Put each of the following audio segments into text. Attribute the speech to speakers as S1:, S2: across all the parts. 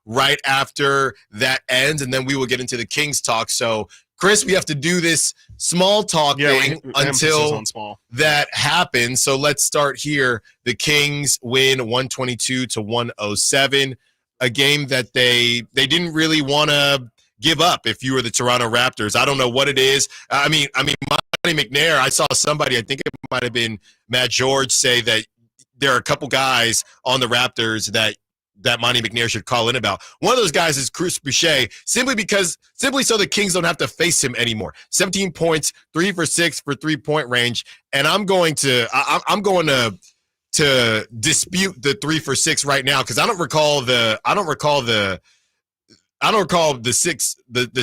S1: right after that ends, and then we will get into the Kings talk. So, Chris, we have to do this small talk thing until that happens. So let's start here. The Kings win 122-107, a game that they didn't really want to give up if you were the Toronto Raptors. I don't know what it is. I mean, Monty McNair, I saw somebody, I think it might have been Matt George, say that there are a couple guys on the Raptors that Monty McNair should call in about. One of those guys is Chris Boucher, simply so the Kings don't have to face him anymore. 17 points, 3 for 6 for 3-point range, and I'm going to dispute the 3 for 6 right now because I don't recall the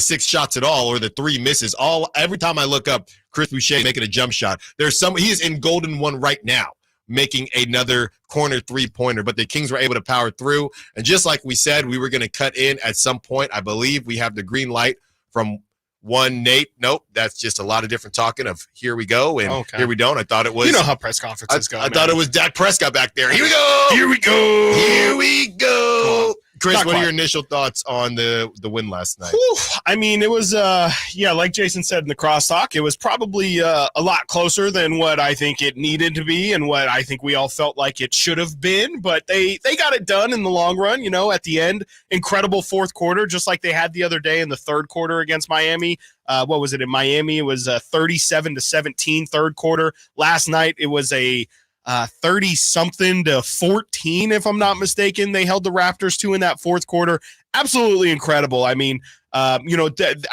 S1: 6 shots at all or the 3 misses. Every time I look up Chris Boucher making a jump shot, he is in golden one right now, making another corner 3-pointer, but the Kings were able to power through. And just like we said, we were going to cut in at some point. I believe we have the green light from one Nate. Nope, that's just a lot of different talking of here we go and here we don't. I thought it was.
S2: You know how press conferences go.
S1: I thought it was Dak Prescott back there. Here we go. Here we go. Here we go. Chris, what are your initial thoughts on the win last night?
S2: Whew. I mean, it was, like Jason said in the crosstalk, it was probably a lot closer than what I think it needed to be and what I think we all felt like it should have been. But they got it done in the long run, at the end. Incredible fourth quarter, just like they had the other day in the third quarter against Miami. What was it in Miami? It was 37-17 third quarter. Last night, it was a 30-something to 14, if I'm not mistaken. They held the Raptors to in that fourth quarter. Absolutely incredible. I mean, I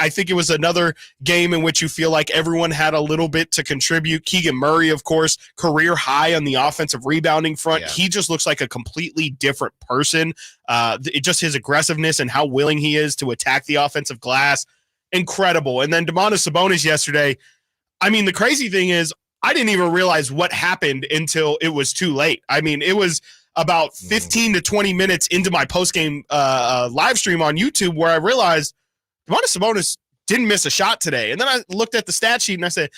S2: think it was another game in which you feel like everyone had a little bit to contribute. Keegan Murray, of course, career high on the offensive rebounding front. Yeah. He just looks like a completely different person. Just his aggressiveness and how willing he is to attack the offensive glass. Incredible. And then Domantas Sabonis yesterday. I mean, the crazy thing is, I didn't even realize what happened until it was too late. I mean, it was about 15 to 20 minutes into my postgame live stream on YouTube where I realized Domantas Sabonis didn't miss a shot today. And then I looked at the stat sheet and I said,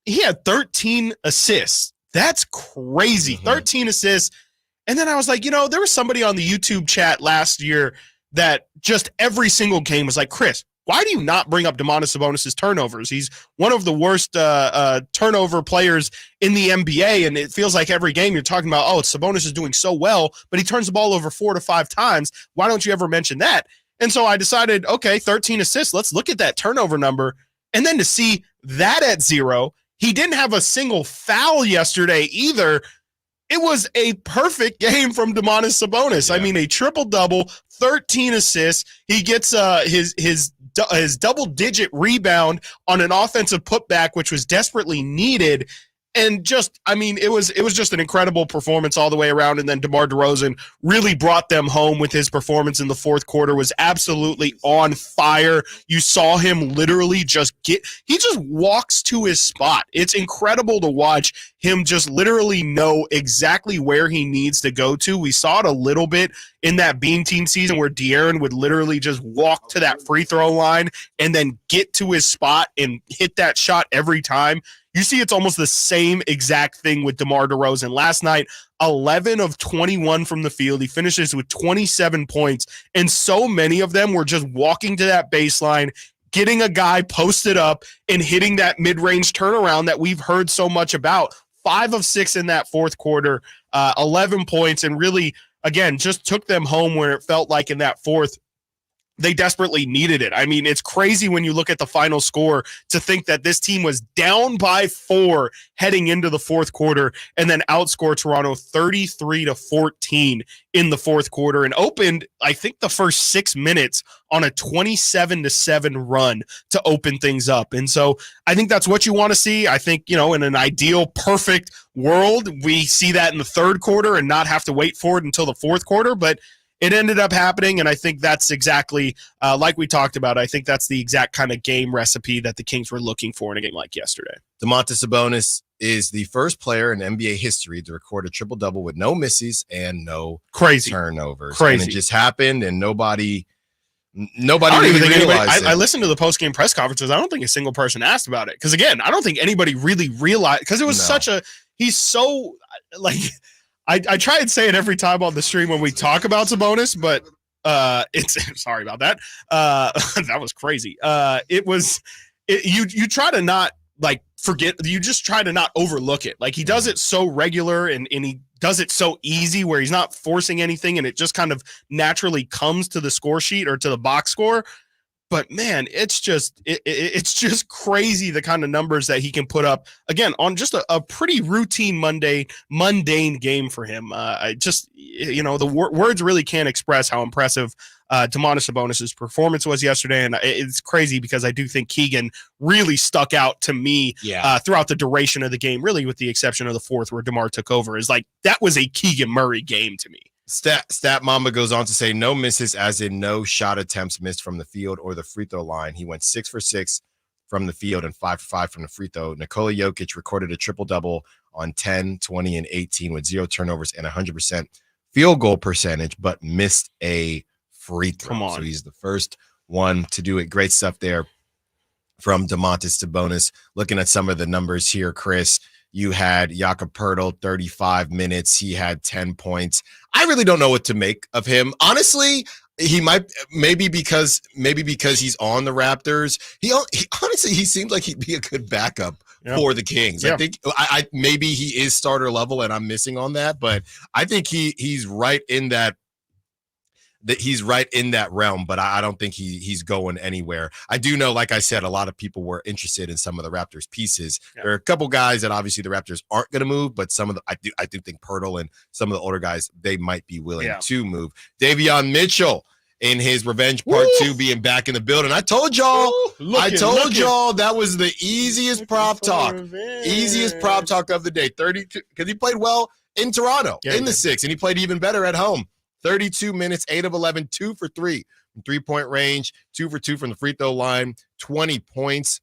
S2: he had 13 assists. That's crazy. 13 assists. And then I was like, there was somebody on the YouTube chat last year that just every single game was like, Chris, why do you not bring up Domantas Sabonis' turnovers? He's one of the worst turnover players in the NBA, and it feels like every game you're talking about, Sabonis is doing so well, but he turns the ball over 4 to 5 times. Why don't you ever mention that? And so I decided, okay, 13 assists. Let's look at that turnover number. And then to see that at 0, he didn't have a single foul yesterday either. It was a perfect game from Domantas Sabonis. Yeah. I mean, a triple-double, 13 assists. He gets his double-digit rebound on an offensive putback, which was desperately needed. And just, I mean, it was just an incredible performance all the way around. And then DeMar DeRozan really brought them home with his performance in the fourth quarter, was absolutely on fire. You saw him literally he just walks to his spot. It's incredible to watch him just literally know exactly where he needs to go to. We saw it a little bit in that Beam Team season where De'Aaron would literally just walk to that free throw line and then get to his spot and hit that shot every time. You see it's almost the same exact thing with DeMar DeRozan. Last night, 11 of 21 from the field. He finishes with 27 points, and so many of them were just walking to that baseline, getting a guy posted up, and hitting that mid-range turnaround that we've heard so much about. 5 of 6 in that fourth quarter, 11 points, and really, again, just took them home where it felt like in that fourth, they desperately needed it. I mean, it's crazy when you look at the final score to think that this team was down by 4 heading into the fourth quarter and then outscore Toronto 33-14 in the fourth quarter and opened, I think, the first 6 minutes on a 27-7 run to open things up. And so I think that's what you want to see. I think, in an ideal, perfect world, we see that in the third quarter and not have to wait for it until the fourth quarter. But it ended up happening, and I think that's exactly, like we talked about, I think that's the exact kind of game recipe that the Kings were looking for in a game like yesterday.
S1: Domantas Sabonis is the first player in NBA history to record a triple-double with no misses and no turnovers.
S2: Crazy.
S1: And it just happened, and nobody really realized it.
S2: I listened to the post-game press conferences. I don't think a single person asked about it. Because, again, I don't think anybody really realized, because it was he's so, like – I try and say it every time on the stream when we talk about Sabonis, but It's sorry about that. That was crazy. You try to not like forget. You just try to not overlook it. Like he does it so regular and he does it so easy where he's not forcing anything and it just kind of naturally comes to the score sheet or to the box score. But man, it's just crazy the kind of numbers that he can put up again on just a pretty routine mundane game for him. The words really can't express how impressive Domantas Sabonis' performance was yesterday, and it's crazy because I do think Keegan really stuck out to me throughout the duration of the game, really with the exception of the fourth where DeMar took over. Is like that was a Keegan Murray game to me.
S1: Stat Mamba goes on to say no misses, as in no shot attempts missed from the field or the free throw line. He went 6 for 6 from the field and 5 for 5 from the free throw. Nikola Jokic recorded a triple-double on 10, 20, and 18 with 0 turnovers and 100% field goal percentage, but missed a free throw.
S2: Come on.
S1: So he's the first one to do it. Great stuff there from Domantas Sabonis. Looking at some of the numbers here, Chris, you had Jakob Poeltl, 35 minutes. He had 10 points. I really don't know what to make of him. Honestly, he might maybe because he's on the Raptors. He honestly seems like he'd be a good backup for the Kings. I think I maybe he is starter level and I'm missing on that, but I think he's right in that realm, but I don't think he's going anywhere. I do know, like I said, a lot of people were interested in some of the Raptors pieces. There are a couple guys that obviously the Raptors aren't going to move, but some of the I do think Poeltl and some of the older guys, they might be willing to move. Davion Mitchell in his revenge part 2 being back in the building. I told y'all that was the easiest prop talk. Easiest prop talk of the day. 32 because he played well in Toronto in the 6, and he played even better at home. 32 minutes, 8 of 11, 2 for 3 from three-point range, 2 for 2 from the free throw line, 20 points,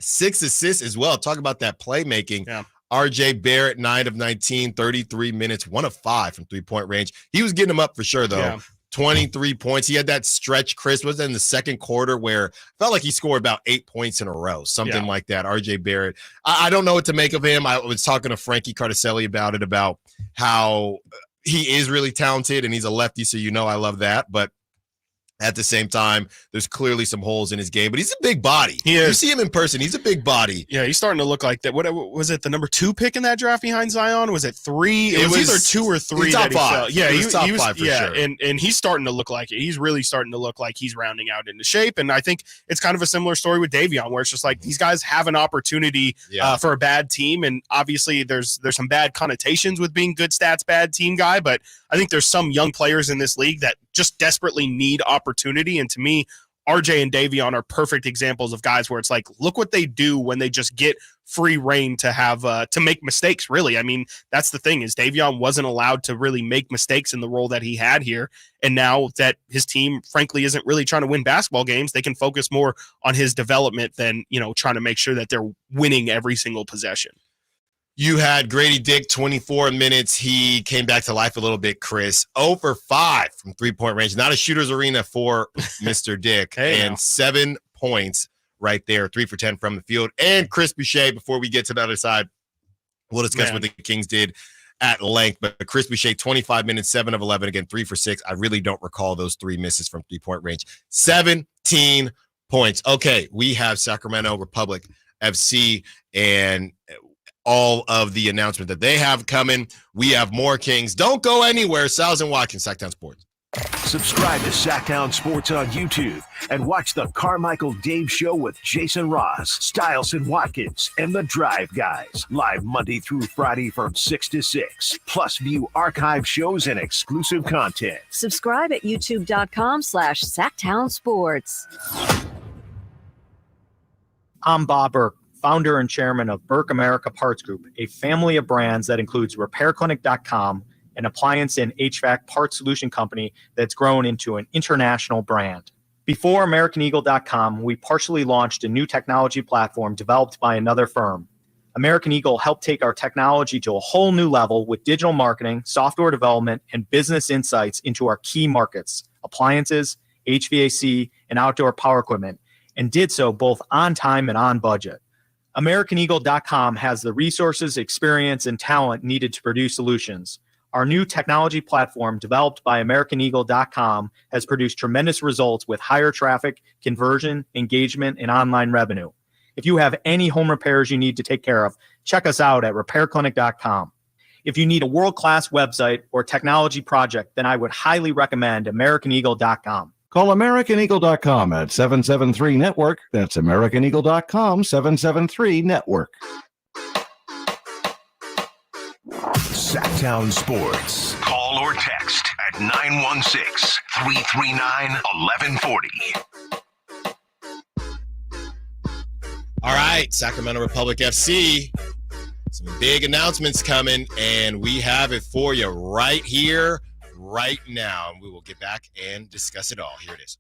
S1: 6 assists as well. Talk about that playmaking.
S2: Yeah.
S1: RJ Barrett, 9 of 19, 33 minutes, 1 of 5 from three-point range. He was getting them up for sure, though. Yeah. 23 points. He had that stretch, Chris, was in the second quarter where it felt like he scored about 8 points in a row, something like that. RJ Barrett. I don't know what to make of him. I was talking to Frankie Cartoscelli about how he is really talented and he's a lefty, so I love that. But at the same time, there's clearly some holes in his game, but he's a big body. He is. You see him in person, he's a big body.
S2: Yeah, he's starting to look like that. What was it, the number 2 pick in that draft behind Zion? Was it 3? It was either 2 or 3.
S1: Top 5.
S2: Yeah,
S1: he was top 5 for sure.
S2: And he's starting to look like it. He's really starting to look like he's rounding out into shape. And I think it's kind of a similar story with Davion, where it's just like these guys have an opportunity for a bad team. And obviously there's some bad connotations with being good stats, bad team guy. But I think there's some young players in this league that just desperately need opportunity. And to me, RJ and Davion are perfect examples of guys where it's like, look what they do when they just get free reign to have to make mistakes, really. I mean, that's the thing is Davion wasn't allowed to really make mistakes in the role that he had here. And now that his team, frankly, isn't really trying to win basketball games, they can focus more on his development than, trying to make sure that they're winning every single possession.
S1: You had Grady Dick, 24 minutes. He came back to life a little bit, Chris. 0 for 5 from three-point range. Not a shooter's arena for Mr. Dick. And 7 points right there. 3 for 10 from the field. And Chris Boucher, before we get to the other side, we'll discuss what the Kings did at length. But Chris Boucher, 25 minutes, 7 of 11. Again, 3 for 6. I really don't recall those 3 misses from three-point range. 17 points. Okay, we have Sacramento Republic FC and all of the announcement that they have coming. We have more Kings. Don't go anywhere. Stiles Watkins, Sacktown Sports.
S3: Subscribe to Sacktown Sports on YouTube and watch the Carmichael Dave Show with Jason Ross, Stiles Watkins, and the Drive Guys. Live Monday through Friday from 6 to 6. Plus view archive shows and exclusive content.
S4: Subscribe at youtube.com/Sacktown Sports.
S5: I'm Bob Burke, founder and chairman of Burke America Parts Group, a family of brands that includes RepairClinic.com, an appliance and HVAC parts solution company that's grown into an international brand. Before AmericanEagle.com, we partially launched a new technology platform developed by another firm. American Eagle helped take our technology to a whole new level with digital marketing, software development, and business insights into our key markets, appliances, HVAC, and outdoor power equipment, and did so both on time and on budget. AmericanEagle.com has the resources, experience, and talent needed to produce solutions. Our new technology platform, developed by AmericanEagle.com, has produced tremendous results with higher traffic, conversion, engagement, and online revenue. If you have any home repairs you need to take care of, check us out at RepairClinic.com. If you need a world-class website or technology project, then I would highly recommend AmericanEagle.com.
S4: Call AmericanEagle.com at 773-NETWORK. That's AmericanEagle.com, 773-NETWORK.
S3: Sacktown Sports. Call or text at 916-339-1140.
S1: All right, Sacramento Republic FC. Some big announcements coming, and we have it for you right here, right now. And we will get back and discuss it all. Here it is.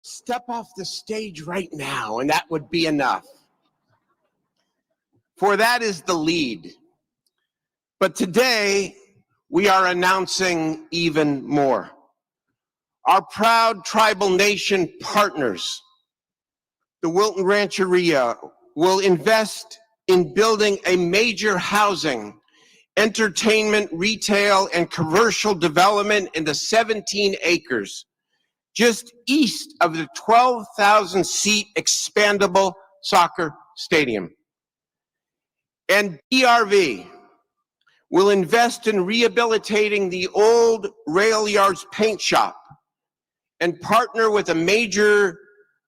S6: Step off the stage right now, and that would be enough. For that is the lead. But today, we are announcing even more. Our proud tribal nation partners, the Wilton Rancheria, will invest in building a major housing, entertainment, retail, and commercial development in the 17 acres just east of the 12,000-seat expandable soccer stadium. And DRV will invest in rehabilitating the old rail yards paint shop and partner with a major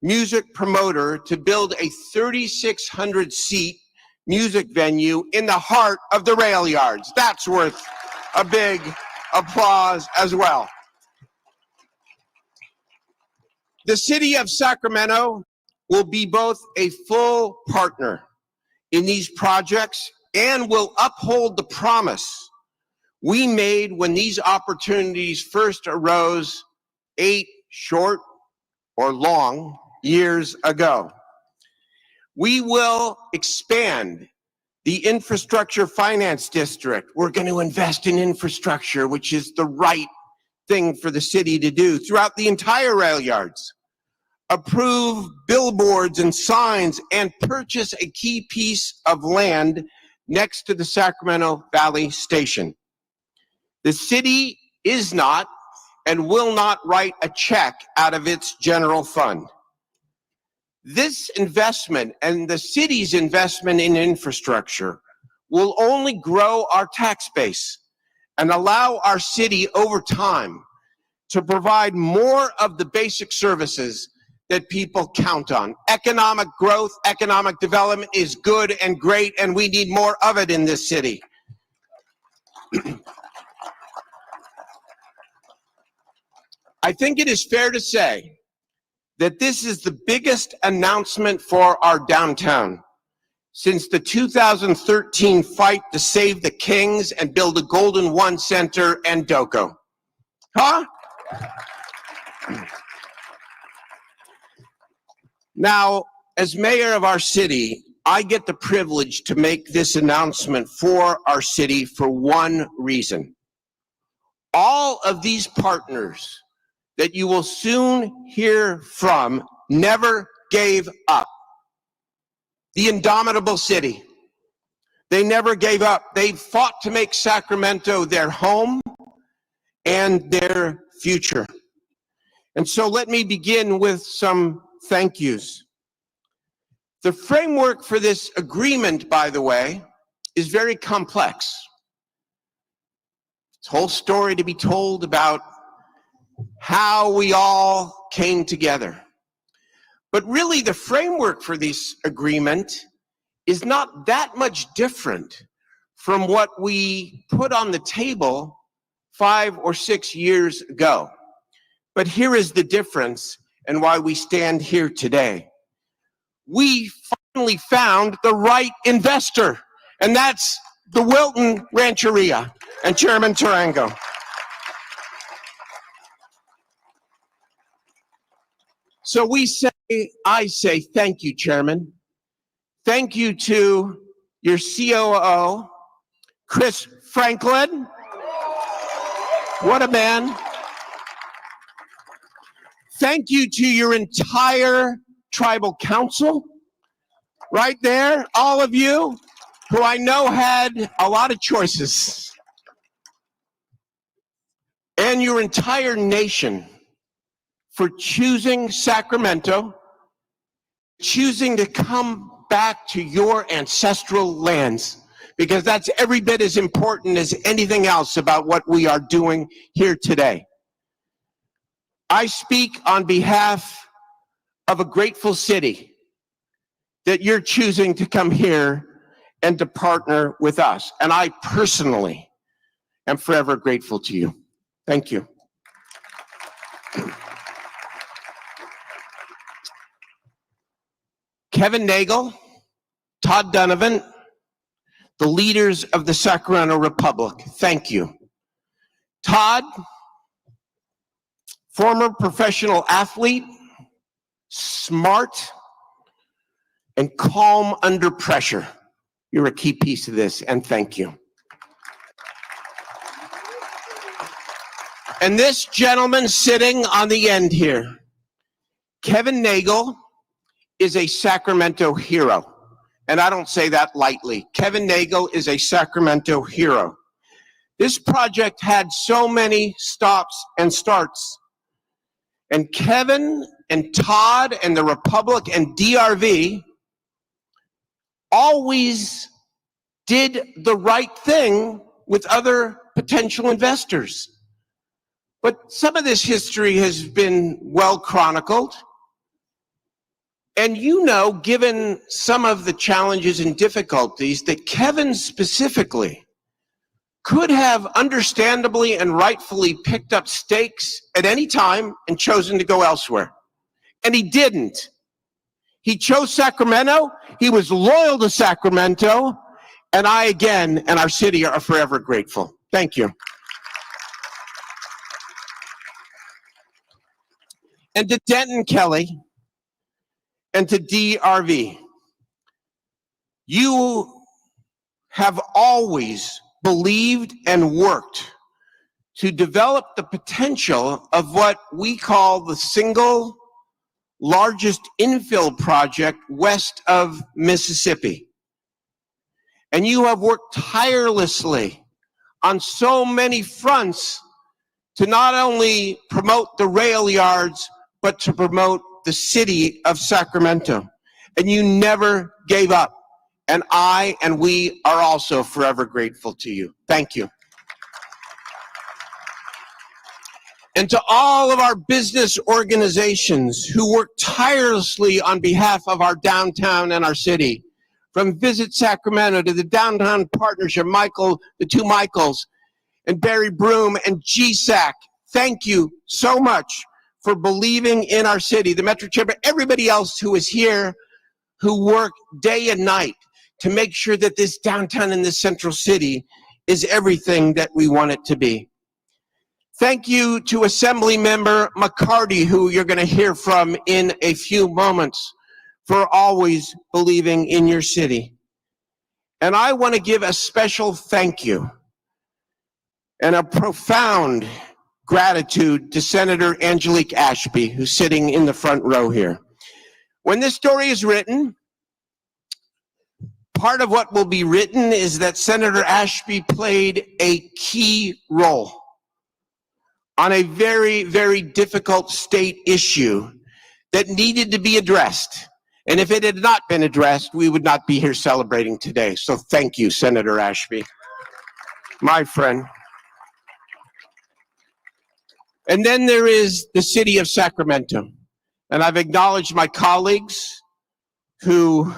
S6: music promoter to build a 3,600-seat music venue in the heart of the rail yards. That's worth a big applause as well. The city of Sacramento will be both a full partner in these projects and will uphold the promise we made when these opportunities first arose 8 short or long years ago. We will expand the infrastructure finance district. We're going to invest in infrastructure, which is the right thing for the city to do throughout the entire rail yards. Approve billboards and signs and purchase a key piece of land next to the Sacramento Valley Station. The city is not and will not write a check out of its general fund. This investment and the city's investment in infrastructure will only grow our tax base and allow our city over time to provide more of the basic services that people count on. Economic growth, economic development is good and great, and we need more of it in this city. I think it is fair to say that this is the biggest announcement for our downtown since the 2013 fight to save the Kings and build a Golden One Center and DOCO. Huh? Now, as mayor of our city, I get the privilege to make this announcement for our city for one reason. All of these partners that you will soon hear from never gave up. The indomitable city. They never gave up. They fought to make Sacramento their home and their future. And so let me begin with some thank yous. The framework for this agreement, by the way, is very complex. It's a whole story to be told about how we all came together. But really, the framework for this agreement is not that much different from what we put on the table 5 or 6 years ago. But here is the difference and why we stand here today. We finally found the right investor, and that's the Wilton Rancheria and Chairman Tarango. So I say thank you, Chairman. Thank you to your COO, Chris Franklin. What a man. Thank you to your entire tribal council, right there, all of you, who I know had a lot of choices. And your entire nation for choosing Sacramento, choosing to come back to your ancestral lands, because that's every bit as important as anything else about what we are doing here today. I speak on behalf of a grateful city that you're choosing to come here and to partner with us. And I personally am forever grateful to you. Thank you. Kevin Nagel, Todd Donovan, the leaders of the Sacramento Republic, thank you. Todd, former professional athlete, smart, and calm under pressure. You're a key piece of this, and thank you. And this gentleman sitting on the end here, Kevin Nagel, is a Sacramento hero. And I don't say that lightly. Kevin Nagel is a Sacramento hero. This project had so many stops and starts. And Kevin and Todd and the Republic and DRV always did the right thing with other potential investors. But some of this history has been well chronicled. And you know, given some of the challenges and difficulties, that Kevin specifically could have understandably and rightfully picked up stakes at any time and chosen to go elsewhere. And he didn't. He chose Sacramento. He was loyal to Sacramento. And I, again, and our city are forever grateful. Thank you. And to Denton Kelly and to DRV, you have always believed and worked to develop the potential of what we call the single largest infill project west of Mississippi. And you have worked tirelessly on so many fronts to not only promote the rail yards, but to promote the city of Sacramento. And you never gave up. And I and we are also forever grateful to you. Thank you. And to all of our business organizations who work tirelessly on behalf of our downtown and our city, from Visit Sacramento to the Downtown Partnership, Michael, the two Michaels, and Barry Broom and GSAC, thank you so much for believing in our city, the Metro Chamber, everybody else who is here, who work day and night to make sure that this downtown and this central city is everything that we want it to be. Thank you to Assembly Member McCarty, who you're going to hear from in a few moments, for always believing in your city. And I want to give a special thank you and a profound gratitude to Senator Angelique Ashby, who's sitting in the front row here. When this story is written, part of what will be written is that Senator Ashby played a key role on a very, very difficult state issue that needed to be addressed. And if it had not been addressed, we would not be here celebrating today. So thank you, Senator Ashby, my friend. And then there is the city of Sacramento. And I've acknowledged my colleagues who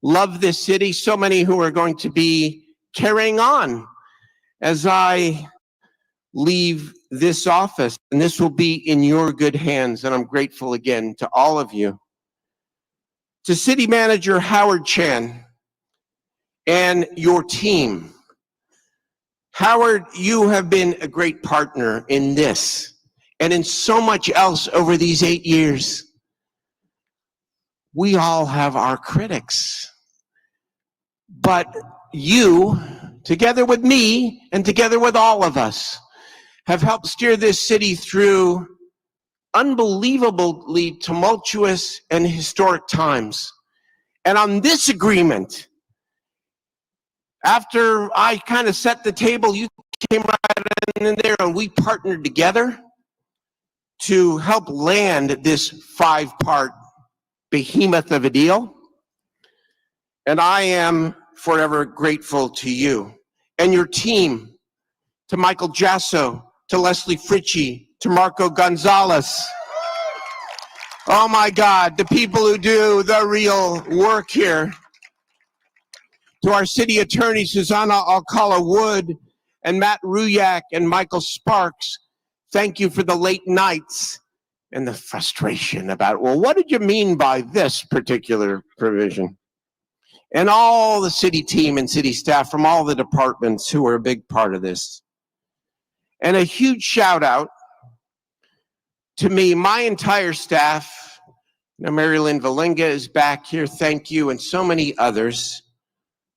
S6: love this city, so many who are going to be carrying on as I leave this office. And this will be in your good hands. And I'm grateful again to all of you. To City Manager Howard Chan and your team. Howard, you have been a great partner in this and in so much else over these 8 years. We all have our critics, but you, together with me and together with all of us, have helped steer this city through unbelievably tumultuous and historic times. And on this agreement, after I kind of set the table, you came right in there and we partnered together to help land this 5-part behemoth of a deal. And I am forever grateful to you and your team, to Michael Jasso, to Leslie Fritchie, to Marco Gonzalez. Oh my God, the people who do the real work here. To our city attorneys, Susanna Alcala-Wood and Matt Ruyak and Michael Sparks, thank you for the late nights and the frustration about, well, what did you mean by this particular provision? And all the city team and city staff from all the departments who are a big part of this. And a huge shout out to me, my entire staff. Now, Mary Lynn Valinga is back here, thank you, and so many others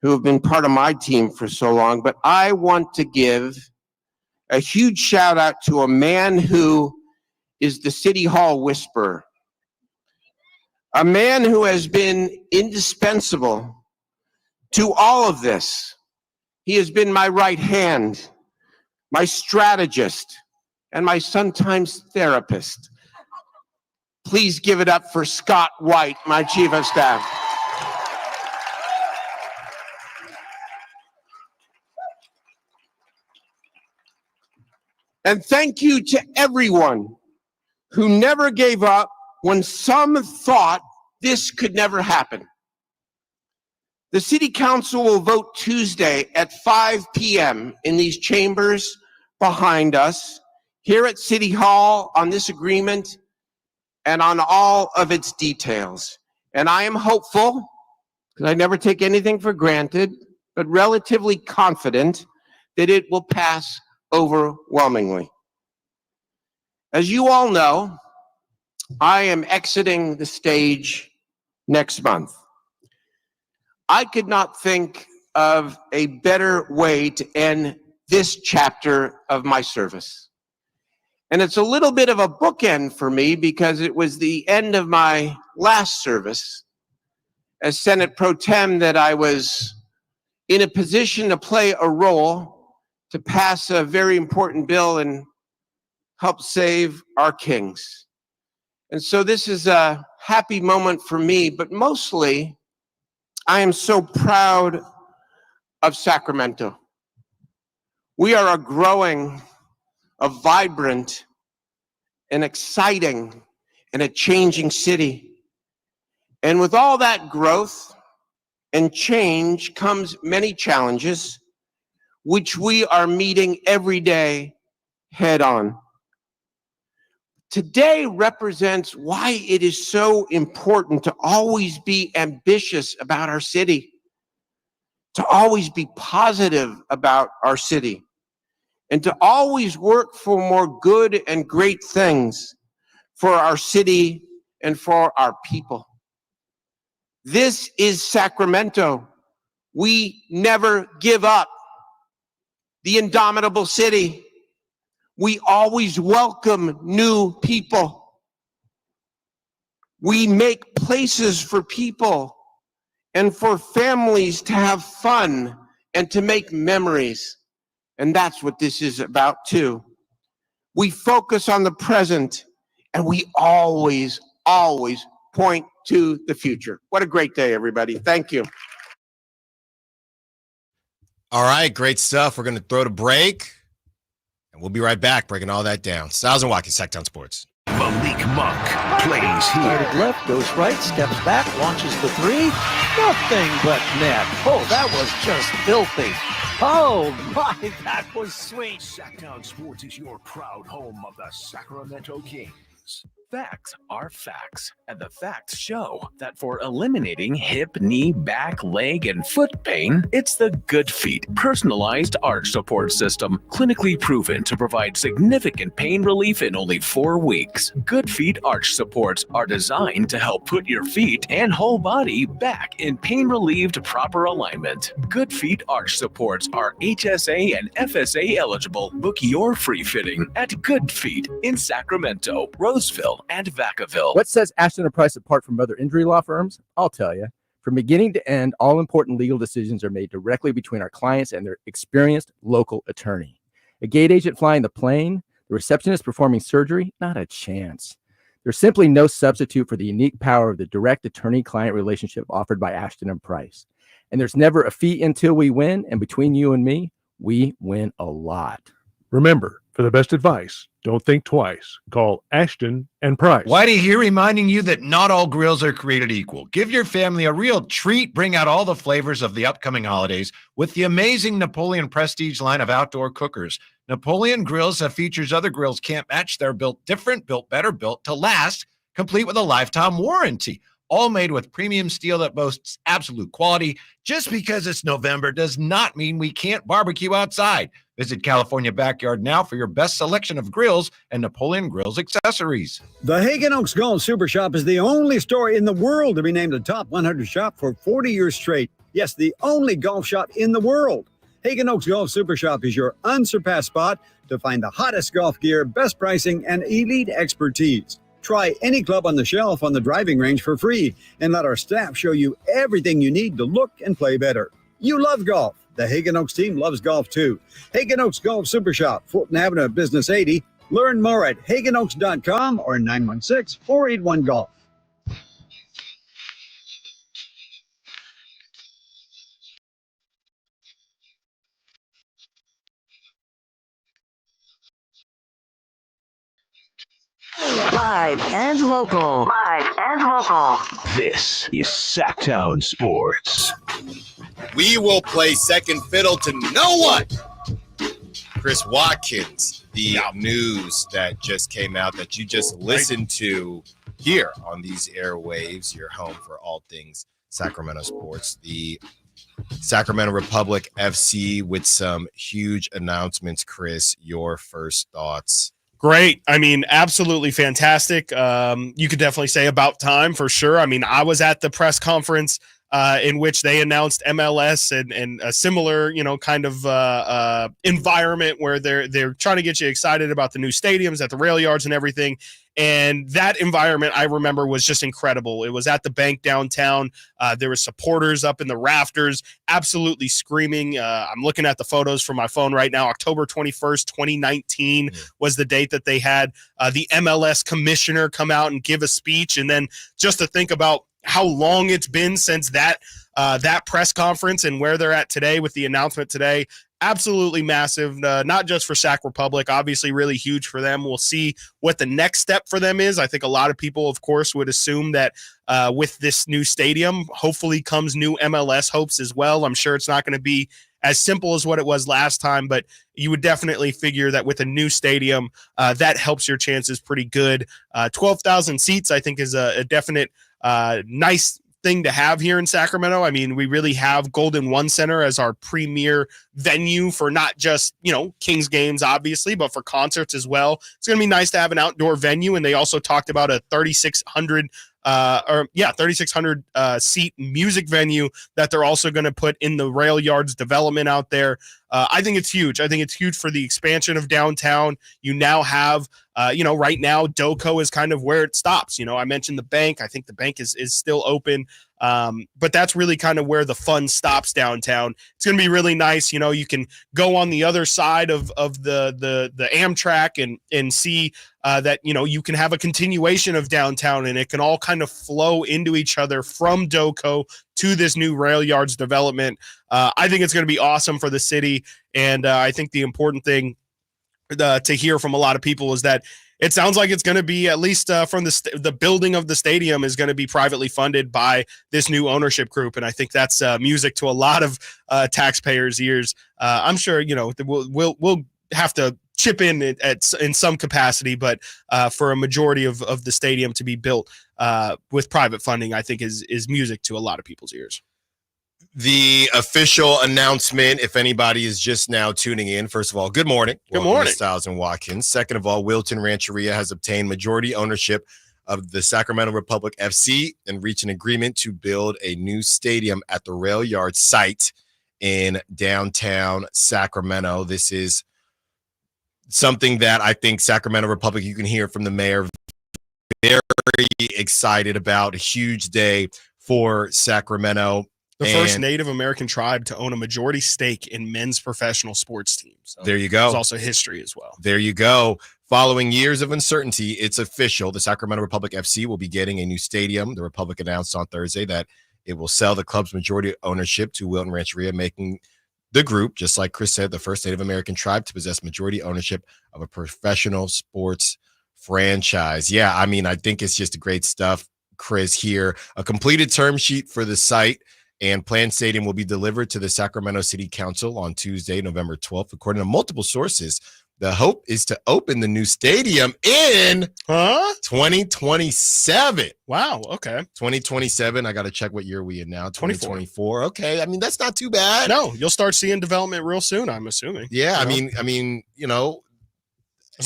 S6: who have been part of my team for so long. But I want to give a huge shout out to a man who is the City Hall whisperer. A man who has been indispensable to all of this. He has been my right hand, my strategist, and my sometimes therapist. Please give it up for Scott White, my chief of staff. And thank you to everyone who never gave up when some thought this could never happen. The City Council will vote Tuesday at 5 p.m. in these chambers behind us, here at City Hall, on this agreement and on all of its details. And I am hopeful, because I never take anything for granted, but relatively confident that it will pass overwhelmingly. As you all know, I am exiting the stage next month. I could not think of a better way to end this chapter of my service. And it's a little bit of a bookend for me because it was the end of my last service as Senate Pro Tem that I was in a position to play a role to pass a very important bill and help save our Kings. And so this is a happy moment for me, but mostly I am so proud of Sacramento. We are a growing, a vibrant, an exciting, and a changing city. And with all that growth and change comes many challenges, which we are meeting every day head on. Today represents why it is so important to always be ambitious about our city, to always be positive about our city, and to always work for more good and great things for our city and for our people. This is Sacramento. We never give up. The indomitable city. We always welcome new people. We make places for people and for families to have fun and to make memories. And that's what this is about too. We focus on the present and we always, always point to the future. What a great day, everybody. Thank you.
S1: All right, great stuff. We're going to throw to break, and we'll be right back breaking all that down. Stiles and Watkins, Sacktown Sports.
S3: Malik Monk plays here.
S7: Started left, goes right, steps back, launches the three. Nothing but net. Oh, that was just filthy. Oh, my, that was sweet.
S3: Sacktown Sports is your proud home of the Sacramento Kings. Facts are facts, and the facts show that for eliminating hip, knee, back, leg, and foot pain, it's the Good Feet personalized arch support system, clinically proven to provide significant pain relief in only 4 weeks. Good Feet arch supports are designed to help put your feet and whole body back in pain-relieved proper alignment. Good Feet arch supports are HSA and FSA eligible. Book your free fitting at Good Feet in Sacramento, Roseville, and Vacaville.
S8: What sets Ashton & Price apart from other injury law firms? I'll tell you. From beginning to end, all important legal decisions are made directly between our clients and their experienced local attorney. A gate agent flying the plane, the receptionist performing surgery, not a chance. There's simply no substitute for the unique power of the direct attorney-client relationship offered by Ashton & Price. And there's never a fee until we win, and between you and me, we win a lot.
S9: Remember, for the best advice, don't think twice. Call Ashton and Price.
S10: Whitey here reminding you that not all grills are created equal. Give your family a real treat. Bring out all the flavors of the upcoming holidays with the amazing Napoleon Prestige line of outdoor cookers. Napoleon grills that features other grills can't match. They're built different, built better, built to last, complete with a lifetime warranty. All made with premium steel that boasts absolute quality. Just because it's November does not mean we can't barbecue outside. Visit California Backyard now for your best selection of grills and Napoleon Grills accessories.
S11: The Hagen Oaks Golf Super Shop is the only store in the world to be named the top 100 shop for 40 years straight. Yes, the only golf shop in the world. Hagen Oaks Golf Super Shop is your unsurpassed spot to find the hottest golf gear, best pricing, and elite expertise. Try any club on the shelf on the driving range for free and let our staff show you everything you need to look and play better. You love golf. The Hagen Oaks team loves golf too. Hagen Oaks Golf Super Shop, Fulton Avenue, Business 80. Learn more at hagenoaks.com or 916-481-GOLF.
S12: Live and local. Live and local.
S3: This is Sacktown Sports.
S1: We will play second fiddle to no one. Chris Watkins, the news that just came out that you just listened to here on these airwaves, your home for all things Sacramento sports. The Sacramento Republic FC with some huge announcements. Chris, your first thoughts?
S2: Great. I mean, absolutely fantastic. You could definitely say about time for sure. I mean, I was at the press conference. in which they announced MLS and a similar, kind of environment where they're trying to get you excited about the new stadiums at the rail yards and everything. And that environment, I remember, was just incredible. It was at the bank downtown. There were supporters up in the rafters, absolutely screaming. I'm looking at the photos from my phone right now. October 21st, 2019 was the date that they had the MLS commissioner come out and give a speech. And then just to think about how long it's been since that press conference and where they're at today with the announcement today. Absolutely massive, not just for Sac Republic, obviously really huge for them. We'll see what the next step for them is. I think a lot of people, of course, would assume that with this new stadium, hopefully comes new MLS hopes as well. I'm sure it's not going to be as simple as what it was last time, but you would definitely figure that with a new stadium, that helps your chances pretty good. 12,000 seats, I think, is a definite nice thing to have here in Sacramento. I mean, we really have Golden One Center as our premier venue for not just, Kings games, obviously, but for concerts as well. It's going to be nice to have an outdoor venue. And they also talked about a 3,600 seat music venue that they're also going to put in the rail yards development out there. I think it's huge. I think it's huge for the expansion of downtown. You now have, right now, Doco is kind of where it stops. I mentioned the bank. I think the bank is still open. But that's really kind of where the fun stops downtown. It's going to be really nice. You can go on the other side of the Amtrak and see that, you can have a continuation of downtown and it can all kind of flow into each other from Doco to this new rail yards development. I think it's going to be awesome for the city. And I think the important thing to hear from a lot of people is that it sounds like it's going to be, at least from the building of the stadium, is going to be privately funded by this new ownership group. And I think that's music to a lot of taxpayers' ears. I'm sure, we'll have to chip in some capacity, but for a majority of the stadium to be built with private funding, I think is music to a lot of people's ears.
S1: The official announcement, if anybody is just now tuning in, first of all, good morning.
S2: Good morning.
S1: Stiles and Watkins. Second of all, Wilton Rancheria has obtained majority ownership of the Sacramento Republic FC and reached an agreement to build a new stadium at the rail yard site in downtown Sacramento. This is something that I think Sacramento Republic, you can hear from the mayor, very excited about. A huge day for Sacramento.
S2: The first Native American tribe to own a majority stake in men's professional sports teams. So
S1: there you go.
S2: There's also history as well.
S1: There you go. Following years of uncertainty, it's official. The Sacramento Republic FC will be getting a new stadium. The Republic announced on Thursday that it will sell the club's majority ownership to Wilton Rancheria, making the group, just like Chris said, the first Native American tribe to possess majority ownership of a professional sports franchise. Yeah, I mean, I think it's just great stuff, Chris, here. A completed term sheet for the site and planned stadium will be delivered to the Sacramento City Council on Tuesday, November 12th. According to multiple sources, the hope is to open the new stadium in 2027.
S2: Wow, okay.
S1: 2027. I got to check what year we in now. 2024. Okay, I mean, that's not too bad.
S2: No, you'll start seeing development real soon, I'm assuming.
S1: Yeah, I mean,
S2: as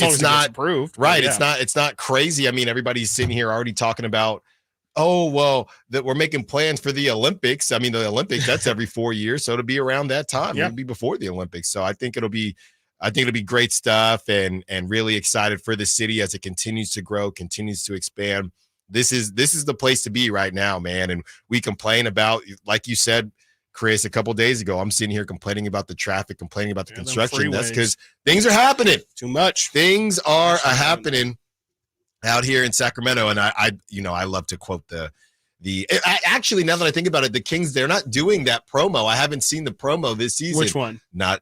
S2: long as it's approved.
S1: Right,
S2: yeah.
S1: It's not crazy. I mean, everybody's sitting here already talking about, that we're making plans for the Olympics. I mean, the Olympics, that's every 4 years. So it'll be around that time.
S2: Yeah.
S1: It'll be before the Olympics. So I think it'll be great stuff and really excited for the city as it continues to grow, continues to expand. This is the place to be right now, man. And we complain about, like you said, Chris, a couple days ago, I'm sitting here complaining about the traffic, complaining about the construction. That's because things are happening.
S2: Too much.
S1: Things are happening out here in Sacramento. And I love to quote actually, now that I think about it, the Kings, they're not doing that promo. I haven't seen the promo this season.
S2: Which one?
S1: Not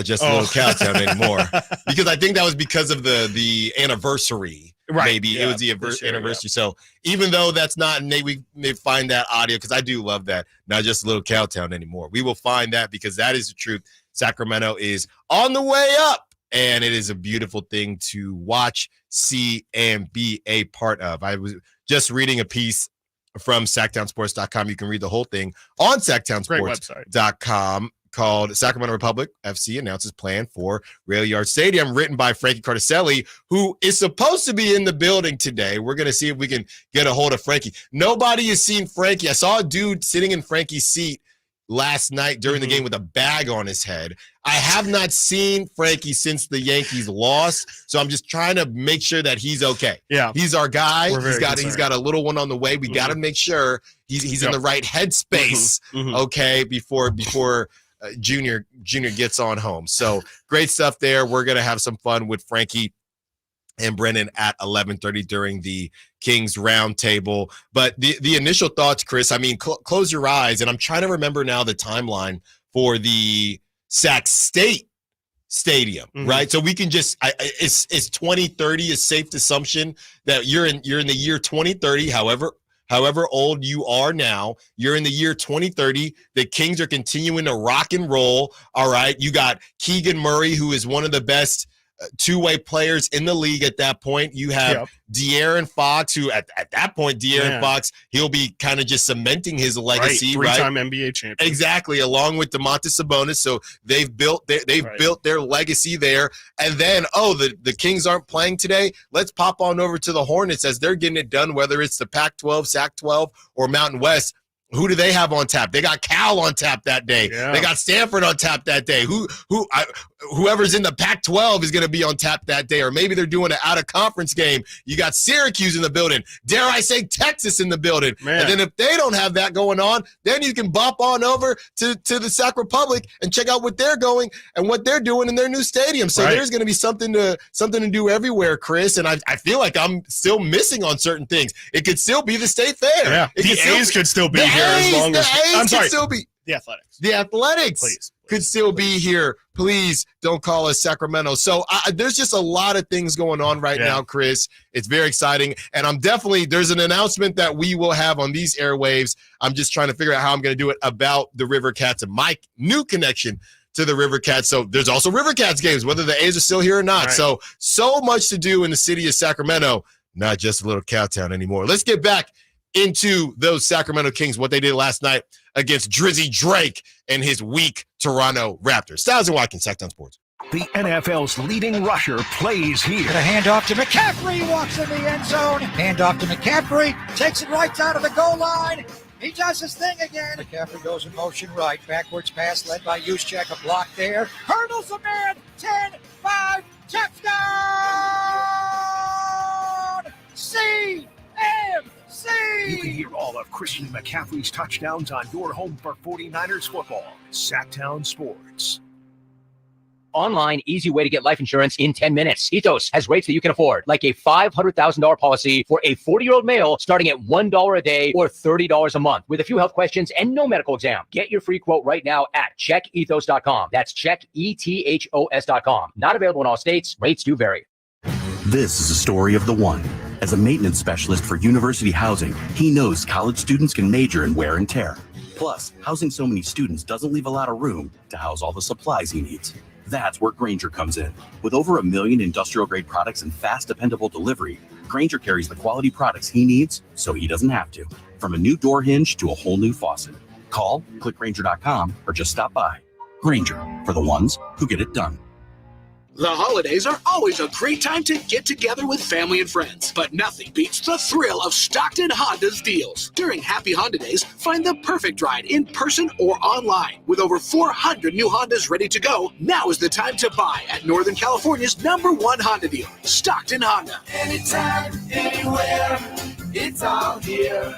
S1: just a little Cowtown anymore, because I think that was because of the anniversary.
S2: Right.
S1: Maybe it was the anniversary. Yeah. So even though that's not, and we may find that audio, because I do love that, not just a little Cowtown anymore. We will find that, because that is the truth. Sacramento is on the way up. And it is a beautiful thing to watch, see, and be a part of. I was just reading a piece from SactownSports.com. You can read the whole thing on SactownSports.com. called Sacramento Republic FC announces plan for Rail Yard Stadium, written by Frankie Cartoscelli, who is supposed to be in the building today. We're going to see if we can get a hold of Frankie. Nobody has seen Frankie. I saw a dude sitting in Frankie's seat last night during the game with a bag on his head. I have not seen Frankie since the Yankees lost, so I'm just trying to make sure that he's okay.
S2: Yeah,
S1: he's our guy. He's got a little one on the way. We got to make sure he's in the right headspace. Okay, before Junior gets on home. So great stuff there. We're gonna have some fun with Frankie and Brendan at 11:30 during the Kings Roundtable. But the initial thoughts, Chris, I mean, close your eyes, and I'm trying to remember now the timeline for the Sac State Stadium, right? So we can just it's 2030 a safe assumption that you're in the year 2030, however old you are now, you're in the year 2030. The Kings are continuing to rock and roll. All right. You got Keegan Murray, who is one of the best two-way players in the league at that point. You have De'Aaron Fox, who at that point, Fox, he'll be kind of just cementing his legacy, right?
S2: Three-time NBA champion.
S1: Exactly, along with Domantas Sabonis. So they've built their legacy there. And then, the Kings aren't playing today. Let's pop on over to the Hornets as they're getting it done, whether it's the Pac-12, Sac-12, or Mountain West. Who do they have on tap? They got Cal on tap that day. Yeah. They got Stanford on tap that day. Whoever's in the Pac-12 is going to be on tap that day, or maybe they're doing an out-of-conference game. You got Syracuse in the building. Dare I say Texas in the building. Man. And then if they don't have that going on, then you can bop on over to the Sac Republic and check out what they're going and what they're doing in their new stadium. So there's going to be something to do everywhere, Chris. And I feel like I'm still missing on certain things. It could still be the State Fair.
S2: Yeah. The A's could still be here as long as the Athletics.
S1: The Athletics please. Could still be here. Please don't call us Sacramento. So there's just a lot of things going on right now, Chris. It's very exciting. And there's an announcement that we will have on these airwaves. I'm just trying to figure out how I'm going to do it about the River Cats and my new connection to the River Cats. So there's also River Cats games, whether the A's are still here or not. Right. So much to do in the city of Sacramento, not just a little cowtown anymore. Let's get back into those Sacramento Kings, what they did last night against Drizzy Drake and his weak Toronto Raptors. Stiles and Watkins, Sacktown Sports.
S3: The NFL's leading rusher plays here.
S13: A handoff to McCaffrey, walks in the end zone. Handoff to McCaffrey, takes it right down to the goal line. He does his thing again. McCaffrey goes in motion right. Backwards pass led by Juszczyk. A block there. Hurdles a man. 10-5. Touchdown! CMC!
S3: You can hear all of Christian McCaffrey's touchdowns on your home for 49ers football. Sacktown Sports.
S14: Online, easy way to get life insurance in 10 minutes. Ethos has rates that you can afford, like a $500,000 policy for a 40-year-old male starting at $1 a day or $30 a month with a few health questions and no medical exam. Get your free quote right now at checkethos.com. That's checkethos.com. Not available in all states. Rates do vary.
S15: This is a story of the one. As a maintenance specialist for university housing, he knows college students can major in wear and tear. Plus, housing so many students doesn't leave a lot of room to house all the supplies he needs. That's where Grainger comes in. With over 1 million industrial-grade products and fast, dependable delivery, Grainger carries the quality products he needs so he doesn't have to. From a new door hinge to a whole new faucet. Call, click Grainger.com, or just stop by. Grainger, for the ones who get it done.
S16: The holidays are always a great time to get together with family and friends, but nothing beats the thrill of Stockton Honda's deals. During Happy Honda Days, find the perfect ride in person or online. With over 400 new Hondas ready to go, now is the time to buy at Northern California's #1 Honda dealer, Stockton Honda.
S17: Anytime, anywhere, it's all here.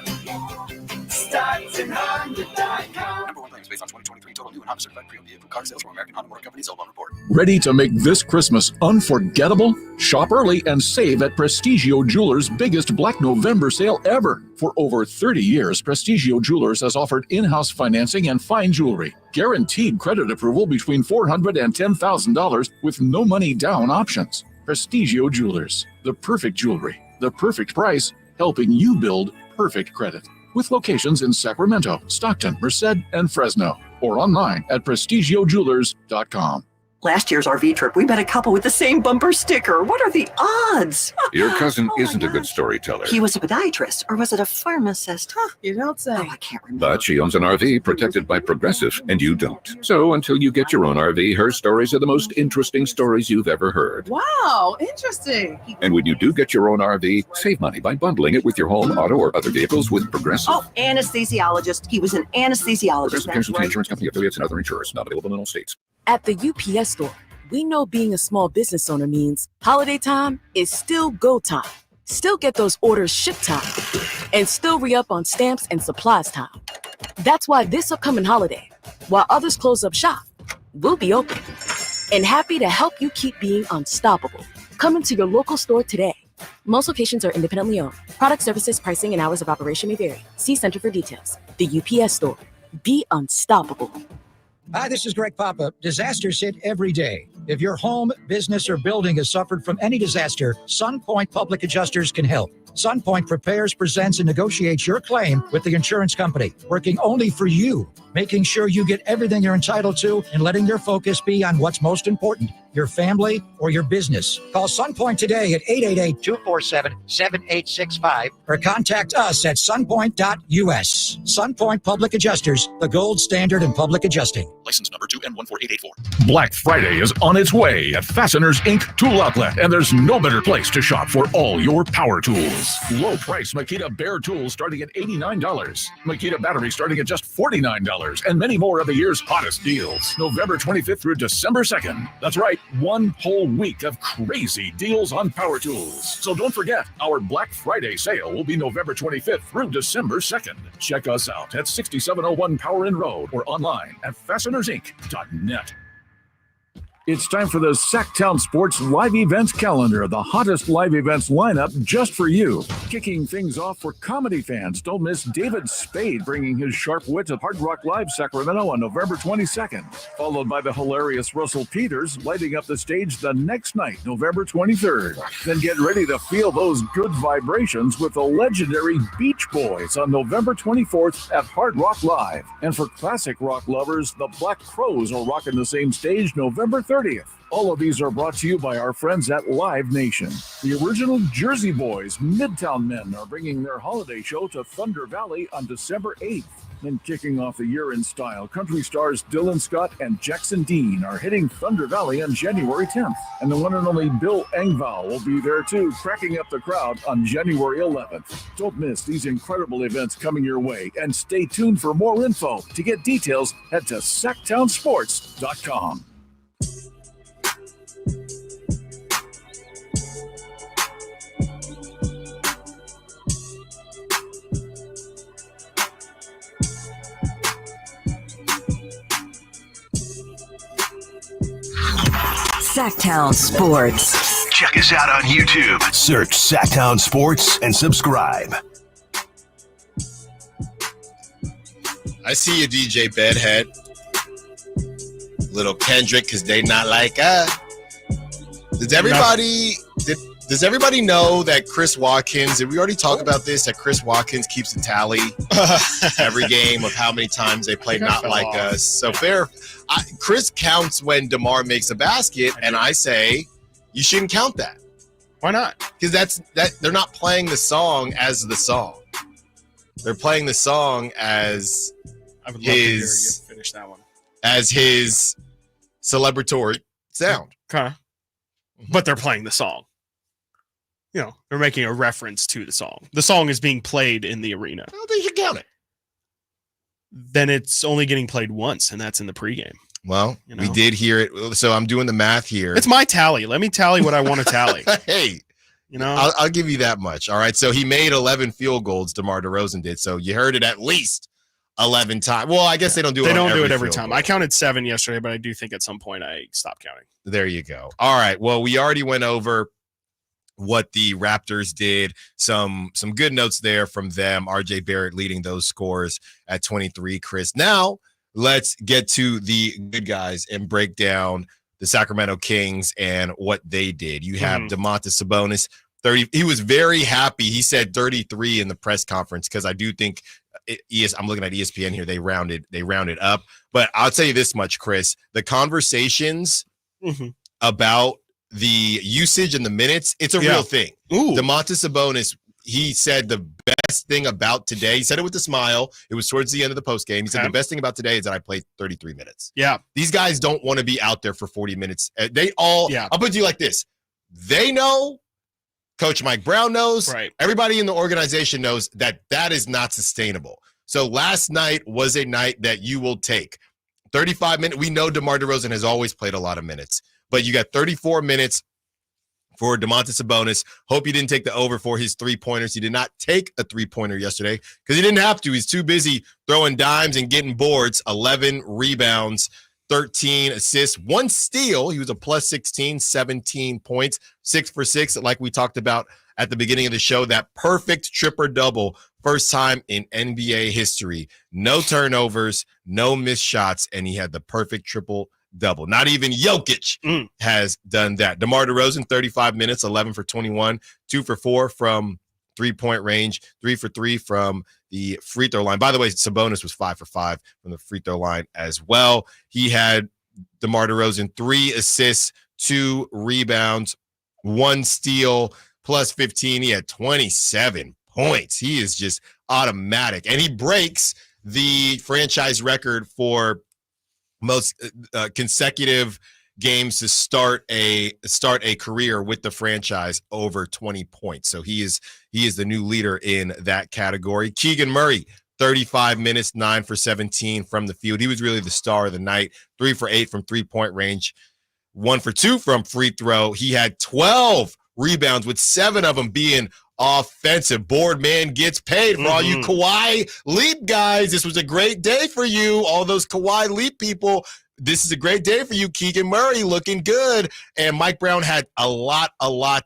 S17: StocktonHonda.com.
S18: #1 ranked based on 2023 total new and Honda certified pre-owned vehicle car sales from American Honda Motor Company. Sold on report.
S19: Ready to make this Christmas unforgettable? Shop early and save at Prestigio Jewelers' biggest Black November sale ever. For over 30 years, Prestigio Jewelers has offered in-house financing and fine jewelry. Guaranteed credit approval between $400 and $10,000 with no money down options. Prestigio Jewelers, the perfect jewelry, the perfect price, helping you build perfect credit. With locations in Sacramento, Stockton, Merced, and Fresno, or online at prestigiojewelers.com.
S12: Last year's RV trip, we met a couple with the same bumper sticker. What are the odds?
S20: Your cousin isn't a good storyteller.
S12: He was a podiatrist, or was it a pharmacist? Huh, you don't say. Oh, I can't remember.
S20: But she owns an RV protected by Progressive, and you don't. So until you get your own RV, her stories are the most interesting stories you've ever heard.
S21: Wow, interesting.
S20: And when you do get your own RV, save money by bundling it with your home, auto, or other vehicles with Progressive.
S12: Oh, anesthesiologist. He was an anesthesiologist.
S20: Progressive
S12: That's
S20: Casualty
S12: right.
S20: Insurance Company affiliates and other insurers not available in all states.
S22: At the UPS store, we know being a small business owner means holiday time is still go time. Still get those orders shipped time. And still re-up on stamps and supplies time. That's why this upcoming holiday, while others close up shop, we'll be open. And happy to help you keep being unstoppable. Come into your local store today. Most locations are independently owned. Product services, pricing, and hours of operation may vary. See Center for details. The UPS store. Be unstoppable.
S13: Hi, this is Greg Papa. Disasters hit every day. If your home, business, or building has suffered from any disaster, SunPoint Public Adjusters can help. SunPoint prepares, presents, and negotiates your claim with the insurance company, working only for you, making sure you get everything you're entitled to and letting your focus be on what's most important, your family or your business. Call SunPoint today at 888-247-7865 or contact us at sunpoint.us. SunPoint Public Adjusters, the gold standard in public adjusting.
S18: License number 2N14884.
S19: Black Friday is on its way at Fasteners Inc. Tool Outlet, and there's no better place to shop for all your power tools. Low price Makita Bear tools starting at $89. Makita batteries starting at just $49, and many more of the year's hottest deals. November 25th through December 2nd. That's right, one whole week of crazy deals on power tools. So don't forget, our Black Friday sale will be November 25th through December 2nd. Check us out at 6701 Power Inn Road or online at fastenersinc.net. It's time for the Sacktown Sports live events calendar, the hottest live events lineup just for you. Kicking things off for comedy fans, don't miss David Spade bringing his sharp wit at Hard Rock Live Sacramento on November 22nd, followed by the hilarious Russell Peters lighting up the stage the next night, November 23rd. Then get ready to feel those good vibrations with the legendary Beach Boys on November 24th at Hard Rock Live. And for classic rock lovers, the Black Crowes are rocking the same stage November 30th. All of these are brought to you by our friends at Live Nation. The original Jersey Boys, Midtown Men, are bringing their holiday show to Thunder Valley on December 8th. Then kicking off the year in style, country stars Dylan Scott and Jackson Dean are hitting Thunder Valley on January 10th. And the one and only Bill Engvall will be there too, cracking up the crowd on January 11th. Don't miss these incredible events coming your way, and stay tuned for more info. To get details, head to sacktownsports.com.
S12: Sacktown Sports.
S3: Check us out on YouTube. Search Sacktown Sports and subscribe.
S1: I see you, DJ Bedhead. Little Kendrick, because they not like us. Does everybody know that Chris Watkins, did we already talk about this, that Chris Watkins keeps a tally every game of how many times they play not like us? So Chris counts when DeMar makes a basket, and I say you shouldn't count that.
S2: Why not?
S1: Because they're not playing the song as the song. They're playing the song as
S2: I would love to hear you finish that one.
S1: As his celebratory sound.
S2: Okay. But they're playing the song. You know, they're making a reference to the song. The song is being played in the arena.
S1: Well, they should count it.
S2: Then it's only getting played once, and that's in the pregame.
S1: Well, we did hear it. So I'm doing the math here.
S2: It's my tally. Let me tally what I want to tally.
S1: Hey,
S2: you know,
S1: I'll give you that much. All right. So he made 11 field goals. DeMar DeRozan did. So you heard it at least 11 times. Well, I guess they don't do it
S2: every time. I counted 7 yesterday, but I do think at some point I stopped counting.
S1: There you go. All right. Well, we already went over what the Raptors did. Some good notes there from them. RJ Barrett leading those scores at 23, Chris. Now, let's get to the good guys and break down the Sacramento Kings and what they did. You have Domantas Sabonis, 30. He was very happy. He said 33 in the press conference because I do think I'm looking at ESPN here. They rounded up. But I'll tell you this much, Chris. The conversations about the usage and the minutes, it's a real thing. Domantas Sabonis, he said the best thing about today, he said it with a smile. It was towards the end of the post game. He said the best thing about today is that I played 33 minutes.
S2: Yeah.
S1: These guys don't want to be out there for 40 minutes. They all, I'll put it to you like this. They know, Coach Mike Brown knows, everybody in the organization knows that that is not sustainable. So last night was a night that you will take. 35 minutes. We know DeMar DeRozan has always played a lot of minutes, but you got 34 minutes for Domantas Sabonis. Hope you didn't take the over for his three-pointers. He did not take a three-pointer yesterday because he didn't have to. He's too busy throwing dimes and getting boards. 11 rebounds, 13 assists, 1 steal. He was a plus 16, 17 points, 6 for 6, like we talked about at the beginning of the show. That perfect triple-double, first time in NBA history. No turnovers, no missed shots, and he had the perfect triple-double. Not even Jokic has done that. DeMar DeRozan, 35 minutes, 11 for 21, 2 for 4 from three-point range, 3 for 3 from the free throw line. By the way, Sabonis was 5 for 5 from the free throw line as well. He had DeMar DeRozan 3 assists, 2 rebounds, 1 steal, plus 15. He had 27 points. He is just automatic. And he breaks the franchise record for most consecutive games to start a career with the franchise over 20 points. So he is the new leader in that category. Keegan Murray, 35 minutes, 9 for 17 from the field. He was really the star of the night. 3 for 8 from three-point range, 1 for 2 from free throw. He had 12 rebounds, with 7 of them being offensive. Board man gets paid. For all you Kawhi Leap guys, this was a great day for you. All those Kawhi Leap people, this is a great day for you. Keegan Murray looking good. And Mike Brown had a lot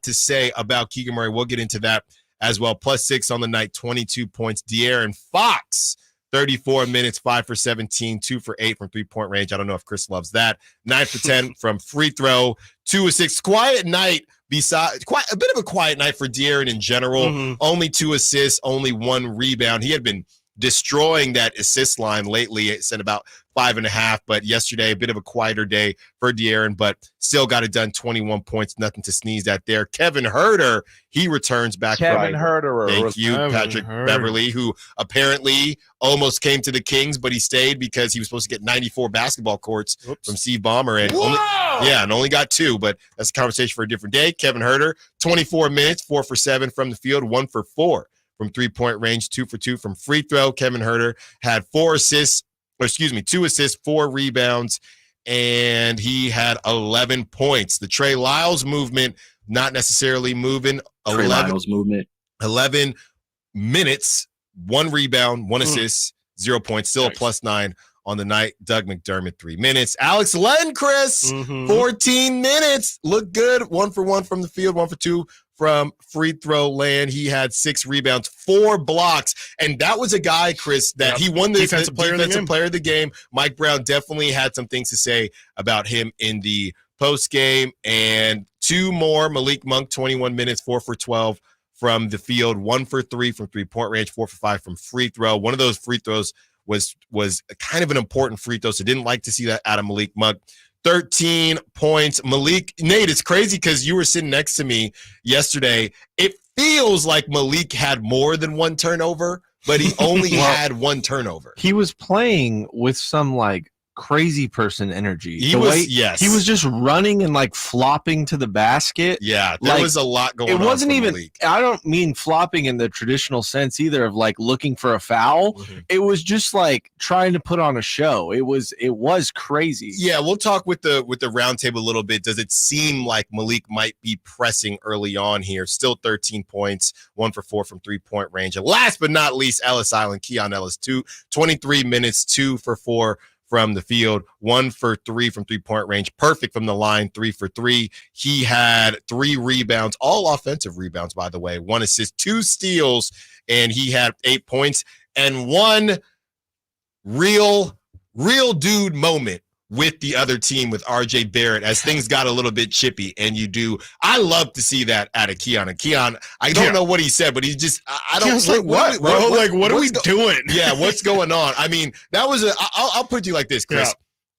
S1: to say about Keegan Murray. We'll get into that as well. Plus 6 on the night, 22 points. De'Aaron Fox, 34 minutes, 5 for 17, 2 for 8 from three-point range. I don't know if Chris loves that. 9 for 10 from free throw, 2 assists. Quiet night. Besides, quite a bit of a quiet night for De'Aaron in general. Only 2 assists, only 1 rebound. He had been destroying that assist line lately. It's at about 5.5, but yesterday a bit of a quieter day for De'Aaron, but still got it done. 21 points, nothing to sneeze at there. Kevin Huerter, he returns back.
S4: Huerter.
S1: Thank you, Patrick Beverly, who apparently almost came to the Kings, but he stayed because he was supposed to get 94 basketball courts from Steve Ballmer, and only got 2, but that's a conversation for a different day. Kevin Huerter, 24 minutes, 4 for 7 from the field, 1 for 4 from three-point range, 2 for 2 from free throw. Kevin Huerter had 2 assists, 4 rebounds, and he had 11 points. The Trey Lyles movement, not necessarily moving. 11 minutes, 1 rebound, 1 assist, 0 points, still a plus 9 on the night. Doug McDermott, 3 minutes. Alex Len, Chris, 14 minutes. Looked good. 1 for 1 from the field, 1 for 2 from free throw land. He had 6 rebounds, 4 blocks. And that was a guy, Chris, that he won the defensive player of the game. Mike Brown definitely had some things to say about him in the post game. And 2 more. Malik Monk, 21 minutes, 4 for 12 from the field, 1 for 3 from three-point range, 4 for 5 from free throw. One of those free throws was kind of an important free throw, so didn't like to see that out of Malik Monk. 13 points. Nate, it's crazy because you were sitting next to me yesterday. It feels like Malik had more than 1 turnover, but he only had 1 turnover.
S4: He was playing with some crazy person energy. He was just running and flopping to the basket.
S1: Yeah, there was a lot going on.
S4: It wasn't even Malik. I don't mean flopping in the traditional sense either of looking for a foul. It was just trying to put on a show. It was crazy.
S1: Yeah, we'll talk with the roundtable a little bit. Does it seem like Malik might be pressing early on here? Still 13 points, 1 for 4 from three-point range. And last but not least, Ellis Island, Keon Ellis, 23 minutes, 2 for 4 from the field, 1 for 3 from three-point range, perfect from the line, 3 for 3. He had 3 rebounds, all offensive rebounds, by the way, 1 assist, 2 steals, and he had 8 points. And 1 real dude moment with the other team with RJ Barrett as things got a little bit chippy, and I love to see that out of Keon. And Keon, I don't know what he said, but he just, I don't
S2: know. What, bro? What are we doing?
S1: Yeah, what's going on? I mean, that was I'll put it to you like this, Chris.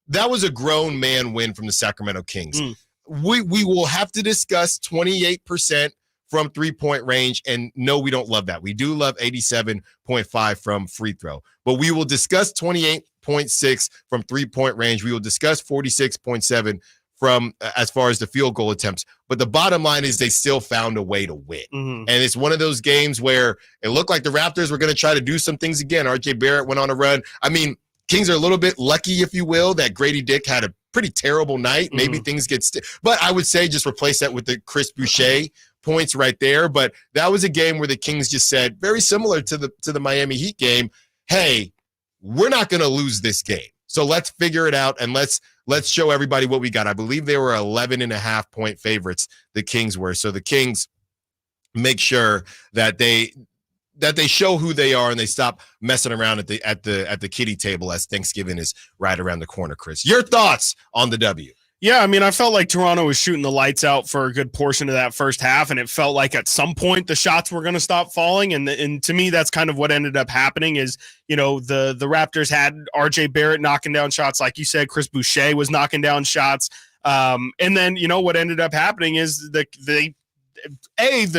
S1: that was a grown man win from the Sacramento Kings. We will have to discuss 28% from three-point range, and no, we don't love that. We do love 87.5 from free throw, but we will discuss 28.6 from three-point range. We will discuss 46.7 from as far as the field goal attempts. But the bottom line is they still found a way to win. And it's one of those games where it looked like the Raptors were going to try to do some things again. RJ Barrett went on a run. I mean, Kings are a little bit lucky, if you will, that Grady Dick had a pretty terrible night. Maybe things get but I would say just replace that with the Chris Boucher points right there. But that was a game where the Kings just said, very similar to the Miami Heat game, hey, we're not going to lose this game. So let's figure it out, and let's show everybody what we got. I believe they were 11.5-point favorites, the Kings were. So the Kings make sure that they show who they are and they stop messing around at the kiddie table as Thanksgiving is right around the corner. Chris, your thoughts on the W?
S2: Yeah, I mean, I felt like Toronto was shooting the lights out for a good portion of that first half, and it felt like at some point the shots were going to stop falling, and to me, that's kind of what ended up happening is, you know, the Raptors had RJ Barrett knocking down shots, like you said, Chris Boucher was knocking down shots, and then, you know, what ended up happening is the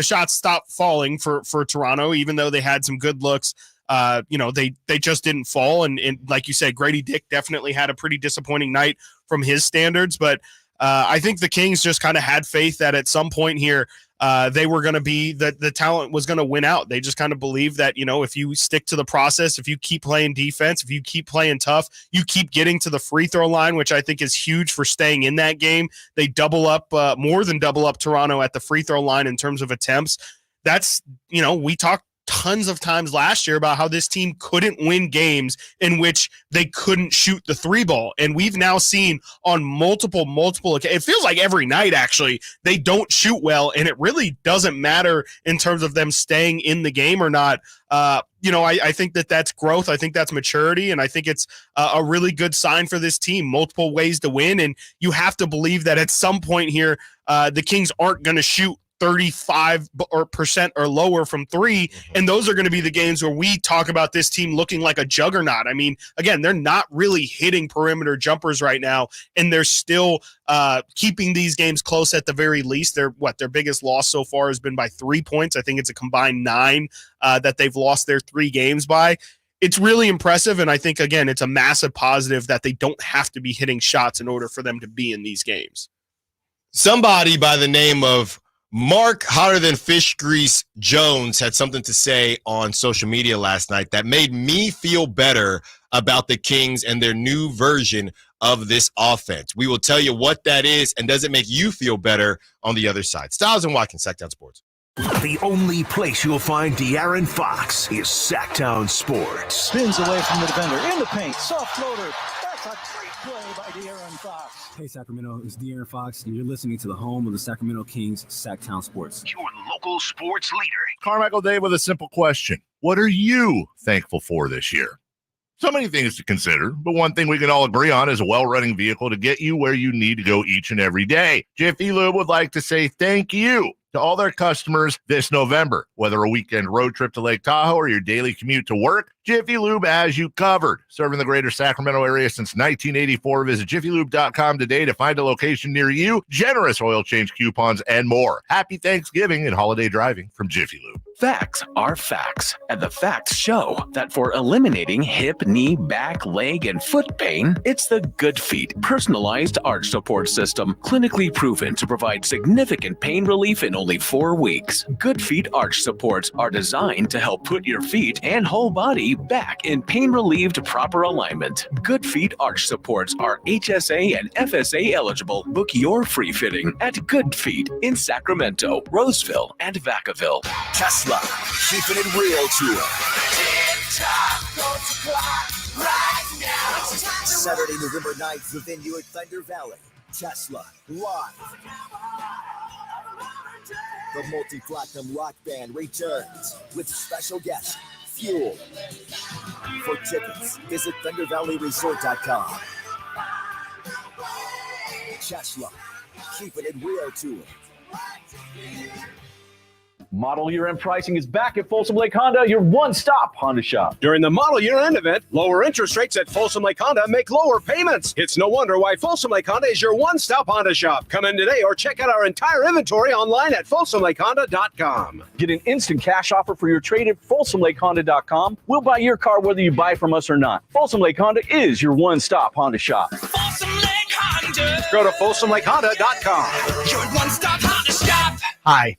S2: shots stopped falling for Toronto, even though they had some good looks. You know, they just didn't fall. And like you said, Grady Dick definitely had a pretty disappointing night from his standards. But I think the Kings just kind of had faith that at some point here, they were going to be the talent was going to win out. They just kind of believed that, you know, if you stick to the process, if you keep playing defense, if you keep playing tough, you keep getting to the free throw line, which I think is huge for staying in that game. They double up, more than double up Toronto at the free throw line in terms of attempts. That's, you know, we talked tons of times last year about how this team couldn't win games in which they couldn't shoot the three ball. And we've now seen on multiple, it feels like every night, actually, they don't shoot well. And it really doesn't matter in terms of them staying in the game or not. You know, I think that's growth. I think that's maturity. And I think it's a really good sign for this team, multiple ways to win. And you have to believe that at some point here, the Kings aren't going to shoot 35% or lower from three. And those are going to be the games where we talk about this team looking like a juggernaut. I mean, again, they're not really hitting perimeter jumpers right now, and they're still keeping these games close at the very least. Their biggest loss so far has been by 3 points. I think it's a combined 9 that they've lost their 3 games by. It's really impressive, and I think, again, it's a massive positive that they don't have to be hitting shots in order for them to be in these games.
S1: Somebody by the name of Mark Hotter Than Fish Grease Jones had something to say on social media last night that made me feel better about the Kings and their new version of this offense. We will tell you what that is, and does it make you feel better on the other side. Stiles and Watkins, Sacktown Sports.
S3: The only place you'll find De'Aaron Fox is Sacktown Sports.
S7: Spins away from the defender in the paint. Soft floater. That's a great play by De'Aaron Fox.
S5: Hey, Sacramento, it's De'Aaron Fox, and you're listening to the home of the Sacramento Kings, Sacktown Sports.
S3: Your local sports leader.
S6: Carmichael Dave with a simple question. What are you thankful for this year? So many things to consider, but one thing we can all agree on is a well-running vehicle to get you where you need to go each and every day. Jiffy Lube would like to say thank you to all their customers this November. Whether a weekend road trip to Lake Tahoe or your daily commute to work, Jiffy Lube has you covered. Serving the greater Sacramento area since 1984. Visit jiffylube.com today to find a location near you, generous oil change coupons, and more. Happy Thanksgiving and holiday driving from Jiffy Lube.
S23: Facts are facts, and the facts show that for eliminating hip, knee, back, leg, and foot pain, it's the Good Feet personalized arch support system, clinically proven to provide significant pain relief in only 4 weeks. Good Feet arch supports are designed to help put your feet and whole body back in pain-relieved proper alignment. Good Feet arch supports are HSA and FSA eligible. Book your free fitting at Good Feet in Sacramento, Roseville, and Vacaville.
S3: Tesla, keeping it real tour. Saturday, November 9th, the venue at Thunder Valley. Tesla, live. The multi-platinum rock band returns with special guest, Fuel. For tickets, visit ThunderValleyResort.com. Tesla, keeping it real tour.
S8: Model year-end pricing is back at Folsom Lake Honda, your one-stop Honda shop.
S2: During the model year-end event, lower interest rates at Folsom Lake Honda make lower payments. It's no wonder why Folsom Lake Honda is your one-stop Honda shop. Come in today or check out our entire inventory online at folsomlakehonda.com.
S8: Get an instant cash offer for your trade at folsomlakehonda.com. We'll buy your car whether you buy from us or not. Folsom Lake Honda is your one-stop Honda shop.
S17: Folsom Lake Honda.
S2: Go to folsomlakehonda.com.
S17: Your one-stop Honda shop.
S9: Hi,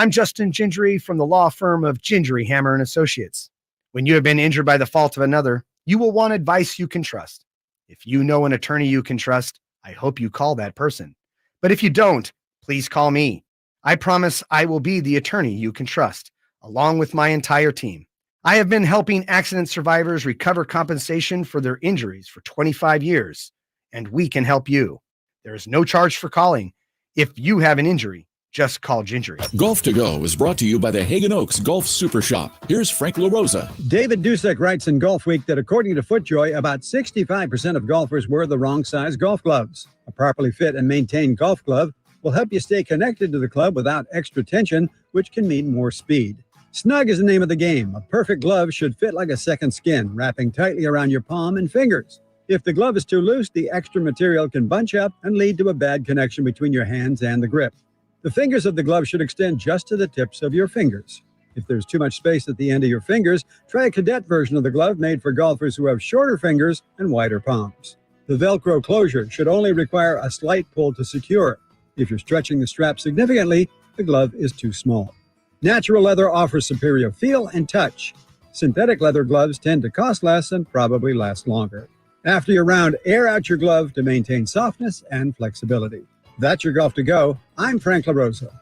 S9: I'm Justin Gingery from the law firm of Gingery, Hammer & Associates. When you have been injured by the fault of another, you will want advice you can trust. If you know an attorney you can trust, I hope you call that person. But if you don't, please call me. I promise I will be the attorney you can trust, along with my entire team. I have been helping accident survivors recover compensation for their injuries for 25 years, and we can help you. There is no charge for calling. If you have an injury, just call Gingery.
S19: Golf to Go is brought to you by the Hagen Oaks Golf Super Shop. Here's Frank LaRosa.
S11: David Dusek writes in Golf Week that according to FootJoy, about 65% of golfers wear the wrong size golf gloves. A properly fit and maintained golf glove will help you stay connected to the club without extra tension, which can mean more speed. Snug is the name of the game. A perfect glove should fit like a second skin, wrapping tightly around your palm and fingers. If the glove is too loose, the extra material can bunch up and lead to a bad connection between your hands and the grip. The fingers of the glove should extend just to the tips of your fingers. If there's too much space at the end of your fingers, try a cadet version of the glove made for golfers who have shorter fingers and wider palms. The Velcro closure should only require a slight pull to secure. If you're stretching the strap significantly, the glove is too small. Natural leather offers superior feel and touch. Synthetic leather gloves tend to cost less and probably last longer. After your round, air out your glove to maintain softness and flexibility. That's your Golf to Go. I'm Frank LaRosa.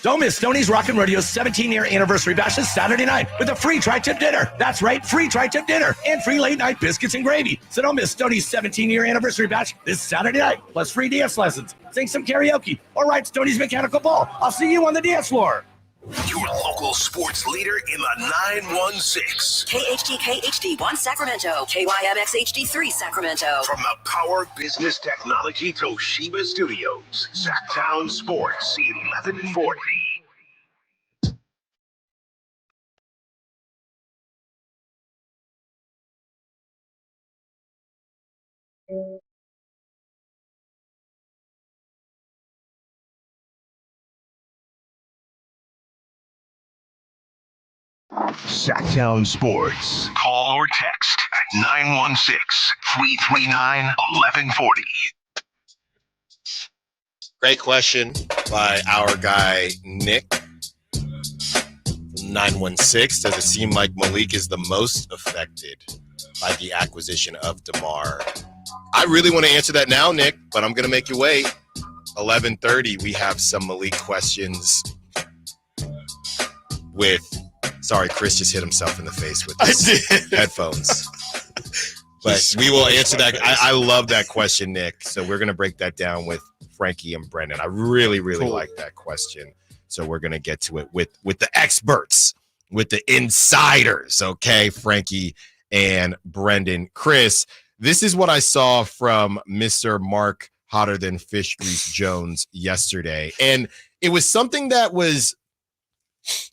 S10: Don't miss Stoney's Rockin' Radio's 17-year anniversary bash this Saturday night with a free tri-tip dinner. That's right, free tri-tip dinner and free late-night biscuits and gravy. So don't miss Stoney's 17-year anniversary bash this Saturday night, plus free dance lessons, sing some karaoke, or ride Stoney's mechanical ball. I'll see you on the dance floor.
S3: Your local sports leader in the 916.
S24: KHD1 Sacramento. KYMX HD3 Sacramento.
S3: From the Power Business Technology Toshiba Studios. Sacktown Sports 1140. Sacktown Sports. Call or text at 916-339-1140.
S1: Great question by our guy, Nick. 916. Does it seem like Malik is the most affected by the acquisition of DeMar? I really want to answer that now, Nick, but I'm going to make you wait. 11:30, we have some Malik questions with... Sorry, Chris just hit himself in the face with his headphones. But we will answer that. I love that question, Nick. So we're going to break that down with Frankie and Brenden. I really like that question. So we're going to get to it with the experts, with the insiders, okay, Frankie and Brenden. Chris, this is what I saw from Mr. Mark Hotter Than Fish Grease Jones yesterday. And it was something that was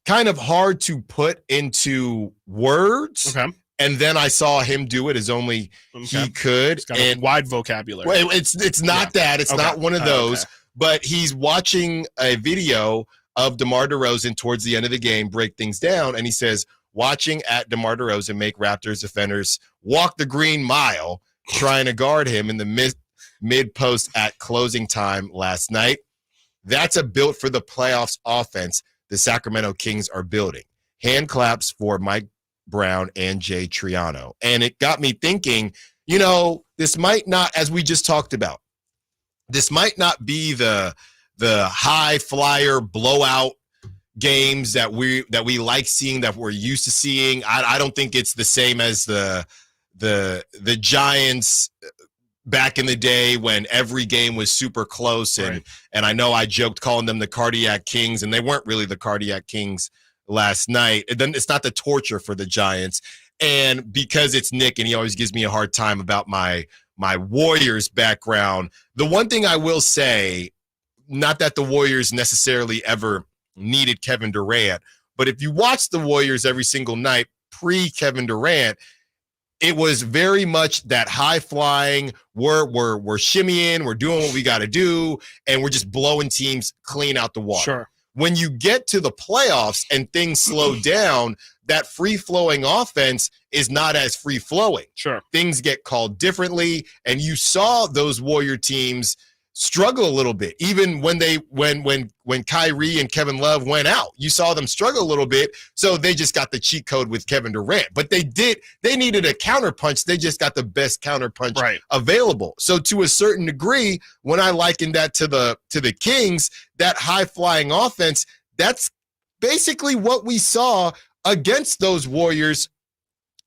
S1: kind of hard to put into words.
S2: Okay.
S1: And then I saw him do it as only he could.
S2: It's got
S1: and
S2: a wide vocabulary.
S1: Well, it's not that. It's not one of those. But he's watching a video of DeMar DeRozan towards the end of the game break things down. And he says, watching at DeMar DeRozan make Raptors defenders walk the green mile, trying to guard him in the mid-post at closing time last night. That's a built for the playoffs offense the Sacramento Kings are building. Hand claps for Mike Brown and Jay Triano. And it got me thinking, this might not, as we just talked about, this might not be the high flyer blowout games that we like seeing, that we're used to seeing. I don't think it's the same as the Giants back in the day when every game was super close. And I know I joked calling them the Cardiac Kings, and they weren't really the Cardiac Kings last night. And then it's not the torture for the Giants. And because it's Nick and he always gives me a hard time about my Warriors background, the one thing I will say, not that the Warriors necessarily ever needed Kevin Durant. But if you watch the Warriors every single night pre-Kevin Durant, it was very much that high flying. We're shimmying, we're doing what we got to do, and we're just blowing teams clean out the water.
S2: Sure.
S1: When you get to the playoffs and things slow down, that free-flowing offense is not as free-flowing.
S2: Sure.
S1: Things get called differently, and you saw those Warrior teams struggle a little bit. Even when when Kyrie and Kevin Love went out, you saw them struggle a little bit. So they just got the cheat code with Kevin Durant. But they needed a counterpunch. They just got the best counterpunch available. So to a certain degree, when I liken that to the Kings, that high-flying offense, that's basically what we saw against those Warriors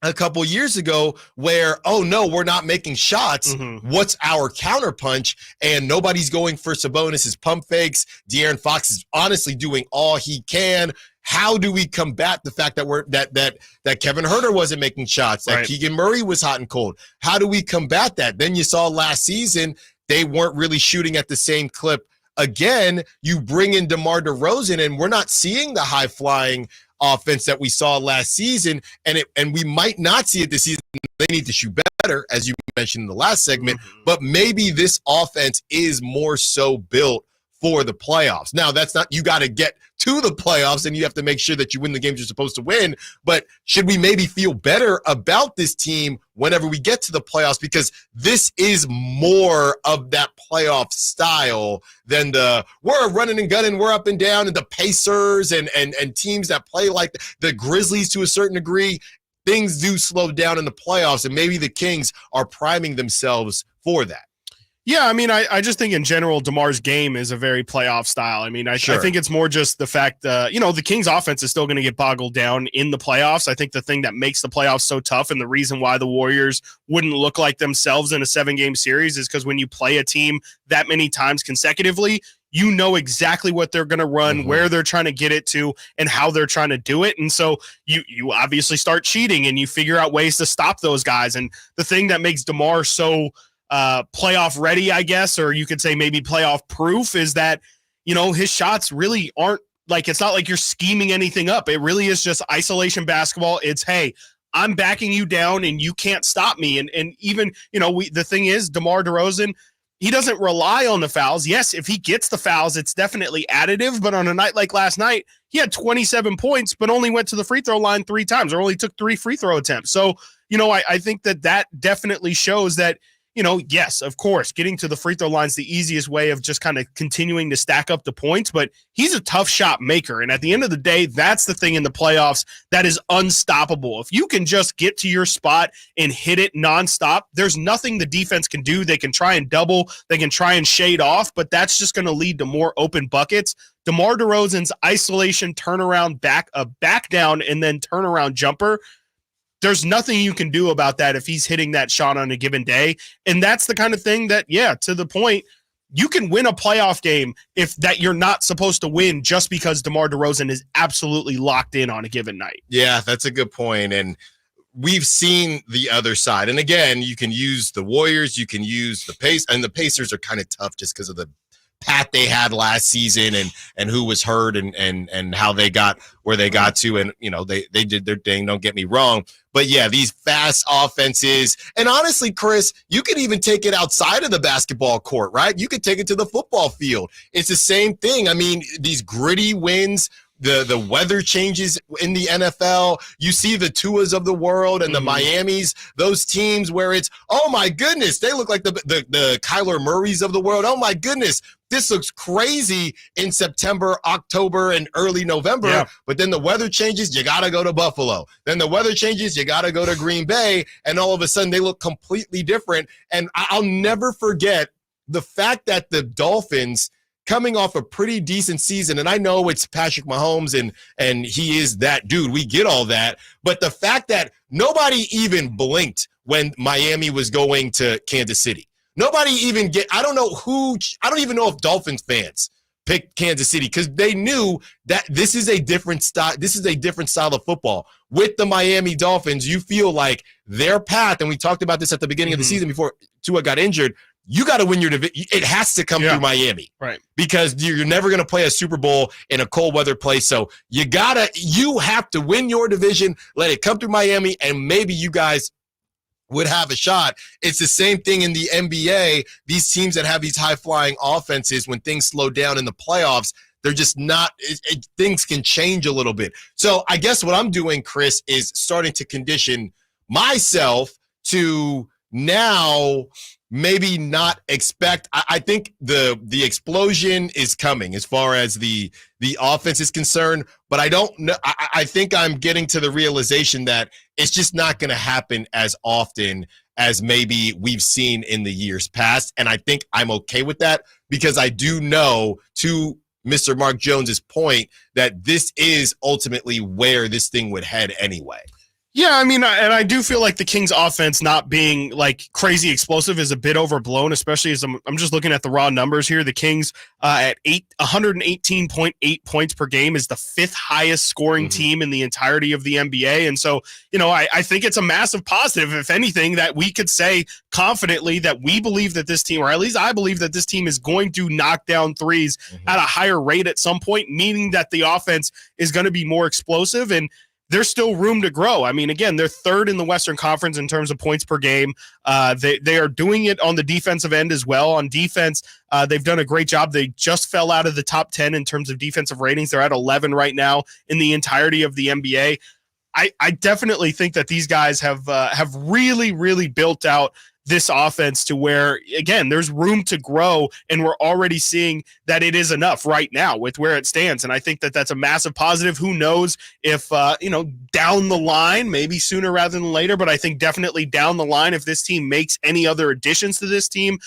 S1: a couple years ago, where, oh no, we're not making shots. What's our counterpunch? And nobody's going for Sabonis' pump fakes. De'Aaron Fox is honestly doing all he can. How do we combat the fact that that Kevin Huerter wasn't making shots, that Keegan Murray was hot and cold? How do we combat that? Then you saw last season, they weren't really shooting at the same clip. Again, you bring in DeMar DeRozan, and we're not seeing the high-flying offense that we saw last season, and we might not see it this season. They need to shoot better, as you mentioned in the last segment, but maybe this offense is more so built for the playoffs. Now, that's not, you got to get to the playoffs and you have to make sure that you win the games you're supposed to win, but should we maybe feel better about this team whenever we get to the playoffs, because this is more of that playoff style than we're running and gunning, we're up and down, and the Pacers and teams that play like the Grizzlies to a certain degree. Things do slow down in the playoffs, and maybe the Kings are priming themselves for that.
S2: Yeah, I mean, I just think in general, DeMar's game is a very playoff style. I mean, I think it's more just the fact the Kings offense is still going to get boggled down in the playoffs. I think the thing that makes the playoffs so tough, and the reason why the Warriors wouldn't look like themselves in a 7-game series, is because when you play a team that many times consecutively, you know exactly what they're going to run, where they're trying to get it to, and how they're trying to do it. And so you obviously start cheating, and you figure out ways to stop those guys. And the thing that makes DeMar so playoff ready, I guess, or you could say maybe playoff proof, is that, his shots really aren't like, it's not like you're scheming anything up. It really is just isolation basketball. It's, hey, I'm backing you down and you can't stop me. And even, the thing is, DeMar DeRozan, he doesn't rely on the fouls. Yes, if he gets the fouls, it's definitely additive. But on a night like last night, he had 27 points, but only went to the free throw line 3 times, or only took 3 free throw attempts. So, I think that definitely shows that, yes, of course, getting to the free throw line is the easiest way of just kind of continuing to stack up the points, but he's a tough shot maker. And at the end of the day, that's the thing in the playoffs that is unstoppable. If you can just get to your spot and hit it nonstop, there's nothing the defense can do. They can try and double, they can try and shade off, but that's just going to lead to more open buckets. DeMar DeRozan's isolation turnaround back down and then turnaround jumper, there's nothing you can do about that if he's hitting that shot on a given day. And that's the kind of thing that, to the point, you can win a playoff game if that you're not supposed to win just because DeMar DeRozan is absolutely locked in on a given night.
S1: Yeah, that's a good point. And we've seen the other side. And again, you can use the Warriors, you can use the Pacers, and the Pacers are kind of tough just because of the path they had last season and who was hurt and how they got where they got to. And, they did their thing. Don't get me wrong. But yeah, these fast offenses, and honestly, Chris, you could even take it outside of the basketball court, right? You could take it to the football field. It's the same thing. I mean, these gritty wins, the weather changes in the NFL. You see the Tuas of the world and the Miamis, those teams where it's, oh my goodness, they look like the Kyler Murrays of the world. Oh my goodness, this looks crazy in September, October, and early November. Yeah. But then the weather changes, you got to go to Buffalo. Then the weather changes, you got to go to Green Bay. And all of a sudden they look completely different. And I'll never forget the fact that the Dolphins, coming off a pretty decent season, and I know it's Patrick Mahomes and he is that dude. We get all that. But the fact that nobody even blinked when Miami was going to Kansas City. Nobody even I don't even know if Dolphins fans picked Kansas City because they knew that this is a different style. This is a different style of football. With the Miami Dolphins, you feel like their path, and we talked about this at the beginning of the season before Tua got injured, you got to win your division. It has to come through Miami.
S2: Right.
S1: Because you're never going to play a Super Bowl in a cold weather place. So you have to win your division, let it come through Miami, and maybe you guys would have a shot. It's the same thing in the NBA. These teams that have these high-flying offenses, when things slow down in the playoffs, they're just not – things can change a little bit. So I guess what I'm doing, Chris, is starting to condition myself to now maybe not expect – I think the explosion is coming as far as the offense is concerned, but I don't know. I think I'm getting to the realization that it's just not going to happen as often as maybe we've seen in the years past. And I think I'm okay with that because I do know, to Mr. Mark Jones's point, that this is ultimately where this thing would head anyway.
S2: Yeah, I mean, and I do feel like the Kings offense not being like crazy explosive is a bit overblown, especially as I'm just looking at the raw numbers here. The Kings at 118.8 points per game is the 5th highest scoring team in the entirety of the NBA. And so, I think it's a massive positive, if anything, that we could say confidently that we believe that this team, or at least I believe that this team is going to knock down threes at a higher rate at some point, meaning that the offense is going to be more explosive. And there's still room to grow. I mean, again, they're 3rd in the Western Conference in terms of points per game. They are doing it on the defensive end as well. On defense, they've done a great job. They just fell out of the top 10 in terms of defensive ratings. They're at 11 right now in the entirety of the NBA. I definitely think that these guys have really, really built out this offense to where, again, there's room to grow, and we're already seeing that it is enough right now with where it stands. And I think that that's a massive positive. Who knows if, down the line, maybe sooner rather than later, but I think definitely down the line, if this team makes any other additions to this team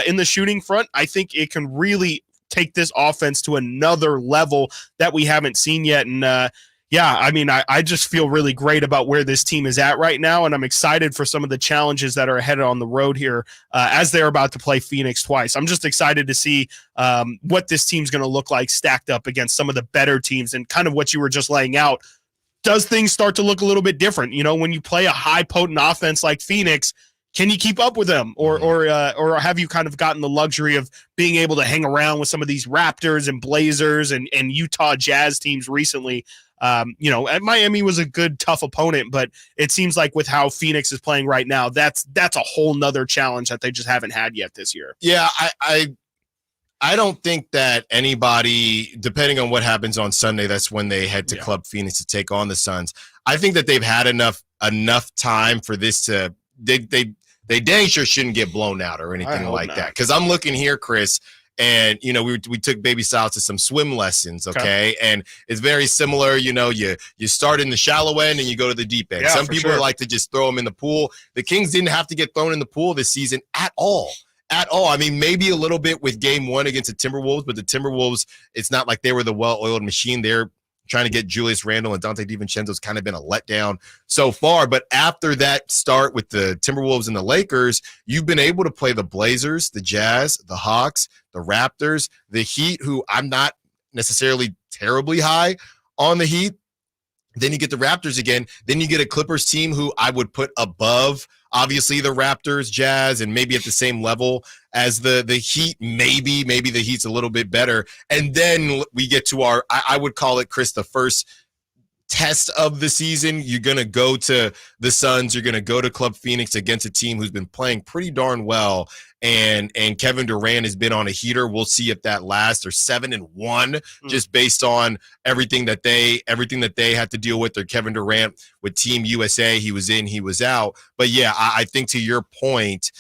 S2: in the shooting front, I think it can really take this offense to another level that we haven't seen yet. And, yeah, I mean, I just feel really great about where this team is at right now, and I'm excited for some of the challenges that are ahead on the road here as they're about to play Phoenix twice. I'm just excited to see what this team's going to look like stacked up against some of the better teams, and kind of what you were just laying out. Does things start to look a little bit different? When you play a high potent offense like Phoenix, can you keep up with them, or have you kind of gotten the luxury of being able to hang around with some of these Raptors and Blazers and Utah Jazz teams recently? Miami was a good, tough opponent, but it seems like with how Phoenix is playing right now, that's a whole nother challenge that they just haven't had yet this year.
S1: Yeah, I don't think that anybody, depending on what happens on Sunday, that's when they head to Club Phoenix to take on the Suns. I think that they've had enough time for this to they dang sure shouldn't get blown out or anything like that. Because I'm looking here, Chris. And, we took baby Stiles to some swim lessons, okay? And it's very similar, you start in the shallow end and you go to the deep end. Some people like to just throw them in the pool. The Kings didn't have to get thrown in the pool this season at all. I mean, maybe a little bit with game 1 against the Timberwolves, but the Timberwolves, it's not like they were the well-oiled machine. They're trying to get Julius Randle, and Dante DiVincenzo's kind of been a letdown so far. But after that start with the Timberwolves and the Lakers, you've been able to play the Blazers, the Jazz, the Hawks, the Raptors, the Heat, who I'm not necessarily terribly high on the Heat. Then you get the Raptors again. Then you get a Clippers team who I would put above, obviously, the Raptors, Jazz, and maybe at the same level as the Heat. Maybe the Heat's a little bit better. And then we get to I would call it, Chris, the first test of the season. You're going to go to the Suns. You're going to go to Club Phoenix against a team who's been playing pretty darn well. And Kevin Durant has been on a heater. We'll see if that lasts. They're 7-1 just based on everything that they had to deal with. They're Kevin Durant with Team USA. He was in, he was out. But yeah, I think to your point,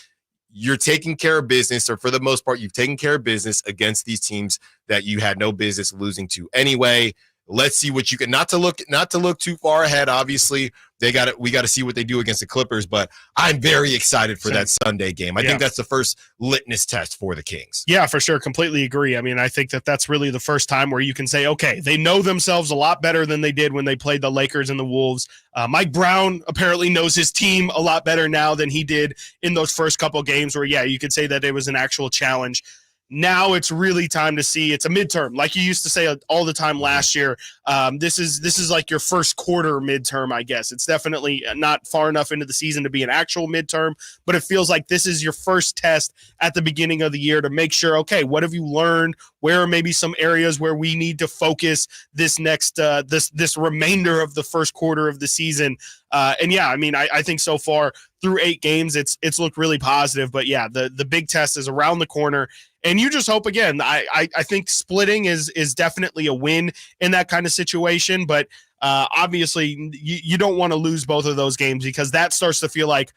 S1: you're taking care of business, or for the most part, you've taken care of business against these teams that you had no business losing to anyway. Let's see what you can, not to look too far ahead. Obviously, we got to see what they do against the Clippers, but I'm very excited for that Sunday game. I think that's the first litmus test for the Kings.
S2: Yeah, for sure. Completely agree. I mean, I think that that's really the first time where you can say, okay, they know themselves a lot better than they did when they played the Lakers and the Wolves. Mike Brown apparently knows his team a lot better now than he did in those first couple games where, yeah, you could say that it was an actual challenge. now it's really time to see. It's a midterm, like you used to say all the time last year. This is like your first quarter midterm, I guess. It's definitely not far enough into the season to be an actual midterm, but it feels like this is your first test at the beginning of the year to make sure, okay, what have you learned? Where are maybe some areas where we need to focus this next this remainder of the first quarter of the season? And yeah, I mean, I think so far through 8 games, it's looked really positive. But yeah, the big test is around the corner. And you just hope, again, I think splitting is definitely a win in that kind of situation. But obviously, you don't want to lose both of those games, because that starts to feel like,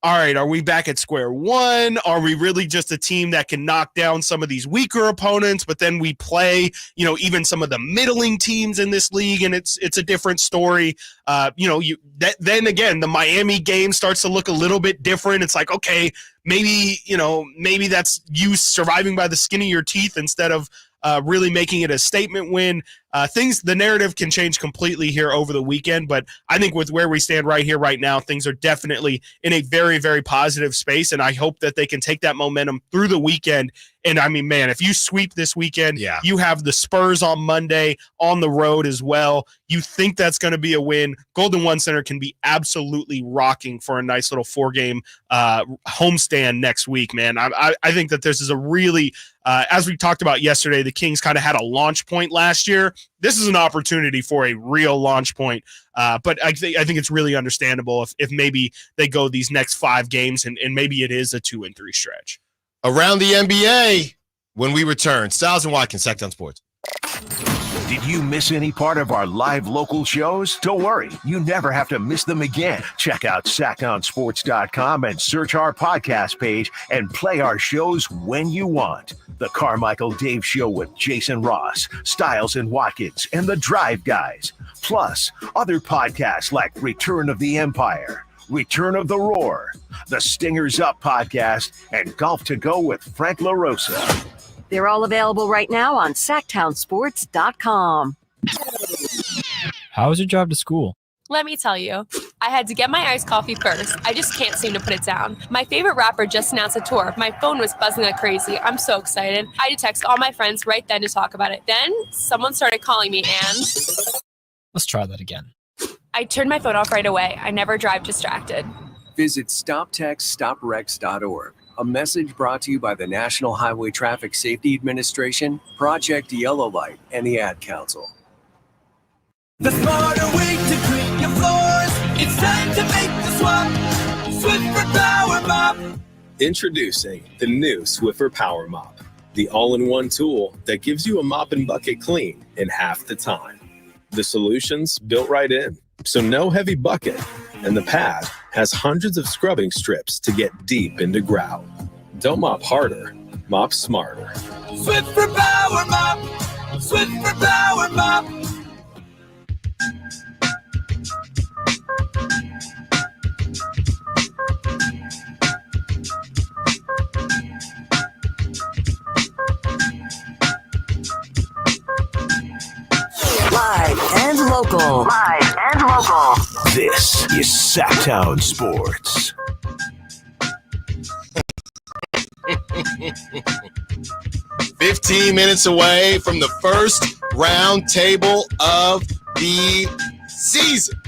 S2: all right, are we back at square one? Are we really just a team that can knock down some of these weaker opponents, but then we play, even some of the middling teams in this league, and it's a different story. Then again, the Miami game starts to look a little bit different. It's like, okay, maybe that's you surviving by the skin of your teeth instead of really making it a statement win. The narrative can change completely here over the weekend, but I think with where we stand right here, right now, things are definitely in a very, very positive space, and I hope that they can take that momentum through the weekend. And I mean, man, if you sweep this weekend, you have the Spurs on Monday on the road as well. You think that's going to be a win. Golden One Center can be absolutely rocking for a nice little 4-game homestand next week, man. I think that this is a really, as we talked about yesterday, the Kings kind of had a launch point last year. This is an opportunity for a real launch point. But I think it's really understandable if maybe they go these next 5 games and maybe it is a 2-3 stretch.
S1: Around the NBA, when we return, Stiles and Watkins, Sacktown Sports.
S3: Did you miss any part of our live local shows? Don't worry, you never have to miss them again. Check out sacktownsports.com and search our podcast page and play our shows when you want. The Carmichael Dave Show with Jason Ross, Stiles and Watkins, and the Drive Guys. Plus, other podcasts like Return of the Empire, Return of the Roar, the Stingers Up podcast, and Golf to Go with Frank LaRosa.
S24: They're all available right now on sacktownsports.com.
S14: How was your job to school?
S15: Let me tell you, I had to get my iced coffee first. I just can't seem to put it down. My favorite rapper just announced a tour. My phone was buzzing like crazy. I'm so excited. I had to text all my friends right then to talk about it. Then someone started calling me and...
S14: Let's try that again.
S15: I turned my phone off right away. I never drive distracted.
S16: Visit StopTextStopWrecks.org. A message brought to you by the National Highway Traffic Safety Administration, Project Yellow Light, and the Ad Council.
S17: The smarter way to clean your floors. It's time to make the swap. Swiffer Power Mop.
S21: Introducing the new Swiffer Power Mop, the all-in-one tool that gives you a mop and bucket clean in half the time. The solution's built right in, so no heavy bucket, and the pad has hundreds of scrubbing strips to get deep into grout. Don't mop harder, mop smarter.
S17: Swiffer Power Mop. Swiffer Power Mop.
S24: Live and local. Live and local.
S3: This is Sacktown Sports.
S1: 15 minutes away from the first round table of the season.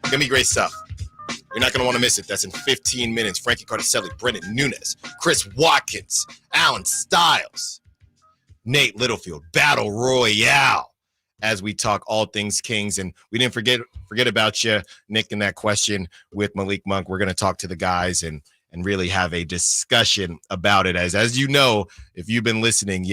S1: Gonna be great stuff. You're not gonna want to miss it. That's in 15 minutes. Frankie Cartoscelli, Brenden Nunes, Chris Watkins, Alan Stiles, Nate Littlefield, Battle Royale, as we talk all things Kings. And we didn't forget about you, Nick, in that question with Malik Monk. We're going to talk to the guys and really have a discussion about it. As you know, if you've been listening,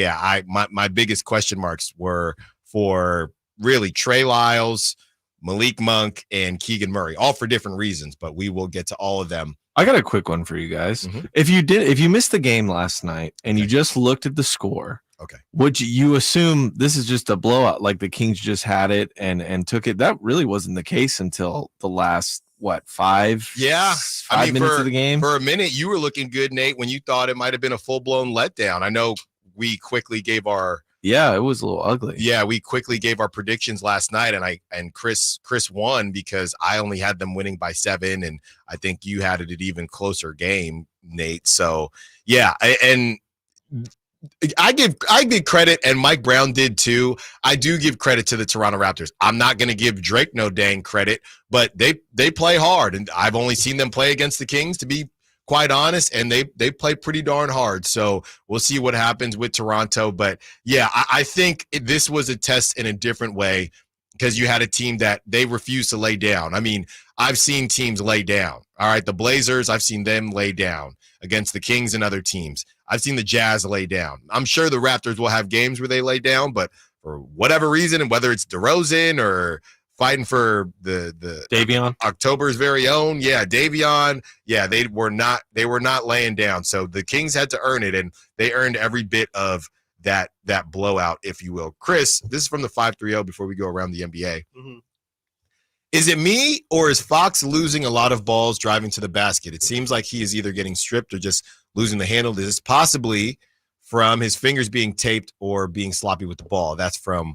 S1: my biggest question marks were for really Trey Lyles, Malik Monk, and Keegan Murray, all for different reasons, but we will get to all of them.
S4: I got a quick one for you guys. Mm-hmm. If you missed the game last night and you just looked at the score,
S1: okay,
S4: would you assume this is just a blowout, like the Kings just had it and took it? That really wasn't the case until the last, 5 minutes of the game?
S1: For a minute, you were looking good, Nate, when you thought it might have been a full-blown letdown. I know we quickly gave our...
S4: Yeah, it was a little ugly.
S1: Yeah, we quickly gave our predictions last night, and Chris won because I only had them winning by 7, and I think you had it an even closer game, Nate. So, yeah, and I give credit, and Mike Brown did too. I do give credit to the Toronto Raptors. I'm not going to give Drake no dang credit, but they play hard, and I've only seen them play against the Kings, to be quite honest, and they play pretty darn hard. So we'll see what happens with Toronto. But yeah, I think this was a test in a different way because you had a team that they refused to lay down. I mean, I've seen teams lay down. All right, the Blazers, I've seen them lay down against the Kings and other teams. I've seen the Jazz lay down. I'm sure the Raptors will have games where they lay down, but for whatever reason, and whether it's DeRozan or fighting for the
S4: Davion,
S1: October's very own, Davion, they were not laying down. So the Kings had to earn it, and they earned every bit of that blowout, if you will. Chris, this is from the 530 before we go around the NBA.
S2: Mm-hmm.
S1: Is it me, or is Fox losing a lot of balls driving to the basket? It seems like he is either getting stripped or just losing the handle. This is possibly from his fingers being taped or being sloppy with the ball. That's from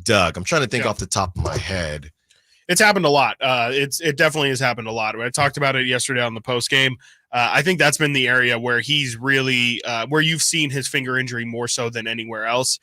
S1: Doug. I'm trying to think off the top of my head.
S2: It's happened a lot. It definitely has happened a lot. I talked about it yesterday on the post game. I think that's been the area where he's really where you've seen his finger injury more so than anywhere else.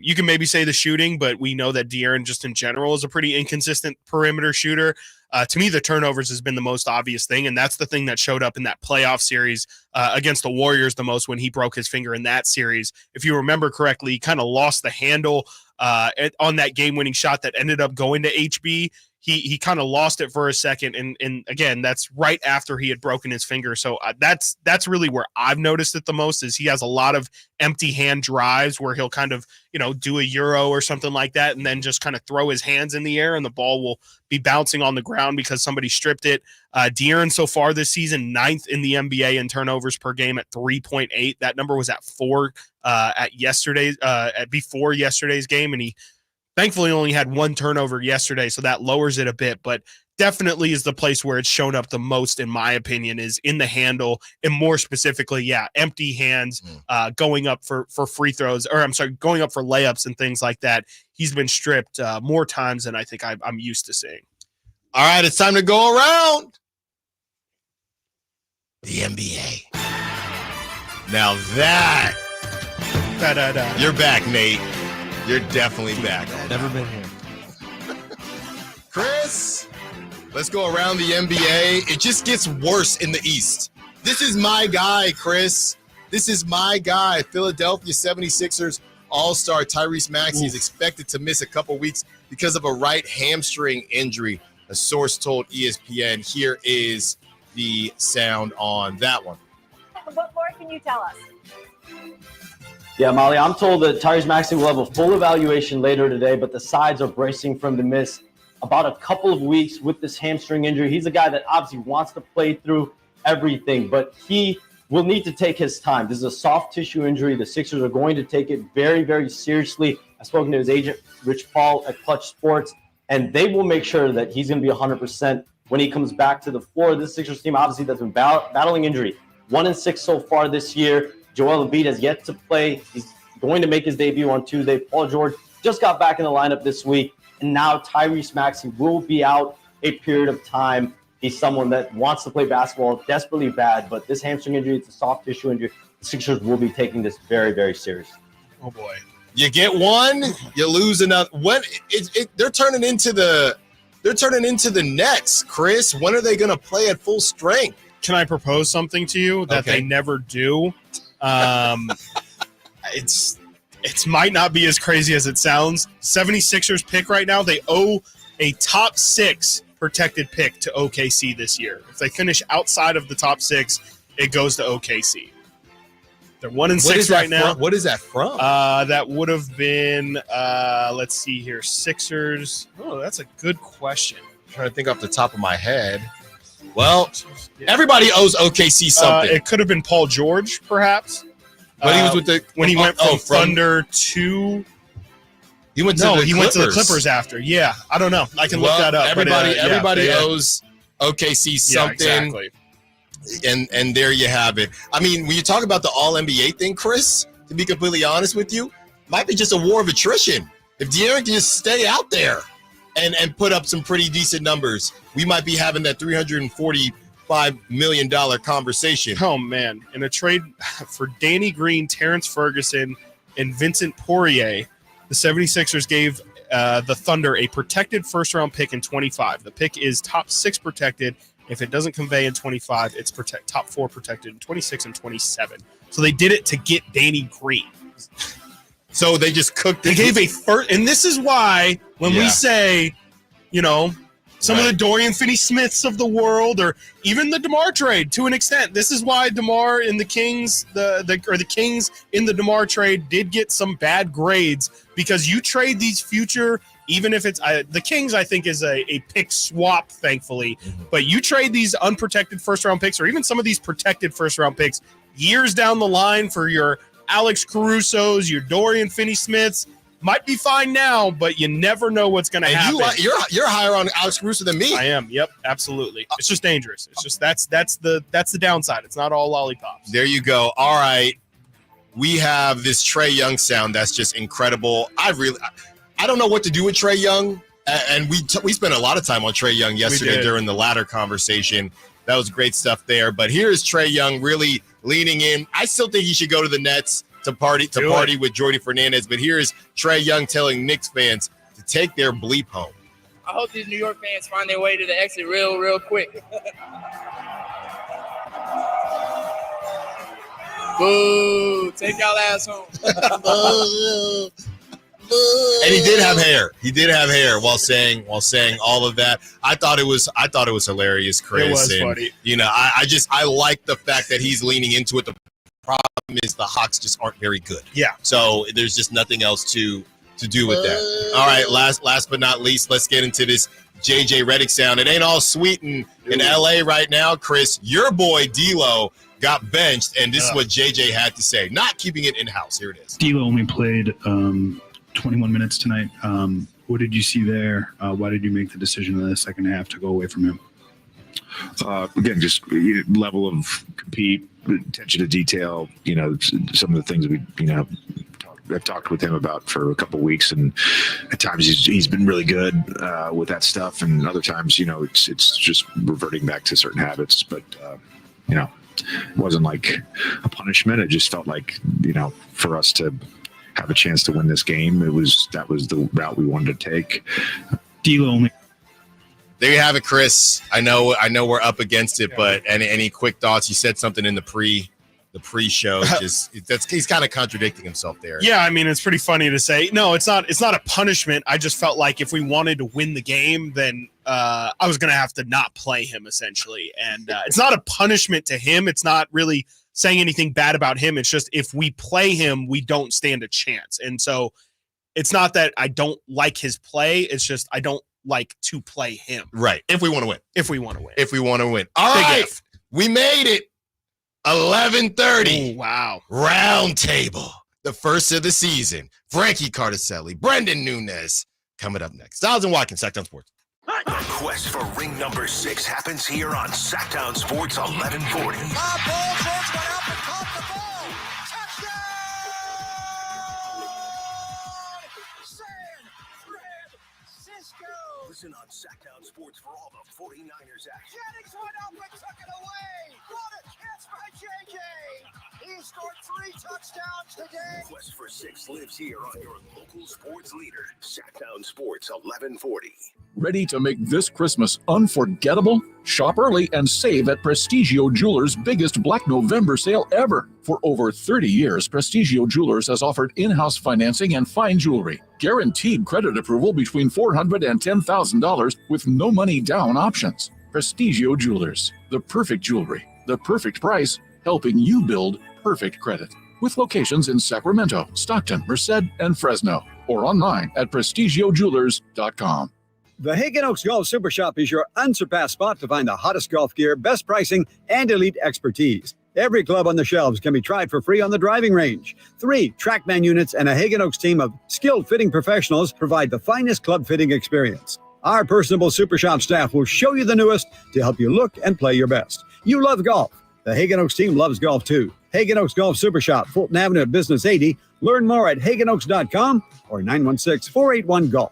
S2: You can maybe say the shooting, but we know that De'Aaron just in general is a pretty inconsistent perimeter shooter. To me, the turnovers has been the most obvious thing, and that's the thing that showed up in that playoff series against the Warriors the most when he broke his finger in that series. If you remember correctly, he kind of lost the handle on that game-winning shot that ended up going to HB. He kind of lost it for a second, and again, that's right after he had broken his finger. So that's really where I've noticed it the most, is he has a lot of empty hand drives where he'll kind of, do a Euro or something like that, and then just kind of throw his hands in the air, and the ball will be bouncing on the ground because somebody stripped it. De'Aaron so far this season, 9th in the NBA in turnovers per game at 3.8. That number was at 4 before yesterday's game, and he thankfully only had 1 turnover yesterday, so that lowers it a bit, but definitely is the place where it's shown up the most, in my opinion, is in the handle, and more specifically, empty hands, going up for free throws, or I'm sorry, going up for layups and things like that. He's been stripped more times than I think I'm used to seeing.
S1: All right, it's time to go around the NBA. Now that you're back, Nate. You're definitely back.
S4: Never been here.
S1: Chris, let's go around the NBA. It just gets worse in the East. This is my guy, Chris. This is my guy. Philadelphia 76ers All-Star Tyrese Maxey is expected to miss a couple weeks because of a right hamstring injury, a source told ESPN. Here is the sound on that one.
S13: What more can you tell us?
S18: Yeah, Molly, I'm told that Tyrese Maxey will have a full evaluation later today, but the sides are bracing for him to miss about a couple of weeks with this hamstring injury. He's a guy that obviously wants to play through everything, but he will need to take his time. This is a soft tissue injury. The Sixers are going to take it very, very seriously. I've spoken to his agent, Rich Paul, at Clutch Sports, and they will make sure that he's going to be 100% when he comes back to the floor. This Sixers team, obviously, that's been battling injury. 1-6 so far this year. Joel Embiid has yet to play. He's going to make his debut on Tuesday. Paul George just got back in the lineup this week. And now Tyrese Maxey will be out a period of time. He's someone that wants to play basketball desperately bad, but this hamstring injury, it's a soft tissue injury. The Sixers will be taking this very, very serious.
S2: Oh, boy.
S1: You get one, you lose another. They're turning into the Nets, Chris. When are they going to play at full strength?
S2: Can I propose something to you that they never do? It might not be as crazy as it sounds. 76ers pick right now, they owe a top 6 protected pick to OKC this year. If they finish outside of the top 6, it goes to OKC. They're 1-6 right now.
S1: What is that from?
S2: That would have been, let's see here, Sixers. Oh, that's a good question.
S1: I'm trying to think off the top of my head. Well, everybody owes OKC something.
S2: It could have been Paul George, perhaps.
S1: But he was with
S2: when he went from Thunder to.
S1: He went to the
S2: Clippers after. Yeah, I don't know. I can look that up.
S1: Everybody owes OKC something.
S2: Yeah, exactly.
S1: And there you have it. I mean, when you talk about the All-NBA thing, Chris, to be completely honest with you, might be just a war of attrition. If De'Aaron can just stay out there and put up some pretty decent numbers, we might be having that 340 $5 million conversation.
S2: Oh, man. In a trade for Danny Green, Terrence Ferguson, and Vincent Poirier, the 76ers gave the Thunder a protected first-round pick in 25. The pick is top 6 protected. If it doesn't convey in 25, it's top 4 protected in 26 and 27. So they did it to get Danny Green.
S1: So they just cooked it.
S2: They gave a first, and this is why when we say, some of the Dorian Finney-Smiths of the world, or even the DeMar trade to an extent, this is why DeMar and the Kings, the Kings in the DeMar trade did get some bad grades, because you trade these future, even if it's the Kings, I think is a pick swap, thankfully, but you trade these unprotected first-round picks, or even some of these protected first-round picks years down the line for your Alex Caruso's, your Dorian Finney-Smiths. Might be fine now, but you never know what's going to happen.
S1: You're higher on Alex Caruso than me.
S2: I am. Yep, absolutely. It's just dangerous. It's just that's the downside. It's not all lollipops.
S1: There you go. All right, we have this Trae Young sound that's just incredible. I don't know what to do with Trae Young, and we spent a lot of time on Trae Young yesterday during the ladder conversation. That was great stuff there. But here's Trae Young really leaning in. I still think he should go to the Nets to party with Jordy Fernandez. But here's Trae Young telling Knicks fans to take their bleep home.
S7: I hope these New York fans find their way to the exit real quick. Boo! Take y'all ass home. Boo.
S1: And he did have hair. He did have hair while saying all of that. I thought it was hilarious, Chris.
S2: It was funny.
S1: I like the fact that he's leaning into it. The problem is the Hawks just aren't very good.
S2: Yeah.
S1: So there's just nothing else to do with that. All right, last but not least, let's get into this JJ Redick sound. It ain't all sweet in LA right now, Chris. Your boy D'Lo got benched, and this is what JJ had to say. Not keeping it in-house. Here it is.
S12: D'Lo only played 21 minutes tonight. What did you see there? Why did you make the decision in the second half to go away from him?
S20: Again, just level of compete, attention to detail. Some of the things I've talked with him about for a couple of weeks, and at times he's been really good with that stuff, and other times, it's just reverting back to certain habits. But it wasn't like a punishment. It just felt like for us to have a chance to win this game, that was the route we wanted to take.
S12: D'Lo only.
S1: There you have it, Chris. I know we're up against it, but any quick thoughts? You said something in the pre-show. He's kind of contradicting himself there.
S2: Yeah, I mean, it's pretty funny to say. No, it's not a punishment. I just felt like if we wanted to win the game, then I was going to have to not play him, essentially. And it's not a punishment to him. It's not really saying anything bad about him. It's just if we play him, we don't stand a chance. And so it's not that I don't like his play. It's just I don't like to play him.
S1: Right. If we want to win. All right. We made it. 11:30.
S2: Oh, wow.
S1: Roundtable. The first of the season. Frankie Cartoscelli, Brenden Nunes. Coming up next. Stiles and Watkins, Sacktown Sports.
S3: The quest for ring number 6 happens here on Sacktown Sports 1140. Listen on Sacktown Sports for all the 49ers action.
S17: Jennings went up and took it away. What a catch by JJ. He scored 3 touchdowns today.
S3: Quest for 6 lives here on your local sports leader, Sacktown Sports 1140.
S19: Ready to make this Christmas unforgettable? Shop early and save at Prestigio Jewelers' biggest Black November sale ever. For over 30 years, Prestigio Jewelers has offered in-house financing and fine jewelry. Guaranteed credit approval between $400 and $10,000 with no money down options. Prestigio Jewelers, the perfect jewelry, the perfect price, helping you build perfect credit. With locations in Sacramento, Stockton, Merced, and Fresno, or online at prestigiojewelers.com.
S11: The Hagen Oaks Golf Super Shop is your unsurpassed spot to find the hottest golf gear, best pricing, and elite expertise. Every club on the shelves can be tried for free on the driving range. 3 TrackMan units and a Hagen Oaks team of skilled fitting professionals provide the finest club fitting experience. Our personable Super Shop staff will show you the newest to help you look and play your best. You love golf. The Hagen Oaks team loves golf too. Hagen Oaks Golf Super Shop, Fulton Avenue at Business 80. Learn more at hagenoaks.com or 916-481-GOLF.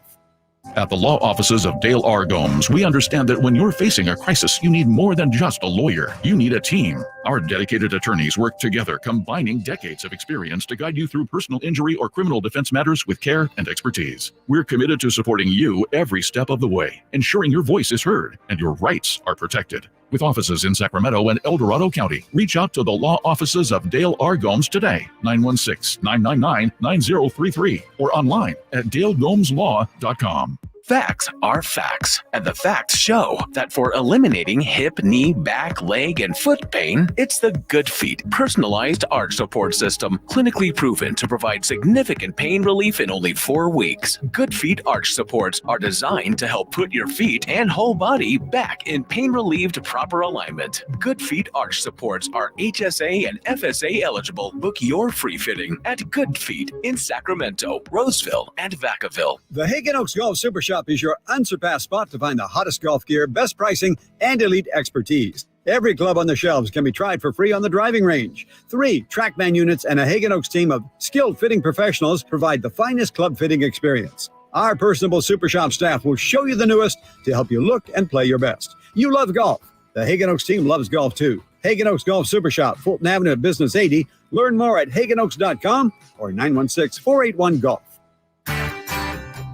S19: At the law offices of Dale R. Gomes, we understand that when you're facing a crisis, you need more than just a lawyer. You need a team. Our dedicated attorneys work together, combining decades of experience to guide you through personal injury or criminal defense matters with care and expertise. We're committed to supporting you every step of the way, ensuring your voice is heard and your rights are protected. With offices in Sacramento and El Dorado County, reach out to the law offices of Dale R. Gomes today, 916-999-9033, or online at dalegomslaw.com.
S5: Facts are facts, and the facts show that for eliminating hip, knee, back, leg, and foot pain, it's the Good Feet personalized arch support system, clinically proven to provide significant pain relief in only 4 weeks. Good Feet arch supports are designed to help put your feet and whole body back in pain-relieved proper alignment. Good Feet arch supports are HSA and FSA eligible. Book your free fitting at Good Feet in Sacramento, Roseville, and Vacaville.
S11: The Hagen Oaks Golf Super Shop is your unsurpassed spot to find the hottest golf gear, best pricing, and elite expertise. Every club on the shelves can be tried for free on the driving range. 3 TrackMan units and a Hagen Oaks team of skilled fitting professionals provide the finest club fitting experience. Our personable Super Shop staff will show you the newest to help you look and play your best. You love golf. The Hagen Oaks team loves golf too. Hagen Oaks Golf Super Shop, Fulton Avenue at Business 80. Learn more at hagenoaks.com or 916-481-GOLF.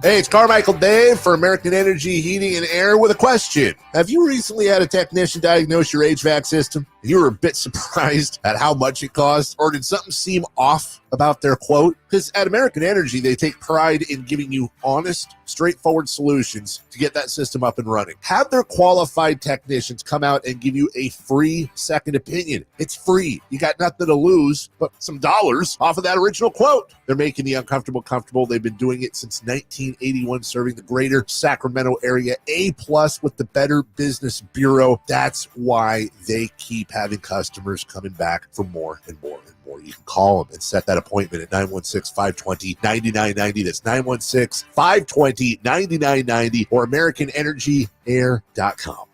S6: Hey, it's Carmichael Dave for American Energy Heating and Air with a question. Have you recently had a technician diagnose your HVAC system and you were a bit surprised at how much it cost? Or did something seem off about their quote? Because at American Energy, they take pride in giving you honest, straightforward solutions to get that system up and running. Have their qualified technicians come out and give you a free second opinion. It's free. You got nothing to lose but some dollars off of that original quote. They're making the uncomfortable comfortable. They've been doing it since 1981, serving the greater Sacramento area. A+ with the Better Business Bureau. That's why they keep having customers coming back for more and more and more. You can call them and set that appointment at 916-520-9990. That's 916-520-9990 or AmericanEnergyAir.com.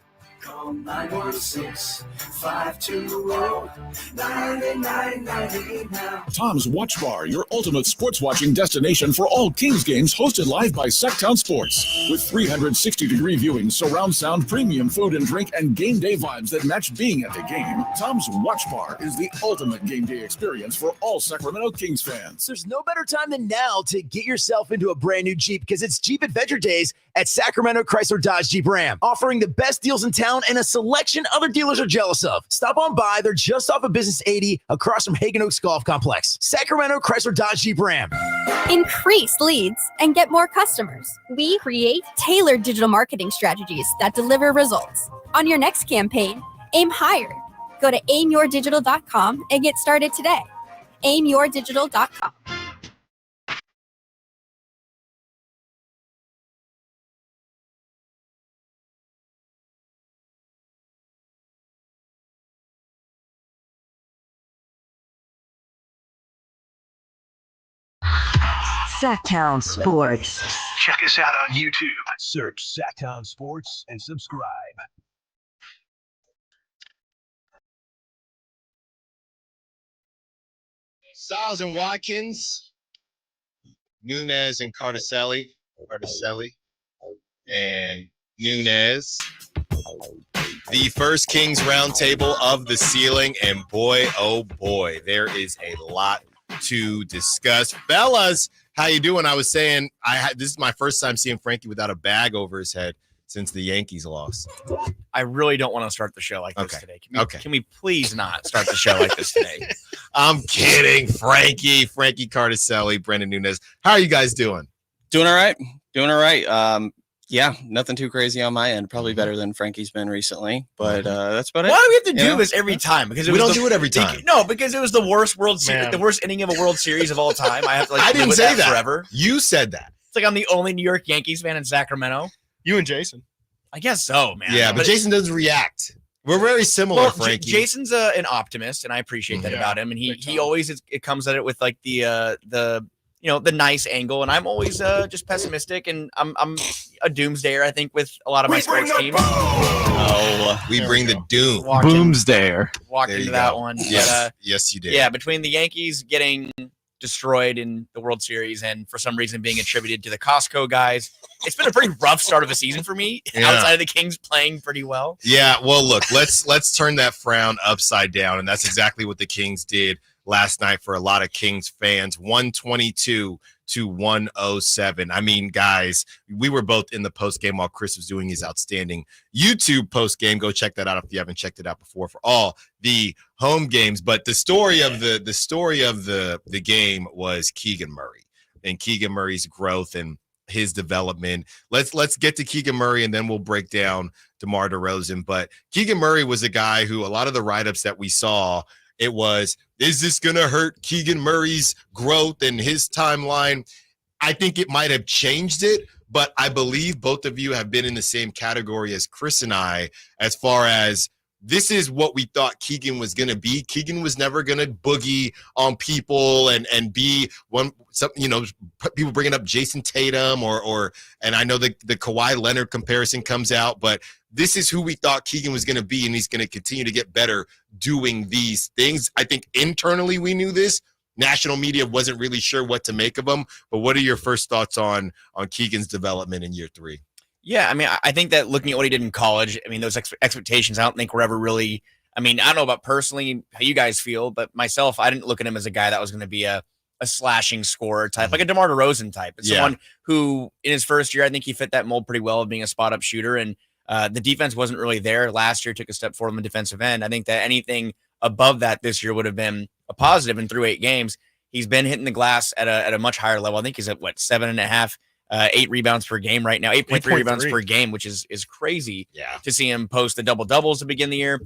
S17: Call 916-520-9990 now.
S19: Tom's Watch Bar, your ultimate sports watching destination for all Kings games, hosted live by Sacktown Sports. With 360-degree viewing, surround sound, premium food and drink, and game day vibes that match being at the game, Tom's Watch Bar is the ultimate game day experience for all Sacramento Kings fans.
S22: There's no better time than now to get yourself into a brand new Jeep, because it's Jeep Adventure Days at Sacramento Chrysler Dodge Jeep Ram, offering the best deals in town and a selection other dealers are jealous of. Stop on by. They're just off of Business 80 across from Hagen Oaks Golf Complex. Sacramento Chrysler Dodge Jeep Ram.
S23: Increase leads and get more customers. We create tailored digital marketing strategies that deliver results. On your next campaign, aim higher. Go to aimyourdigital.com and get started today. aimyourdigital.com.
S24: Sacktown Sports.
S3: Check us out on YouTube. Search Sacktown Sports and subscribe.
S1: Stiles and Watkins, Nunes and Cartoscelli, and Nunes. The first Kings Roundtable of the ceiling, and boy, oh boy, there is a lot to discuss. Fellas, how you doing? I was saying this is my first time seeing Frankie without a bag over his head since the Yankees lost.
S25: I really don't want to start the show like this today. Can we please not start the show like this today?
S1: I'm kidding, Frankie Cartoscelli, Brenden Nunes. How are you guys doing?
S26: Doing all right. Yeah, nothing too crazy on my end. Probably better than Frankie's been recently, but that's about it.
S25: Why do we have to do this every time? Because
S1: we don't do it every time.
S25: No, because it was the worst World Series, the worst inning of a World Series of all time. I have to
S1: I didn't say that
S25: forever.
S1: You said that.
S25: It's like I'm the only New York Yankees fan in Sacramento.
S2: You and Jason.
S25: I guess so, man.
S1: Yeah, but Jason doesn't react. We're very similar, Frankie.
S25: Jason's an optimist, and I appreciate that about him. And he always it comes at it with like the nice angle, and I'm always just pessimistic, and I'm a doomsdayer, I think, with a lot of my sports teams.
S1: We bring the doom.
S4: Boomsdayer.
S25: Walked into that one.
S1: Yes, yes, you did.
S25: Yeah, between the Yankees getting destroyed in the World Series and for some reason being attributed to the Costco guys. It's been a pretty rough start of a season for me outside of the Kings playing pretty well.
S1: Yeah, well, look, let's turn that frown upside down, and that's exactly what the Kings did last night for a lot of Kings fans. 122 to 107. I mean, guys, we were both in the post game while Chris was doing his outstanding YouTube post game. Go check that out if you haven't checked it out before for all the home games. But the story of the game was Keegan Murray and Keegan Murray's growth and his development. Let's get to Keegan Murray and then we'll break down DeMar DeRozan. But Keegan Murray was a guy who a lot of the write-ups that we saw, it was, is this going to hurt Keegan Murray's growth and his timeline? I think it might have changed it, but I believe both of you have been in the same category as Chris and I as far as this is what we thought Keegan was going to be. Keegan was never going to boogie on people and be one, people bringing up Jason Tatum and I know the Kawhi Leonard comparison comes out, but this is who we thought Keegan was going to be, and he's going to continue to get better doing these things. I think internally we knew this. National media wasn't really sure what to make of him, but what are your first thoughts on Keegan's development in year 3?
S25: Yeah, I mean, I think that looking at what he did in college, I mean, those expectations, I don't think were ever really, I mean, I don't know about personally how you guys feel, but myself, I didn't look at him as a guy that was going to be a slashing scorer type, like a DeMar DeRozan type. It's someone who, in his first year, I think he fit that mold pretty well of being a spot-up shooter, and the defense wasn't really there. Last year took a step forward on the defensive end. I think that anything above that this year would have been a positive. And through 8 games, he's been hitting the glass at a much higher level. I think he's at 7.5, 8 rebounds per game right now, 8.3 rebounds per game, which is crazy to see him post the double doubles to begin the year.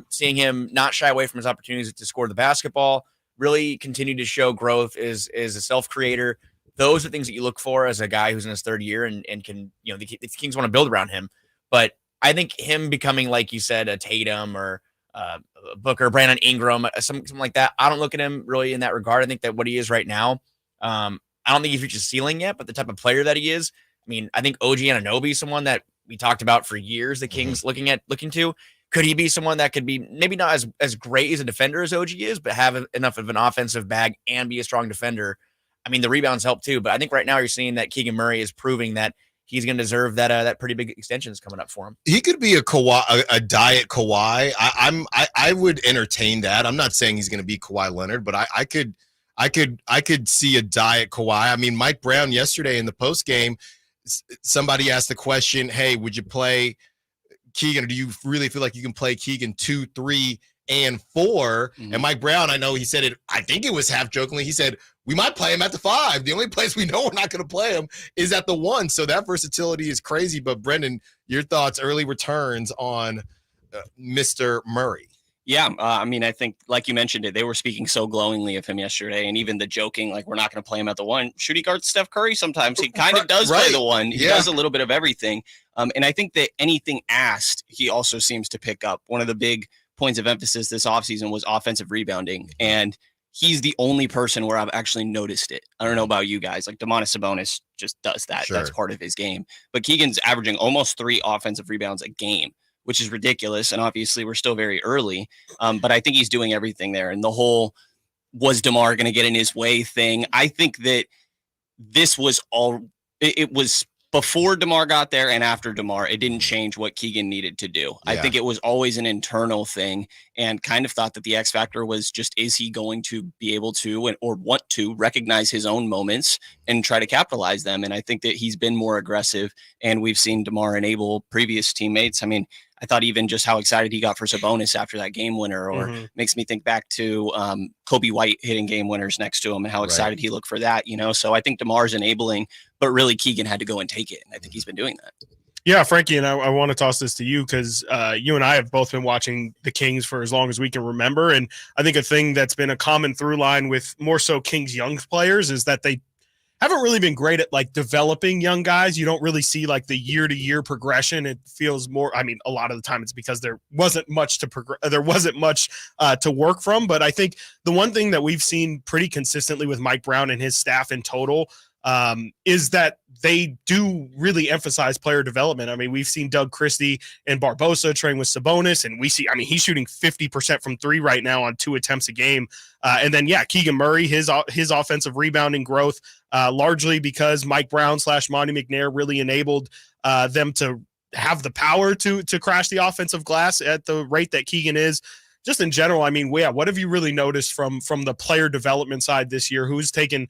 S25: Seeing him not shy away from his opportunities to score the basketball, really continue to show growth is a self-creator. Those are things that you look for as a guy who's in his 3rd year and can, the Kings want to build around him. But I think him becoming, like you said, a Tatum or Booker, Brandon Ingram, something like that, I don't look at him really in that regard. I think that what he is right now, I don't think he's reached his ceiling yet, but the type of player that he is, I mean, I think OG Anunoby is someone that we talked about for years, the Kings looking to. Could he be someone that could be maybe not as great as a defender as OG is, but have enough of an offensive bag and be a strong defender? I mean, the rebounds help too, but I think right now you're seeing that Keegan Murray is proving that he's going to deserve that pretty big extension that's coming up for him.
S1: He could be a diet Kawhi. I would entertain that. I'm not saying he's going to be Kawhi Leonard, but I could see a diet Kawhi. I mean, Mike Brown yesterday in the post game, somebody asked the question, "Hey, would you play Keegan? Or do you really feel like you can play Keegan 2, 3, and 4?" And Mike Brown, I know he said it. I think it was half jokingly. He said, "We might play him at the 5. The only place we know we're not going to play him is at the 1." So that versatility is crazy. But Brenden, your thoughts, early returns on Mr. Murray?
S26: Yeah, I mean, I think, like you mentioned it, they were speaking so glowingly of him yesterday, and even the joking, like, we're not going to play him at the 1. Should he guard Steph Curry sometimes? He kind of does play the 1. He does a little bit of everything. And I think that anything asked, he also seems to pick up. One of the big points of emphasis this offseason was offensive rebounding, and he's the only person where I've actually noticed it. I don't know about you guys. Like, Domantas Sabonis just does that. Sure. That's part of his game. But Keegan's averaging almost 3 offensive rebounds a game, which is ridiculous. And obviously we're still very early. But I think he's doing everything there. And the whole was DeMar going to get in his way thing, I think that this was it was before DeMar got there and after DeMar, it didn't change what Keegan needed to do. Yeah. I think it was always an internal thing, and kind of thought that the X factor was just, is he going to be able to or want to recognize his own moments and try to capitalize them? And I think that he's been more aggressive, and we've seen DeMar enable previous teammates. I mean, I thought even just how excited he got for Sabonis after that game winner, or makes me think back to Kobe White hitting game winners next to him and how excited he looked for that, So I think DeMar's enabling, but really Keegan had to go and take it. And I think he's been doing that.
S2: Yeah, Frankie, and I want to toss this to you because you and I have both been watching the Kings for as long as we can remember. And I think a thing that's been a common through line with more so Kings young players is that they haven't really been great at like developing young guys. You don't really see like the year-to-year progression. It feels more, I mean, a lot of the time it's because there wasn't much to to work from. But I think the one thing that we've seen pretty consistently with Mike Brown and his staff in total is that they do really emphasize player development. I mean, we've seen Doug Christie and Barbosa train with Sabonis, and he's shooting 50% from three right now on 2 attempts a game. And then, Keegan Murray, his offensive rebounding growth, largely because Mike Brown / Monty McNair really enabled them to have the power to crash the offensive glass at the rate that Keegan is. Just in general, I mean, what have you really noticed from the player development side this year? Who's taken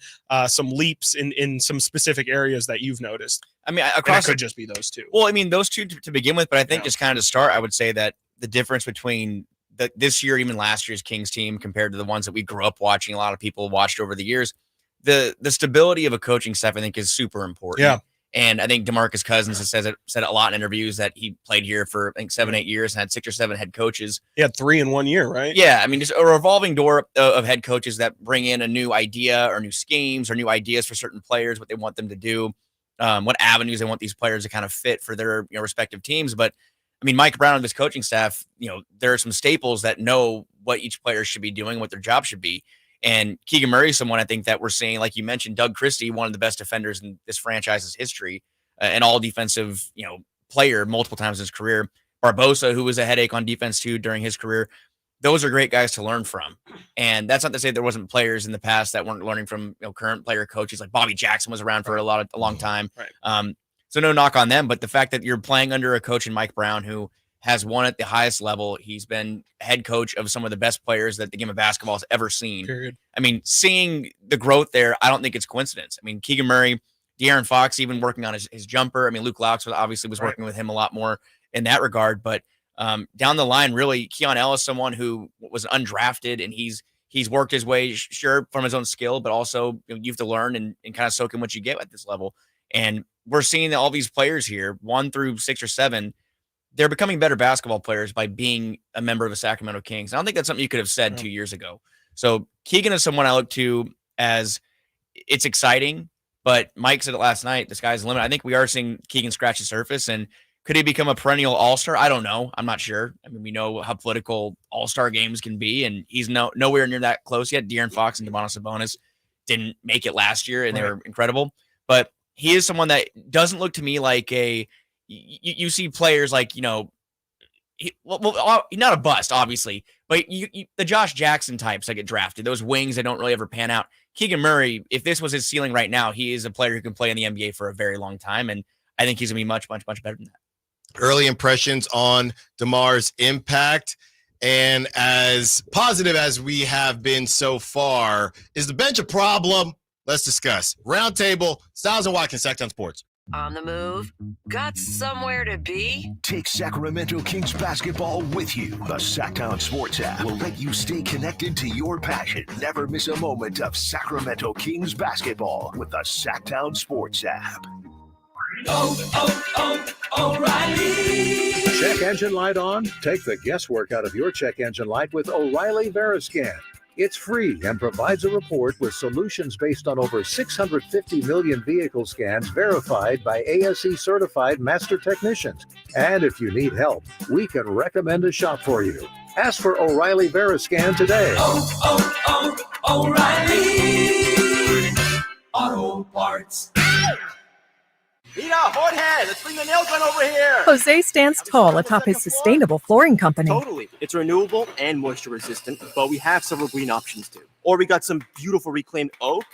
S2: some leaps in some specific areas that you've noticed?
S25: I mean,
S2: across it could just be those two.
S25: Well, I mean, those two to begin with, but I think just kind of to start, I would say that the difference between this year, even last year's Kings team compared to the ones that we grew up watching, a lot of people watched over the years, the stability of a coaching staff, I think, is super important. Yeah. And I think DeMarcus Cousins has said it a lot in interviews that he played here for, I think, 7-8 years and had 6 or 7 head coaches.
S2: He had 3 in 1 year, right?
S25: Yeah. I mean, just a revolving door of head coaches that bring in a new idea or new schemes or new ideas for certain players, what they want them to do, what avenues they want these players to kind of fit for their respective teams. But I mean, Mike Brown and his coaching staff, there are some staples that know what each player should be doing, what their job should be. And Keegan Murray is someone I think that we're seeing, like you mentioned, Doug Christie, one of the best defenders in this franchise's history, an all defensive, player multiple times in his career. Barbosa, who was a headache on defense too during his career. Those are great guys to learn from. And that's not to say there wasn't players in the past that weren't learning from current player coaches. Like Bobby Jackson was around for a long time. Right. So no knock on them, but the fact that you're playing under a coach in Mike Brown who has won at the highest level. He's been head coach of some of the best players that the game of basketball has ever seen. Period. I mean, seeing the growth there, I don't think it's coincidence. I mean, Keegan Murray, De'Aaron Fox, even working on his jumper. I mean, Luke Laux obviously was working with him a lot more in that regard. But down the line, really, Keon Ellis, someone who was undrafted, and he's worked his way, sure, from his own skill, but also you have to learn and kind of soak in what you get at this level. And we're seeing all these players here, 1 through 6 or 7, they're becoming better basketball players by being a member of the Sacramento Kings. I don't think that's something you could have said 2 years ago. So Keegan is someone I look to as it's exciting, but Mike said it last night, the sky's the limit. I think we are seeing Keegan scratch the surface, and could he become a perennial all-star? I don't know. I'm not sure. I mean, we know how political all-star games can be, and he's nowhere near that close yet. De'Aaron Fox and Domantas Sabonis didn't make it last year, and they were incredible. But he is someone that doesn't look to me like you see players like, not a bust, obviously, but the Josh Jackson types that get drafted, those wings that don't really ever pan out. Keegan Murray, if this was his ceiling right now, he is a player who can play in the NBA for a very long time, and I think he's going to be much, much, much better than that.
S1: Early impressions on DeMar's impact, and as positive as we have been so far, is the bench a problem? Let's discuss. Roundtable, Stiles and Watkins, Sacktown Sports.
S24: On the move? Got somewhere to be?
S3: Take Sacramento Kings basketball with you. The Sacktown Sports app will let you stay connected to your passion. Never miss a moment of Sacramento Kings basketball with the Sacktown Sports app.
S17: O'Reilly.
S8: Check engine light on? Take the guesswork out of your check engine light with O'Reilly Veriscan. It's free and provides a report with solutions based on over 650 million vehicle scans verified by ASE certified master technicians. And if you need help, we can recommend a shop for you. Ask for O'Reilly Veriscan today.
S17: O'Reilly Auto Parts.
S9: Mira, Jorge, let's bring the nail gun over here.
S10: Jose stands tall atop his sustainable flooring company.
S9: Totally. It's renewable and moisture resistant, but we have several green options too. Or we got some beautiful reclaimed oak.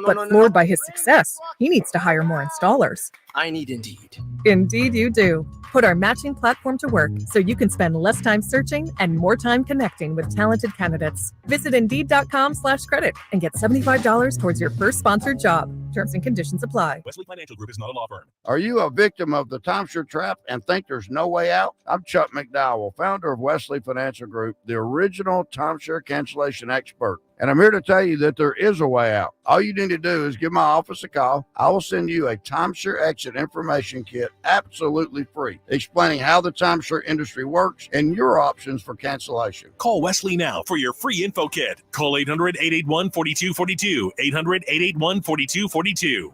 S10: But floored by his success, he needs to hire more installers.
S9: I need Indeed.
S10: Indeed you do. Put our matching platform to work so you can spend less time searching and more time connecting with talented candidates. Visit Indeed.com/credit and get $75 towards your first sponsored job. Terms and conditions apply.
S14: Wesley Financial Group is not a law firm.
S15: Are you a victim of the timeshare trap and think there's no way out? I'm Chuck McDowell, founder of Wesley Financial Group, the original timeshare cancellation expert. And I'm here to tell you that there is a way out. All you need to do is give my office a call. I will send you a timeshare exit information kit absolutely free, explaining how the timeshare industry works and your options for cancellation.
S14: Call Wesley now for your free info kit. Call 800-881-4242. 800-881-4242.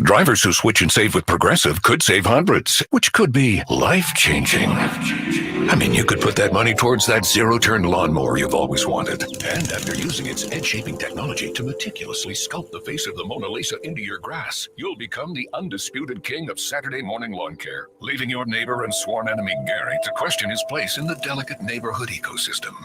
S19: Drivers who switch and save with Progressive could save hundreds, which could be life-changing.
S7: I mean, you could put that money towards that zero-turn lawnmower you've always wanted. And after using its edge-shaping technology to meticulously sculpt the face of the Mona Lisa into your grass, you'll become the undisputed king of Saturday morning lawn care, leaving your neighbor and sworn enemy Gary to question his place in the delicate neighborhood ecosystem.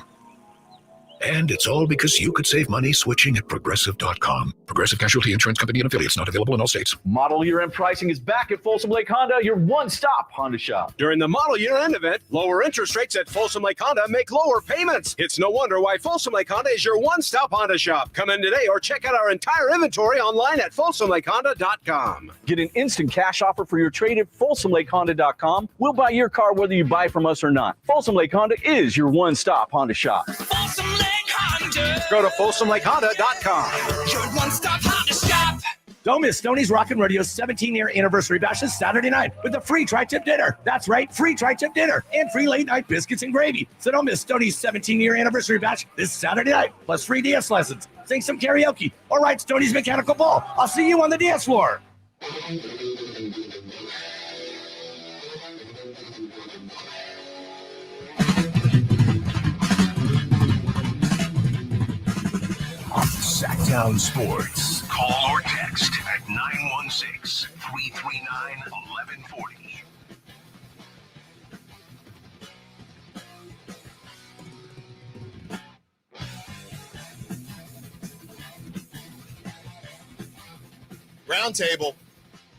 S7: And it's all because you could save money switching at Progressive.com. Progressive Casualty Insurance Company and Affiliates, not available in all states.
S13: Model year-end pricing is back at Folsom Lake Honda, your one-stop Honda shop.
S2: During the model year-end event, lower interest rates at Folsom Lake Honda make lower payments. It's no wonder why Folsom Lake Honda is your one-stop Honda shop. Come in today or check out our entire inventory online at FolsomLakeHonda.com.
S13: Get an instant cash offer for your trade at FolsomLakeHonda.com. We'll buy your car whether you buy from us or not. Folsom Lake Honda is your one-stop Honda shop.
S17: Folsom Lake Honda.
S2: Go to FolsomLakeHonda.com.
S17: Your one-stop Honda shop.
S16: Don't miss Stoney's Rockin' Radio's 17-year anniversary bash this Saturday night with a free tri-tip dinner. That's right, free tri-tip dinner and free late-night biscuits and gravy. So don't miss Stoney's 17-year anniversary bash this Saturday night, plus free dance lessons, sing some karaoke, or ride Stoney's mechanical bull. I'll see you on the dance floor.
S3: Sacktown Sports. Call or text at 916-339-1140.
S1: Roundtable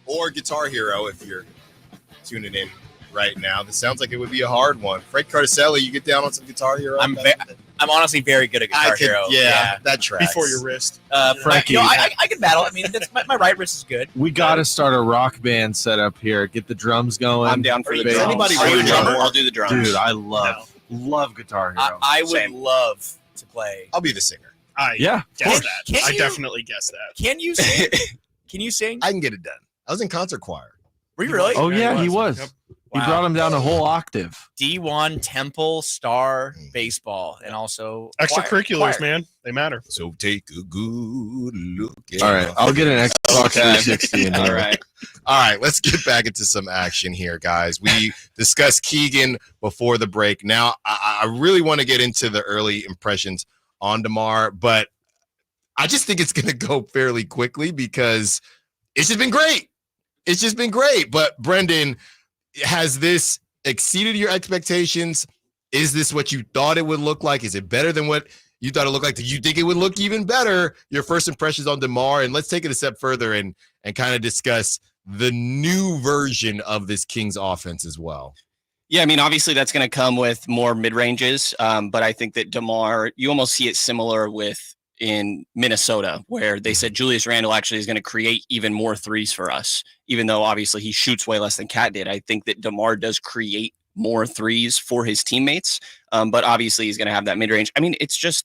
S1: or Guitar Hero if you're tuning in right now. This sounds like it would be a hard one. Frankie Cartoscelli, you get down on some Guitar Hero?
S25: I'm honestly very good at Guitar Hero.
S1: Yeah, that tracks.
S2: Before your wrist.
S4: Frankie.
S25: I can battle. I mean, my right wrist is good.
S4: We got to start a rock band setup here. Get the drums going.
S26: I'm down for the drums.
S1: Anybody
S26: Are you a drummer? I'll do the drums.
S4: Dude, I love Guitar Hero.
S25: I would love to play.
S1: I'll be the singer.
S2: I guess that. I definitely guess that.
S25: Can you sing? Can you sing?
S1: I can get it done. I was in concert choir.
S25: Were you really?
S4: Oh, yeah, he was.
S2: Yep.
S4: He brought him down a whole octave.
S25: D1, Temple, Star, baseball, and also
S2: Extracurriculars,
S25: choir.
S2: man. They matter.
S1: So take a good look at
S4: All right, I'll get an Xbox 360 in here.
S1: All right, let's get back into some action here, guys. We discussed Keegan before the break. Now, I really want to get into the early impressions on DeMar, but I just think it's going to go fairly quickly because it's just been great. It's just been great. But Brenden, has this exceeded your expectations? Is this what you thought it would look like? Is it better than what you thought it looked like? Did you think it would look even better? Your first impressions on DeMar, and let's take it a step further and kind of discuss the new version of this Kings offense as well.
S26: Yeah, I mean, obviously that's going to come with more mid-ranges, but I think that DeMar, you almost see it similar with in Minnesota, where they said Julius Randle actually is going to create even more threes for us, even though obviously he shoots way less than Cat did. I think that DeMar does create more threes for his teammates, but obviously he's going to have that mid-range. I mean, it's just,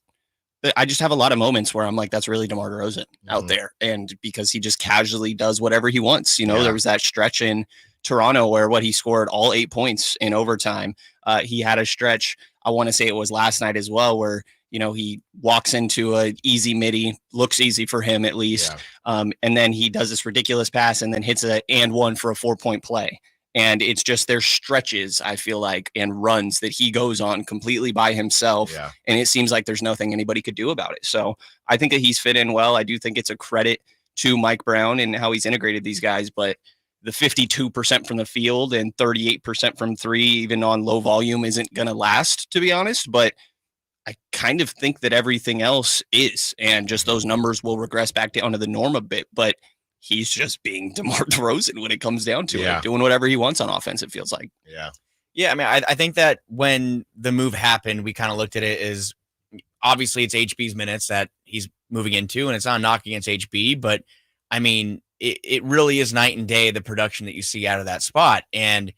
S26: I just have a lot of moments where I'm like, that's really DeMar DeRozan out there. And because he just casually does whatever he wants. You know, there was that stretch in Toronto where he scored all 8 points in overtime. He had a stretch, I want to say it was last night as well, where you know, he walks into a easy midi, looks easy for him at least. Yeah. And then he does this ridiculous pass and then hits a and one for a 4-point play. And it's just there's stretches, I feel like, and runs that he goes on completely by himself. Yeah. And it seems like there's nothing anybody could do about it. So I think that he's fit in well. I do think it's a credit to Mike Brown and how he's integrated these guys. But the 52% from the field and 38% from three, even on low volume, isn't going to last, to be honest. But I kind of think that everything else is, and just those numbers will regress back down to the norm a bit, but he's just being DeMar DeRozan when it comes down to it, doing whatever he wants on offense, it feels like.
S25: Yeah, I mean, I think that when the move happened, we kind of looked at it as, obviously it's HB's minutes that he's moving into, and it's not a knock against HB, but I mean, it really is night and day, the production that you see out of that spot. And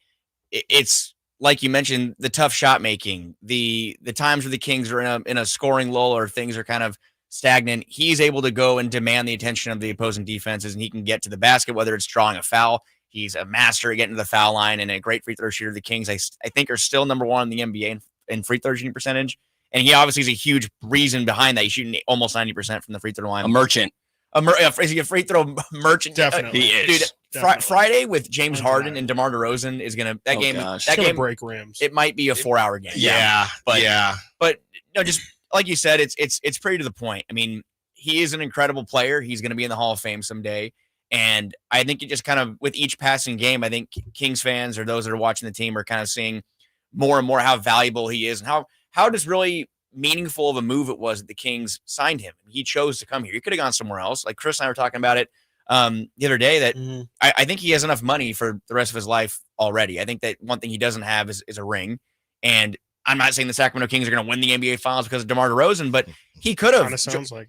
S25: it's, like you mentioned, the tough shot making, the times where the Kings are in a scoring lull or things are kind of stagnant, he's able to go and demand the attention of the opposing defenses, and he can get to the basket, whether it's drawing a foul. He's a master at getting to the foul line and a great free throw shooter. The Kings, I think, are still number one in the NBA in free throw shooting percentage. And he obviously is a huge reason behind that. He's shooting almost 90% from the free throw line.
S26: A merchant.
S25: Is he a free throw merchant?
S2: Definitely.
S26: He is.
S25: Dude, Friday with James Harden and DeMar DeRozan is gonna
S2: break rims.
S25: It might be a 4-hour game.
S1: But
S25: just like you said, it's pretty to the point. I mean, he is an incredible player. He's going to be in the Hall of Fame someday. And I think it just kind of, with each passing game, I think Kings fans or those that are watching the team are kind of seeing more and more how valuable he is and how just really meaningful of a move it was that the Kings signed him. He chose to come here. He could have gone somewhere else. Like Chris and I were talking about it the other day, that I think he has enough money for the rest of his life already. I think that one thing he doesn't have is a ring. And I'm not saying the Sacramento Kings are going to win the NBA Finals because of DeMar DeRozan, but he could have.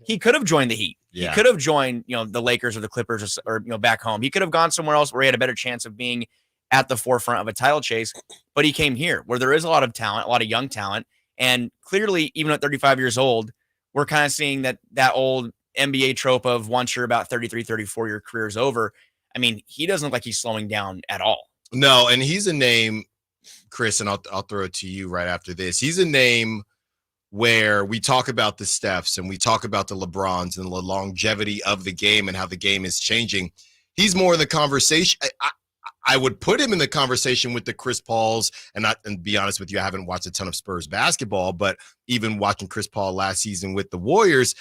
S25: He could have joined the Heat. Yeah. He could have joined, the Lakers or the Clippers or back home. He could have gone somewhere else where he had a better chance of being at the forefront of a title chase. But he came here where there is a lot of talent, a lot of young talent, and clearly, even at 35 years old, we're kind of seeing that old NBA trope of once you're about 33, 34, your career is over. I mean, he doesn't look like he's slowing down at all.
S1: No, and he's a name, Chris, and I'll throw it to you right after this. He's a name where we talk about the Stephs and we talk about the LeBrons and the longevity of the game and how the game is changing. He's more in the conversation. I would put him in the conversation with the Chris Pauls, and be honest with you, I haven't watched a ton of Spurs basketball, but even watching Chris Paul last season with the Warriors,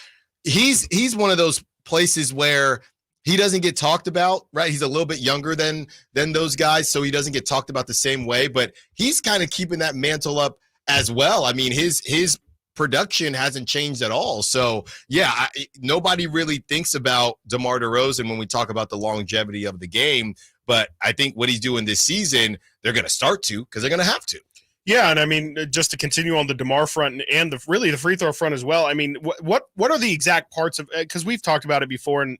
S1: he's one of those places where he doesn't get talked about, right? He's a little bit younger than those guys, so he doesn't get talked about the same way, but he's kind of keeping that mantle up as well. I mean, his production hasn't changed at all. So, yeah, nobody really thinks about DeMar DeRozan when we talk about the longevity of the game, but I think what he's doing this season, they're going to start to because they're going to have to.
S2: Yeah, and I mean, just to continue on the DeMar front and the free throw front as well. I mean, what are the exact parts of, because we've talked about it before, and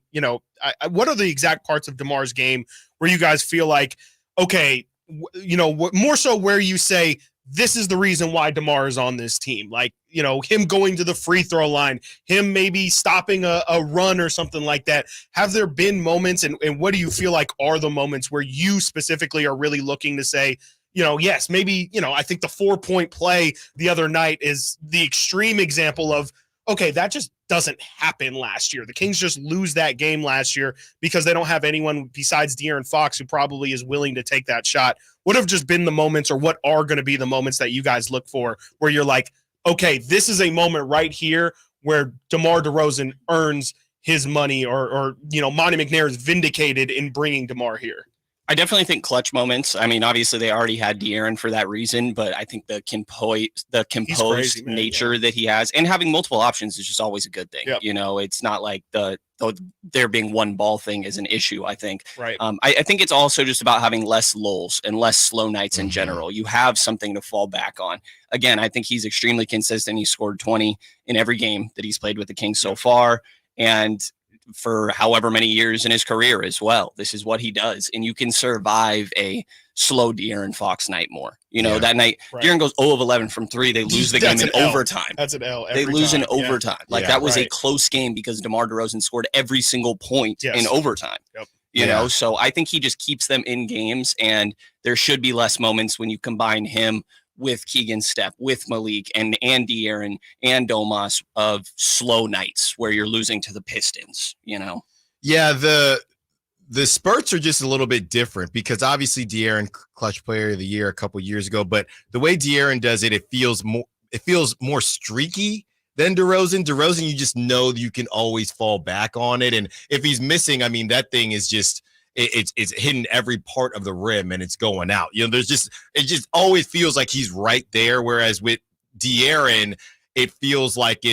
S2: what are the exact parts of DeMar's game where you guys feel like, okay, more so where you say this is the reason why DeMar is on this team, like him going to the free throw line, him maybe stopping a run or something like that. Have there been moments, and what do you feel like are the moments where you specifically are really looking to say, yes, maybe, I think the 4-point play the other night is the extreme example of, okay, that just doesn't happen last year. The Kings just lose that game last year because they don't have anyone besides De'Aaron Fox who probably is willing to take that shot. What have just been the moments, or what are going to be the moments that you guys look for where you're like, okay, this is a moment right here where DeMar DeRozan earns his money, or Monty McNair is vindicated in bringing DeMar here?
S26: I definitely think clutch moments. I mean, obviously they already had De'Aaron for that reason, but I think the composed nature that he has, and having multiple options is just always a good thing. Yep. It's not like the there being one ball thing is an issue, I think.
S2: Right.
S26: I think it's also just about having less lulls and less slow nights in general. You have something to fall back on. Again, I think he's extremely consistent. He scored 20 in every game that he's played with the Kings so far. And for however many years in his career as well. This is what he does. And you can survive a slow De'Aaron Fox night more. That night, De'Aaron goes 0 of 11 from 3. They lose the game in overtime.
S2: That's an L.
S26: They lose in overtime. That was a close game because DeMar DeRozan scored every single point in overtime. Yep. So I think he just keeps them in games, and there should be less moments when you combine him with Keegan, Steph, with Malik and De'Aaron and Domas of slow nights where you're losing to the Pistons,
S1: Yeah, the spurts are just a little bit different because obviously De'Aaron, clutch player of the year a couple years ago, but the way De'Aaron does it, it feels more streaky than DeRozan. DeRozan, you just know you can always fall back on it, and if he's missing, I mean, that thing is just it's hitting every part of the rim and it's going out. It just always feels like he's right there. Whereas with De'Aaron, it feels like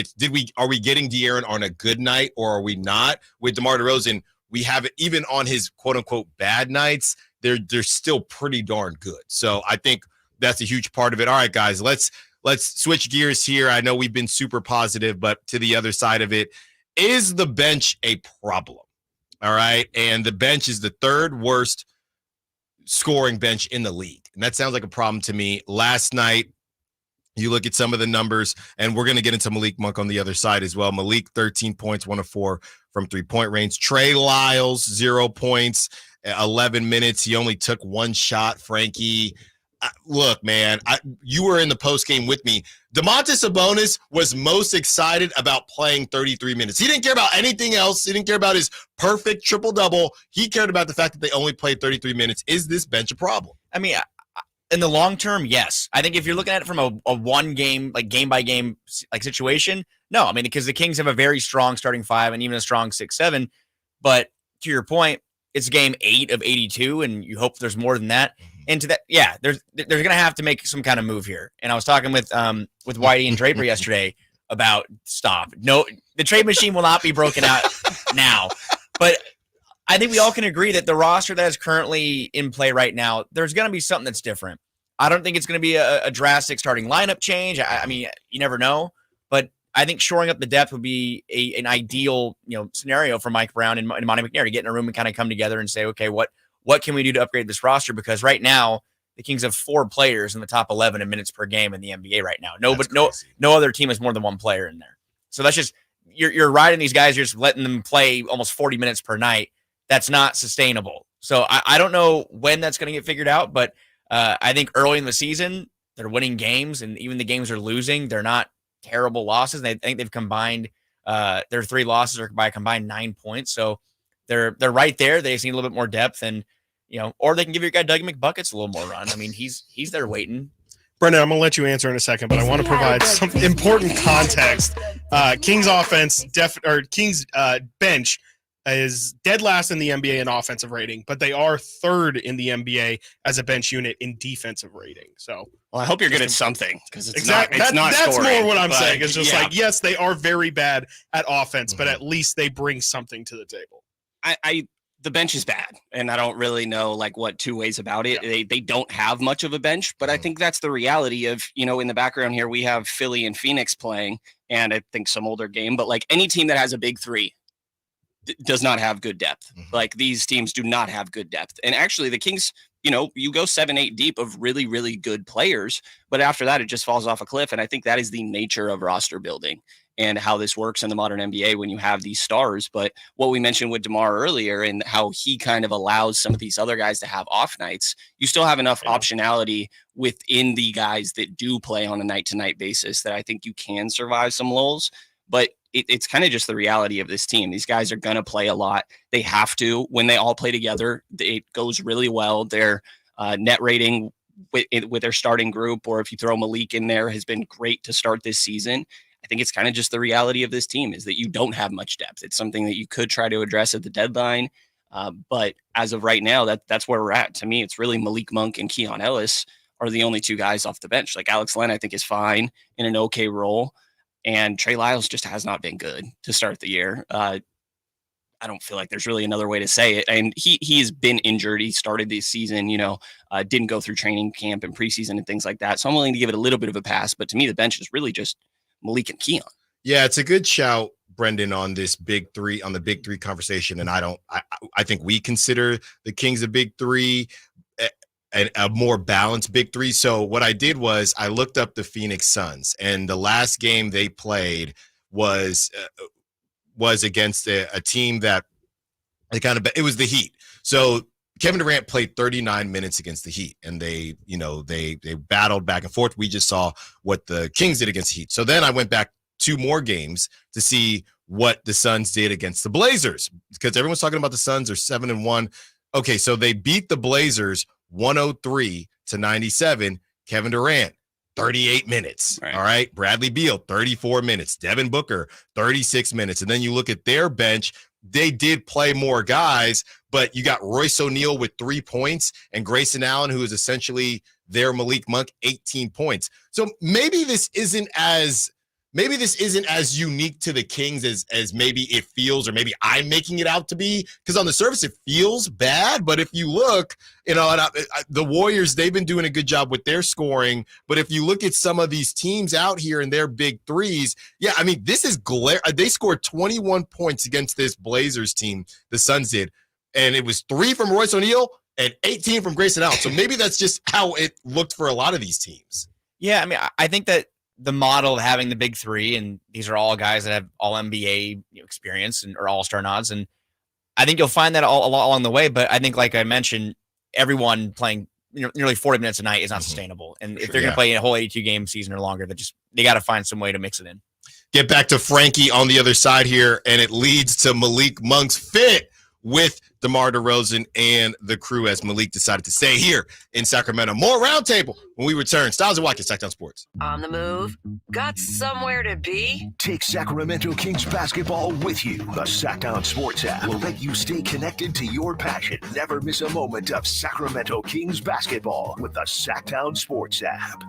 S1: are we getting De'Aaron on a good night or are we not? With DeMar DeRozan, we have it even on his quote unquote bad nights. They're still pretty darn good. So I think that's a huge part of it. All right, guys, let's switch gears here. I know we've been super positive, but to the other side of it, is the bench a problem? All right. And the bench is the third worst scoring bench in the league. And that sounds like a problem to me. Last night, you look at some of the numbers, and we're going to get into Malik Monk on the other side as well. Malik, 13 points, 1 of 4 from 3-point range. Trey Lyles, 0 points, 11 minutes. He only took one shot, Frankie. look, man, you were in the post game with me. Domantas Sabonis was most excited about playing 33 minutes. He didn't care about anything else. He didn't care about his perfect triple-double. He cared about the fact that they only played 33 minutes. Is this bench a problem?
S25: I mean, in the long term, yes. I think if you're looking at it from a one game, like game by game like situation, no. I mean, because the Kings have a very strong starting five and even a strong 6-7. But to your point, it's game 8 of 82, and you hope there's more than that. And to that, yeah, there's going to have to make some kind of move here. And I was talking with Whitey and Draper yesterday about no, the trade machine will not be broken out now. But I think we all can agree that the roster that is currently in play right now, there's going to be something that's different. I don't think it's going to be a drastic starting lineup change. I mean, you never know, but I think shoring up the depth would be an ideal scenario for Mike Brown and Monty McNair to get in a room and kind of come together and say, okay, what can we do to upgrade this roster? Because right now the Kings have 4 players in the top 11 in minutes per game in the NBA right now. No other team has more than 1 player in there. So that's just you're riding these guys. You're just letting them play almost 40 minutes per night. That's not sustainable. So I don't know when that's going to get figured out, but I think early in the season they're winning games, and even the games they're losing, they're not terrible losses. And I think they've combined their 3 losses are by combined 9 points. So they're right there. They just need a little bit more depth, and or they can give your guy Doug McBuckets a little more run. I mean, he's there waiting.
S2: Brendan, I'm going to let you answer in a second, but I want to provide some important context. Kings offense, Kings bench is dead last in the NBA in offensive rating, but they are 3rd in the NBA as a bench unit in defensive rating. So,
S26: well, I hope you're good at something, because it's
S2: exactly
S26: not
S2: that's
S26: scoring,
S2: more what I'm saying. It's just
S26: yeah.
S2: like, yes, they are very bad at offense, but at least they bring something to the table.
S26: The bench is bad, and I don't really know what 2 ways about it. Yeah. They don't have much of a bench, but I think that's the reality of, in the background here, we have Philly and Phoenix playing, and I think some older game, but any team that has a big 3 does not have good depth. These teams do not have good depth. And actually the Kings, you go 7-8 deep of really, really good players, but after that, it just falls off a cliff. And I think that is the nature of roster building and how this works in the modern NBA when you have these stars. But what we mentioned with DeMar earlier and how he kind of allows some of these other guys to have off nights, you still have enough optionality within the guys that do play on a night-to-night basis that I think you can survive some lulls. But it's kind of just the reality of this team. These guys are going to play a lot. They have to. When they all play together, it goes really well. Their net rating with their starting group, or if you throw Malik in there, has been great to start this season. I think it's kind of just the reality of this team is that you don't have much depth. It's something that you could try to address at the deadline. But as of right now, that's where we're at. To me, it's really Malik Monk and Keon Ellis are the only 2 guys off the bench. Alex Len, I think, is fine in an okay role. And Trey Lyles just has not been good to start the year. I don't feel like there's really another way to say it. And he's been injured. He started this season, didn't go through training camp and preseason and things like that. So I'm willing to give it a little bit of a pass. But to me, the bench is really just Malik and Keon. Yeah,
S1: it's a good shout, Brendan, on this big 3, on the big 3 conversation. And I think we consider the Kings a big 3. A more balanced big 3. So what I did was I looked up the Phoenix Suns, and the last game they played was against a team that it was the Heat. So Kevin Durant played 39 minutes against the Heat, and they battled back and forth. We just saw what the Kings did against the Heat. So then I went back 2 more games to see what the Suns did against the Blazers, because everyone's talking about the Suns are 7-1. Okay, so they beat the Blazers 103-97. Kevin Durant, 38 minutes. Right. All right. Bradley Beal, 34 minutes. Devin Booker, 36 minutes. And then you look at their bench, they did play more guys, but you got Royce O'Neal with 3 points and Grayson Allen, who is essentially their Malik Monk, 18 points. So maybe this isn't as unique to the Kings as maybe it feels, or maybe I'm making it out to be, because on the surface it feels bad. But if you look, the Warriors, they've been doing a good job with their scoring. But if you look at some of these teams out here and their big 3s, yeah, I mean, this is they scored 21 points against this Blazers team, the Suns did. And it was 3 from Royce O'Neal and 18 from Grayson Allen. So maybe that's just how it looked for a lot of these teams.
S25: Yeah, I mean, I think that the model of having the big 3, and these are all guys that have all NBA experience and or all-star nods, and I think you'll find that all along the way. But I think, like I mentioned, everyone playing nearly 40 minutes a night is not sustainable. And if they're going to play a whole 82-game season or longer, they got to find some way to mix it in.
S1: Get back to Frankie on the other side here, and it leads to Malik Monk's fit with DeMar DeRozan and the crew as Malik decided to stay here in Sacramento. More Roundtable when we return. Stiles Watkins, Sacktown Sports.
S24: On the move? Got somewhere to be?
S3: Take Sacramento Kings basketball with you. The Sacktown Sports app will let you stay connected to your passion. Never miss a moment of Sacramento Kings basketball with the Sacktown Sports app.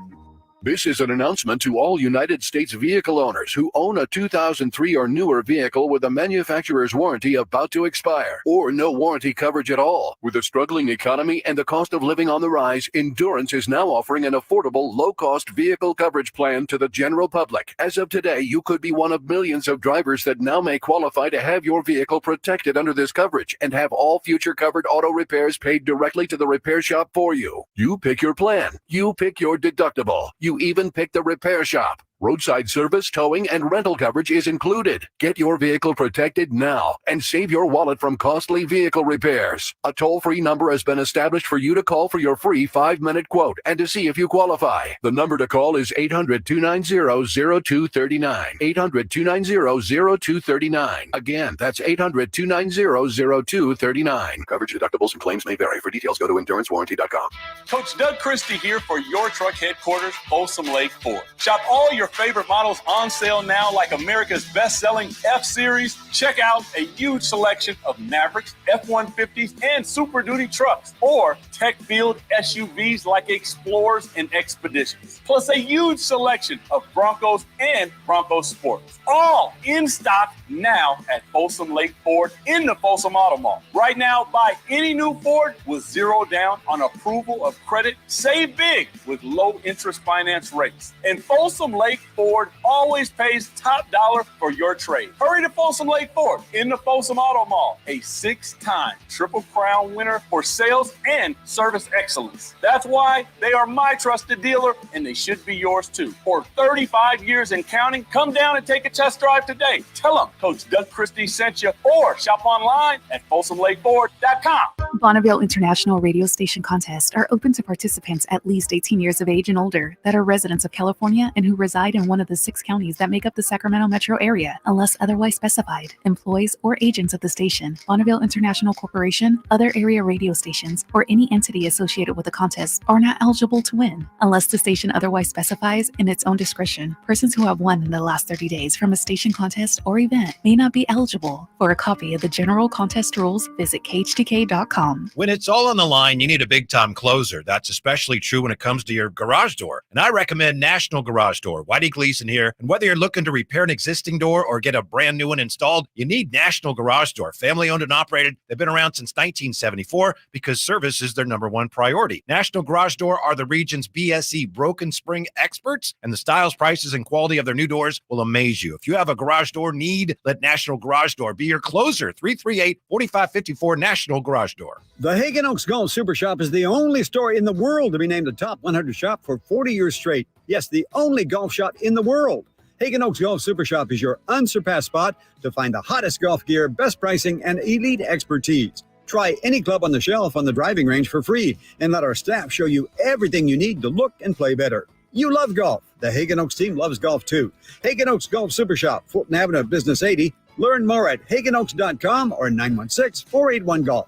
S7: This is an announcement to all United States vehicle owners who own a 2003 or newer vehicle with a manufacturer's warranty about to expire, or no warranty coverage at all. With a struggling economy and the cost of living on the rise, Endurance is now offering an affordable, low-cost vehicle coverage plan to the general public. As of today, you could be one of millions of drivers that now may qualify to have your vehicle protected under this coverage and have all future covered auto repairs paid directly to the repair shop for you. You pick your plan. You pick your deductible. You even pick the repair shop. Roadside service, towing, and rental coverage is included. Get your vehicle protected now and save your wallet from costly vehicle repairs. A toll-free number has been established for you to call for your free 5-minute quote and to see if you qualify. The number to call is 800-290-0239. 800-290-0239. Again, that's 800-290-0239. Coverage, deductibles, and claims may vary. For details, go to endurancewarranty.com.
S5: Coach Doug Christie here for your truck headquarters, Folsom Lake Ford. Shop all your favorite models on sale now, like America's best-selling F-Series. Check out a huge selection of Mavericks, F-150s, and Super Duty trucks, or tech-filled SUVs like Explorers and Expeditions, plus a huge selection of Broncos and Bronco Sports, all in stock now at Folsom Lake Ford in the Folsom Auto Mall. Right now, buy any new Ford with zero down on approval of credit. Save big with low interest finance rates. And Folsom Lake Ford always pays top dollar for your trade. Hurry to Folsom Lake Ford in the Folsom Auto Mall, a 6-time Triple Crown winner for sales and service excellence. That's why they are my trusted dealer, and they should be yours too. For 35 years and counting, come down and take a test drive today. Tell them Coach Doug Christie sent you, or shop online at FolsomLakeFord.com.
S11: Bonneville International Radio Station contests are open to participants at least 18 years of age and older that are residents of California and who reside in one of the 6 counties that make up the Sacramento metro area, unless otherwise specified. Employees or agents of the station, Bonneville International Corporation, other area radio stations, or any entity associated with the contest are not eligible to win, unless the station otherwise specifies in its own discretion. Persons who have won in the last 30 days from a station contest or event may not be eligible. For a copy of the general contest rules, visit KHTK.com.
S12: When it's all on the line, you need a big-time closer. That's especially true when it comes to your garage door. And I recommend National Garage Door. Whitey Gleason here. And whether you're looking to repair an existing door or get a brand new one installed, you need National Garage Door. Family-owned and operated. They've been around since 1974 because service is their number one priority. National Garage Door are the region's BSE broken spring experts, and the styles, prices, and quality of their new doors will amaze you. If you have a garage door need, let National Garage Door be your closer. 338-4554 National Garage Door.
S18: The Hagen Oaks Golf Super Shop is the only store in the world to be named the top 100 shop for 40 years straight. Yes, the only golf shop in the world. Hagen Oaks Golf Super Shop is your unsurpassed spot to find the hottest golf gear, best pricing, and elite expertise. Try any club on the shelf on the driving range for free and let our staff show you everything you need to look and play better. You love golf. The Hagen Oaks team loves golf too. Hagen Oaks Golf Super Shop, Fulton Avenue, Business 80. Learn more at hagenoaks.com or 916-481-GOLF.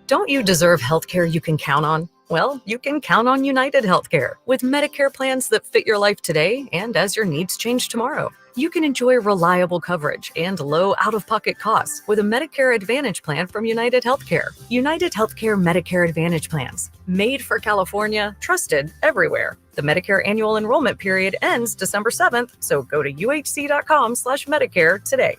S20: Don't you deserve healthcare you can count on? Well, you can count on United Healthcare with Medicare plans that fit your life today and as your needs change tomorrow. You can enjoy reliable coverage and low out-of-pocket costs with a Medicare Advantage plan from United Healthcare. United Healthcare Medicare Advantage plans, made for California, trusted everywhere. The Medicare annual enrollment period ends December 7th, so go to uhc.com/Medicare today.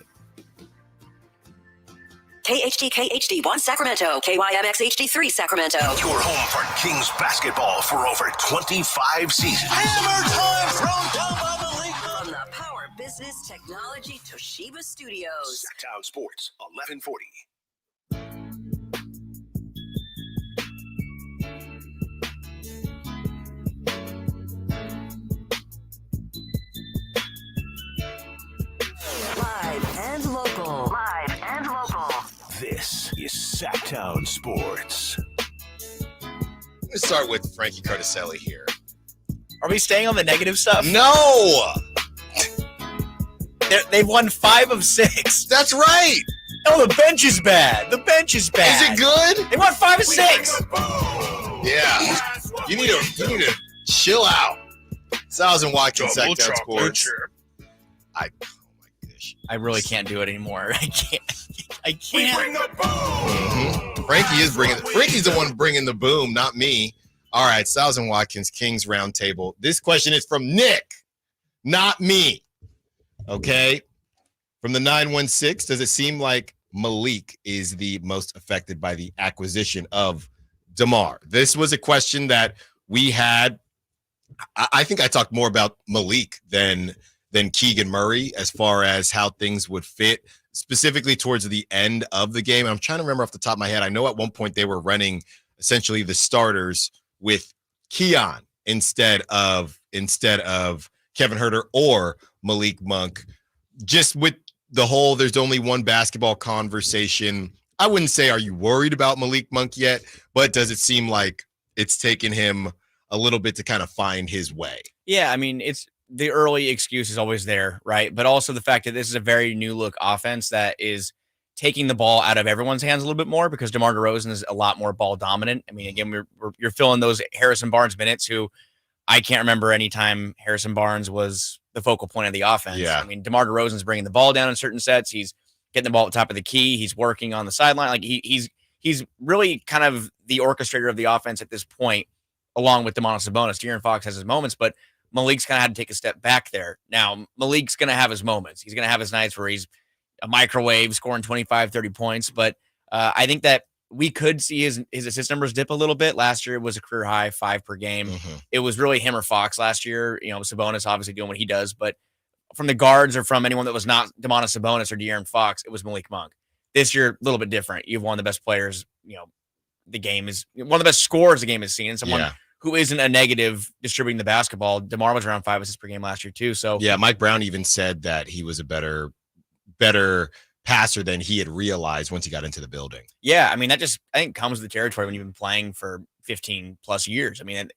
S24: KHTK HD1 Sacramento, KYMX HD3 Sacramento.
S3: Your home for Kings basketball for over 25 seasons.
S24: Hammer time from down by the league. From the Power Business Technology Toshiba Studios.
S3: Sacktown Sports, 1140.
S24: Live and local. Live and local.
S3: This is Sacktown Sports.
S1: going to start with Frankie Cartoscelli here.
S25: Are we staying on the negative stuff?
S1: No!
S25: They've won 5 of 6.
S1: That's right.
S25: Oh, the bench is bad. The bench is bad.
S1: Is it good?
S25: They won 5 of 6.
S1: Yeah. You need to chill out. Stiles and Watkins, Sacktown Sports.
S25: I really can't do it anymore. I can't.
S1: Mm-hmm. Frankie's the one bringing the boom, not me. All right, Stiles and Watkins, Kings Roundtable. This question is from Nick, not me. Okay. From the 916, does it seem like Malik is the most affected by the acquisition of DeMar? This was a question that we had. I think I talked more about Malik than Keegan Murray as far as how things would fit, specifically towards the end of the game. I'm trying to remember off the top of my head. I know at one point they were running essentially the starters with Keon instead of Kevin Huerter or Malik Monk. Just with the whole there's only one basketball conversation, I wouldn't say are you worried about Malik Monk yet, but does it seem like it's taken him a little bit to kind of find his way?
S25: Yeah, I mean, it's the early excuse is always there, right? But also the fact that this is a very new look offense that is taking the ball out of everyone's hands a little bit more because DeMar DeRozan is a lot more ball dominant. I mean, again, you're filling those Harrison Barnes minutes, who I can't remember any time Harrison Barnes was the focal point of the offense.
S1: Yeah.
S25: I mean, DeMar DeRozan's bringing the ball down in certain sets. He's getting the ball at the top of the key. He's working on the sideline. Like he's really kind of the orchestrator of the offense at this point, along with Domantas Sabonis. De'Aaron Fox has his moments, but Malik's kind of had to take a step back there. Now, Malik's going to have his moments. He's going to have his nights where he's a microwave scoring 25, 30 points. But I think that we could see his assist numbers dip a little bit. Last year, it was a career high 5 per game.
S1: Mm-hmm.
S25: It was really him or Fox last year. You know, Sabonis obviously doing what he does. But from the guards or from anyone that was not Domantas Sabonis or De'Aaron Fox, it was Malik Monk. This year, a little bit different. You have one of the best players, you know, the game is one of the best scorers the game has seen. Someone who isn't a negative distributing the basketball. DeMar was around 5 assists per game last year too. So
S1: yeah, Mike Brown even said that he was a better passer than he had realized once he got into the building.
S25: Yeah, I mean, that just, I think, comes with the territory when you've been playing for 15 plus years. I mean,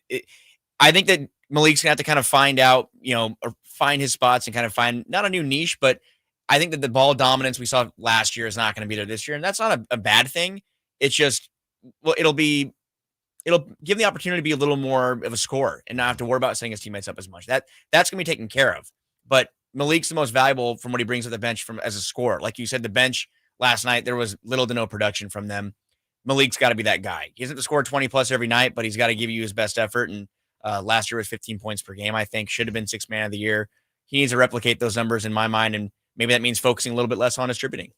S25: I think that Malik's gonna have to kind of find out, you know, or find his spots and kind of find not a new niche, but I think that the ball dominance we saw last year is not going to be there this year, and that's not a bad thing. It's just, well, it'll give the opportunity to be a little more of a scorer and not have to worry about setting his teammates up as much. That's going to be taken care of. But Malik's the most valuable from what he brings to the bench as a scorer. Like you said, the bench last night, there was little to no production from them. Malik's got to be that guy. He doesn't have to score 20 plus every night, but he's got to give you his best effort. And last year was 15 points per game, I think. Should have been 6th man of the year. He needs to replicate those numbers in my mind, and maybe that means focusing a little bit less on distributing.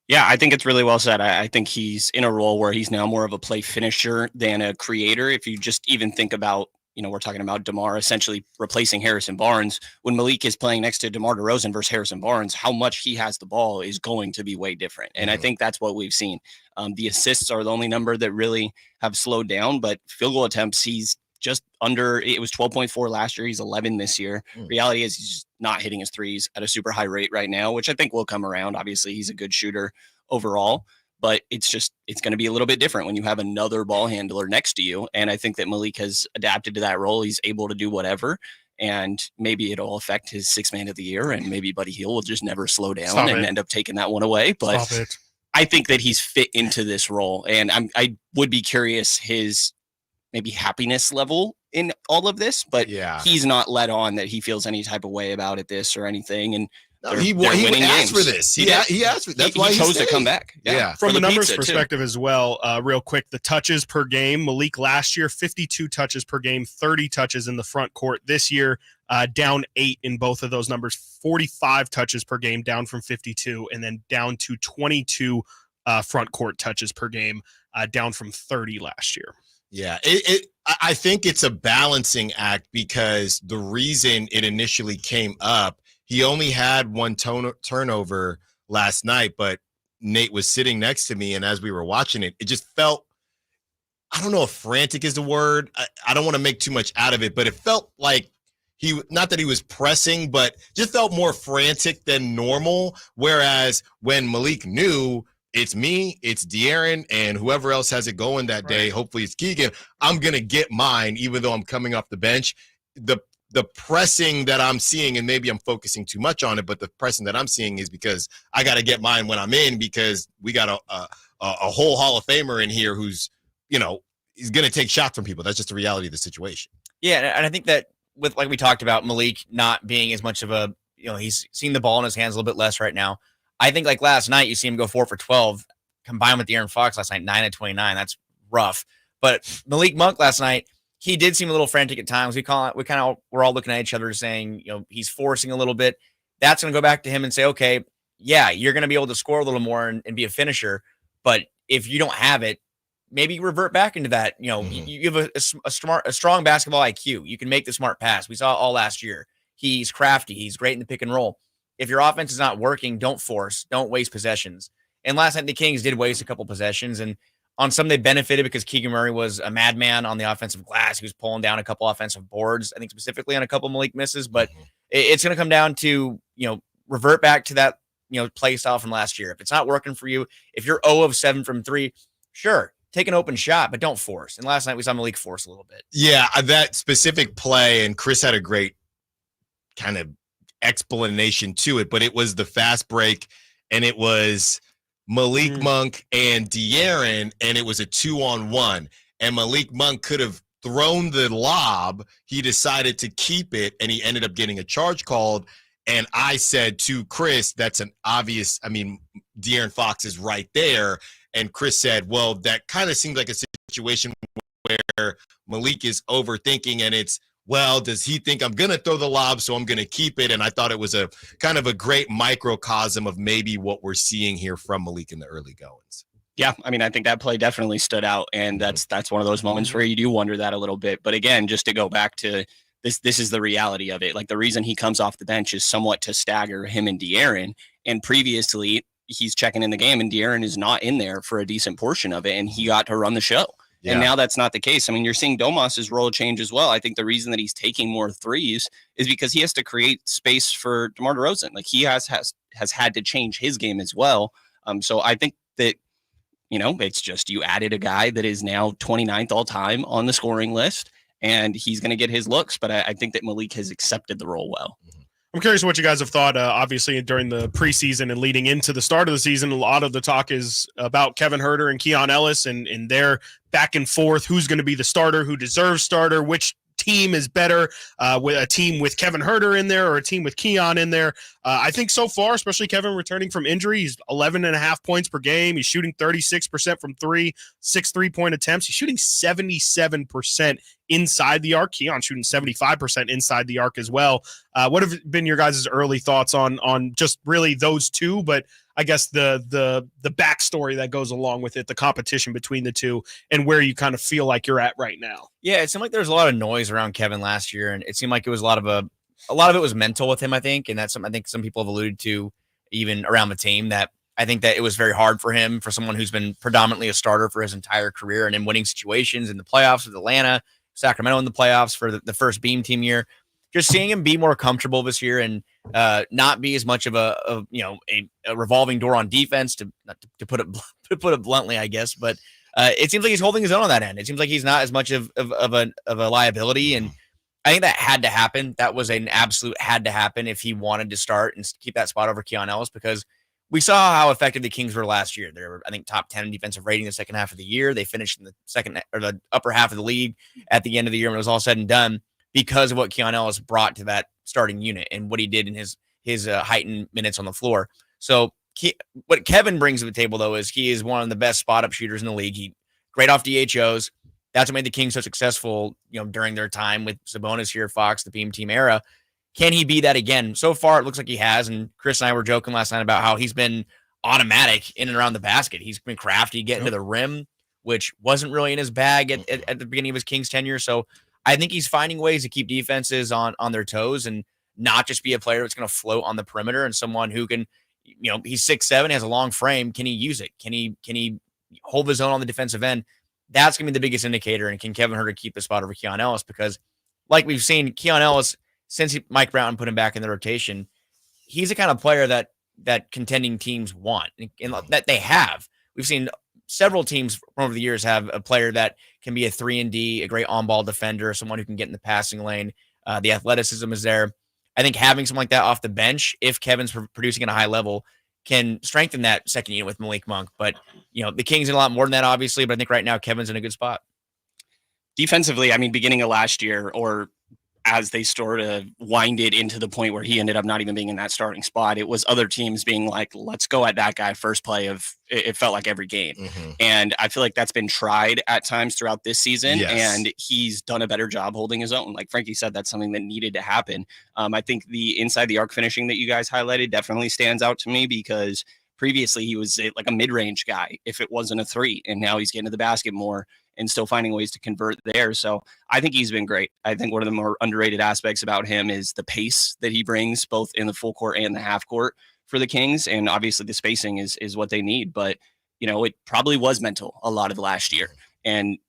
S26: Yeah, I think it's really well said. I think he's in a role where he's now more of a play finisher than a creator. If you just even think about, you know, we're talking about DeMar essentially replacing Harrison Barnes. When Malik is playing next to DeMar DeRozan versus Harrison Barnes, how much he has the ball is going to be way different. And I think that's what we've seen. The assists are the only number that really have slowed down, but field goal attempts, he's just under, it was 12.4 last year. He's 11 this year. Reality is he's just not hitting his threes at a super high rate right now, which I think will come around. Obviously, he's a good shooter overall, but it's going to be a little bit different when you have another ball handler next to you. And I think that Malik has adapted to that role. He's able to do whatever, and maybe it'll affect his 6th man of the year, and maybe Buddy Hield will just never slow down end up taking that one away. But I think that he's fit into this role, and I would be curious his maybe happiness level in all of this, but he's not let on that he feels any type of way about it, this or anything. And
S1: he asked for this. He asked for that's why
S26: he chose to come back.
S1: Yeah.
S2: From the numbers perspective as well, real quick, the touches per game, Malik last year, 52 touches per game, 30 touches in the front court. This year, down 8 in both of those numbers, 45 touches per game, down from 52, and then down to 22 front court touches per game, down from 30 last year.
S1: Yeah, I think it's a balancing act, because the reason it initially came up, he only had one turnover last night, but Nate was sitting next to me, and as we were watching it, it just felt, I don't know if frantic is the word. I don't want to make too much out of it, but it felt like not that he was pressing, but just felt more frantic than normal. Whereas when Malik knew it's me, it's De'Aaron, and whoever else has it going that day, hopefully it's Keegan, I'm going to get mine, even though I'm coming off the bench. The pressing that I'm seeing, and maybe I'm focusing too much on it, but the pressing that I'm seeing is because I got to get mine when I'm in, because we got a whole Hall of Famer in here who's, he's going to take shots from people. That's just the reality of the situation.
S25: Yeah, and I think that with, like we talked about, Malik not being as much of a, he's seeing the ball in his hands a little bit less right now. I think like last night, you see him go 4 for 12, combined with De'Aaron Fox last night, 9 of 29. That's rough. But Malik Monk last night, he did seem a little frantic at times. We're all looking at each other saying, he's forcing a little bit. That's going to go back to him and say, okay, yeah, you're going to be able to score a little more and be a finisher. But if you don't have it, maybe revert back into that. You have a strong basketball IQ. You can make the smart pass. We saw it all last year. He's crafty. He's great in the pick and roll. If your offense is not working, don't force. Don't waste possessions. And last night, the Kings did waste a couple possessions. And on some, they benefited because Keegan Murray was a madman on the offensive glass. He was pulling down a couple offensive boards, I think specifically on a couple Malik misses. But it's going to come down to, revert back to that, play style from last year. If it's not working for you, if you're 0 of 7 from 3, sure, take an open shot, but don't force. And last night we saw Malik force a little bit.
S1: Yeah, that specific play, and Chris had a great kind of explanation to it, but it was the fast break, and it was Malik Monk and De'Aaron, and it was a 2-on-1. And Malik Monk could have thrown the lob. He decided to keep it, and he ended up getting a charge called. And I said to Chris, that's an obvious, De'Aaron Fox is right there. And Chris said, well, that kind of seems like a situation where Malik is overthinking, and it's, well, does he think I'm going to throw the lob, so I'm going to keep it? And I thought it was a kind of a great microcosm of maybe what we're seeing here from Malik in the early goings.
S26: Yeah, I think that play definitely stood out, and that's one of those moments where you do wonder that a little bit. But again, just to go back to this is the reality of it. Like, the reason he comes off the bench is somewhat to stagger him and De'Aaron, and previously he's checking in the game, and De'Aaron is not in there for a decent portion of it, and he got to run the show. Yeah. And now that's not the case. You're seeing Domas's role change as well. I think the reason that he's taking more threes is because he has to create space for DeMar DeRozan. Like, he has had to change his game as well. So I think that, it's just, you added a guy that is now 29th all time on the scoring list, and he's going to get his looks. But I think that Malik has accepted the role well.
S2: I'm curious what you guys have thought, obviously, during the preseason and leading into the start of the season. A lot of the talk is about Kevin Huerter and Keon Ellis and their back and forth. Who's going to be the starter? Who deserves starter? Which team is better, with a team with Kevin Huerter in there or a team with Keon in there? I think so far, especially Kevin returning from injury, he's 11.5 points per game. He's shooting 36% from 3, 6 3-point attempts. He's shooting 77% inside the arc. Keon shooting 75% inside the arc as well. What have been your guys' early thoughts on just really those two, but I guess the backstory that goes along with it, the competition between the two, and where you kind of feel like you're at right now?
S25: Yeah, it seemed like there was a lot of noise around Kevin last year, and it seemed like it was a lot of it was mental with him, I think, and that's something I think some people have alluded to even around the team, that I think that it was very hard for him, for someone who's been predominantly a starter for his entire career and in winning situations in the playoffs with Atlanta, Sacramento in the playoffs for the first Beam team year. Just seeing him be more comfortable this year and not be as much of a revolving door on defense, to put it bluntly, I guess. But it seems like he's holding his own on that end. It seems like he's not as much of a liability, and I think that had to happen. That was an absolute had to happen if he wanted to start and keep that spot over Keon Ellis, because we saw how effective the Kings were last year. They were, I think, top 10 in defensive rating the second half of the year. They finished in the second or the upper half of the league at the end of the year when it was all said and done, because of what Keon Ellis brought to that starting unit and what he did in his heightened minutes on the floor. So what Kevin brings to the table, though, is he is one of the best spot-up shooters in the league. He great off DHOs. That's what made the Kings so successful, during their time with Sabonis here, Fox, the Beam team era. Can he be that again? So far, it looks like he has. And Chris and I were joking last night about how he's been automatic in and around the basket. He's been crafty, getting to the rim, which wasn't really in his bag at the beginning of his Kings tenure. So I think he's finding ways to keep defenses on their toes and not just be a player that's going to float on the perimeter, and someone who can, he's 6'7", has a long frame. Can he use it? Can he hold his own on the defensive end? That's going to be the biggest indicator. And can Kevin Huerter keep the spot over Keon Ellis? Because like we've seen, Keon Ellis, since Mike Brown put him back in the rotation, he's the kind of player that that contending teams want and that they have. We've seen several teams over the years have a player that can be a 3-and-D, a great on-ball defender, someone who can get in the passing lane. The athleticism is there. I think having someone like that off the bench, if Kevin's producing at a high level, can strengthen that second unit with Malik Monk. But, the Kings need a lot more than that, obviously, but I think right now Kevin's in a good spot.
S26: Defensively, I mean, beginning of last year, or as they sort of winded into the point where he ended up not even being in that starting spot, it was other teams being like, let's go at that guy first play of, it felt like every game. And I feel like that's been tried at times throughout this season. And he's done a better job holding his own. Like Frankie said, that's something that needed to happen. I think the inside the arc finishing that you guys highlighted definitely stands out to me, because previously he was like a mid-range guy if it wasn't a 3, and now he's getting to the basket more and still finding ways to convert there. So I think he's been great. I think one of the more underrated aspects about him is the pace that he brings both in the full court and the half court for the Kings. And obviously the spacing is what they need, but it probably was mental a lot of last year. And,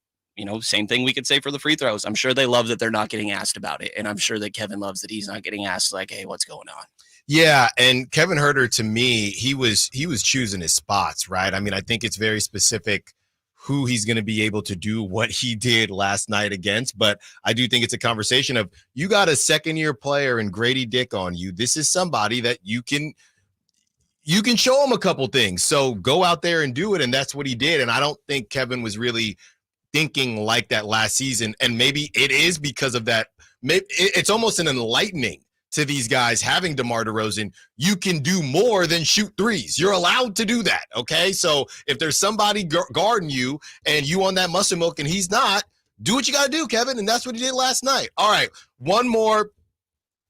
S26: same thing we could say for the free throws. I'm sure they love that they're not getting asked about it. And I'm sure that Kevin loves that he's not getting asked like, hey, what's going on?
S1: Yeah, and Kevin Huerter, to me, he was choosing his spots, right? I mean, I think it's very specific who he's going to be able to do what he did last night against. But I do think it's a conversation of, you got a second-year player and Grady Dick on you. This is somebody that you can show him a couple things. So go out there and do it, and that's what he did. And I don't think Kevin was really thinking like that last season. And maybe it is because of that. Maybe it's almost an enlightening to these guys having DeMar DeRozan. You can do more than shoot threes. You're allowed to do that, okay? So if there's somebody guarding you and you on that muscle milk and he's not, do what you got to do, Kevin, and that's what he did last night. All right, one more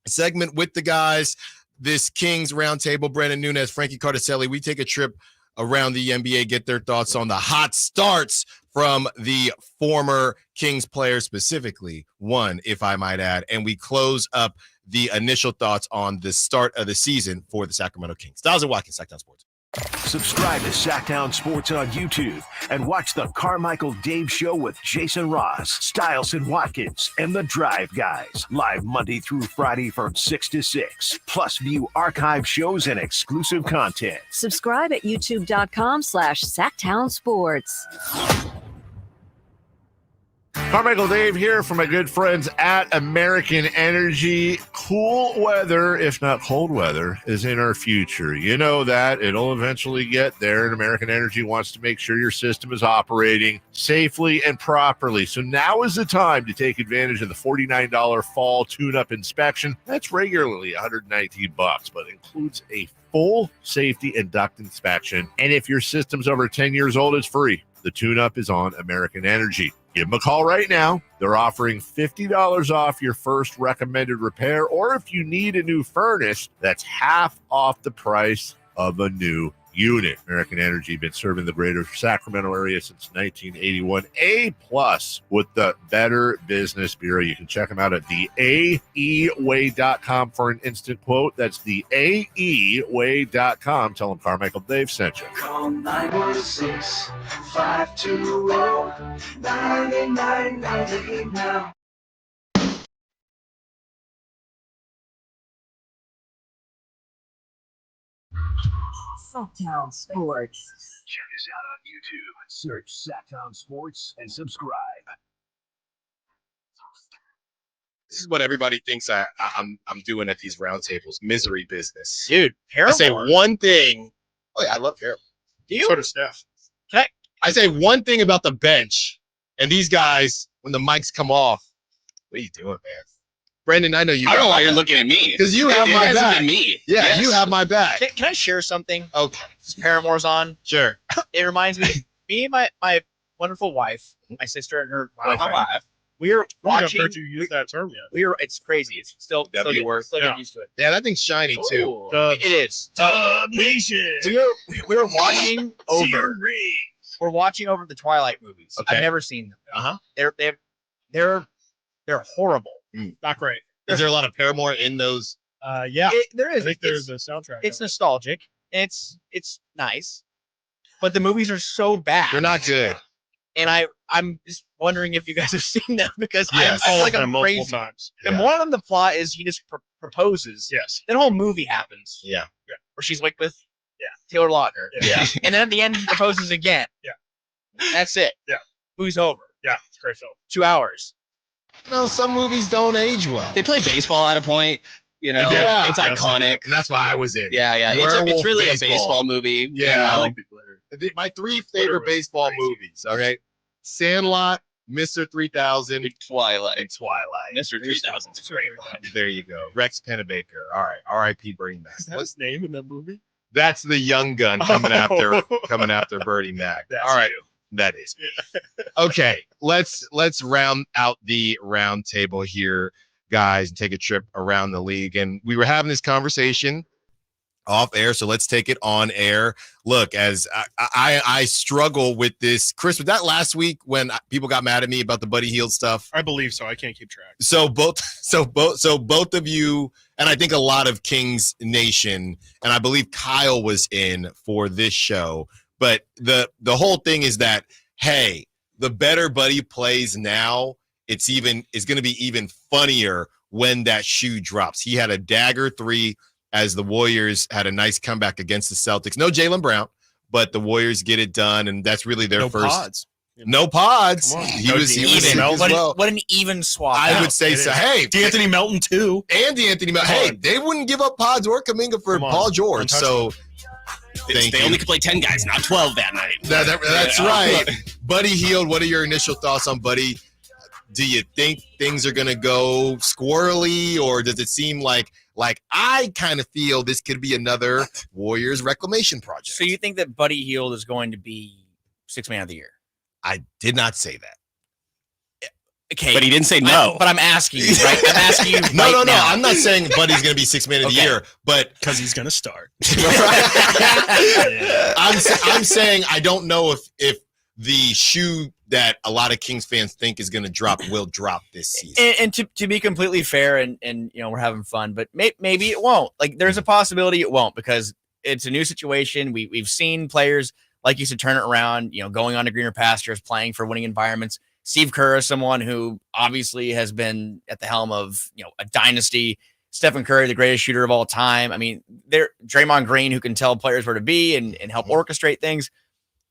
S1: segment with the guys. This Kings Roundtable, Brenden Nunes, Frankie Cartoscelli. We take a trip around the NBA, get their thoughts on the hot starts from the former Kings players, specifically one, if I might add, and we close up the initial thoughts on the start of the season for the Sacramento Kings. Stiles Watkins, Sacktown Sports.
S3: Subscribe to Sacktown Sports on YouTube and watch the Carmichael Dave Show with Jason Ross, Stiles Watkins, and the Drive Guys. Live Monday through Friday from 6 to 6. Plus view archive shows and exclusive content.
S24: Subscribe at youtube.com/Sacktown Sports.
S6: Carmichael Dave here from my good friends at American Energy. Cool weather, if not cold weather, is in our future. You know that. It'll eventually get there, and American Energy wants to make sure your system is operating safely and properly. So now is the time to take advantage of the $49 fall tune-up inspection. That's regularly $119, but includes a full safety and duct inspection. And if your system's over 10 years old, it's free. The tune-up is on American Energy. Give them a call right now. They're offering $50 off your first recommended repair, or if you need a new furnace, that's half off the price of a new unit. American Energy been serving the greater Sacramento area since 1981. A+ with the Better Business Bureau. You can check them out at theaeway.com for an instant quote. That's theaeway.com. Tell them Carmichael Dave sent you.
S17: Call 916-520-9998 now.
S24: Sacktown Sports.
S3: Check us out on YouTube. Search Sacktown Sports and subscribe.
S1: This is what everybody thinks I'm doing at these roundtables. Misery business.
S25: Dude,
S1: I say one thing. Oh, yeah, I love Paramore.
S25: Do you?
S2: Sort of stuff.
S1: I say one thing about the bench, and these guys, when the mics come off, what are you doing, man? Brenden, I know you.
S26: I don't know why you're looking at me.
S1: Because you have my back.
S26: Me.
S1: Yeah,
S25: Yes.
S1: you have my back.
S25: Can I share something?
S1: Okay.
S25: Paramore's on.
S1: Sure.
S25: It reminds me and my wonderful wife, my sister and her boyfriend.
S26: wife.
S25: We were
S2: I've
S25: watching.
S2: heard you use that term yet.
S25: It's crazy. It's still getting used to it.
S1: Yeah, that thing's shiny too.
S25: It is.
S2: Nation.
S25: We were watching over. We're watching over the Twilight movies.
S1: Okay.
S25: I've never seen them.
S1: Uh-huh.
S25: They're horrible.
S2: Not great.
S1: Is there a lot of Paramore in those?
S2: Yeah.
S25: There is.
S2: I think there's a soundtrack.
S25: It's nostalgic. It's nice, but the movies are so bad.
S1: They're not good.
S25: And I'm just wondering if you guys have seen them, because
S2: I've
S25: I feel like
S2: them
S25: I'm
S2: multiple
S25: crazy.
S2: times.
S25: And one of them, the plot is he just proposes.
S2: Yes.
S25: Then the whole movie happens.
S1: Yeah.
S8: where she's like with Taylor Lautner.
S2: Yeah.
S8: And then at the end, he proposes again.
S2: Yeah.
S8: That's it.
S2: Yeah.
S8: Movie's over.
S2: Yeah, it's a great film.
S8: 2 hours.
S1: No, some movies don't age well.
S26: They play baseball at a point. You know,
S1: Yeah.
S26: it's iconic.
S1: And that's why I was in.
S26: Yeah. It's
S1: Werewolf
S26: really
S1: baseball.
S26: a baseball movie.
S1: Yeah.
S26: You know?
S1: My 3 favorite baseball movies. Okay. Sandlot, Mr. 3000,
S26: Twilight.
S1: and Twilight.
S26: Mr. 3000 is a great one.
S1: There you go. Rex Pennebaker. All right. R.I.P. Bernie Mac.
S2: Is that his name in that movie?
S1: That's the young gun coming after Bernie Mac. All right. That is. Okay. Let's round out the round table here, guys, and take a trip around the league. And we were having this conversation off air, so let's take it on air. Look, as I struggle with this. Chris, was that last week when people got mad at me about the Buddy Hield stuff?
S2: I believe so. I can't keep track.
S1: So both of you, and I think a lot of Kings Nation, and I believe Kyle was in for this show. But the whole thing is that, hey, the better Buddy plays now, it's going to be even funnier when that shoe drops. He had a dagger 3 as the Warriors had a nice comeback against the Celtics. No Jaylen Brown, but the Warriors get it done, and that's really their first.
S2: Pods.
S1: No pods. He was
S8: even.
S1: as well.
S8: What an even swap.
S1: I would say so. Hey,
S2: D'Anthony Melton too.
S1: And D'Anthony Melton. Hey, they wouldn't give up pods or Kuminga for Paul George. So
S26: They only could play 10 guys, not 12 that night.
S1: That's right. Buddy Hield, what are your initial thoughts on Buddy? Do you think things are going to go squirrely, or does it seem like I kind of feel this could be another Warriors reclamation project?
S8: So you think that Buddy Hield is going to be 6th man of the year?
S1: I did not say that.
S8: Okay,
S26: but he didn't say no.
S8: But I'm asking you, right? I'm asking you.
S1: No.
S8: Now.
S1: I'm not saying Buddy's going to be 6th man of the year, but
S2: because he's going to start.
S1: I'm saying I don't know if the shoe that a lot of Kings fans think is going to drop will drop this season.
S8: And to be completely fair, and you know, we're having fun, but maybe it won't. Like, there's a possibility it won't, because it's a new situation. We've seen players, like you said, turn it around, you know, going on to greener pastures, playing for winning environments. Steve Kerr is someone who obviously has been at the helm of, you know, a dynasty. Stephen Curry, the greatest shooter of all time. I mean, Draymond Green, who can tell players where to be and help orchestrate things.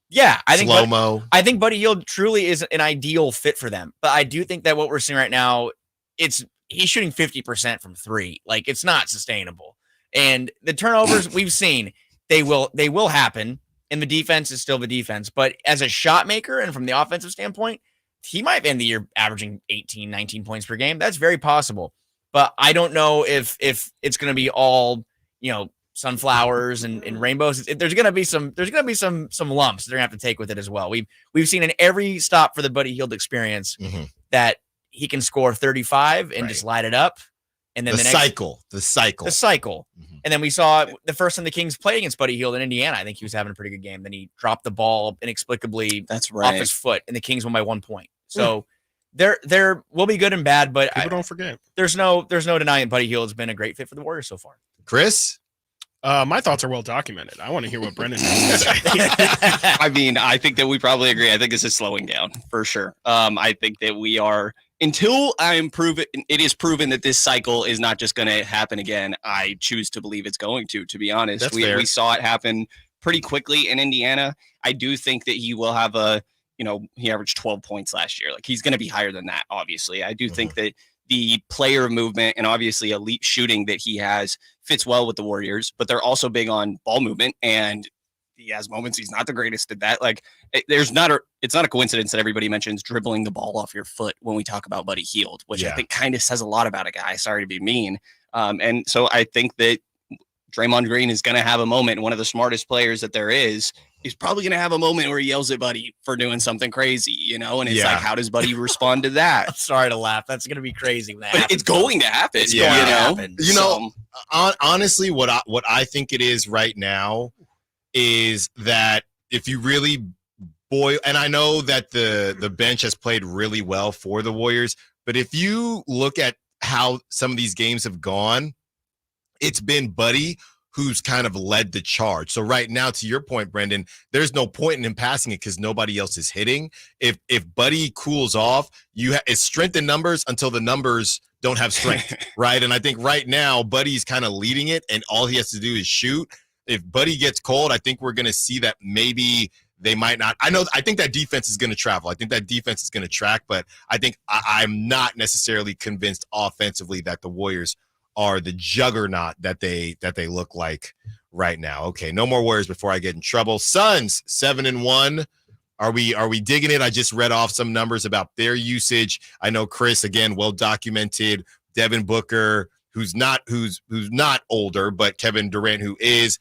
S8: Yeah, I think
S1: slow-mo.
S8: I think Buddy Hield truly is an ideal fit for them. But I do think that what we're seeing right now, he's shooting 50% from 3. Like, it's not sustainable. And the turnovers we've seen, they will happen. And the defense is still the defense. But as a shot maker and from the offensive standpoint, he might end the year averaging 18, 19 points per game. That's very possible. But I don't know if it's going to be all, you know, sunflowers and rainbows. There's going to be some lumps they're going to have to take with it as well. We've seen in every stop for the Buddy Hield experience that he can score 35 and just light it up. And then the cycle. And then we saw the first time the Kings played against Buddy Hield in Indiana. I think he was having a pretty good game. Then he dropped the ball inexplicably off his foot, and the Kings won by 1 point. So there will be good and bad, but
S2: people don't forget.
S8: There's no denying Buddy Hield has been a great fit for the Warriors so far.
S1: Chris?
S2: My thoughts are well documented. I want to hear what Brenden has to say.
S26: I mean, I think that we probably agree. I think this is slowing down for sure. I think that we are, until it is proven that this cycle is not just going to happen again. I choose to believe it's going to be honest. We saw it happen pretty quickly in Indiana. I do think that he will have he averaged 12 points last year. Like, he's going to be higher than that. Obviously, I do think that the player movement and obviously elite shooting that he has fits well with the Warriors, but they're also big on ball movement, and he has moments he's not the greatest at that. Like, it's not a coincidence that everybody mentions dribbling the ball off your foot when we talk about Buddy Hield, which I think kind of says a lot about a guy. Sorry to be mean. And so I think that Draymond Green is going to have a moment. One of the smartest players that there is. He's probably going to have a moment where he yells at Buddy for doing something crazy, you know? And it's like, how does Buddy respond to that?
S8: I'm sorry to laugh. That's going to be crazy when that happens.
S26: It's going to happen.
S1: Honestly, what I think it is right now is that if you really boil, and I know that the bench has played really well for the Warriors, but if you look at how some of these games have gone, it's been Buddy who's kind of led the charge. So right now, to your point, Brenden, there's no point in him passing it because nobody else is hitting. If Buddy cools off, it's strength in numbers until the numbers don't have strength, right? And I think right now, Buddy's kind of leading it, and all he has to do is shoot. if Buddy gets cold, I think we're going to see that maybe they might not. I think that defense is going to travel. I think that defense is going to track, but I think I'm not necessarily convinced offensively that the Warriors are the juggernaut that they look like right now. Okay, no more Warriors before I get in trouble. Suns 7-1. Are we digging it? I just read off some numbers about their usage. I know Chris, again, well documented. Devin Booker, who's not older, but Kevin Durant, who is.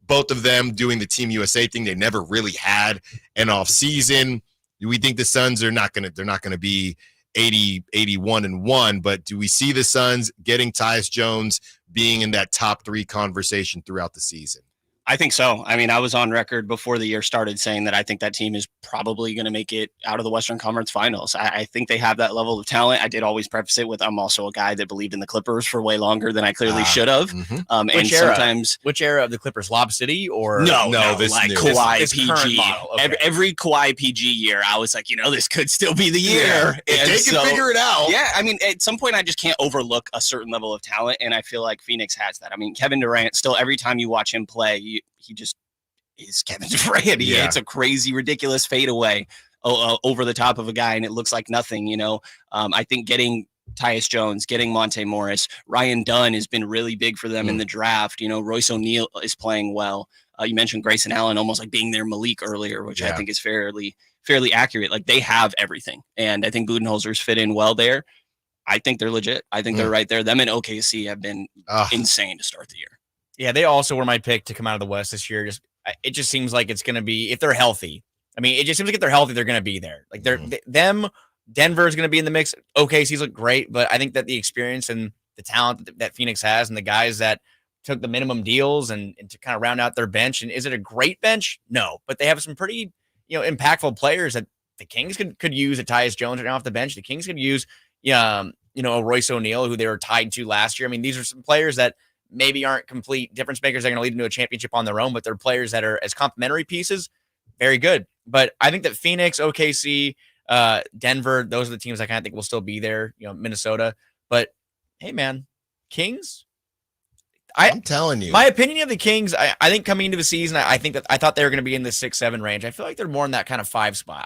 S1: Both of them doing the Team USA thing. They never really had an off season. Do we think the Suns are not gonna be 81-1, but do we see the Suns getting Tyus Jones being in that top 3 conversation throughout the season?
S26: I think so. I mean, I was on record before the year started saying that I think that team is probably going to make it out of the Western Conference Finals. I think they have that level of talent. I did always preface it with I'm also a guy that believed in the Clippers for way longer than I clearly should have.
S8: And sometimes which era of the Clippers? Lob City or
S26: no, this like Kawhi
S8: this
S26: PG.
S8: Okay.
S26: Every Kawhi PG year, I was like, this could still be the year.
S1: Yeah. If they can figure it out.
S26: Yeah, I mean, at some point, I just can't overlook a certain level of talent, and I feel like Phoenix has that. I mean, Kevin Durant, still every time you watch him play, he just is Kevin Durant. It's a crazy, ridiculous fadeaway over the top of a guy, and it looks like nothing. I think getting Tyus Jones, getting Monte Morris, Ryan Dunn has been really big for them in the draft. Royce O'Neal is playing well. You mentioned Grayson Allen almost like being their Malik earlier, which I think is fairly accurate. Like they have everything, and I think Budenholzer's fit in well there. I think they're legit. I think they're right there. Them and OKC have been insane to start the year.
S8: Yeah, they also were my pick to come out of the West this year. It just seems like it's going to be, if they're healthy. I mean, it just seems like if they're healthy, they're going to be there. Like Denver is going to be in the mix. OKC's look great, but I think that the experience and the talent that Phoenix has and the guys that took the minimum deals and to kind of round out their bench. And is it a great bench? No, but they have some pretty, impactful players that the Kings could use. A Tyus Jones right now off the bench. The Kings could use, a Royce O'Neal, who they were tied to last year. I mean, these are some players that maybe aren't complete difference makers. They're going to lead into a championship on their own, but they're players that are as complementary pieces. Very good. But I think that Phoenix, OKC, Denver, those are the teams I kind of think will still be there, Minnesota. But hey, man, Kings. I'm
S1: telling you,
S8: my opinion of the Kings, I think coming into the season, I thought they were going to be in the 6-7 range. I feel like they're more in that kind of 5 spot.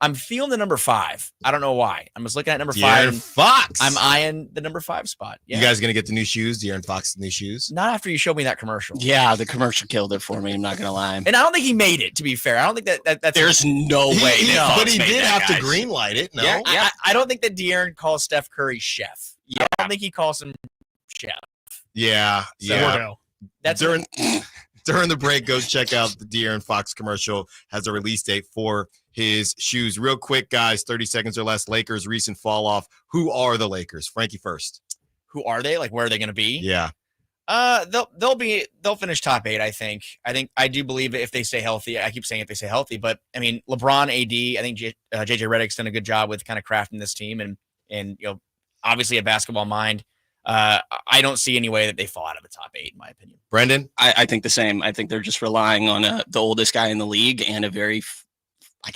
S8: I'm feeling the number 5. I don't know why. I'm just looking at number 5.
S1: Fox.
S8: I'm eyeing the number 5 spot. Yeah.
S1: You guys going to get the new shoes? De'Aaron Fox new shoes?
S8: Not after you showed me that commercial.
S26: Yeah, the commercial killed it for me. I'm not going to lie.
S8: And I don't think he made it, to be fair. I don't think that's...
S26: There's no way.
S1: But he did have to green light it. No.
S8: Yeah. I don't think that De'Aaron calls Steph Curry chef. Yeah. I don't think he calls him chef.
S1: Yeah. That's during the break, go check out the De'Aaron Fox commercial. Has a release date for his shoes. Real quick, guys, 30 seconds or less. Lakers recent fall off. Who are the Lakers? Frankie first.
S8: Who are they? Like, where are they going to be?
S1: Yeah.
S8: They'll finish top 8. I think I do believe if they stay healthy. I keep saying if they stay healthy, but I mean LeBron, AD. I think JJ Redick's done a good job with kind of crafting this team, and obviously a basketball mind. I don't see any way that they fall out of the top 8, in my opinion.
S1: Brendan?
S26: I think the same. I think they're just relying on the oldest guy in the league and a very,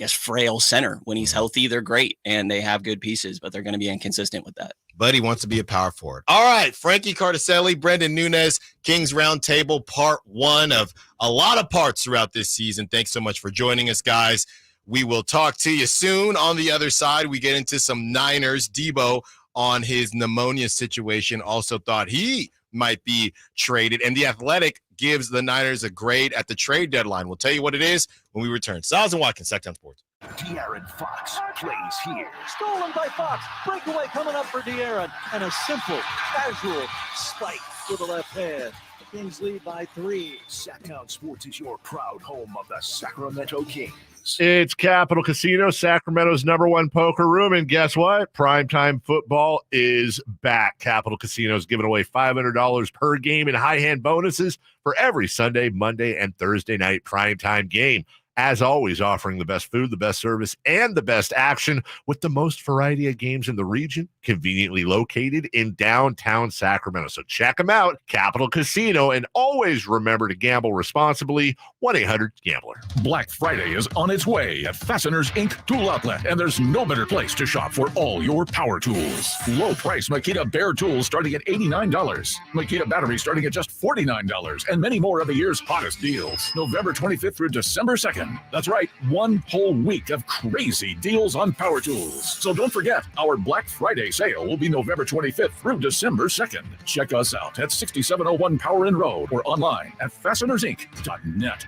S26: frail center. When he's healthy, they're great, and they have good pieces, but they're going to be inconsistent with that.
S1: Buddy wants to be a power forward. All right, Frankie Cartoscelli, Brenden Nunes, Kings Roundtable, part 1 of a lot of parts throughout this season. Thanks so much for joining us, guys. We will talk to you soon. On the other side, we get into some Niners. Debo, on his pneumonia situation, also thought he might be traded. And The Athletic gives the Niners a grade at the trade deadline. We'll tell you what it is when we return. Stiles Watkins, Sacramento Sports.
S3: De'Aaron Fox plays here.
S13: Stolen by Fox. Breakaway coming up for De'Aaron. And a simple, casual spike with the left hand. The Kings lead by 3.
S3: Sactown Sports is your proud home of the Sacramento Kings.
S6: It's Capital Casino, Sacramento's #1 poker room. And guess what? Primetime football is back. Capital Casino is giving away $500 per game in high hand bonuses for every Sunday, Monday, and Thursday night primetime game. As always, offering the best food, the best service, and the best action with the most variety of games in the region, conveniently located in downtown Sacramento. So check them out, Capital Casino, and always remember to gamble responsibly. 1-800-GAMBLER.
S19: Black Friday is on its way at Fasteners Inc. Tool Outlet, and there's no better place to shop for all your power tools. Low price Makita Bear tools starting at $89, Makita batteries starting at just $49, and many more of the year's hottest deals. November 25th through December 2nd. That's right, one whole week of crazy deals on power tools. So don't forget, our Black Friday sale will be November 25th through December 2nd. Check us out at 6701 Power Inn Road or online at fastenersinc.net.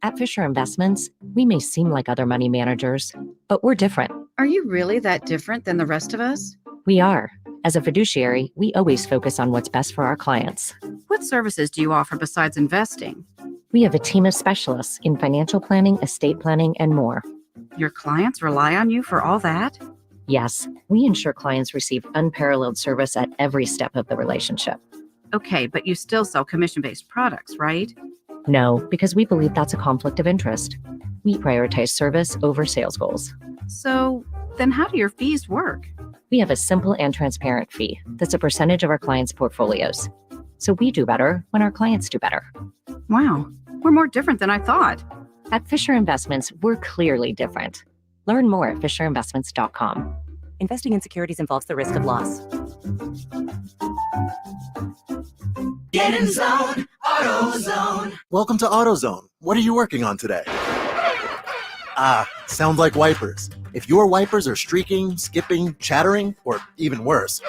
S9: At Fisher Investments, we may seem like other money managers, but we're different.
S10: Are you really that different than the rest of us?
S9: We are. As a fiduciary, we always focus on what's best for our clients.
S10: What services do you offer besides investing?
S9: We have a team of specialists in financial planning, estate planning, and more.
S10: Your clients rely on you for all that?
S9: Yes, we ensure clients receive unparalleled service at every step of the relationship.
S10: Okay, but you still sell commission-based products, right?
S9: No, because we believe that's a conflict of interest. We prioritize service over sales goals.
S10: So then how do your fees work?
S9: We have a simple and transparent fee that's a percentage of our clients' portfolios. So we do better when our clients do better.
S10: Wow, we're more different than I thought.
S9: At Fisher Investments, we're clearly different. Learn more at fisherinvestments.com. Investing in securities involves the risk of loss.
S17: Get in zone, AutoZone.
S15: Welcome to AutoZone. What are you working on today? Sounds like wipers. If your wipers are streaking, skipping, chattering, or even worse,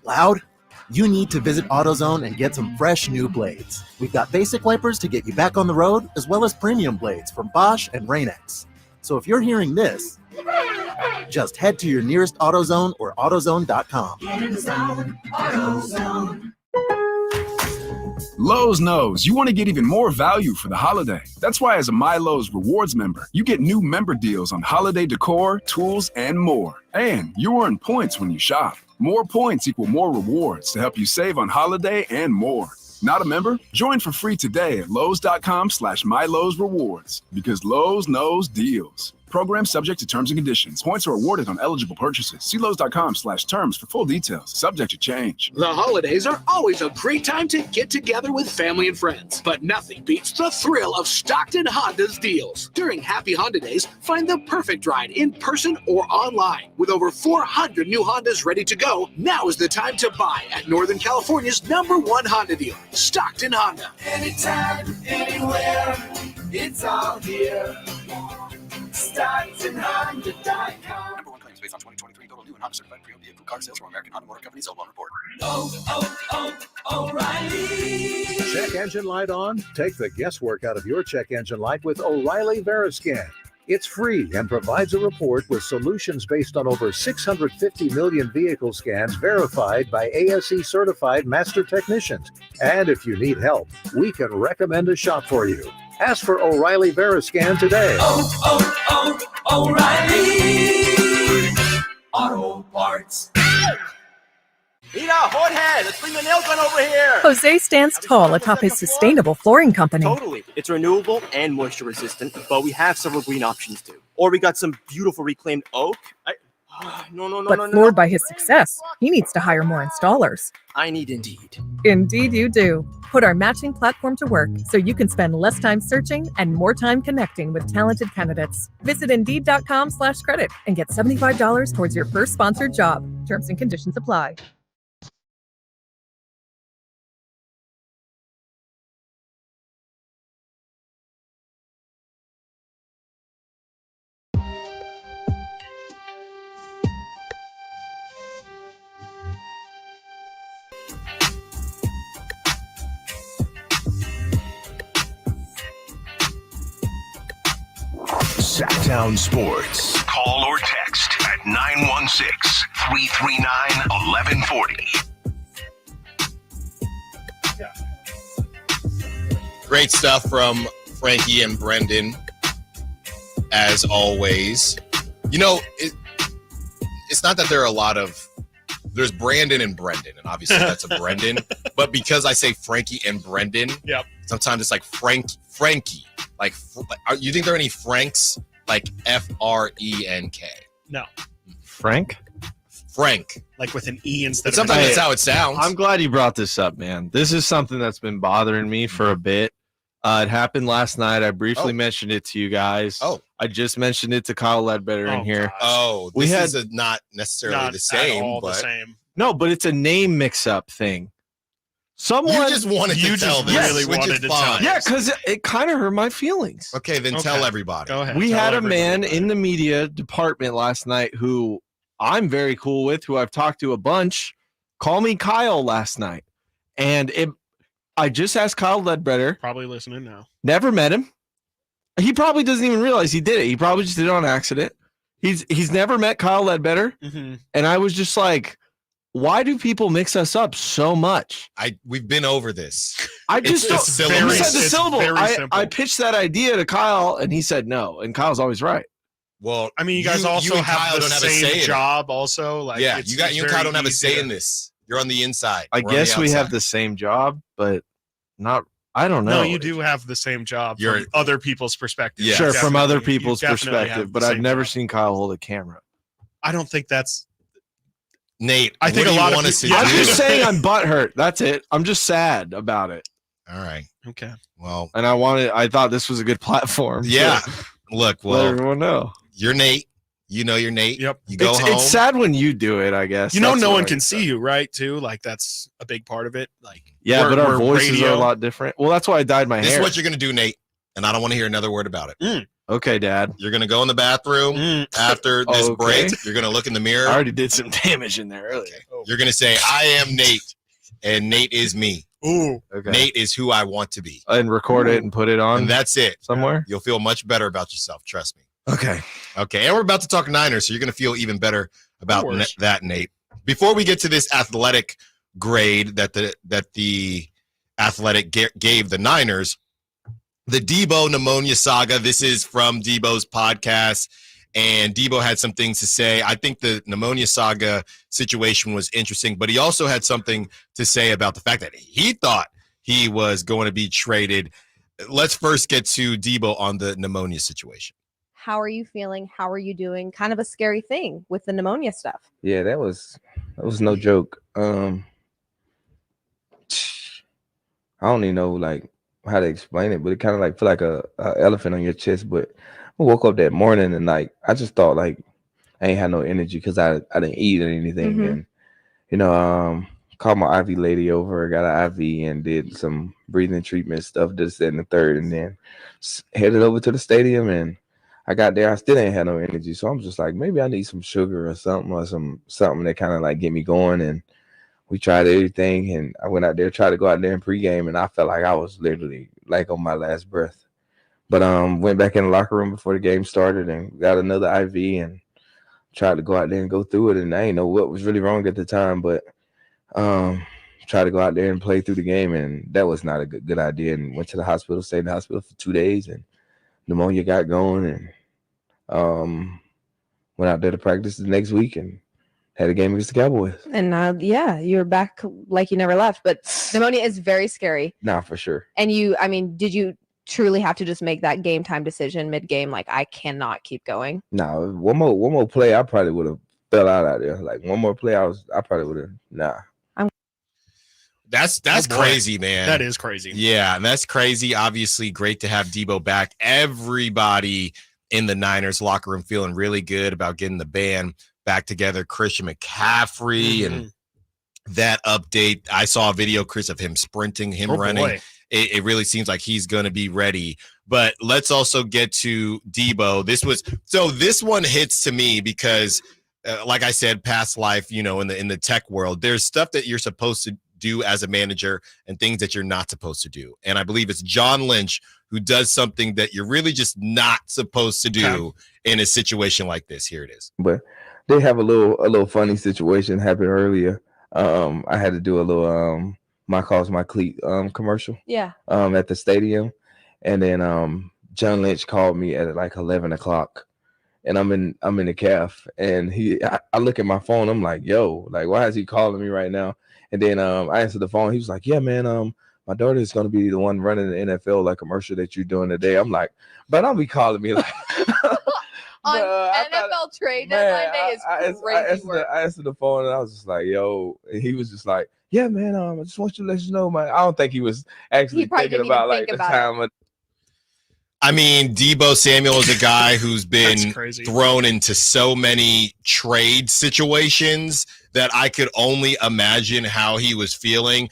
S15: loud, you need to visit AutoZone and get some fresh new blades. We've got basic wipers to get you back on the road, as well as premium blades from Bosch and Rain-X. So if you're hearing this, just head to your nearest AutoZone or AutoZone.com.
S17: Get in zone, AutoZone.
S21: Lowe's knows you want to get even more value for the holiday. That's why as a MyLowe's Rewards member, you get new member deals on holiday decor, tools, and more. And you earn points when you shop. More points equal more rewards to help you save on holiday and more. Not a member? Join for free today at Lowe's.com/MyLowe's Because Lowe's knows deals. Program subject to terms and conditions. Points are awarded on eligible purchases. See Lowe's.com/terms for full details. Subject to change.
S22: The holidays are always a great time to get together with family and friends, but nothing beats the thrill of Stockton Honda's deals. During Happy Honda Days, find the perfect ride in person or online. With over 400 new Hondas ready to go, now is the time to buy at Northern California's #1 Honda dealer, Stockton Honda.
S17: Anytime, anywhere, it's all here. StocktonHonda.com.
S23: Number one claims based on 2023 total new and Honda certified pre-owned vehicle car sales from American Honda Motor Company. Sold on report.
S17: O'Reilly.
S3: Check engine light on? Take the guesswork out of your check engine light with O'Reilly Veriscan. It's free and provides a report with solutions based on over 650 million vehicle scans verified by ASE certified master technicians. And if you need help, we can recommend a shop for you. Ask for O'Reilly Veriscan today.
S17: O'Reilly Auto Parts.
S27: Mira, Jorge, let's bring the nail gun over here.
S28: Jose stands tall atop his sustainable flooring company.
S27: Totally. It's renewable and moisture resistant, but we have several green options too. Or we got some beautiful reclaimed oak.
S28: But floored by his success, he needs to hire more installers.
S27: I need Indeed.
S28: Indeed you do. Put our matching platform to work so you can spend less time searching and more time connecting with talented candidates. Visit Indeed.com/credit and get $75 towards your first sponsored job. Terms and conditions apply.
S3: Sacktown Sports. Call or text at 916-339-1140.
S1: Great stuff from Frankie and Brenden, as always. You know, it's not that there are a lot of... There's Brandon and Brenden, and obviously that's a Brenden. But because I say Frankie and Brenden,
S2: yep.
S1: Sometimes it's like Frankie. like you think there are any Franks like Frenk?
S2: No.
S4: Frank,
S2: like with an E instead.
S1: But sometimes that's how it sounds.
S4: I'm glad you brought this up, man. This is something that's been bothering me for a bit. It happened last night. I briefly mentioned it to you guys. I just mentioned it to Kyle Ledbetter in here.
S1: This is not necessarily the same, but
S4: no, but it's a name mix-up thing. Someone
S1: you just wanted to tell this,
S2: really wanted to tell.
S4: Yeah, because it kind of hurt my feelings.
S1: Okay, then tell everybody.
S2: Go ahead.
S4: We had a man in the media department last night who I'm very cool with, who I've talked to a bunch, call me Kyle last night. And I just asked Kyle Ledbetter.
S2: Probably listening now.
S4: Never met him. He probably doesn't even realize he did it. He probably just did it on accident. He's never met Kyle Ledbetter.
S2: Mm-hmm.
S4: And I was just like, why do people mix us up so much?
S1: We've been over this.
S4: I just
S1: it's
S4: you said the syllable.
S2: Simple.
S4: I pitched that idea to Kyle and he said no. And Kyle's always right.
S1: Well,
S2: I mean, you guys also
S1: and
S2: have
S1: Kyle
S2: the
S1: don't have a
S2: same
S1: say in
S2: job. Also, like
S1: you and Kyle don't have a say in this. You're on the inside.
S4: I guess we have the same job, but not. I don't know.
S2: No, you do have the same job
S1: You're
S2: from other people's perspective.
S1: Yeah.
S4: Sure,
S2: Definitely.
S4: from other
S2: You
S4: people's
S2: definitely have
S4: perspective,
S2: the
S4: but I've
S2: same
S4: never
S2: job.
S4: seen Kyle hold a camera.
S2: I don't think that's
S1: Nate.
S2: I think
S1: what
S2: a
S1: do
S2: lot
S1: you
S2: of
S1: want us to
S2: people-
S4: I'm
S1: do?
S4: just saying I'm butthurt. That's it. I'm just sad about it.
S1: All right.
S2: okay.
S1: Well,
S4: And I thought this was a good platform.
S1: yeah.
S4: So
S1: Look,
S4: let
S1: well,
S4: everyone know.
S1: you're Nate. You know you're Nate.
S2: Yep.
S1: You go home.
S4: It's sad when you do it, I guess.
S2: You know,
S4: That's
S2: no
S4: what
S2: one
S4: I
S2: can
S4: guess.
S2: see you, right? Too, like that's a big part of it. Like,
S4: Yeah, but our
S2: we're
S4: voices
S2: radio.
S4: are a lot different. Well, that's why I dyed my
S1: This
S4: hair.
S1: is what you're gonna do, Nate. And I don't want to hear another word about it.
S4: Okay, Dad.
S1: You're gonna go in the bathroom after this
S4: Okay.
S1: break. You're gonna look in the mirror.
S4: I already did some damage in there earlier.
S1: You're gonna say, "I am Nate, and Nate is me.
S2: Ooh.
S4: Okay.
S1: Nate is who I want to be."
S4: And record it and put it on
S1: And that's it.
S4: somewhere.
S1: You'll feel much better about yourself. Trust me.
S4: Okay.
S1: Okay, and we're about to talk Niners, so you're going to feel even better about
S2: course.
S1: that, Nate. Before we get to this athletic grade that the Athletic gave the Niners, the Debo pneumonia saga. This is from Debo's podcast, and Debo had some things to say. I think the pneumonia saga situation was interesting, but he also had something to say about the fact that he thought he was going to be traded. Let's first get to Debo on the pneumonia situation.
S5: How are you feeling? How are you doing? Kind of a scary thing with the pneumonia stuff.
S7: Yeah, that was no joke. I don't even know like how to explain it, but it kind of like feel like a elephant on your chest. But I woke up that morning and like I just thought like I ain't had no energy because I didn't eat or anything.
S5: Mhm.
S7: And called my IV lady over, got an IV and did some breathing treatment stuff, this and the third, and then headed over to the stadium. And I got there, I still ain't had no energy, so I'm just like, maybe I need some sugar or something that kind of like get me going. And we tried everything, and I went out there, tried to go out there in pregame, and I felt like I was literally like on my last breath. But went back in the locker room before the game started and got another IV and tried to go out there and go through it. And I didn't know what was really wrong at the time, but tried to go out there and play through the game, and that was not a good idea. And went to the hospital, stayed in the hospital for 2 days, and pneumonia got going, and went out there to practice the next week and had a game against the Cowboys.
S5: And now, yeah, you're back like you never left. But pneumonia is very scary.
S7: Nah, for sure.
S5: And did you truly have to just make that game time decision mid-game? Like, I cannot keep going.
S7: Nah, one more play, I probably would have fell out there. Like one more play, I probably would have. Nah.
S1: That's crazy, man.
S2: That is crazy.
S1: Yeah, and that's crazy. Obviously, great to have Debo back. Everybody in the Niners locker room feeling really good about getting the band back together. Christian McCaffrey and that update. I saw a video, Chris, of him sprinting, running.
S2: Boy.
S1: It really seems like he's going to be ready. But let's also get to Debo. This one hits to me because, like I said, past life, in the tech world, there's stuff that you're supposed to do as a manager and things that you're not supposed to do. And I believe it's John Lynch who does something that you're really just not supposed to do in a situation like this. Here it is.
S7: But they have a little funny situation happen earlier. I had to do a little My Calls My Cleat commercial.
S5: Yeah.
S7: At the stadium. And then John Lynch called me at like 11 o'clock. And I'm in the calf. And I look at my phone, I'm like, yo, like why is he calling me right now? And then I answered the phone. He was like, yeah, man, my daughter is going to be the one running the NFL, like commercial that you're doing today. I'm like, but don't be calling me like.
S5: On NFL trade deadline day is crazy work.
S7: I answered the phone and I was just like, yo, and he was just like, yeah, man, I just want you to let you know, man. I don't think he was actually thinking about like the time of.
S1: I mean, Deebo Samuel is a guy who's been thrown into so many trade situations that I could only imagine how he was feeling.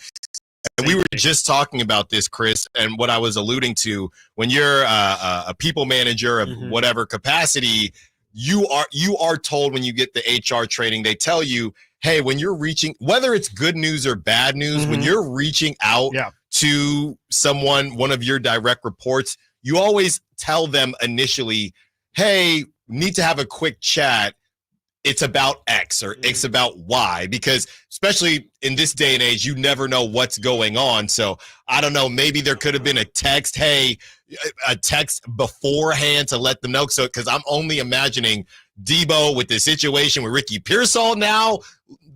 S1: And we were just talking about this, Chris, and what I was alluding to. When you're a people manager of whatever capacity, you are told when you get the HR training, they tell you, hey, when you're reaching, whether it's good news or bad news, when you're reaching out to someone, one of your direct reports, you always tell them initially, hey, need to have a quick chat. It's about X or it's about Y, because especially in this day and age, you never know what's going on. So I don't know, maybe there could have been a text, a text beforehand to let them know. So, because I'm only imagining Deebo with the situation with Ricky Pearsall now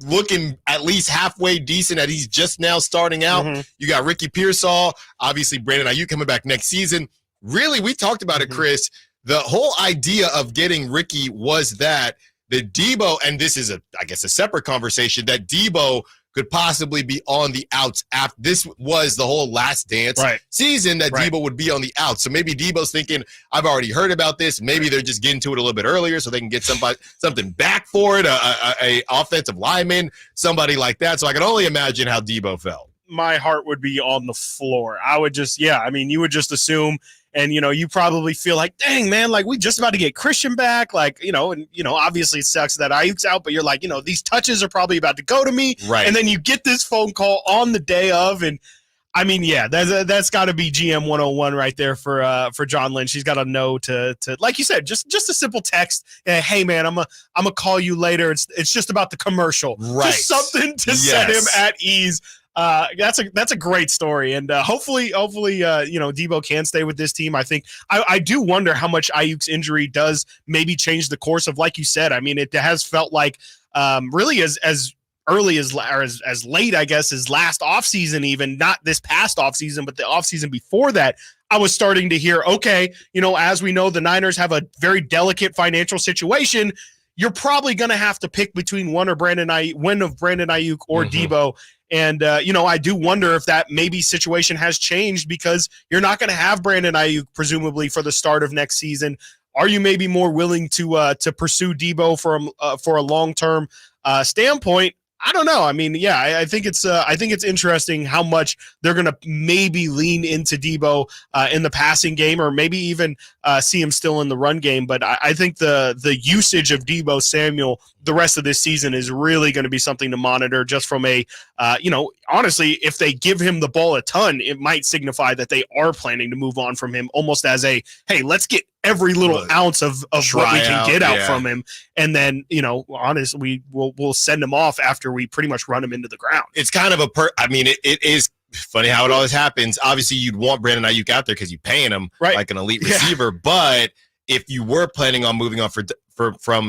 S1: looking at least halfway decent, that he's just now starting out. You got Ricky Pearsall, obviously Brandon Ayuk coming back next season. Really, we talked about it, Chris. The whole idea of getting Ricky was that the Deebo, and this is I guess a separate conversation, that Deebo could possibly be on the outs after this was the whole last dance season, that Deebo would be on the outs. So maybe Deebo's thinking, I've already heard about this. Maybe they're just getting to it a little bit earlier so they can get something back for it, a offensive lineman, somebody like that. So I can only imagine how Deebo felt.
S2: My heart would be on the floor. I would just, you would just assume. And, you probably feel like, dang, man, like we just about to get Christian back. Like, obviously it sucks that Ayuk's out, but you're like, these touches are probably about to go to me.
S1: Right.
S2: And then you get this phone call on the day of. And I mean, that's got to be GM 101 right there for John Lynch. He's got to know to like you said, just a simple text. Hey, man, I'm gonna call you later. It's just about the commercial.
S1: Right.
S2: Just something to set him at ease. That's a great story, and hopefully, Deebo can stay with this team. I think I do wonder how much Ayuk's injury does maybe change the course of, like you said. I mean, it has felt like really as early as late, I guess, as last offseason, even not this past offseason, but the offseason before that. I was starting to hear, okay, as we know, the Niners have a very delicate financial situation. You're probably going to have to pick between one of Brandon Ayuk or Deebo. And, I do wonder if that maybe situation has changed, because you're not going to have Brandon Ayuk presumably for the start of next season. Are you maybe more willing to pursue Deebo for a long-term standpoint? I don't know. I mean, I think it's interesting how much they're going to maybe lean into Deebo in the passing game, or maybe even see him still in the run game. But I think the usage of Deebo Samuel the rest of this season is really going to be something to monitor, just from a, honestly, if they give him the ball a ton, it might signify that they are planning to move on from him, almost as a, hey, let's get every little ounce of what we can get out from him. And then, honestly, we'll send him off after we pretty much run him into the ground.
S1: It's kind of it is funny how it always happens. Obviously, you'd want Brandon Ayuk out there because you're paying him like an elite receiver. But if you were planning on moving on from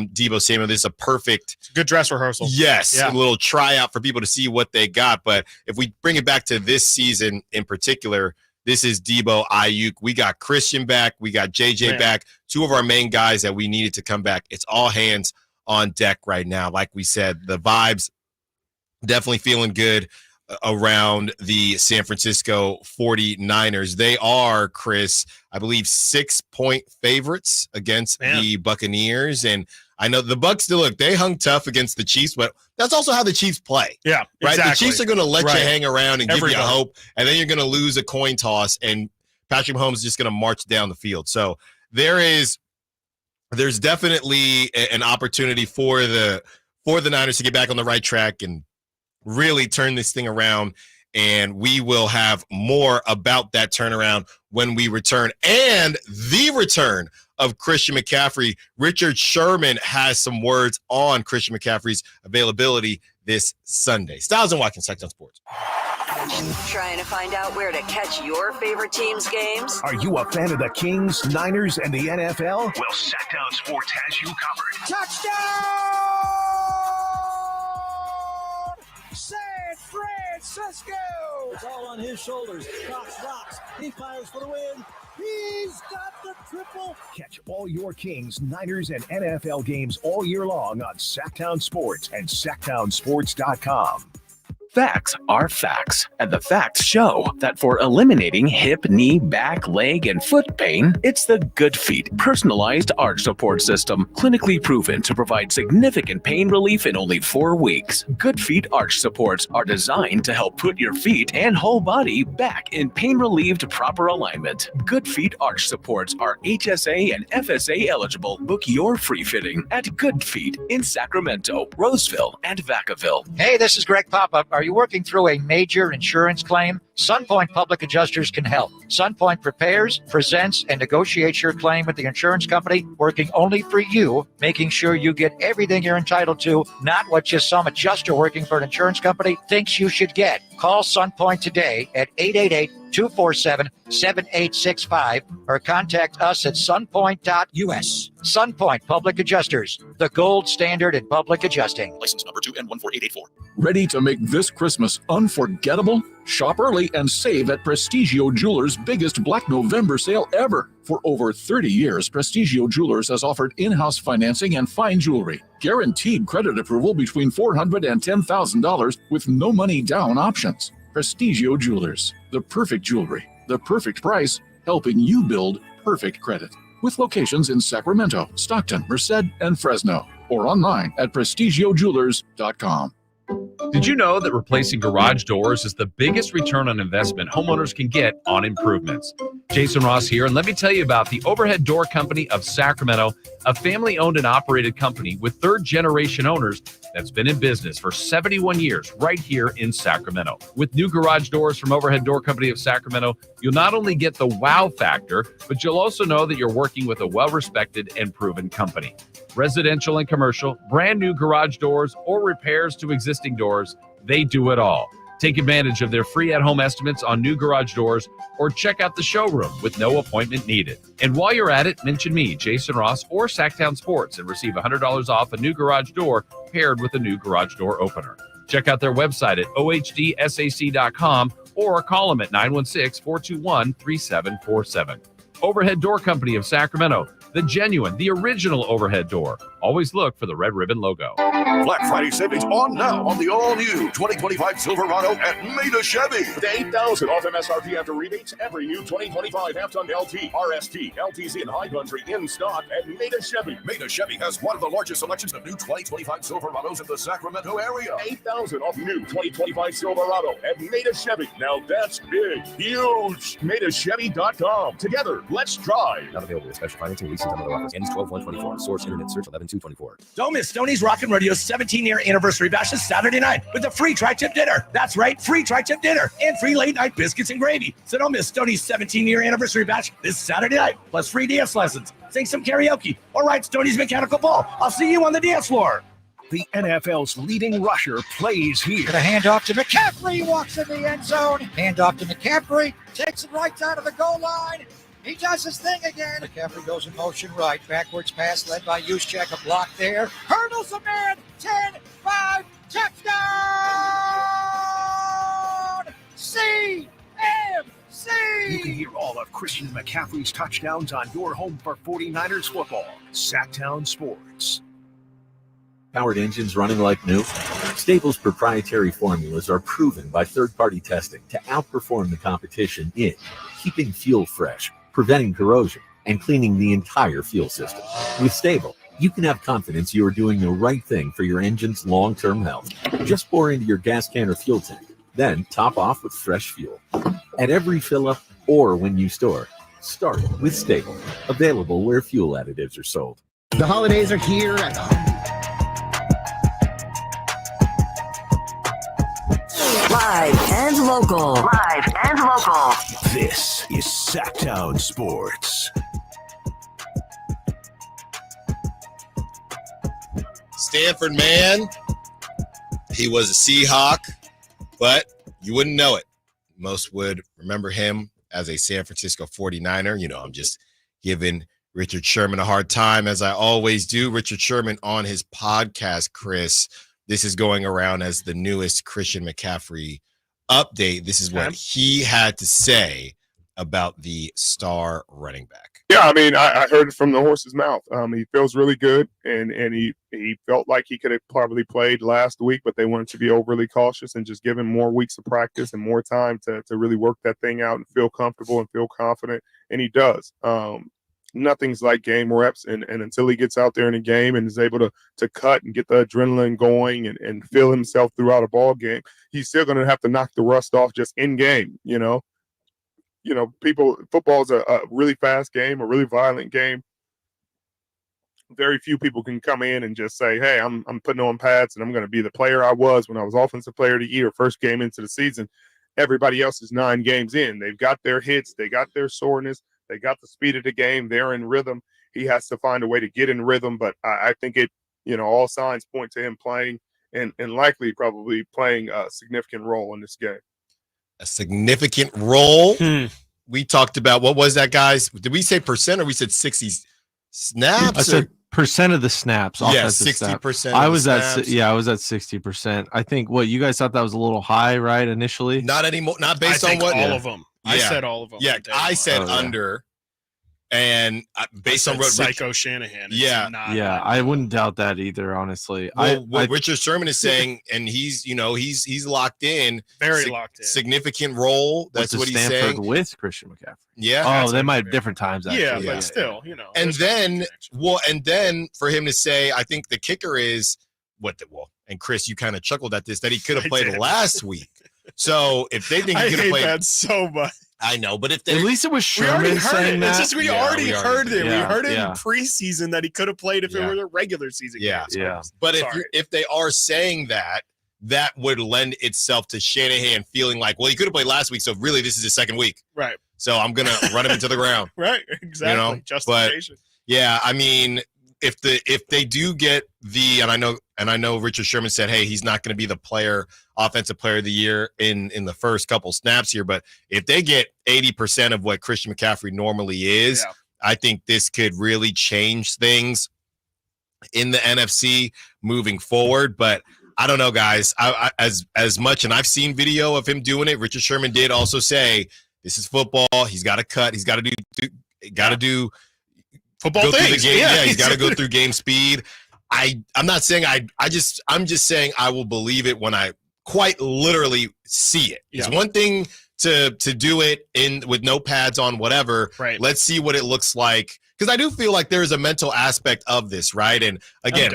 S1: Deebo Samuel, this is a perfect
S2: good dress rehearsal.
S1: Yes, a little tryout for people to see what they got. But if we bring it back to this season in particular, this is Deebo, Ayuk. We got Christian back. We got JJ back. Two of our main guys that we needed to come back. It's all hands on deck right now. Like we said, the vibes definitely feeling good around the San Francisco 49ers. They are, Chris, I believe 6-point favorites against the Buccaneers. And I know the Bucs still they hung tough against the Chiefs, but that's also how the Chiefs play.
S2: Yeah,
S1: right.
S2: Exactly.
S1: The Chiefs are going to let you hang around and give you hope, and then you're going to lose a coin toss, and Patrick Mahomes is just going to march down the field. So there's definitely an opportunity for the Niners to get back on the right track and really turn this thing around, and we will have more about that turnaround when we return, and the return of Christian McCaffrey. Richard Sherman has some words on Christian McCaffrey's availability this Sunday. Stiles and Watkins, Sacktown Sports.
S11: Trying to find out where to catch your favorite team's games?
S3: Are you a fan of the Kings, Niners, and the NFL?
S11: Well, Sacktown Sports has you covered.
S17: Touchdown! San Francisco!
S8: It's all on his shoulders. Cox rocks. He fires for the win. He's got the triple.
S3: Catch all your Kings, Niners, and NFL games all year long on Sacktown Sports and SacktownSports.com.
S12: Facts are facts, and the facts show that for eliminating hip, knee, back, leg, and foot pain, it's the Good Feet personalized arch support system, clinically proven to provide significant pain relief in only 4 weeks. Good Feet arch supports are designed to help put your feet and whole body back in pain-relieved proper alignment. Good Feet arch supports are HSA and FSA eligible. Book your free fitting at Good Feet in Sacramento, Roseville, and Vacaville.
S14: Hey, this is Greg Pop-Up. Are you working through a major insurance claim? SunPoint Public Adjusters can help. SunPoint prepares, presents, and negotiates your claim with the insurance company, working only for you, making sure you get everything you're entitled to, not what just some adjuster working for an insurance company thinks you should get. Call SunPoint today at 888-247-7865 or contact us at sunpoint.us. SunPoint Public Adjusters, the gold standard in public adjusting.
S19: License number 2N14884. Ready to make this Christmas unforgettable? Shop early and save at Prestigio Jewelers' biggest Black November sale ever. For over 30 years, Prestigio Jewelers has offered in-house financing and fine jewelry. Guaranteed credit approval between $400 and $10,000 with no money down options. Prestigio Jewelers, the perfect jewelry, the perfect price, helping you build perfect credit. With locations in Sacramento, Stockton, Merced, and Fresno, or online at prestigiojewelers.com.
S16: Did you know that replacing garage doors is the biggest return on investment homeowners can get on improvements? Jason Ross here, and let me tell you about the Overhead Door Company of Sacramento, a family-owned and operated company with third-generation owners that's been in business for 71 years right here in Sacramento. With new garage doors from Overhead Door Company of Sacramento, you'll not only get the wow factor, but you'll also know that you're working with a well-respected and proven company. Residential and commercial, brand new garage doors, or repairs to existing doors, they do it all. Take advantage of their free at-home estimates on new garage doors or check out the showroom with no appointment needed. And while you're at it, mention me, Jason Ross, or Sacktown Sports and receive $100 off a new garage door paired with a new garage door opener. Check out their website at ohdsac.com or call them at 916-421-3747. Overhead Door Company of Sacramento, the genuine, the original overhead door. Always look for the red ribbon logo.
S3: Black Friday savings on now on the all-new 2025 Silverado at Maida Chevy.
S18: With $8,000 off MSRP after rebates, every new 2025 half-ton LT, RST, LTZ, and High Country in stock at Maida Chevy.
S3: Maida Chevy has one of the largest selections of new 2025 Silverados in the Sacramento area.
S18: $8,000 off new 2025 Silverado at Maida Chevy. Now that's big, huge. MaidaChevy.com. Together, let's drive.
S20: Not available with special financing, leasing, and other offers. Ends 12/1/24. Source internet search 11/2/24.
S22: Don't miss Stoney's Rockin' Radio's 17-year anniversary bash this Saturday night with a free tri-tip dinner. That's right, free tri-tip dinner and free late-night biscuits and gravy. So don't miss Stoney's 17-year anniversary bash this Saturday night, plus free dance lessons, sing some karaoke, or ride Stoney's mechanical ball. I'll see you on the dance floor.
S3: The NFL's leading rusher plays here.
S14: The handoff to McCaffrey, walks in the end zone. Handoff to McCaffrey, takes it right out of the goal line. He does his thing again. McCaffrey goes in motion right. Backwards pass led by Juszczyk. A block there. Hurdles a man. 10-5. Touchdown! CMC!
S3: You can hear all of Christian McCaffrey's touchdowns on your home for 49ers football. Sacktown Sports.
S24: Powered engines running like new? Staples' proprietary formulas are proven by third-party testing to outperform the competition in keeping fuel fresh, preventing corrosion, and cleaning the entire fuel system. With Stable, you can have confidence you are doing the right thing for your engine's long-term health. Just pour into your gas can or fuel tank, then top off with fresh fuel. At every fill-up or when you store, start with Stable. Available where fuel additives are sold.
S25: The holidays are here at
S11: Live and local. Live and local.
S3: This is Sacktown Sports.
S1: Stanford man, he was a Seahawk, but you wouldn't know it. Most would remember him as a San Francisco 49er. You know, I'm just giving Richard Sherman a hard time, as I always do. Richard Sherman on his podcast, Chris. This is going around as the newest Christian McCaffrey update. This is what he had to say about the star running back.
S6: Yeah, I mean, I heard it from the horse's mouth. He feels really good, and he felt like he could have probably played last week, but they wanted to be overly cautious and just give him more weeks of practice and more time to really work that thing out and feel comfortable and feel confident, and he does. Nothing's like game reps, and until he gets out there in a game and is able to cut and get the adrenaline going and feel himself throughout a ball game, he's still going to have to knock the rust off just in game, football is a really fast game, a really violent game. Very few people can come in and just say, hey, I'm putting on pads and I'm going to be the player I was when I was offensive player of the year, first game into the season. Everybody else is 9 games in. They've got their hits. They got their soreness. They got the speed of the game. They're in rhythm. He has to find a way to get in rhythm, but I think all signs point to him playing and likely probably playing a significant role in this game.
S1: A significant role. We talked about, what was that, guys? Did we say percent or we said 60 snaps?
S4: I said percent of the snaps.
S1: Yeah, 60%.
S4: I was at 60%. I think you guys thought that was a little high, right? Initially,
S1: not anymore. Not based on what
S2: all of them. Yeah. I said all of them.
S1: Yeah, I said under. And based on what
S2: Psycho Shanahan.
S4: I wouldn't doubt that either, honestly.
S1: What Richard Sherman is saying, and he's locked in,
S2: very locked in,
S1: significant role. That's what he's saying
S4: with Christian McCaffrey.
S1: Yeah.
S4: Oh, they might have different times. Actually.
S2: Yeah, but still,
S1: And then for him to say, I think the kicker is and Chris, you kind of chuckled at this, that he could have played last week. So if they think he could have played,
S2: that so much.
S1: I know, but if
S4: at least it was Sherman saying that.
S2: It's just we already heard it. We heard it in preseason that he could have played if it were a regular season game.
S1: Yeah. But if they are saying that would lend itself to Shanahan feeling like, well, he could have played last week, so really this is his second week.
S2: Right.
S1: So I'm gonna run him into the ground.
S2: Right. Exactly. Justification.
S1: But, I mean, if they do get and I know Richard Sherman said, hey, he's not going to be the offensive player of the year in the first couple snaps here, but if they get 80% of what Christian McCaffrey normally is, I think this could really change things in the NFC moving forward. But I don't know, guys. I as much, and I've seen video of him doing it. Richard Sherman did also say, this is football. He's got to cut. He's got to do
S2: football things.
S1: He's got to go through game speed. I'm not saying I'm just saying I will believe it when I quite literally see it. It's one thing to do it with no pads on, whatever.
S2: Right.
S1: Let's see what it looks like, because I do feel like there is a mental aspect of this, right? And again,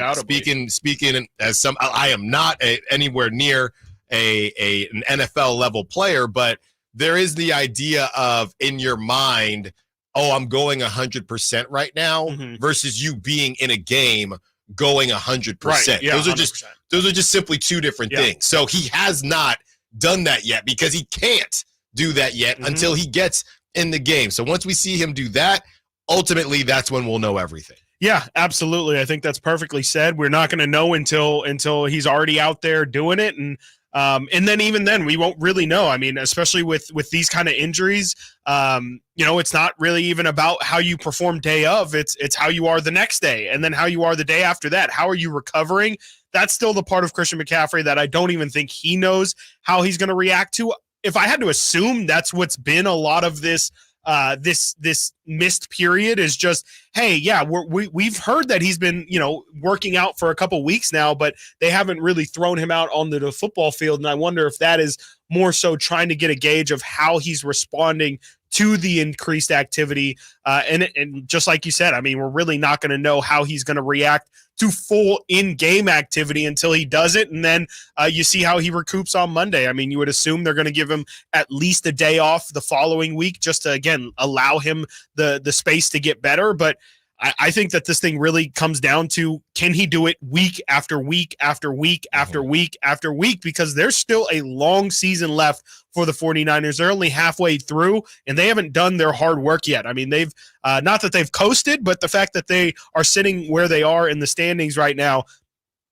S1: speaking as I am not anywhere near an NFL level player, but there is the idea of, in your mind, oh, I'm going 100% right now, versus you being in a game going 100%.
S2: Right. Yeah,
S1: those are just simply two different things. So he has not done that yet, because he can't do that yet until he gets in the game. So once we see him do that, ultimately that's when we'll know everything.
S2: Yeah, absolutely. I think that's perfectly said. We're not going to know until he's already out there doing it, and then even then we won't really know. I mean, especially with these kind of injuries, it's not really even about how you perform day of. It's how you are the next day, and then how you are the day after that. How are you recovering? That's still the part of Christian McCaffrey that I don't even think he knows how he's going to react to. If I had to assume, that's what's been a lot of this this missed period, is just, hey, yeah, we've heard that he's been working out for a couple weeks now, but they haven't really thrown him out onto the football field. And I wonder if that is more so trying to get a gauge of how he's responding to the increased activity. And just like you said, I mean, we're really not going to know how he's going to react to full in-game activity until he does it. And then you see how he recoups on Monday. I mean, you would assume they're going to give him at least a day off the following week, just to, again, allow him the space to get better. But I think that this thing really comes down to, can he do it week after week after week after week after week? Because there's still a long season left for the 49ers. They're only halfway through, and they haven't done their hard work yet. I mean, they've not that they've coasted, but the fact that they are sitting where they are in the standings right now,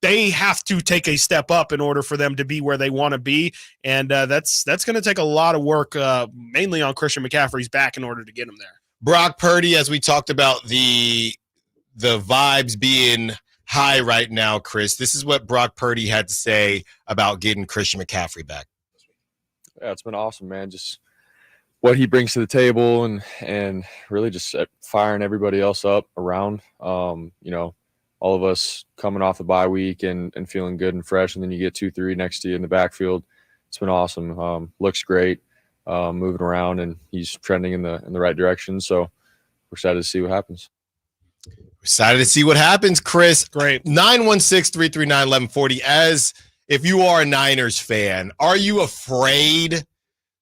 S2: they have to take a step up in order for them to be where they want to be. And that's going to take a lot of work, mainly on Christian McCaffrey's back, in order to get him there.
S1: Brock Purdy, as we talked about the vibes being high right now, Chris, this is what Brock Purdy had to say about getting Christian McCaffrey back.
S9: Yeah, it's been awesome, man. Just what he brings to the table and really just firing everybody else up around. You know, all of us coming off the bye week and feeling good and fresh, and then you get 2-3 next to you in the backfield. It's been awesome. Looks great, moving around, and he's trending in the right direction. So we're excited to see what happens.
S1: Excited to see what happens, Chris.
S2: Great.
S1: 916-339-1140. As if you are a Niners fan, are you afraid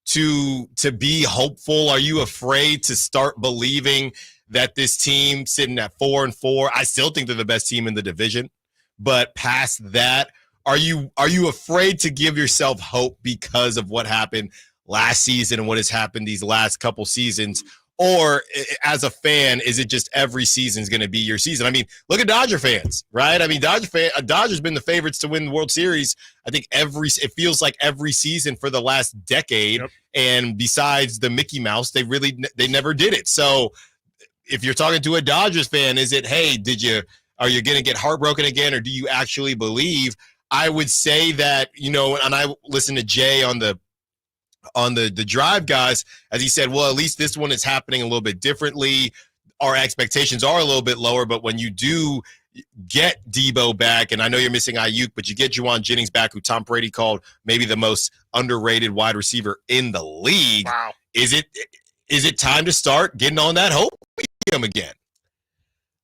S1: to be hopeful? Are you afraid to start believing that this team sitting at 4-4? I still think they're the best team in the division, but past that, are you afraid to give yourself hope because of what happened last season and what has happened these last couple seasons? Or as a fan, is it just every season is going to be your season? I mean, look at Dodger fans, right? I mean, Dodgers been the favorites to win the World Series. I think it feels like every season for the last decade. Yep. And besides the Mickey Mouse, they never did it. So if you're talking to a Dodgers fan, is it, hey, are you going to get heartbroken again, or do you actually believe? I would say that, you know, and I listened to Jay on the Drive guys, as he said, well, at least this one is happening a little bit differently. Our expectations are a little bit lower, but when you do get Debo back, and I know you're missing Ayuk, but you get Juwan Jennings back, who Tom Brady called maybe the most underrated wide receiver in the league.
S2: Wow.
S1: Is it time to start getting on that hope again?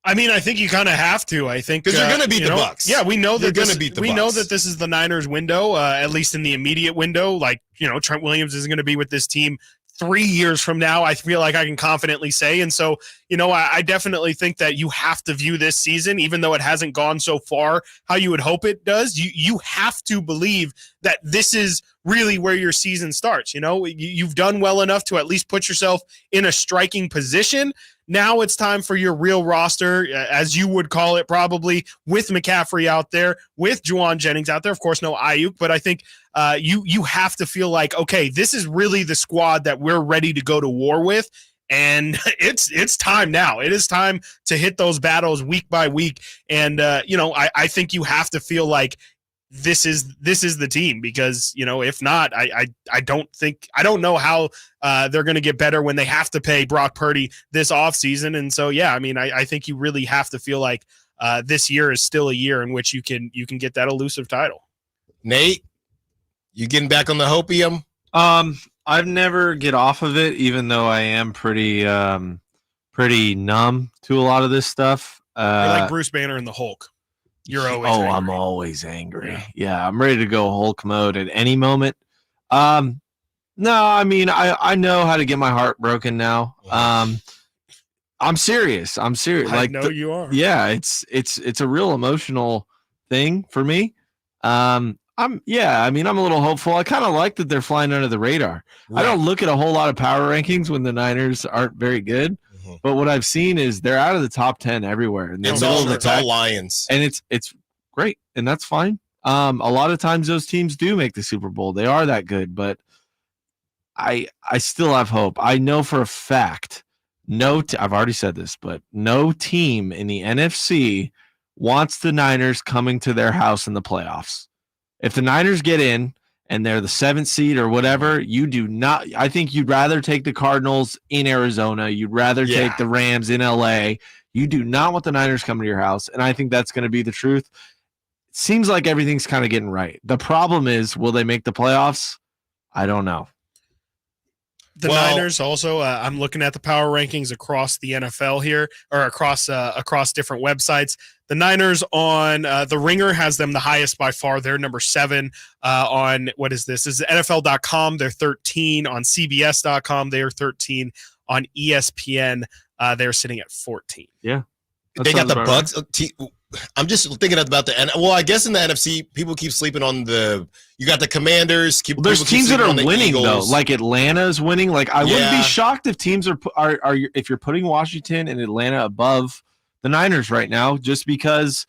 S2: I mean, I think you kind of have to. I think
S1: because you're going to beat the Bucs.
S2: Yeah, we know that
S1: you're going to beat the Bucs.
S2: We know that this is the Niners' window, at least in the immediate window. Like, you know, Trent Williams isn't going to be with this team 3 years from now. I feel like I can confidently say, and so, you know, I definitely think that you have to view this season, even though it hasn't gone so far how you would hope it does. You have to believe that this is really where your season starts. You know, you've done well enough to at least put yourself in a striking position. Now it's time for your real roster, as you would call it, probably, with McCaffrey out there, with Juwan Jennings out there. Of course, no Ayuk, but I think you have to feel like, okay, this is really the squad that we're ready to go to war with, and it's time now. It is time to hit those battles week by week, and you know, I think you have to feel like this is the team, because, you know, if not, I don't know how they're going to get better when they have to pay Brock Purdy this offseason. And so, yeah, I mean, I think you really have to feel like this year is still a year in which you can get that elusive title.
S1: Nate, you getting back on the hopium?
S4: I've never get off of it, even though I am pretty numb to a lot of this stuff.
S2: You're like Bruce Banner and the Hulk. You're always angry.
S4: I'm always angry. Yeah, I'm ready to go Hulk mode at any moment. No, I mean, I know how to get my heart broken now. I'm serious.
S2: I know you are.
S4: Yeah, it's a real emotional thing for me. I'm a little hopeful. I kind of like that they're flying under the radar. Right. I don't look at a whole lot of power rankings when the Niners aren't very good. But what I've seen is they're out of the top 10 everywhere. And
S1: it's all Lions.
S4: And it's great, and that's fine. A lot of times those teams do make the Super Bowl. They are that good, but I still have hope. I know for a fact, I've already said this, but no team in the NFC wants the Niners coming to their house in the playoffs. If the Niners get in, and they're the 7th seed or whatever, you do not. I think you'd rather take the Cardinals in Arizona. You'd rather take the Rams in LA. You do not want the Niners coming to your house. And I think that's going to be the truth. It seems like everything's kind of getting right. The problem is, will they make the playoffs? I don't know.
S2: The Niners also, I'm looking at the power rankings across the NFL here, or across different websites. The Niners on The Ringer has them the highest by far. They're number 7 on, what is this? This is NFL.com. They're 13 on CBS.com. They are 13 on ESPN. They're sitting at 14.
S4: Yeah.
S1: They got the Bucs. I'm just thinking about I guess in the NFC, people keep sleeping on you got the Commanders.
S4: There's teams that are winning, though. Like Atlanta's winning. Like, I wouldn't be shocked if teams are if you're putting Washington and Atlanta above the Niners right now, just because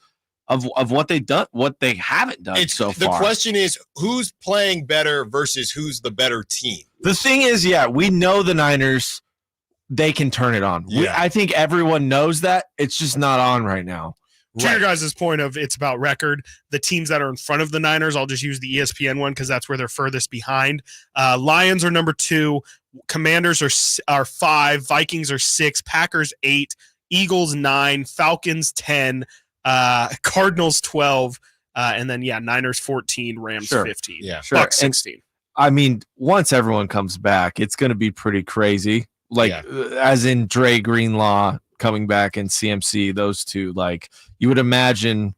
S4: of what they've done, what they haven't done so far.
S1: The question is, who's playing better versus who's the better team?
S4: The thing is, we know the Niners, they can turn it on. I think everyone knows that. It's just not on right now.
S2: To your guys' point of it's about record, the teams that are in front of the Niners, I'll just use the ESPN one because that's where they're furthest behind. Lions are number 2. Commanders are 5. Vikings are 6. Packers 8. Eagles 9. Falcons 10. Cardinals 12. And then, Niners 14. Rams 15.
S4: Yeah,
S2: Bucks 16.
S4: I mean, once everyone comes back, it's going to be pretty crazy. As in Dre Greenlaw coming back and CMC, those two, you would imagine.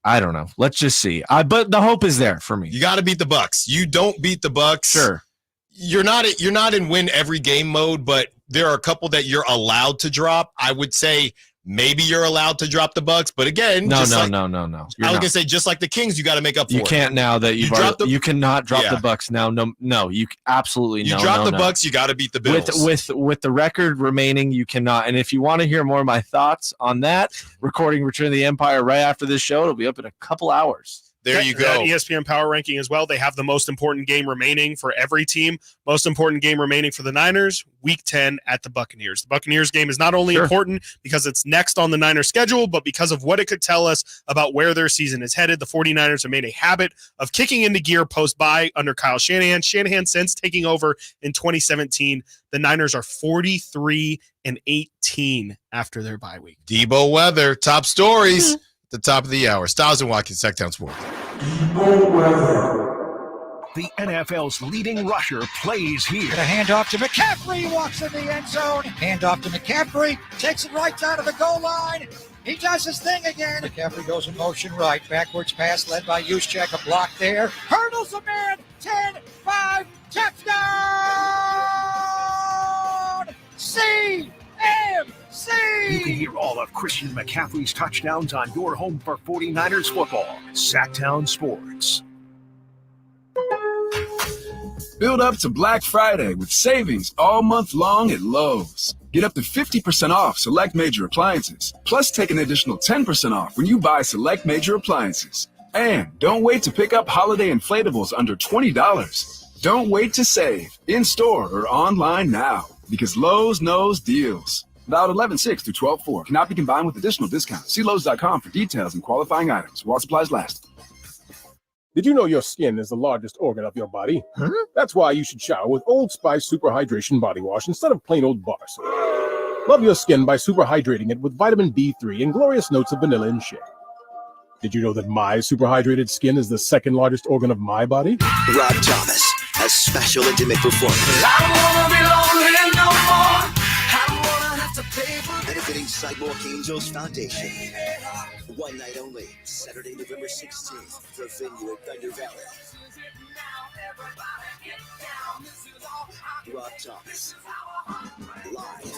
S4: I don't know. Let's just see. But the hope is there for me.
S1: You got to beat the Bucks. You don't beat the Bucks.
S4: Sure.
S1: You're not in win every game mode, but there are a couple that you're allowed to drop. I would say maybe you're allowed to drop the Bucks, but again,
S4: no.
S1: I was
S4: gonna
S1: say just like the Kings, you got to make up for it.
S4: You can't now that you cannot drop the Bucks now. No, you absolutely
S1: you drop the Bucks, you got to beat the Bills.
S4: With the record remaining, you cannot. And if you want to hear more of my thoughts on that, recording Return of the Empire right after this show, it'll be up in a couple hours.
S1: There you go.
S2: That ESPN Power Ranking as well. They have the most important game remaining for every team. Most important game remaining for the Niners, Week 10 at the Buccaneers. The Buccaneers game is not only important because it's next on the Niners schedule, but because of what it could tell us about where their season is headed. The 49ers have made a habit of kicking into gear post-bye under Kyle Shanahan. Shanahan, since taking over in 2017, the Niners are 43-18 after their bye week.
S1: Debo Weather, top stories. The top of the hour. Stiles and Watkins, Sacktown Sports.
S3: The NFL's leading rusher plays here.
S14: A handoff to McCaffrey, walks in the end zone. Handoff to McCaffrey, takes it right down to the goal line. He does his thing again. McCaffrey goes in motion right. Backwards pass led by Juszczyk. A block there. Hurdles a man. 10-5. Touchdown! CMC!
S3: You can hear all of Christian McCaffrey's touchdowns on your home for 49ers football. Sacktown Sports.
S10: Build up to Black Friday with savings all month long at Lowe's. Get up to 50% off select major appliances. Plus, take an additional 10% off when you buy select major appliances. And don't wait to pick up holiday inflatables under $20. Don't wait to save in-store or online now because Lowe's knows deals. Valid 11/6 through 12/4. Cannot be combined with additional discounts. See Lowe's.com for details and qualifying items. While supplies last.
S13: Did you know your skin is the largest organ of your body? Huh? That's why you should shower with Old Spice Super Hydration Body Wash instead of plain old bar soap. Love your skin by super hydrating it with vitamin B3 and glorious notes of vanilla and shea. Did you know that my super hydrated skin is the second largest organ of my body?
S15: Rob Thomas has special intimate performance.
S17: I don't wanna be lonely no more. I don't wanna have to pay for
S15: benefiting Sidewalk Angels Foundation. One night only, Saturday, November 16th, the venue at Thunder Valley. Rob Thomas, live.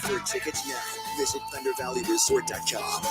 S15: For tickets now, visit ThunderValleyResort.com.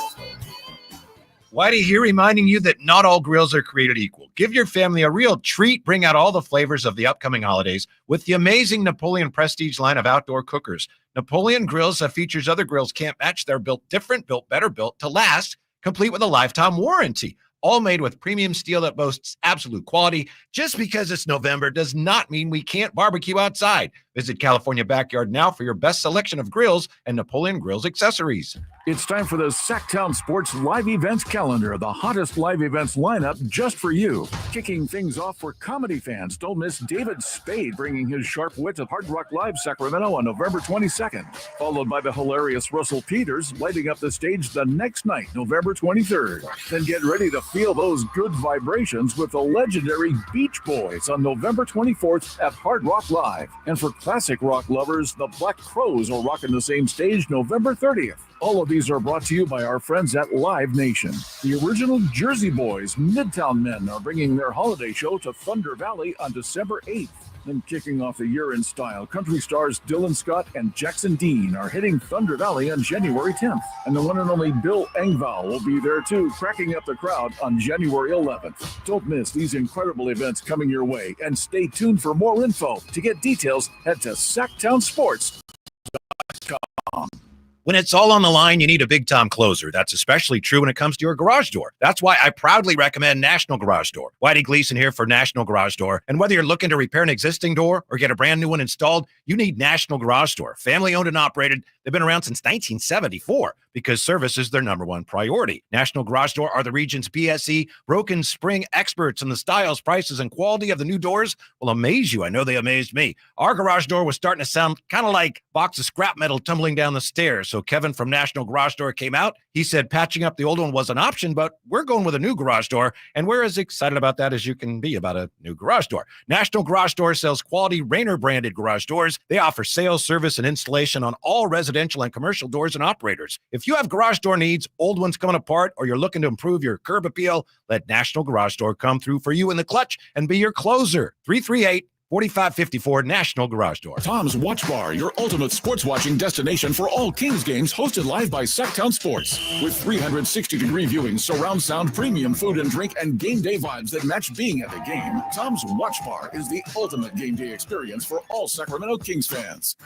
S14: Whitey here reminding you that not all grills are created equal. Give your family a real treat. Bring out all the flavors of the upcoming holidays with the amazing Napoleon Prestige line of outdoor cookers. Napoleon grills that features other grills can't match. They're built different, built better, built to last, complete with a lifetime warranty. All made with premium steel that boasts absolute quality. Just because it's November does not mean we can't barbecue outside. Visit California Backyard now for your best selection of grills and Napoleon Grills accessories.
S19: It's time for the Sacktown Sports live events calendar, the hottest live events lineup just for you. Kicking things off for comedy fans, don't miss David Spade bringing his sharp wit to Hard Rock Live Sacramento on November 22nd, followed by the hilarious Russell Peters lighting up the stage the next night, November 23rd. Then get ready to feel those good vibrations with the legendary Beach Boys on November 24th at Hard Rock Live. And for classic rock lovers, the Black Crowes will rock in the same stage November 30th. All of these are brought to you by our friends at Live Nation. The original Jersey Boys, Midtown Men, are bringing their holiday show to Thunder Valley on December 8th. Then kicking off the year in style, country stars Dylan Scott and Jackson Dean are hitting Thunder Valley on January 10th. And the one and only Bill Engvall will be there too, cracking up the crowd on January 11th. Don't miss these incredible events coming your way, and stay tuned for more info. To get details, head to SacktownSports.com.
S5: When it's all on the line, you need a Big Tom closer. That's especially true when it comes to your garage door. That's why I proudly recommend National Garage Door. Whitey Gleason here for National Garage Door. And whether you're looking to repair an existing door or get a brand new one installed, you need National Garage Door. Family owned and operated. They've been around since 1974 because service is their number one priority. National Garage Door are the region's BSE broken spring experts, and the styles, prices, and quality of the new doors will amaze you. I know they amazed me. Our garage door was starting to sound kind of like a box of scrap metal tumbling down the stairs. So Kevin from National Garage Door came out. He said patching up the old one was an option, but we're going with a new garage door, and we're as excited about that as you can be about a new garage door. National Garage Door sells quality Rainer branded garage doors. They offer sales, service, and installation on all residential and commercial doors and operators. If you have garage door needs, old ones coming apart, or you're looking to improve your curb appeal, let National Garage Door come through for you in the clutch and be your closer. 338-4554 National Garage Door.
S19: Tom's Watch Bar, your ultimate sports watching destination for all Kings games, hosted live by Sacktown Sports. With 360-degree viewing, surround sound, premium food and drink, and game day vibes that match being at the game, Tom's Watch Bar is the ultimate game day experience for all Sacramento Kings fans.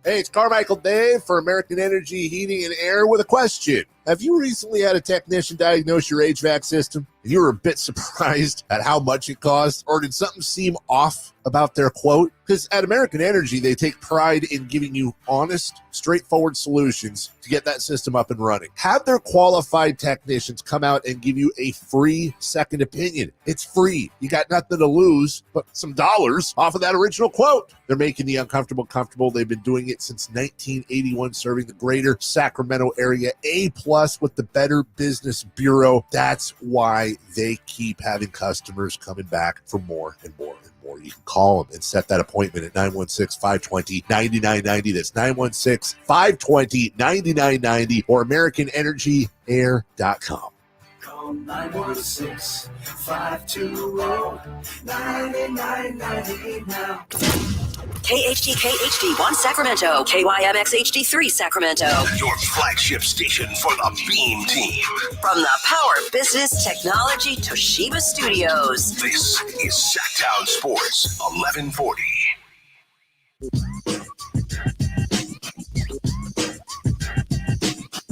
S7: Hey, it's Carmichael Dave for American Energy Heating and Air with a question. Have you recently had a technician diagnose your HVAC system and you were a bit surprised at how much it cost? Or did something seem off about their quote? Because at American Energy, they take pride in giving you honest, straightforward solutions to get that system up and running. Have their qualified technicians come out and give you a free second opinion. It's free. You got nothing to lose but some dollars off of that original quote. They're making the uncomfortable comfortable. They've been doing it since 1981, serving the greater Sacramento area. A+ with the Better Business Bureau. That's why they keep having customers coming back for more and more and more. You can call them and set that appointment at 916-520-9990. That's 916-520-9990 or AmericanEnergyAir.com.
S17: Call 916-520-9990 now.
S11: KHD 1 Sacramento, KYMX HD3 Sacramento.
S3: Your flagship station for the Beam Team.
S11: From the Power Business Technology Toshiba Studios.
S3: This is Sacktown Sports 1140.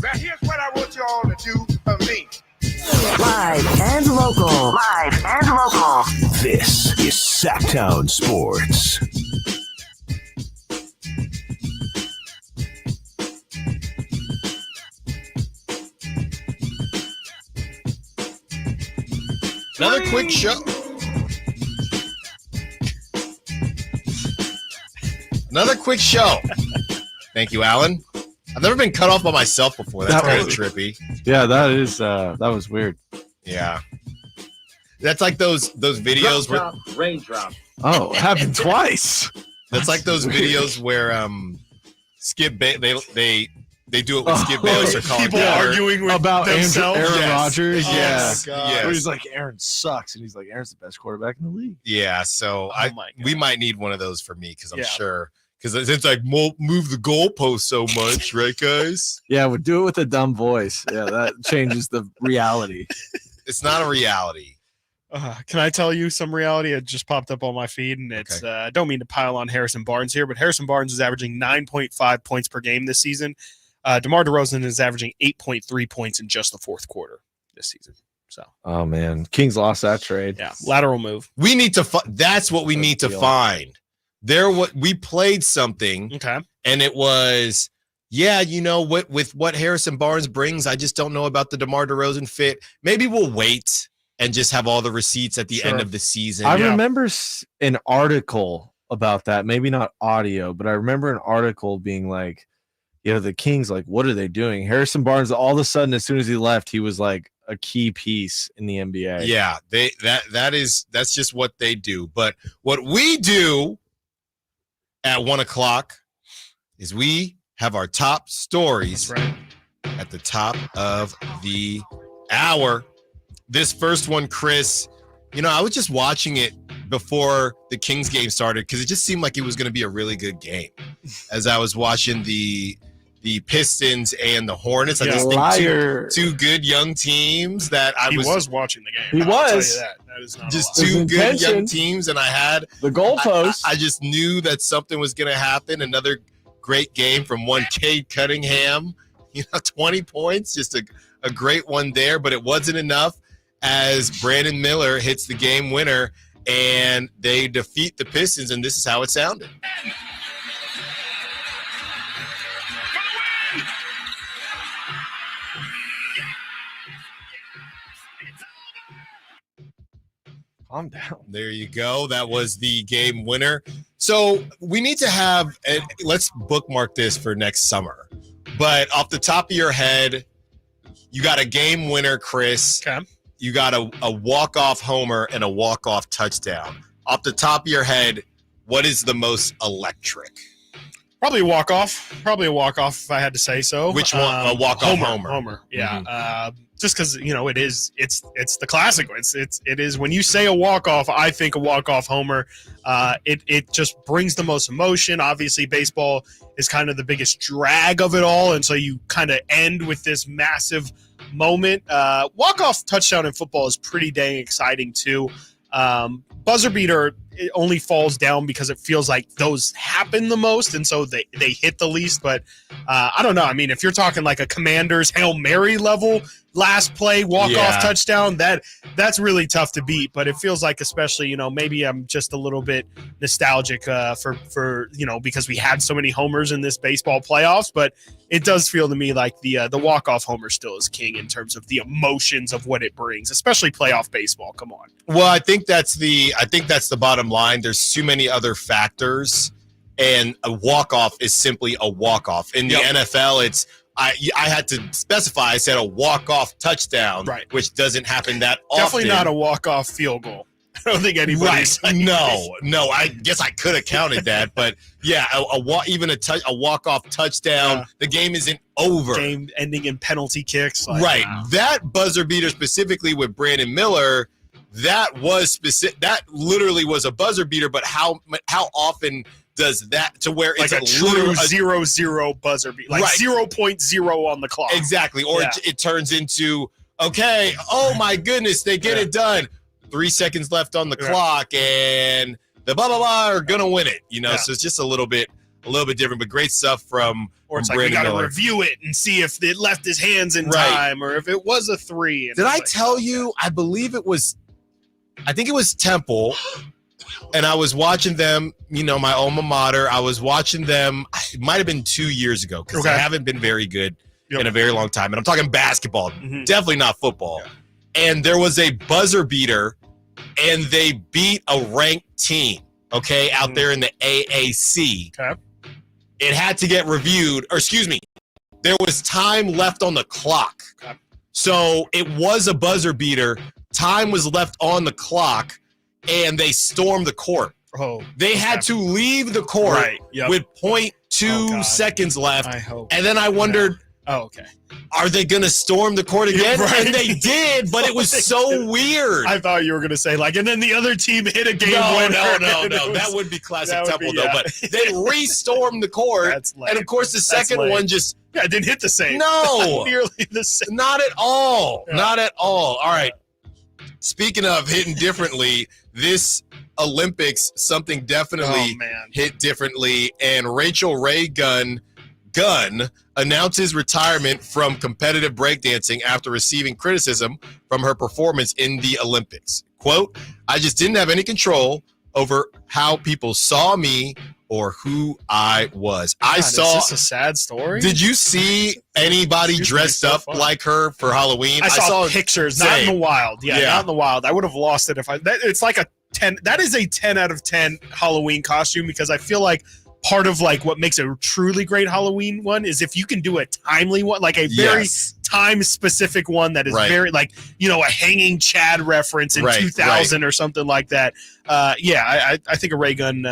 S8: Now here's what I want you all to do for me.
S11: Live and local. Live and local.
S3: This is Sacktown Sports.
S1: Another quick show. Another quick show. Thank you, Alan. I've never been cut off by myself before. That's kind of trippy.
S4: Yeah, that was weird.
S1: Yeah. That's like those videos where
S21: raindrop.
S4: Oh, it happened twice.
S1: That's like those videos where Skip they do it with Skip Bayless or Colin
S2: people
S1: Cowherd.
S2: arguing with
S4: about
S2: themselves.
S4: Aaron Rodgers.
S1: Oh,
S4: Yes.
S1: my God.
S4: Where he's like, Aaron sucks, and he's like, Aaron's the best quarterback in the league.
S1: Yeah, so we might need one of those for me because I'm
S4: Yeah.
S1: sure because it's like move the goalpost so much, right, guys?
S4: Yeah, we'll do it with a dumb voice. Yeah, that changes the reality.
S1: It's not a reality.
S2: Can I tell you some reality? It just popped up on my feed, and it's I don't mean to pile on Harrison Barnes here, but Harrison Barnes is averaging 9.5 points per game this season. DeMar DeRozan is averaging 8.3 points in just the fourth quarter this season. So,
S4: oh man, Kings lost that trade.
S2: Yeah, lateral move.
S1: We need to. That's what we need to find. We played something, and it was. Yeah, you know what? With what Harrison Barnes brings, I just don't know about the DeMar DeRozan fit. Maybe we'll wait and just have all the receipts at the end of the season.
S4: I remember an article about that. Maybe not audio, but I remember an article being like, you know, the Kings, like, what are they doing? Harrison Barnes, all of a sudden, as soon as he left, he was like a key piece in the NBA.
S1: Yeah, that's just what they do. But what we do at 1:00 is we have our top stories at the top of the hour. This first one, Chris, you know, I was just watching it before the Kings game started because it just seemed like it was going to be a really good game. As I was watching the Pistons and the Hornets, I just think two good young teams that
S2: He was watching the game.
S4: He
S2: I'll tell
S4: was.
S2: you that. That is not
S1: just
S2: a lie.
S1: two good young teams, and I had
S4: the goalpost.
S1: I just knew that something was going to happen. Another great game from one Cade Cunningham. 20 points, just a great one there, but it wasn't enough as Brandon Miller hits the game winner, and they defeat the Pistons, and this is how it sounded.
S4: Calm down.
S1: There you go. That was the game winner. So we need to have, let's bookmark this for next summer. But off the top of your head, you got a game winner, Chris.
S2: Okay.
S1: You got a walk-off homer and a walk-off touchdown. Off the top of your head, what is the most electric?
S2: Probably a walk-off. If I had to say so.
S1: Which one? A walk-off homer.
S2: Homer. Yeah. Just because it's the classic. It is when you say a walk-off, I think a walk-off homer. It just brings the most emotion. Obviously, baseball is kind of the biggest drag of it all, and so you kind of end with this massive moment. Walk-off touchdown in football is pretty dang exciting too. Buzzer beater, it only falls down because it feels like those happen the most, and so they hit the least. But I don't know. I mean, if you're talking like a Commanders Hail Mary level last play walk-off touchdown, that's really tough to beat. But it feels like, especially, maybe I'm just a little bit nostalgic for because we had so many homers in this baseball playoffs. But it does feel to me like the walk-off homer still is king in terms of the emotions of what it brings, especially playoff baseball. Come on.
S1: Well, I think that's the bottom line. There's too many other factors, and a walk-off is simply a walk-off. In the NFL, it's I had to specify. I said a walk-off touchdown,
S2: right,
S1: which doesn't happen that often.
S2: Definitely not a walk-off field goal. I don't think anybody.
S1: Right? No. I guess I could have counted that, but yeah, a walk-off touchdown. Yeah. The game isn't over.
S2: Game ending in penalty kicks.
S1: Right. Wow. That buzzer beater specifically with Brandon Miller. That was specific. That literally was a buzzer beater. But how often does that to where
S2: like
S1: it's
S2: a true 0-0 buzzer beater, like 0.0 on the clock?
S1: Exactly. Or it turns into, okay, oh my goodness, they get it done. 3 seconds left on the clock, and the blah blah blah are gonna win it. So it's just a little bit different, but great stuff from.
S2: Or it's
S1: from
S2: like
S1: Brandon
S2: we got to
S1: Miller.
S2: review it and see if it left his hands in time, or if it was a 3. And
S1: Did I tell you? I believe it was. I think it was Temple, and I was watching them. My alma mater. I was watching them. It might have been 2 years ago because they haven't been very good in a very long time. And I'm talking basketball, definitely not football. Yeah. And there was a buzzer beater, and they beat a ranked team. Out there in the AAC.
S2: Okay.
S1: It had to get reviewed, or excuse me, there was time left on the clock.
S2: Okay.
S1: So it was a buzzer beater. Time was left on the clock, and they stormed the court.
S2: Oh,
S1: they had to leave the court with 0.2
S2: Oh,
S1: seconds left.
S2: I hope.
S1: And then I wondered, are they going to storm the court again?
S2: Right.
S1: And they did, but it was so weird.
S2: I thought you were going to say, and then the other team hit a game winner.
S1: No. That would be classic Temple, though. But they re-stormed the court. And, of course, the second one just...
S2: Yeah, it didn't hit the same.
S1: No.
S2: Not nearly the same.
S1: Not at all.
S2: Yeah.
S1: Not at all. All right. Speaking of hitting differently, this Olympics, something definitely hit differently. And Rachel Ray Gunn announces retirement from competitive breakdancing after receiving criticism from her performance in the Olympics. Quote, I just didn't have any control over how people saw me or who I was.
S2: Is this a sad story?
S1: Did you see anybody dressed up like her for Halloween?
S2: I saw pictures, not in the wild. Yeah, not in the wild. I would have lost it if it's like a 10. That is a 10 out of 10 Halloween costume, because I feel like part of what makes a truly great Halloween one is if you can do a timely one, like a very time specific one that is very a hanging Chad reference in 2000 or something like that. I think a Ray Gun,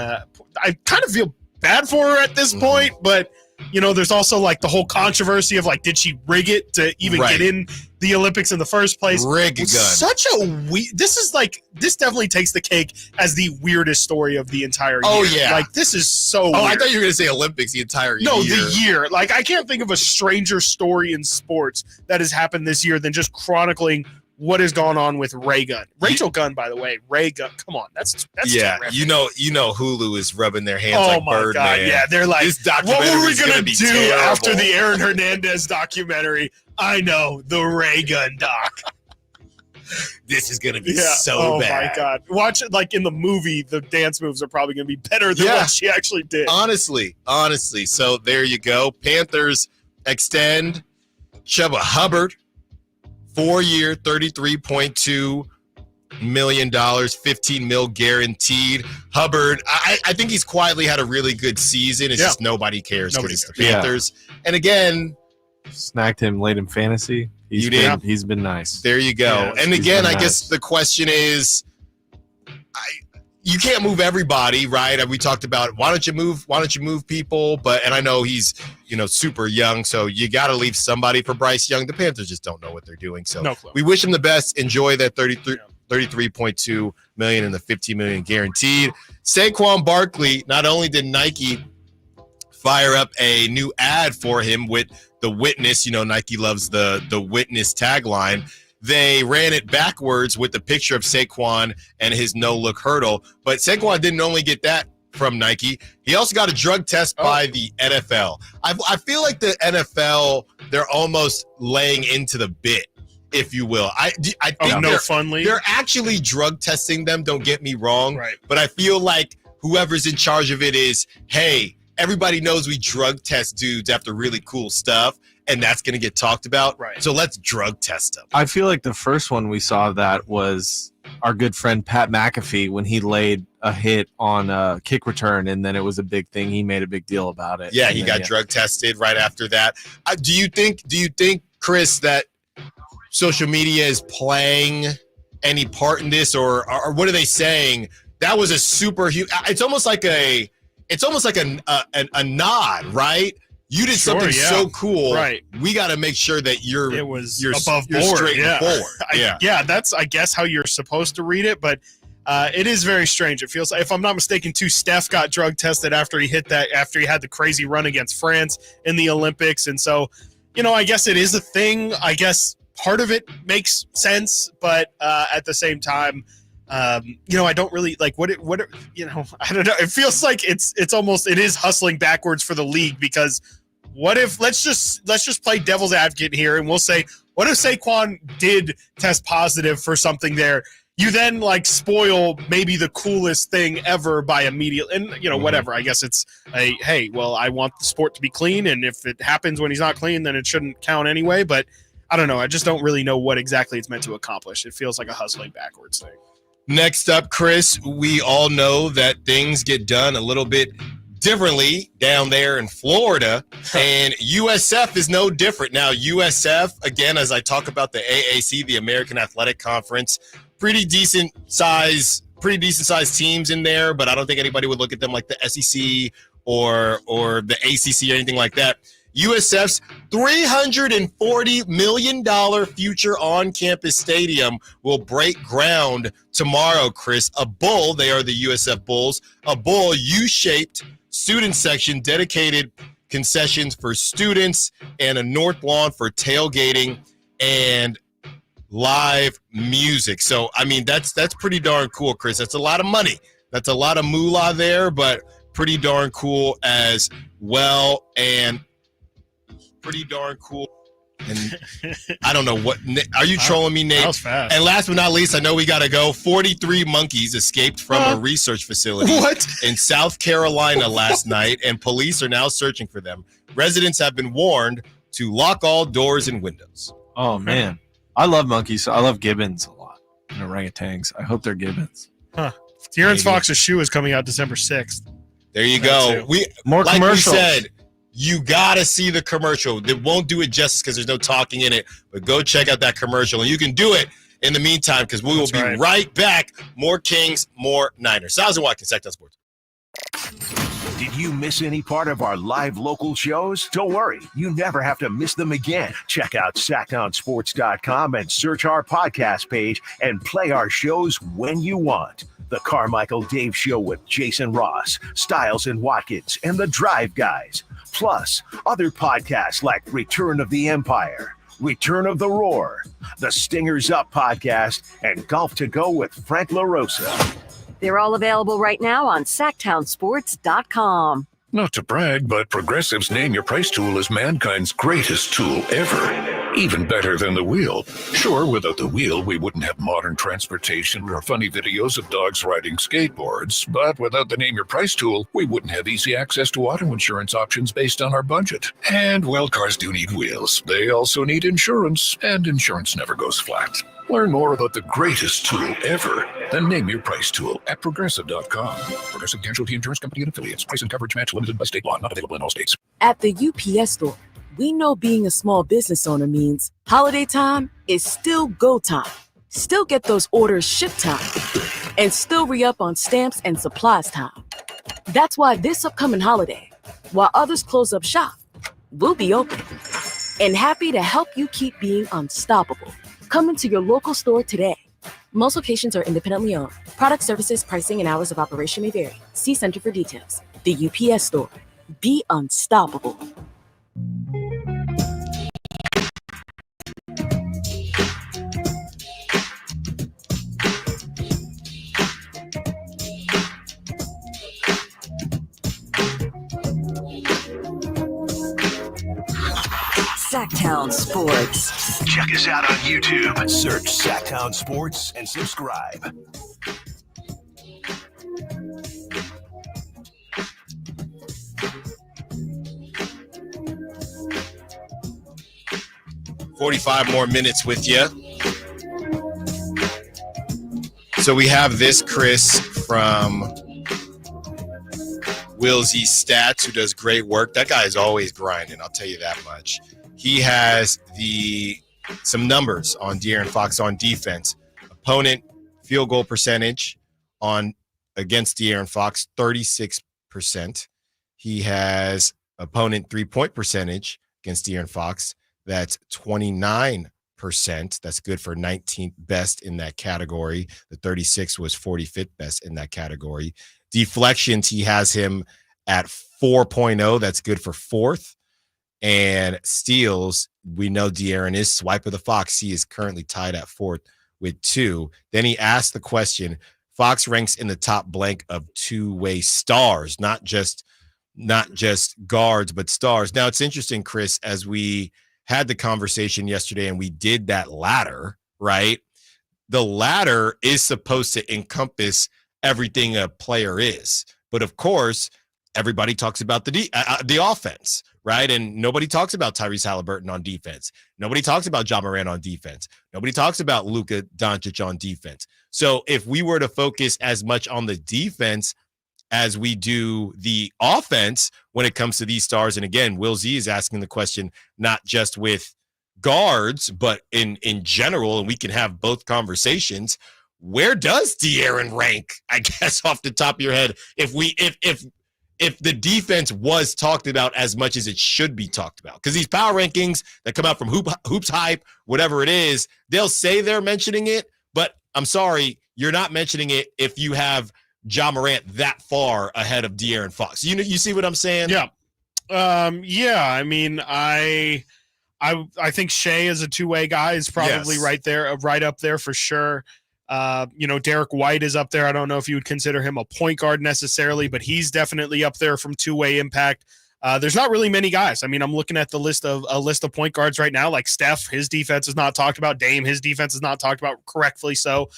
S2: I kind of feel bad for her at this point, but there's also the whole controversy of did she rig it to even get in the Olympics in the first place?
S1: Rig a gun.
S2: Such a this definitely takes the cake as the weirdest story of the entire year.
S1: Oh yeah,
S2: this is so.
S1: Oh,
S2: weird.
S1: I thought you were going to say Olympics the entire year.
S2: No, the year. I can't think of a stranger story in sports that has happened this year than just chronicling what has gone on with Ray Gunn. Rachel Gunn, by the way. Ray Gunn. Come on. That's
S1: yeah.
S2: terrific.
S1: You know, Hulu is rubbing their hands
S2: Oh
S1: like
S2: my
S1: Birdman.
S2: God. Yeah, they're like,
S1: this
S2: what were we going to do
S1: terrible.
S2: after the Aaron Hernandez documentary? I know, the Ray Gunn doc.
S1: This is going to be
S2: Yeah.
S1: so bad.
S2: Oh my God. Watch it like in the movie, the dance moves are probably going to be better than what she actually did.
S1: Honestly. So there you go. Panthers extend Chuba Hubbard, 4-year, $33.2 million, $15 million guaranteed. Hubbard, I think he's quietly had a really good season. It's just nobody cares because it's the Panthers. And again,
S4: snagged him late in fantasy. He's been nice.
S1: There you go.
S4: Yeah,
S1: and again, I guess the question is, you can't move everybody, right? We talked about why don't you move people? And I know he's super young, so you got to leave somebody for Bryce Young. The Panthers just don't know what they're doing, so we wish him the best. Enjoy that $33.2 million and the $15 million guaranteed. Saquon Barkley. Not only did Nike fire up a new ad for him with the Witness, Nike loves the Witness tagline. They ran it backwards with the picture of Saquon and his no-look hurdle. But Saquon didn't only get that from Nike. He also got a drug test by the NFL. I feel like the NFL, they're almost laying into the bit, if you will. I think they're actually drug testing them, don't get me wrong.
S2: Right.
S1: But I feel like whoever's in charge of it is, hey, everybody knows we drug test dudes after really cool stuff, and that's going to get talked about.
S2: Right.
S1: So let's drug test them.
S4: I feel like the first one we saw of that was our good friend Pat McAfee when he laid a hit on a kick return, and then it was a big thing. He made a big deal about it.
S1: Yeah, he got drug tested right after that. Do you think, Chris, that social media is playing any part in this, or what are they saying? That was a super huge. It's almost like a nod, right? You did something so cool,
S2: right?
S1: We got to make sure that you're
S2: above board,
S1: straight forward.
S2: That's I guess how you're supposed to read it, but it is very strange. It feels like, if I'm not mistaken, too, Steph got drug tested after he had the crazy run against France in the Olympics, and so I guess it is a thing. I guess part of it makes sense, but at the same time, I don't really like I don't know. It feels like it's almost, it is hustling backwards for the league, because what if, let's just play devil's advocate here, and we'll say, what if Saquon did test positive for something there? You then spoil maybe the coolest thing ever by immediately, and whatever. I guess it's hey, well, I want the sport to be clean, and if it happens when he's not clean, then it shouldn't count anyway. But I don't know. I just don't really know what exactly it's meant to accomplish. It feels like a hustling backwards thing.
S1: Next up, Chris, we all know that things get done a little bit differently down there in Florida, and USF is no different. Now, USF, again, as I talk about the AAC, the American Athletic Conference, pretty decent size teams in there, but I don't think anybody would look at them like the SEC or the ACC or anything like that. USF's $340 million future on-campus stadium will break ground tomorrow, Chris. A bull, they are the USF Bulls, a bull U-shaped student section, dedicated concessions for students, and a north lawn for tailgating and live music. So, I mean, that's pretty darn cool, Chris. That's a lot of money. That's a lot of moolah there, but pretty darn cool as well. And pretty darn cool. And I don't know what are you trolling me, Nate?
S2: That was fast.
S1: And last but not least, I know we got to go. 43 monkeys escaped from a research facility in South Carolina last night, and police are now searching for them. Residents have been warned to lock all doors and windows.
S4: Oh man, I love monkeys. I love gibbons a lot and orangutans. I hope they're gibbons.
S2: Terrence Fox's shoe is coming out December 6th.
S1: There you go.
S4: More
S1: like
S4: commercials.
S1: We said, you gotta see the commercial. They won't do it justice because there's no talking in it, but go check out that commercial, and you can do it in the meantime because we will be right back. More Kings, more Niners. Stiles Watkins, Sacktown Sports.
S3: Did you miss any part of our live local shows? Don't worry, you never have to miss them again. Check out sacktownsports.com and search our podcast page and play our shows when you want. The Carmichael Dave Show with Jason Ross, Stiles and Watkins, and the Drive Guys. Plus, other podcasts like Return of the Empire, Return of the Roar, the Stingers Up podcast, and Golf to Go with Frank LaRosa.
S11: They're all available right now on SacktownSports.com.
S12: Not to brag, but Progressive's Name Your Price tool is mankind's greatest tool ever. Even better than the wheel. Sure, without the wheel, we wouldn't have modern transportation or funny videos of dogs riding skateboards. But without the Name Your Price tool, we wouldn't have easy access to auto insurance options based on our budget. And, well, cars do need wheels. They also need insurance, and insurance never goes flat. Learn more about the greatest tool ever, the Name Your Price tool at Progressive.com. Progressive Casualty Insurance Company and Affiliates. Price and coverage match limited by state law. Not available in all states.
S16: At the UPS Store, we know being a small business owner means holiday time is still go time. Still get those orders shipped time. And still re-up on stamps and supplies time. That's why this upcoming holiday, while others close up shop, we'll be open. And happy to help you keep being unstoppable. Come into your local store today. Most locations are independently owned. Product services, pricing, and hours of operation may vary. See Center for details. The UPS Store. Be unstoppable.
S11: Sacktown Sports.
S3: Check us out on YouTube. Search Sacktown Sports and subscribe.
S1: $45 more minutes with you. So we have this, Chris, from Will Z Stats, who does great work. That guy is always grinding, I'll tell you that much. He has some numbers on De'Aaron Fox on defense. Opponent field goal percentage against De'Aaron Fox, 36%. He has opponent three-point percentage against De'Aaron Fox. That's 29%. That's good for 19th best in that category. The 36 was 45th best in that category. Deflections, he has him at 4.0. That's good for 4th. And steals, we know De'Aaron is swipe of the Fox. He is currently tied at 4th with 2. Then he asked the question, Fox ranks in the top blank of two-way stars, not just guards, but stars. Now, it's interesting, Chris, as we had the conversation yesterday and we did that ladder, right? The ladder is supposed to encompass everything a player is. But, of course, everybody talks about the offense, right? And nobody talks about Tyrese Halliburton on defense. Nobody talks about Ja Morant on defense. Nobody talks about Luka Doncic on defense. So if we were to focus as much on the defense as we do the offense when it comes to these stars, and again, Will Z is asking the question not just with guards, but in general, and we can have both conversations. Where does De'Aaron rank, I guess, off the top of your head, if the defense was talked about as much as it should be talked about? Because these power rankings that come out from Hoops Hype, whatever it is, they'll say they're mentioning it, but I'm sorry, you're not mentioning it if you have Ja Morant that far ahead of De'Aaron Fox. You see what I'm saying?
S2: Yeah. I mean, I think Shea is a two-way guy is probably right up there for sure. Derek White is up there. I don't know if you would consider him a point guard necessarily, but he's definitely up there from two-way impact. There's not really many guys. I mean, I'm looking at a list of point guards right now, like Steph, his defense is not talked about. Dame, his defense is not talked about correctly. So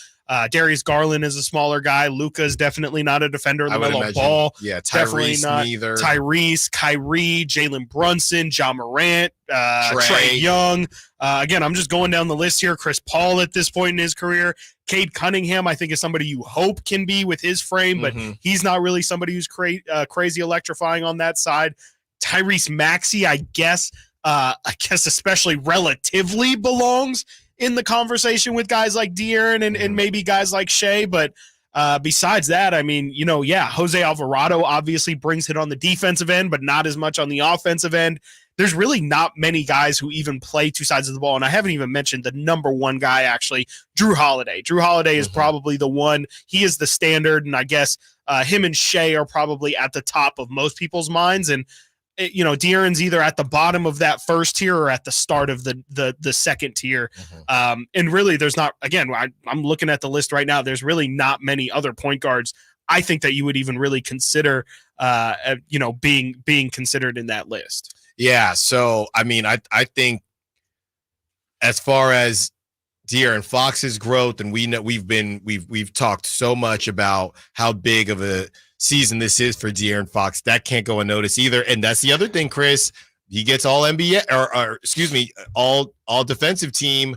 S2: Darius Garland is a smaller guy. Luka is definitely not a defender in the LaMelo Ball.
S1: Yeah,
S2: definitely
S1: Tyrese
S2: not.
S1: neither.
S2: Tyrese, Kyrie, Jalen Brunson, Ja Morant, Trae Young. Again, I'm just going down the list here. Chris Paul at this point in his career. Cade Cunningham, I think, is somebody you hope can be with his frame, but he's not really somebody who's crazy electrifying on that side. Tyrese Maxey, I guess especially relatively belongs in the conversation with guys like De'Aaron and maybe guys like Shea. But besides that, I mean, Jose Alvarado obviously brings it on the defensive end, but not as much on the offensive end. There's really not many guys who even play two sides of the ball. And I haven't even mentioned the number one guy, actually, Drew Holiday. Drew Holiday is probably the one. He is the standard. And I guess him and Shea are probably at the top of most people's minds. And De'Aaron's either at the bottom of that first tier or at the start of the second tier. And really, there's not, again, I'm looking at the list right now. There's really not many other point guards I think that you would even really consider, being considered in that list.
S1: Yeah. So, I mean, I think as far as De'Aaron Fox's growth, and we've talked so much about how big of a season this is for De'Aaron Fox. That can't go unnoticed either. And that's the other thing, Chris. He gets all NBA or excuse me, all defensive team.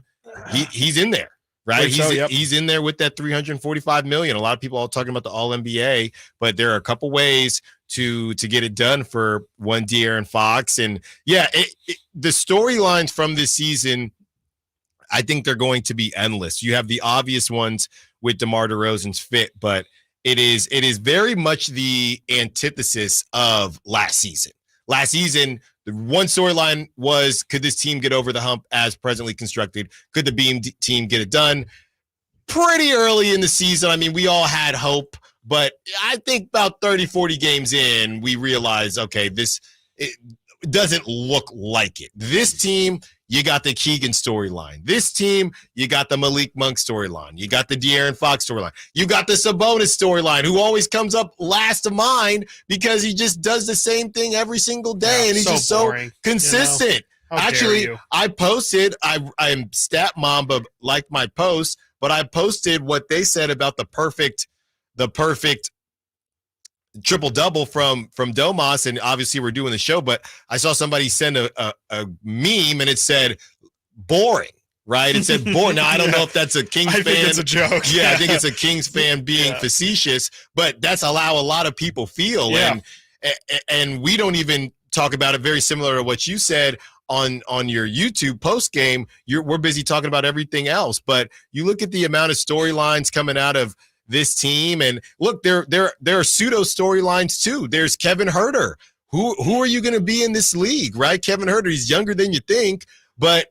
S1: He's in there, right? He's in there with that $345 million. A lot of people are talking about the all NBA, but there are a couple ways to get it done for one De'Aaron Fox. And yeah, the storylines from this season, I think they're going to be endless. You have the obvious ones with DeMar DeRozan's fit, but it is very much the antithesis of last season. Last season, the one storyline was, could this team get over the hump as presently constructed? Could the Beam team get it done? Pretty early in the season, I mean, we all had hope, but I think about 30, 40 games in, we realized, okay, it doesn't look like it. This team, you got the Keegan storyline. This team, you got the Malik Monk storyline. You got the De'Aaron Fox storyline. You got the Sabonis storyline, who always comes up last of mind because he just does the same thing every single day, and he's just boring, so consistent. Actually, I posted, I'm Stat Mamba liked my post, but I posted what they said about the perfect triple-double from Domas, and obviously we're doing the show, but I saw somebody send a meme, and it said, boring, right? It said boring. Now, I don't know if that's a Kings fan.
S2: I think it's a joke.
S1: Yeah, I think it's a Kings fan being facetious, but that's how a lot of people feel. Yeah. And we don't even talk about it, very similar to what you said on your YouTube post-game. We're busy talking about everything else, but you look at the amount of storylines coming out of this team, and look, there are pseudo storylines too. There's Kevin Huerter. Who are you going to be in this league, right? Kevin Huerter, he's younger than you think, but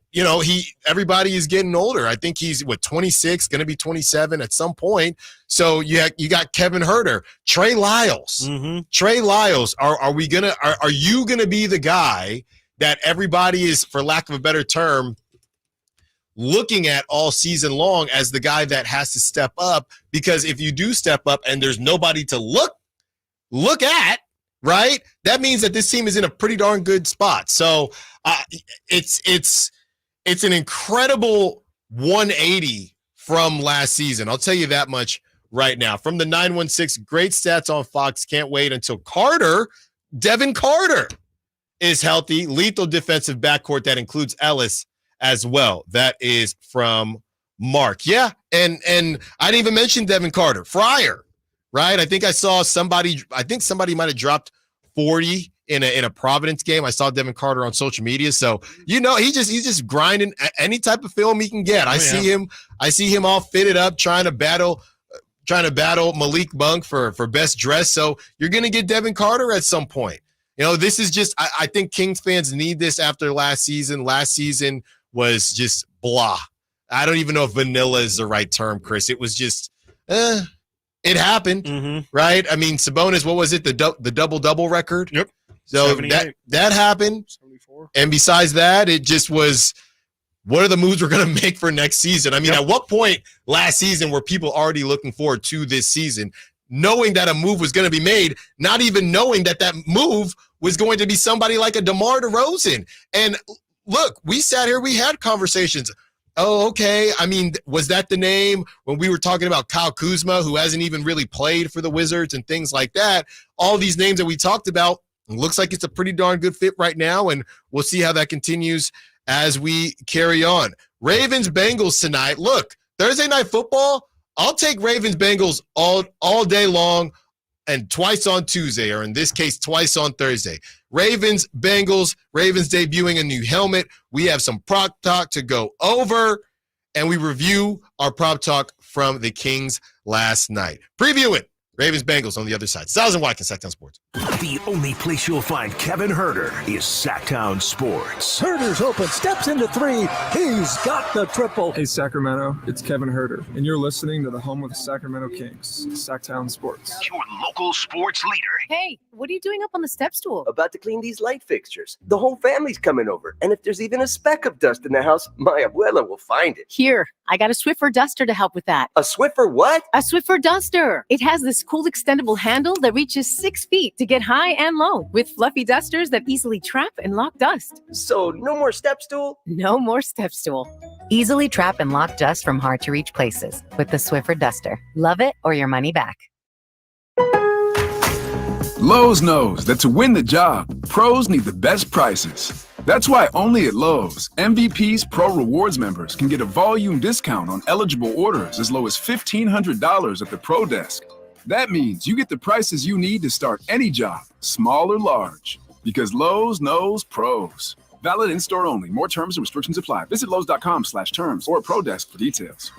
S1: everybody is getting older. I think he's 26, going to be 27 at some point. So you got Kevin Huerter, Trey Lyles. Trey Lyles, are you going to be the guy that everybody is, for lack of a better term, looking at all season long as the guy that has to step up? Because if you do step up and there's nobody to look at, right, that means that this team is in a pretty darn good spot. So it's an incredible 180 from last season. I'll tell you that much right now. From the 916, great stats on Fox. Can't wait until Devin Carter is healthy. Lethal defensive backcourt that includes Ellis as well. That is from Mark. Yeah, and I didn't even mention Devin Carter. Fryer, right? I think somebody might have dropped 40 in a Providence game. I saw Devin Carter on social media. So, he's just grinding any type of film he can get. I see him all fitted up trying to battle Malik Monk for best dress. So you're going to get Devin Carter at some point. This is just, I think Kings fans need this after last season. Last season was just blah. I don't even know if vanilla is the right term, Chris. It was just, it happened, right? I mean, Sabonis, what was it? The double-double record?
S2: Yep.
S1: So that happened. 74. And besides that, it just was, what are the moves we're going to make for next season? I mean, At what point last season were people already looking forward to this season, knowing that a move was going to be made, not even knowing that move was going to be somebody like a DeMar DeRozan? And look, we sat here, we had conversations. Oh, okay. I mean, was that the name when we were talking about Kyle Kuzma, who hasn't even really played for the Wizards and things like that? All these names that we talked about, looks like it's a pretty darn good fit right now, and we'll see how that continues as we carry on. Ravens Bengals tonight. Look, Thursday night football, I'll take Ravens Bengals all day long, and twice on Tuesday, or in this case, twice on Thursday. Ravens Bengals, Ravens debuting a new helmet. We have some prop talk to go over, and we review our prop talk from the Kings last night. Previewing Ravens Bengals on the other side. Stiles and Watkins, Sacramento Sports.
S3: The only place you'll find Kevin Huerter is Sacktown Sports.
S18: Huerter's open, steps into three. He's got the triple.
S20: Hey, Sacramento, it's Kevin Huerter, and you're listening to the home of the Sacramento Kings, Sacktown Sports.
S3: Your local sports leader.
S21: Hey, what are you doing up on the step stool?
S22: About to clean these light fixtures. The whole family's coming over, and if there's even a speck of dust in the house, my abuela will find it.
S21: Here, I got a Swiffer duster to help with that.
S22: A Swiffer what?
S21: A Swiffer duster. It has this cool extendable handle that reaches 6 feet to get high and low, with fluffy dusters that easily trap and lock dust.
S22: So no more step stool?
S21: No more step stool.
S23: Easily trap and lock dust from hard-to-reach places with the Swiffer duster. Love it or your money back.
S10: Lowe's knows that to win the job, pros need the best prices. That's why only at Lowe's, MVP's Pro Rewards members can get a volume discount on eligible orders as low as $1,500 at the Pro Desk. That means you get the prices you need to start any job, small or large. Because Lowe's knows pros. Valid in-store only. More terms and restrictions apply. Visit Lowe's.com/terms or Pro Desk for details.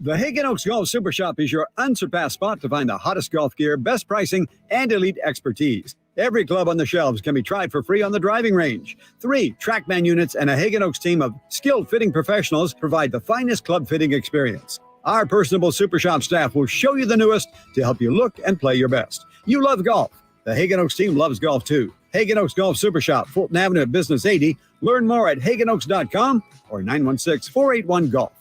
S26: The Hagen Oaks Golf Super Shop is your unsurpassed spot to find the hottest golf gear, best pricing, and elite expertise. Every club on the shelves can be tried for free on the driving range. 3 TrackMan units and a Hagen Oaks team of skilled fitting professionals provide the finest club fitting experience. Our personable Super Shop staff will show you the newest to help you look and play your best. You love golf. The Hagen Oaks team loves golf too. Hagen Oaks Golf Super Shop, Fulton Avenue at Business 80. Learn more at hagenoaks.com or 916-481-GOLF.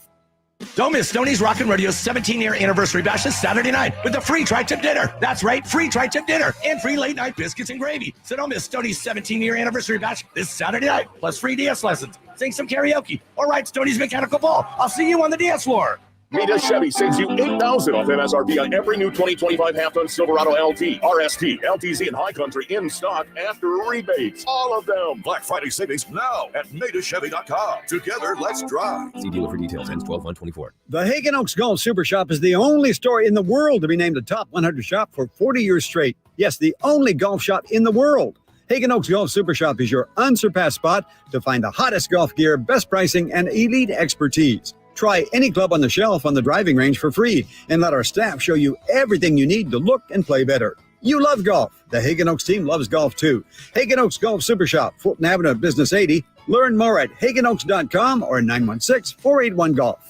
S27: Don't miss Stoney's Rockin' Rodeo's 17-year anniversary bash this Saturday night with a free tri-tip dinner. That's right, free tri-tip dinner and free late-night biscuits and gravy. So don't miss Stoney's 17-year anniversary bash this Saturday night, plus free DS lessons, sing some karaoke, or ride Stoney's mechanical ball. I'll see you on the dance floor.
S28: Mita Chevy saves you $8,000 off MSRP on every new 2025 half-ton Silverado LT, RST, LTZ, and High Country in stock after rebates. All of them. Black Friday savings now at MitaChevy.com. Together, let's drive.
S29: See dealer for details. Ends 12/1/24.
S26: The Hagen Oaks Golf Super Shop is the only store in the world to be named a top 100 shop for 40 years straight. Yes, the only golf shop in the world. Hagen Oaks Golf Super Shop is your unsurpassed spot to find the hottest golf gear, best pricing, and elite expertise. Try any club on the shelf on the driving range for free and let our staff show you everything you need to look and play better. You love golf. The Hagen Oaks team loves golf too. Hagen Oaks Golf Super Shop, Fulton Avenue at Business 80. Learn more at hagenoaks.com or 916-481-GOLF.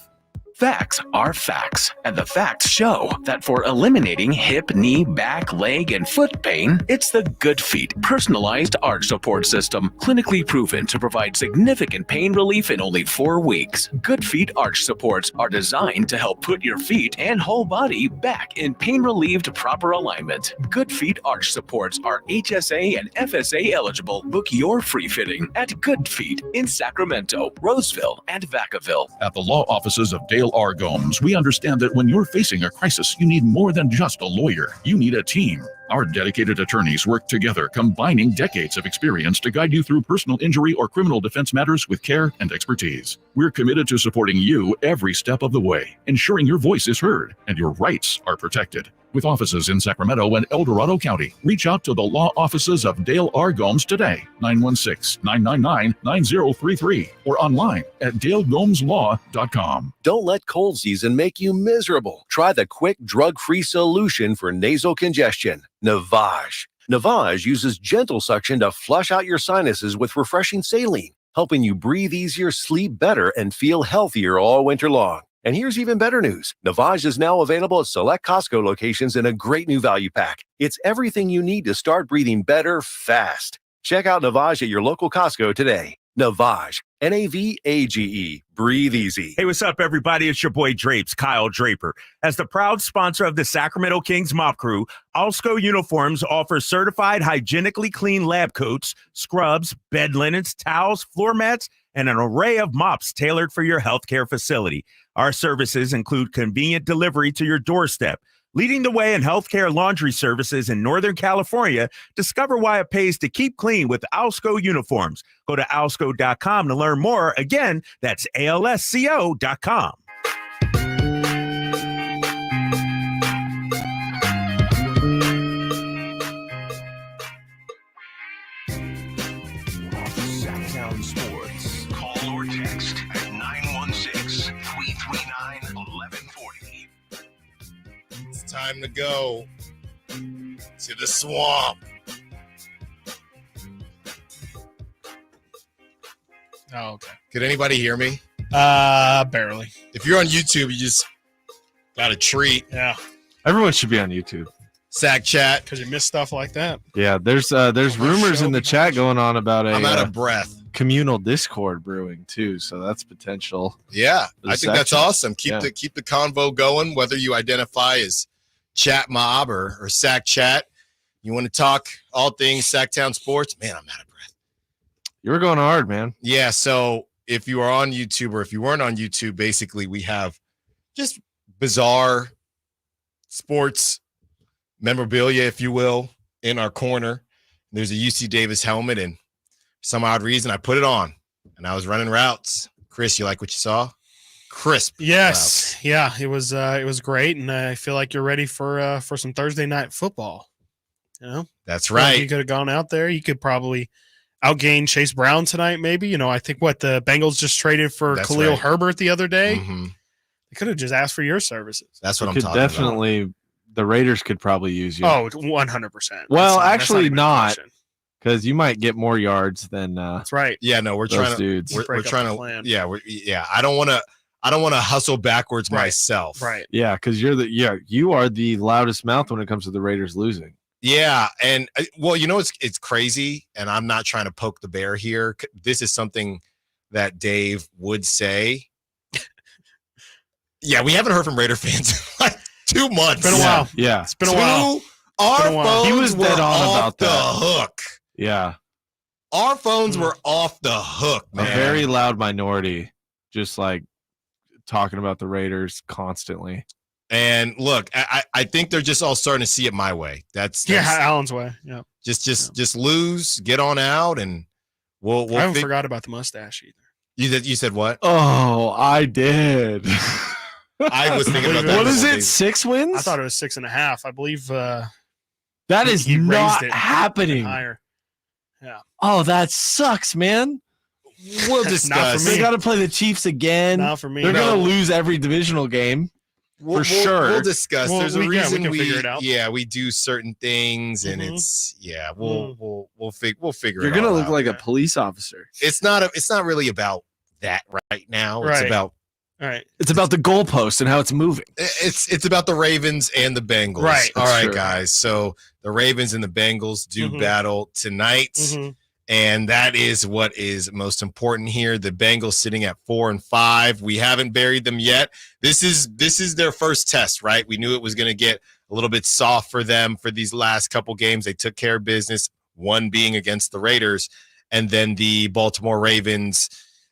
S30: Facts are facts, and the facts show that for eliminating hip, knee, back, leg, and foot pain, it's the Good Feet personalized arch support system, clinically proven to provide significant pain relief in only 4 weeks. Good Feet arch supports are designed to help put your feet and whole body back in pain-relieved proper alignment. Good Feet arch supports are HSA and FSA eligible. Book your free fitting at Good Feet in Sacramento, Roseville, and Vacaville.
S19: At the law offices of Dale R. Gomes, we understand that when you're facing a crisis, you need more than just a lawyer. You need a team. Our dedicated attorneys work together, combining decades of experience to guide you through personal injury or criminal defense matters with care and expertise. We're committed to supporting you every step of the way, ensuring your voice is heard and your rights are protected. With offices in Sacramento and El Dorado County, reach out to the law offices of Dale R. Gomes today, 916-999-9033, or online at dalegomslaw.com.
S31: Don't let cold season make you miserable. Try the quick drug-free solution for nasal congestion, Navage. Navage uses gentle suction to flush out your sinuses with refreshing saline, helping you breathe easier, sleep better, and feel healthier all winter long. And here's even better news. Navage is now available at select Costco locations in a great new value pack. It's everything you need to start breathing better fast. Check out Navage at your local Costco today. Navage, Navage. Breathe easy.
S32: Hey, what's up, everybody? It's your boy Drapes, Kyle Draper. As the proud sponsor of the Sacramento Kings Mop Crew, Alsco Uniforms offers certified hygienically clean lab coats, scrubs, bed linens, towels, floor mats, and an array of mops tailored for your healthcare facility. Our services include convenient delivery to your doorstep. Leading the way in healthcare laundry services in Northern California, discover why it pays to keep clean with Alsco Uniforms. Go to alsco.com to learn more. Again, that's alsco.com.
S3: Sacktown Sports. Call or text at 916-339-1140.
S1: It's time to go. to the swamp.
S2: Oh, okay.
S1: Could anybody hear me?
S2: Barely.
S1: If you're on YouTube, you just got a treat.
S2: Yeah.
S4: Everyone should be on YouTube.
S1: Sack chat.
S2: Because you miss stuff like that.
S4: Yeah, there's rumors in the chat going on about
S1: I'm out of breath.
S4: Communal Discord brewing too, so that's potential.
S1: Yeah, I think that's
S4: section.
S1: awesome. Keep the convo going, whether you identify as chat mob or sack chat. You want to talk all things Sacktown sports? Man, I'm out of breath.
S4: You were going hard, man.
S1: Yeah, so if you are on YouTube or if you weren't on YouTube, basically we have just bizarre sports memorabilia, if you will, in our corner. There's a UC Davis helmet, and for some odd reason I put it on, and I was running routes. Chris, you like what you saw? Crisp.
S2: Yes.
S1: routes.
S2: Yeah, it was great, and I feel like you're ready for some Thursday night football. You know?
S1: That's right.
S2: You could have gone out there. You could probably outgain Chase Brown tonight, maybe. I think the Bengals just traded for Khalil Herbert the other day.
S1: Mm-hmm.
S2: They could have just asked for your services.
S1: That's what I'm
S4: could
S1: talking
S4: definitely
S1: about.
S4: The Raiders could probably use you.
S2: Oh, 100%.
S4: Well,
S2: That's
S4: actually not,
S2: question.
S4: because you might get more yards than
S2: That's right.
S1: Yeah, no, we're
S4: those
S1: trying to
S4: dudes.
S1: we're trying to yeah, I don't want to hustle backwards myself.
S2: Right.
S4: Yeah, because you are the loudest mouth when it comes to the Raiders losing.
S1: Yeah, and well, it's crazy, and I'm not trying to poke the bear here. This is something that Dave would say. Yeah, we haven't heard from Raider fans in like 2 months.
S2: It's been a while.
S4: Yeah,
S2: it's been a while.
S1: Our
S2: been a while.
S1: phones
S4: He was dead
S1: were
S4: on
S1: off
S4: about
S1: the
S4: that.
S1: hook.
S4: Yeah,
S1: Our phones were off the hook, man.
S4: a very loud minority, just like talking about the Raiders constantly.
S1: And look, I think they're just all starting to see it my way. That's
S2: Allen's way. Yeah.
S1: Just lose, get on out, and we'll
S2: I haven't forgot about the mustache either.
S1: You said what?
S4: Oh, I did.
S1: I was thinking about that.
S4: What is
S1: the whole
S4: it?
S1: thing.
S4: 6 wins?
S2: I thought it was 6.5. I believe
S4: that is
S2: he
S4: not
S2: raised it
S4: happening.
S2: higher. Yeah.
S4: Oh, that sucks, man.
S1: We'll
S2: Not
S1: discuss.
S2: for me.
S4: They got to play the Chiefs again.
S2: Not for me.
S4: They're
S2: No.
S4: going to lose every divisional game.
S1: We'll
S4: sure.
S1: We'll discuss.
S2: Well,
S1: There's a
S2: we
S1: reason
S2: can figure it out.
S1: Yeah, we do certain things, and
S2: Mhm.
S1: it's we'll figure
S4: You're
S1: it
S4: going to
S1: all
S4: look
S1: out.
S4: like a police officer.
S1: It's not really about that right now. It's
S2: Right.
S1: about
S2: All right.
S4: It's about the goalpost and how it's moving.
S1: it's about the Ravens and the Bengals.
S2: Right.
S1: All right,
S4: Sure.
S1: guys. So the Ravens and the Bengals do
S2: Mhm.
S1: battle tonight.
S2: Mhm.
S1: And that is what is most important here. The Bengals sitting at 4-5. We haven't buried them yet. This is their first test, right? We knew it was going to get a little bit soft for them for these last couple games. They took care of business, one being against the Raiders, and then the Baltimore Ravens.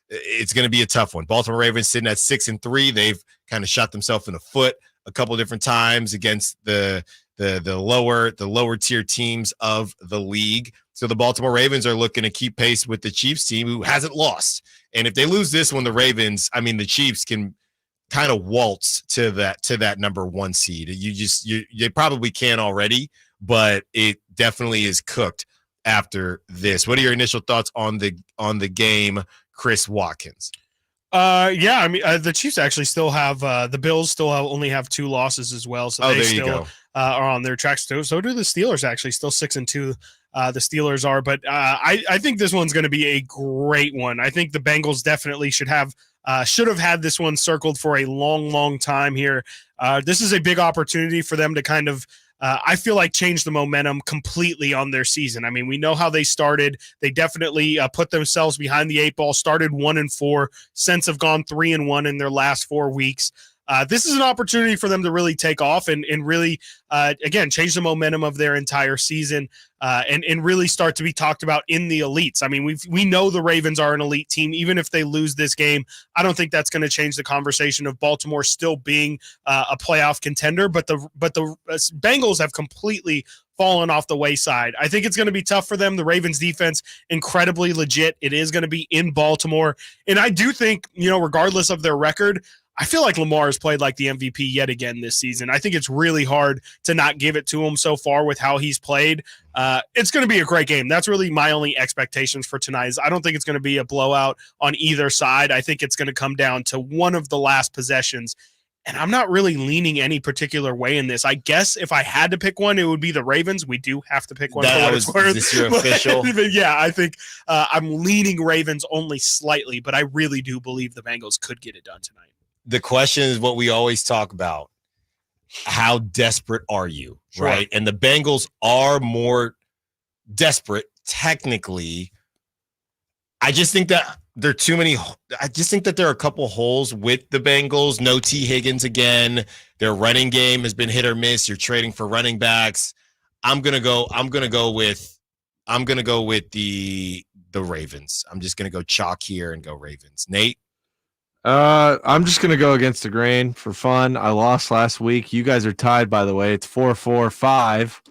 S1: It's going to be a tough one. Baltimore Ravens sitting at 6-3. They've kind of shot themselves in the foot a couple of different times against the lower tier teams of the league. So the Baltimore Ravens are looking to keep pace with the Chiefs team, who hasn't lost. And if they lose this one, the Chiefs can kind of waltz to that number 1 seed. They probably can already, but it definitely is cooked after this. What are your initial thoughts on the game, Chris Watkins?
S2: Yeah, I mean, the Chiefs actually still have the Bills still only have 2 losses as well, so they
S1: there you
S2: still
S1: go.
S2: Are on their tracks too. So do the Steelers, actually, still 6-2. The Steelers are, but I think this one's going to be a great one. I think the Bengals definitely should have had this one circled for a long, long time here. This is a big opportunity for them to kind of, I feel like, change the momentum completely on their season. I mean, we know how they started. They definitely put themselves behind the 8 ball, started 1-4, since have gone 3-1 in their last 4 weeks. This is an opportunity for them to really take off and really, again, change the momentum of their entire season and really start to be talked about in the elites. I mean, we know the Ravens are an elite team. Even if they lose this game, I don't think that's going to change the conversation of Baltimore still being a playoff contender. But the Bengals have completely fallen off the wayside. I think it's going to be tough for them. The Ravens defense, incredibly legit. It is going to be in Baltimore. And I do think, regardless of their record, I feel like Lamar has played like the MVP yet again this season. I think it's really hard to not give it to him so far with how he's played. It's going to be a great game. That's really my only expectations for tonight. I don't think it's going to be a blowout on either side. I think it's going to come down to one of the last possessions. And I'm not really leaning any particular way in this. I guess if I had to pick one, it would be the Ravens. We do have to pick one for what it's worth.
S1: Is this your official?
S2: But yeah, I think I'm leaning Ravens only slightly, but I really do believe the Bengals could get it done tonight.
S1: The question is what we always talk about. How desperate are you, right? And the Bengals are more desperate technically. I just think that there are too many. I just think that there are a couple holes with the Bengals. No T. Higgins again. Their running game has been hit or miss. You're trading for running backs. I'm gonna go with the Ravens. I'm just gonna go chalk here and go Ravens. Nate?
S4: I'm just gonna go against the grain for fun. I lost last week. You guys are tied, by the way. It's 4-4-5.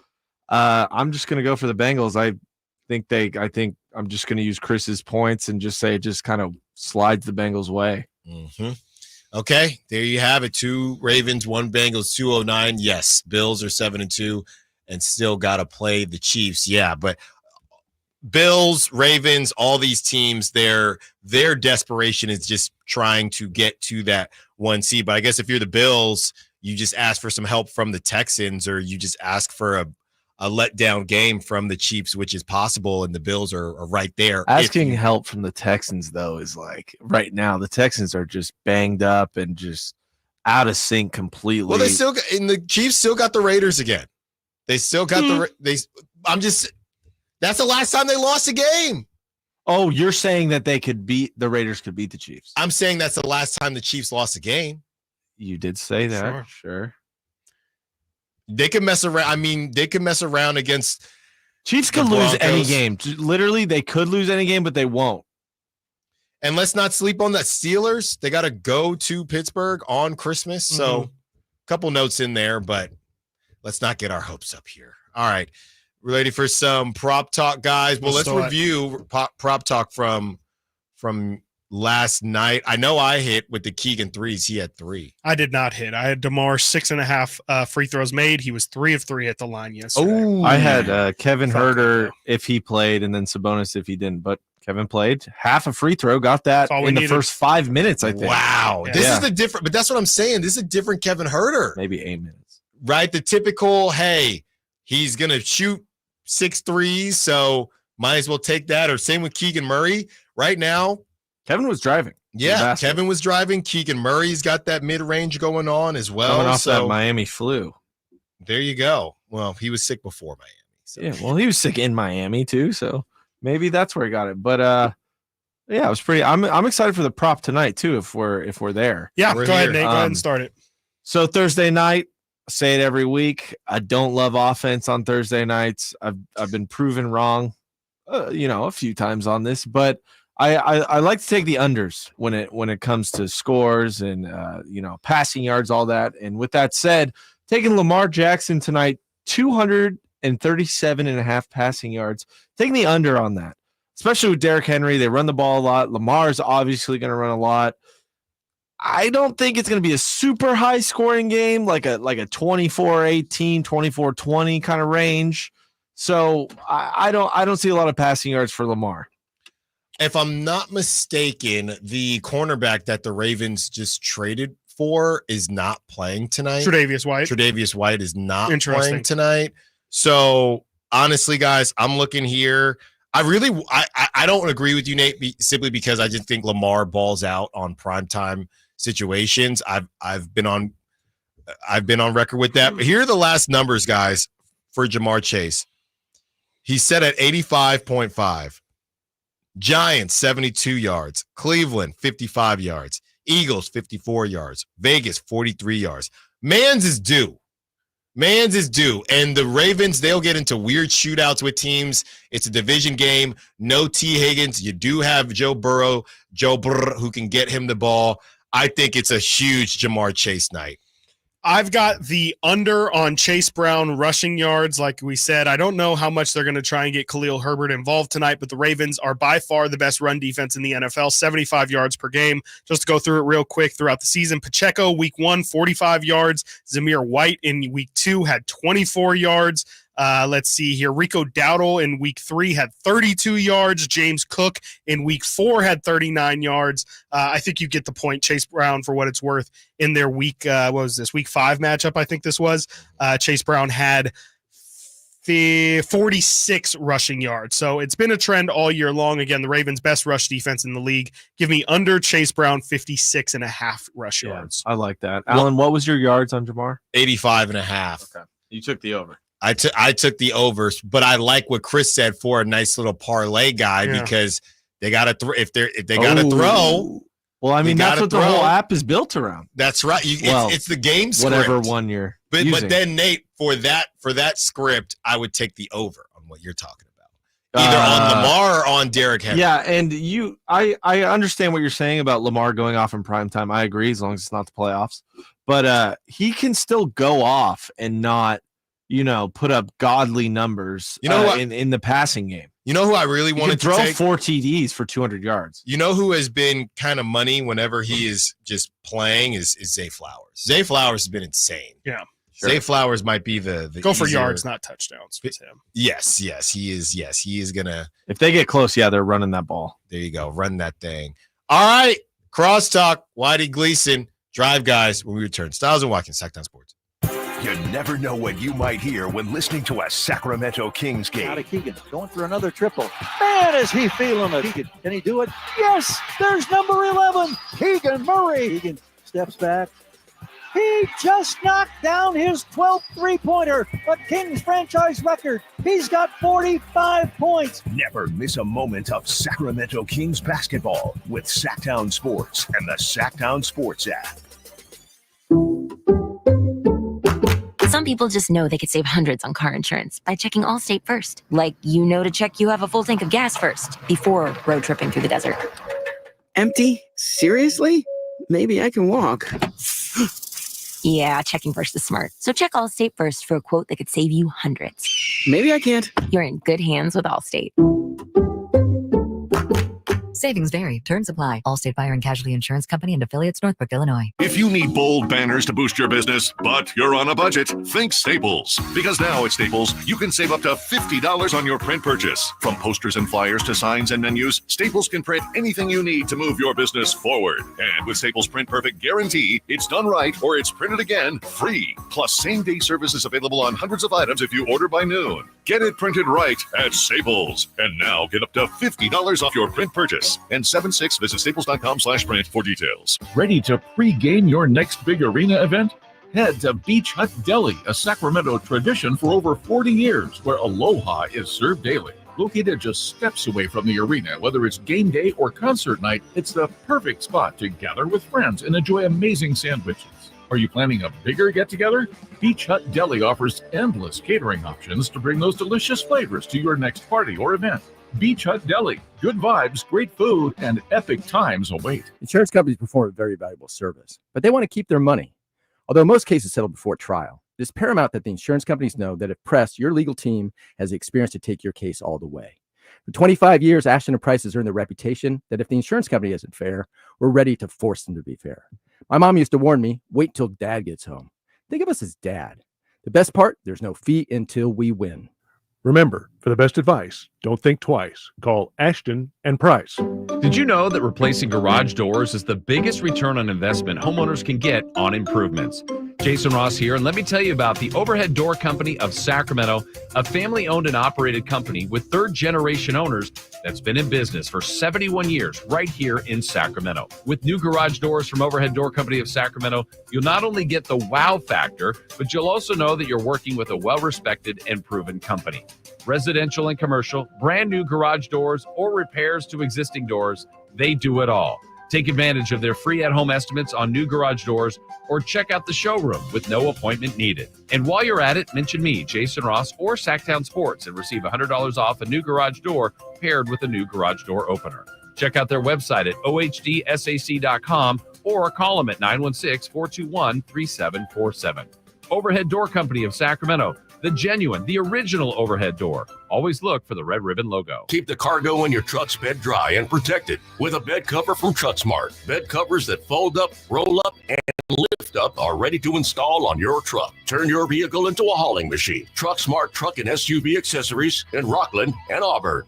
S4: I'm just gonna go for the Bengals. I think I'm just gonna use Chris's points and just say it just kind of slides the Bengals' way.
S1: Mm-hmm. Okay, there you have it. 2 Ravens, 1 Bengals, 209. Yes, Bills are 7-2 and still got to play the Chiefs. Yeah, but Bills, Ravens, all these teams, their desperation is just trying to get to that 1 seed. But I guess if you're the Bills, you just ask for some help from the Texans, or you just ask for a letdown game from the Chiefs, which is possible, and the Bills are right there.
S4: Asking help from the Texans, though, is like right now the Texans are just banged up and just out of sync completely.
S1: Well, they still got, and the Chiefs still got the Raiders again. They still got that's the last time they lost a game.
S4: Oh, you're saying that the Raiders could beat the Chiefs?
S1: I'm saying that's the last time the Chiefs lost a game.
S4: You did say that, sure.
S1: They could mess around. I mean, they could mess around against
S4: Chiefs. Could lose any game. Literally, they could lose any game, but they won't.
S1: And let's not sleep on that Steelers. They got to go to Pittsburgh on Christmas. So a couple notes in there, but let's not get our hopes up here. All right. We're ready for some prop talk, guys. Well, let's review prop talk from last night. I know I hit with the Keegan threes. He had 3.
S2: I did not hit. I had DeMar 6.5 free throws made. He was 3 of 3 at the line yesterday.
S4: Oh, I had Kevin Huerter if he played, and then Sabonis if he didn't. But Kevin played half a free throw, got that in the first 5 minutes, I think.
S1: Wow. Yeah. This is the different, but that's what I'm saying. This is a different Kevin Huerter.
S4: Maybe 8 minutes.
S1: Right? The typical, hey, he's going to shoot 6 threes, so might as well take that. Or same with Keegan Murray. Right now,
S4: Kevin was driving.
S1: Yeah, Kevin was driving. Keegan Murray's got that mid-range going on as well.
S4: Coming off that Miami flu.
S1: There you go. Well, he was sick before Miami.
S4: So. Yeah, well, he was sick in Miami too, so maybe that's where he got it. But yeah, it was pretty. I'm excited for the prop tonight too. If we're there.
S2: Yeah, go ahead, Nate. Go ahead and start it.
S4: So Thursday night, I say it every week. I don't love offense on Thursday nights. I've been proven wrong, a few times on this, but I like to take the unders when it comes to scores and passing yards, all that. And with that said, taking Lamar Jackson tonight, 237.5 passing yards. Taking the under on that, especially with Derrick Henry. They run the ball a lot. Lamar's obviously going to run a lot. I don't think it's going to be a super high scoring game, like a 24-18, 24-20 kind of range. So I don't see a lot of passing yards for Lamar.
S1: If I'm not mistaken, the cornerback that the Ravens just traded for is not playing tonight.
S2: Tre'Davious
S1: White is not playing tonight. So honestly, guys, I'm looking here. I don't agree with you, Nate, simply because I just think Lamar balls out on primetime situations. I've been on record with that. But here are the last numbers, guys, for Jamar Chase. He's set at 85.5. Giants, 72 yards. Cleveland, 55 yards. Eagles, 54 yards. Vegas, 43 yards. Mans is due. And the Ravens, they'll get into weird shootouts with teams. It's a division game. No T. Higgins. You do have Joe Burrow, who can get him the ball. I think it's a huge Jamar Chase night.
S2: I've got the under on Chase Brown rushing yards. Like we said, I don't know how much they're going to try and get Khalil Herbert involved tonight, but the Ravens are by far the best run defense in the NFL, 75 yards per game. Just to go through it real quick throughout the season, Pacheco, week 1, 45 yards. Zamir White in week 2 had 24 yards. Let's see here. Rico Dowdle in week 3 had 32 yards. James Cook in week 4 had 39 yards. I think you get the point. Chase Brown, for what it's worth, in their week 5 matchup, I think this was, Chase Brown had 46 rushing yards. So it's been a trend all year long. Again, the Ravens' best rush defense in the league. Give me under Chase Brown 56.5 rush yards.
S4: I like that. Alan, what was your yards on Jamar?
S1: 85.5.
S4: Okay. You took the over.
S1: I took the overs, but I like what Chris said for a nice little parlay guy because they got to if they got to throw.
S4: Well, I mean, that's what the whole app is built around.
S1: That's right. It's the game script.
S4: Whatever one you're
S1: using. But then, Nate, for that script, I would take the over on what you're talking about. Either on Lamar or on Derrick Henry.
S4: Yeah, and I understand what you're saying about Lamar going off in primetime. I agree, as long as it's not the playoffs. But he can still go off and not, put up godly numbers in the passing game.
S1: You know who I really wanted to
S4: throw
S1: take?
S4: 4 TDs for 200 yards.
S1: You know who has been kind of money whenever he is just playing is Zay Flowers. Zay Flowers has been insane.
S2: Yeah.
S1: Sure. Zay Flowers might be the
S2: go for yards, not touchdowns with him.
S1: Yes, he is. Yes, he is gonna.
S4: If they get close, they're running that ball.
S1: There you go, run that thing. All right, crosstalk. Whitey Gleason, Drive Guys. When we return, Stiles and Watkins, Sacktown Sports.
S3: You never know what you might hear when listening to a Sacramento Kings game.
S18: Out of Keegan, going for another triple. Man, is he feeling it. Keegan, can he do it? Yes, there's number 11, Keegan Murray. Keegan steps back. He just knocked down his 12th three-pointer, a Kings franchise record. He's got 45 points.
S3: Never miss a moment of Sacramento Kings basketball with Sacktown Sports and the Sacktown Sports app.
S5: Some people just know they could save hundreds on car insurance by checking Allstate first. Like, to check you have a full tank of gas first before road tripping through the desert.
S6: Empty? Seriously? Maybe I can walk.
S5: Yeah, checking first is smart. So check Allstate first for a quote that could save you hundreds.
S6: Maybe I can't.
S5: You're in good hands with Allstate.
S7: Savings vary. Terms apply. Allstate Fire and Casualty Insurance Company and affiliates, Northbrook, Illinois.
S28: If you need bold banners to boost your business, but you're on a budget, think Staples. Because now at Staples, you can save up to $50 on your print purchase. From posters and flyers to signs and menus, Staples can print anything you need to move your business forward. And with Staples Print Perfect Guarantee, it's done right or it's printed again free. Plus, same-day service is available on hundreds of items if you order by noon. Get it printed right at Staples. And now get up to $50 off your print purchase. And 7/6, visit staples.com/print for details.
S19: Ready to pre-game your next big arena event? Head to Beach Hut Deli, a Sacramento tradition for over 40 years, where aloha is served daily. Located just steps away from the arena, whether it's game day or concert night, it's the perfect spot to gather with friends and enjoy amazing sandwiches. Are you planning a bigger get-together? Beach Hut Deli offers endless catering options to bring those delicious flavors to your next party or event. Beach Hut Deli. Good vibes, great food, and epic times await.
S8: Insurance companies perform a very valuable service, but they want to keep their money. Although most cases settle before trial, it is paramount that the insurance companies know that if pressed, your legal team has the experience to take your case all the way. For 25 years, Ashton & Price has earned the reputation that if the insurance company isn't fair, we're ready to force them to be fair. My mom used to warn me, wait till dad gets home. Think of us as dad. The best part, there's no fee until we win.
S9: Remember, for the best advice, don't think twice. Call Ashton and Price.
S12: Did you know that replacing garage doors is the biggest return on investment homeowners can get on improvements? Jason Ross here, and let me tell you about the Overhead Door Company of Sacramento, a family-owned and operated company with third-generation owners that's been in business for 71 years right here in Sacramento. With new garage doors from Overhead Door Company of Sacramento, you'll not only get the wow factor, but you'll also know that you're working with a well-respected and proven company. Residential and commercial, brand new garage doors, or repairs to existing doors, they do it all. Take advantage of their free at-home estimates on new garage doors or check out the showroom with no appointment needed. And while you're at it, mention me, Jason Ross, or Sacktown Sports and receive $100 off a new garage door paired with a new garage door opener. Check out their website at ohdsac.com or call them at 916-421-3747. Overhead Door Company of Sacramento, the genuine, the original overhead door. Always look for the red ribbon logo.
S28: Keep the cargo in your truck's bed dry and protected with a bed cover from TruckSmart. Bed covers that fold up, roll up, and lift up are ready to install on your truck. Turn your vehicle into a hauling machine. TruckSmart Truck and SUV Accessories in Rockland and Auburn.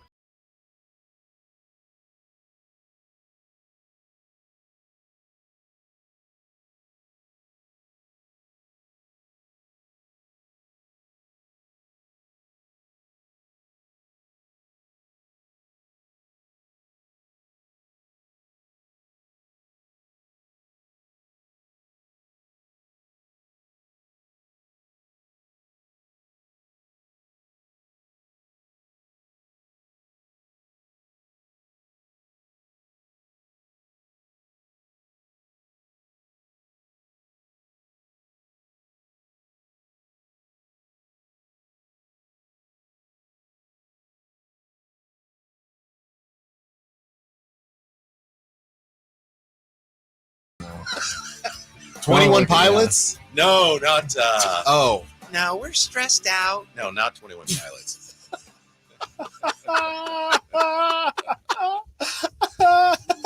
S1: Twenty-One Pilots?
S11: No, not.
S1: Oh.
S11: No, we're stressed out. No, not 21 Pilots.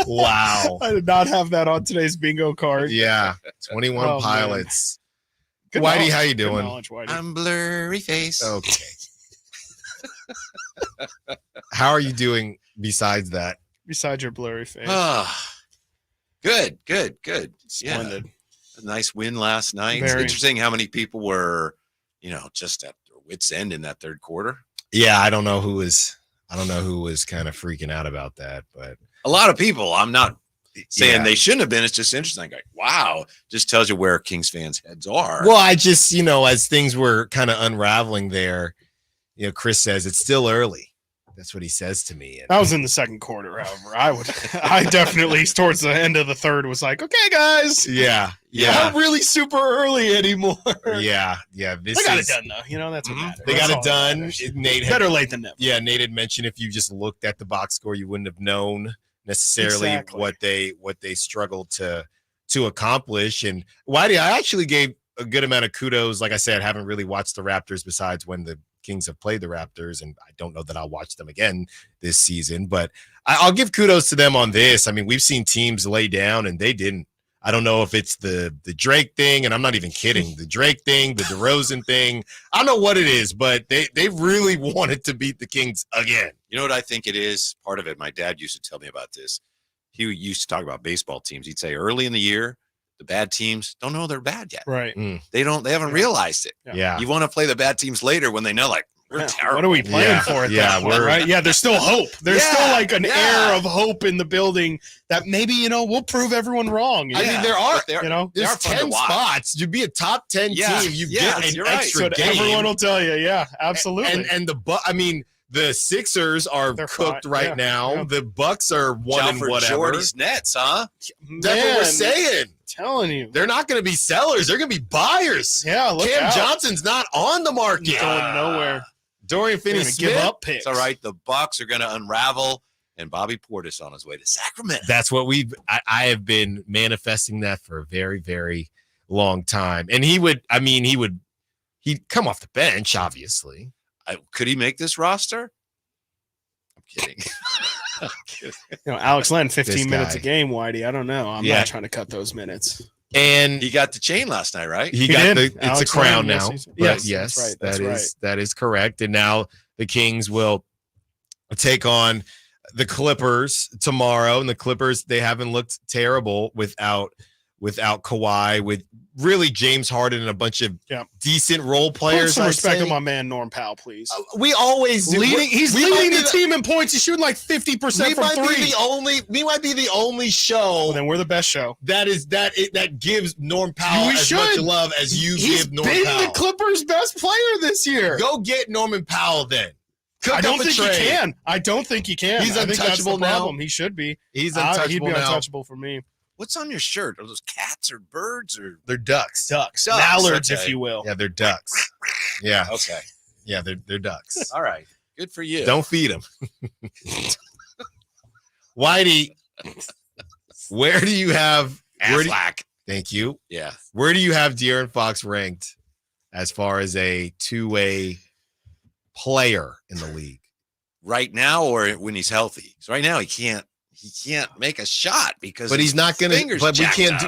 S1: Wow.
S2: I did not have that on today's bingo card.
S1: Yeah. 21
S2: Oh,
S1: Pilots.
S2: Good
S1: Whitey,
S2: knowledge.
S1: how you
S2: Good
S1: doing?
S2: knowledge, Whitey.
S11: I'm blurry face.
S1: Okay. How are you doing besides that?
S2: Besides your blurry face.
S11: Good.
S2: Splendid.
S11: Yeah. A nice win last night.
S2: Very.
S11: It's interesting how many people were, just at their wits' end in that third quarter.
S1: Yeah, I don't know who was kind of freaking out about that, but
S11: A lot of people. I'm not saying
S1: Yeah.
S11: they shouldn't have been. It's just interesting. Like, wow, just tells you where Kings fans' heads are.
S1: well, I just, as things were kind of unraveling there, Chris says it's still early. That's what he says to me. And
S2: I was in the second quarter, however. I definitely, towards the end of the third, was like, okay, guys.
S1: yeah.
S2: Not really super early anymore.
S1: Yeah.
S2: They got it done, though. That's what matters.
S1: They got
S2: That's
S1: it
S2: all that
S1: done.
S2: matters.
S1: Nate
S2: Better late than never.
S1: Yeah, Nate had mentioned if you just looked at the box score, you wouldn't have known necessarily
S2: Exactly.
S1: what they struggled to accomplish. And Whitey, I actually gave a good amount of kudos. Like I said, I haven't really watched the Raptors besides when the Kings have played the Raptors, and I don't know that I'll watch them again this season, but I'll give kudos to them on this. I mean, we've seen teams lay down and they didn't. I don't know if it's the Drake thing, and I'm not even kidding. The Drake thing, the DeRozan thing. I don't know what it is, but they really wanted to beat the Kings again.
S11: You know what I think it is? Part of it, my dad used to tell me about this. He used to talk about baseball teams. He'd say early in the year, the bad teams don't know they're bad yet.
S2: Right.
S11: They haven't realized it.
S1: Yeah.
S11: You want to play the bad teams later when they know, like, we're terrible.
S2: What are we playing for at that point, right? Yeah, there's still hope. There's still like an air of hope in the building that maybe, we'll prove everyone wrong.
S1: I mean, there are, there's
S11: fun to
S1: 10
S11: watch.
S1: spots. You'd be a top 10 team. You get an
S11: you're right.
S1: extra
S2: So
S1: game.
S2: everyone will tell you, yeah, absolutely.
S1: And the Sixers are cooked right now.
S2: Yeah.
S1: The Bucks are one
S11: Joe
S1: and
S11: for
S1: whatever.
S11: Jordy's Nets, huh?
S1: That's what we're
S2: Man,
S1: saying.
S2: Telling you.
S1: They're not going to be sellers. They're going to be buyers.
S2: Yeah, look
S1: Cam
S2: out.
S1: Johnson's not on the market.
S2: He's going nowhere.
S1: Dorian
S2: They're gonna
S1: Finney-Smith.
S2: give up picks.
S11: It's all right. The Bucks are going to unravel, and Bobby Portis on his way to Sacramento.
S1: That's what I have been manifesting that for a very, very long time. And he'd come off the bench, obviously.
S11: Could he make this roster? I'm kidding.
S2: Alex Len, 15
S1: This
S2: minutes
S1: guy.
S2: a game, Whitey. I don't know. I'm
S1: Yeah.
S2: not trying to cut those minutes.
S1: And
S11: He got the chain last night, right?
S1: he
S2: He
S1: got
S2: did.
S1: it's
S2: Alex
S1: a crown
S2: Len,
S1: now.
S2: yes,
S1: But
S2: yes,
S1: yes,
S2: that's right, that's right.
S1: that is correct. And now the Kings will take on the Clippers tomorrow. And the Clippers, they haven't looked terrible without Kawhi, with really James Harden and a bunch of decent role
S2: Put
S1: players.
S2: some
S1: I'd
S2: respect
S1: say.
S2: on my man Norm Powell, please.
S1: We always do.
S2: He's
S1: We might
S2: leading
S1: be
S2: the team in points. He's shooting like 50%
S1: We
S2: from
S1: might
S2: three.
S1: be the only. We might be the only show.
S2: Well, then we're the best show.
S1: that gives Norm Powell
S2: We
S1: as
S2: should.
S1: much love as you
S2: He's
S1: give Norm
S2: been
S1: Powell.
S2: the Clippers' best player this year.
S1: Go get Norman Powell then. Cook
S2: I don't
S1: up a
S2: think he
S1: trade.
S2: can. I don't think he can.
S1: He's
S2: I think that's the
S1: untouchable now?
S2: problem. He should be.
S1: He's
S2: He'd
S1: untouchable
S2: be
S1: now.
S2: untouchable for me.
S11: What's on your shirt? Are those cats or birds or
S1: They're ducks.
S2: Ducks.
S11: Ducks,
S2: Mallards,
S11: okay.
S2: if you will.
S1: Yeah, they're ducks. Yeah,
S11: okay?
S1: yeah, they're ducks.
S11: All right, good for you.
S1: Don't feed them. Whitey, where do you have?
S11: Affleck.
S1: Thank you.
S11: Yeah.
S1: Where do you have De'Aaron Fox ranked as far as a two-way player in the league
S11: right now, or when he's healthy. So right now he can't make a shot because
S1: but he's not gonna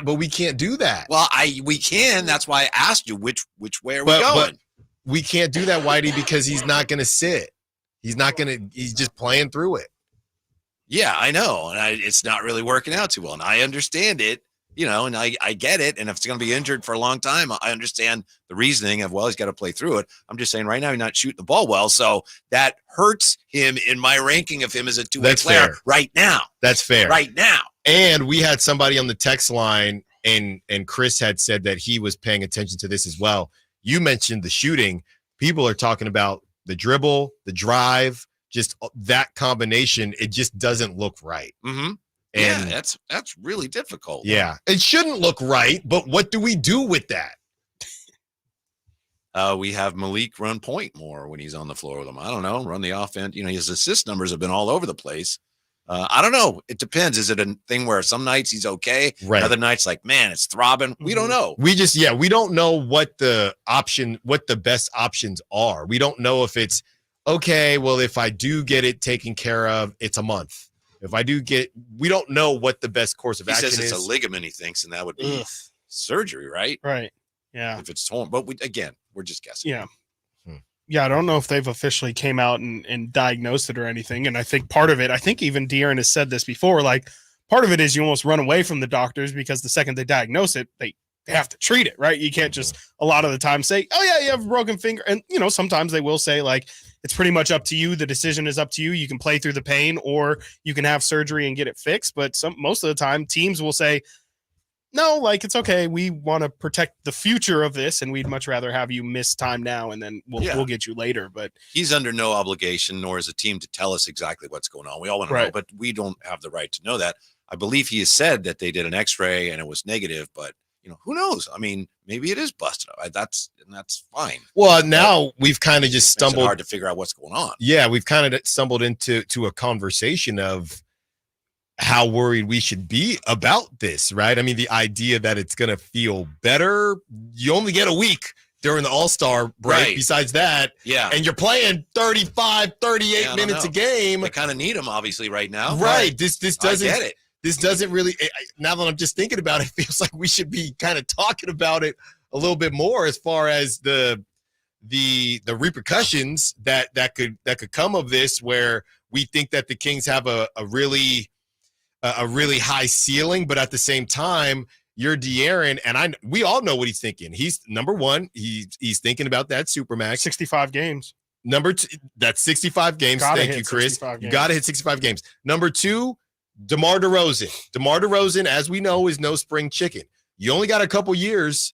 S11: but
S1: we can't do that.
S11: Well, we can. That's why I asked you which way are we going?
S1: But we can't do that, Whitey, because he's not gonna sit. He's just playing through it.
S11: Yeah, I know. And it's not really working out too well. And I understand it, and I get it. And if it's going to be injured for a long time, I understand the reasoning of, well, he's got to play through it. I'm just saying right now he's not shooting the ball well. So that hurts him in my ranking of him as a two-way player
S1: fair.
S11: Right now.
S1: That's fair.
S11: Right now.
S1: And we had somebody on the text line, and Chris had said that he was paying attention to this as well. You mentioned the shooting. People are talking about the dribble, the drive, just that combination. It just doesn't look right.
S11: Mm-hmm.
S1: And
S11: yeah, that's really difficult.
S1: Yeah, it shouldn't look right, but what do we do with that?
S11: We have Malik run point more when he's on the floor with him. I don't know, run the offense. His assist numbers have been all over the place. I don't know. It depends. Is it a thing where some nights he's okay,
S1: right?
S11: Other nights, like, man, it's throbbing. We don't know.
S1: We don't know what the best options are. We don't know if it's okay. Well, if I do get it taken care of, it's a month. If I do we don't know what the best course of action is.
S11: He says it's a ligament, he thinks, and that would be surgery, right?
S2: Right. Yeah.
S11: If it's torn, but we're just guessing.
S2: Yeah. Yeah, I don't know if they've officially came out and diagnosed it or anything. And I think part of it, I think even De'Aaron has said this before, like part of it is you almost run away from the doctors because the second they diagnose it, they have to treat it, right? You can't just a lot of the time say, oh yeah, you have a broken finger. And sometimes they will say like, it's pretty much up to you. The decision is up to you. You can play through the pain or you can have surgery and get it fixed. But most of the time teams will say, no, like it's okay. We want to protect the future of this, and we'd much rather have you miss time now, and then we'll get you later. But
S11: he's under no obligation, nor is a team, to tell us exactly what's going on. We all want to know, but we don't have the right to know that. I believe he has said that they did an X-ray and it was negative, but who knows? I mean, maybe it is busted up. That's fine.
S1: Well, now we've kind of just stumbled.
S11: It's hard to figure out what's going on.
S1: Yeah, we've kind of stumbled into a conversation of how worried we should be about this, right? I mean, the idea that it's going to feel better. You only get a week during the All-Star break.
S11: Right.
S1: Besides that, and you're playing 35, 38 minutes a game.
S11: They kind of need them, obviously, right now.
S1: Right. This doesn't.
S11: I get it.
S1: This doesn't really. Now that I'm just thinking about it, it feels like we should be kind of talking about it a little bit more as far as the repercussions that could come of this, where we think that the Kings have a really high ceiling, but at the same time, you're De'Aaron, and we all know what he's thinking. He's number one. He's thinking about that Supermax,
S2: 65 games.
S1: Number two, that's 65 games. Thank you, Chris. You got to hit 65 games. Number two, DeMar DeRozan. DeMar DeRozan, as we know, is no spring chicken. You only got a couple years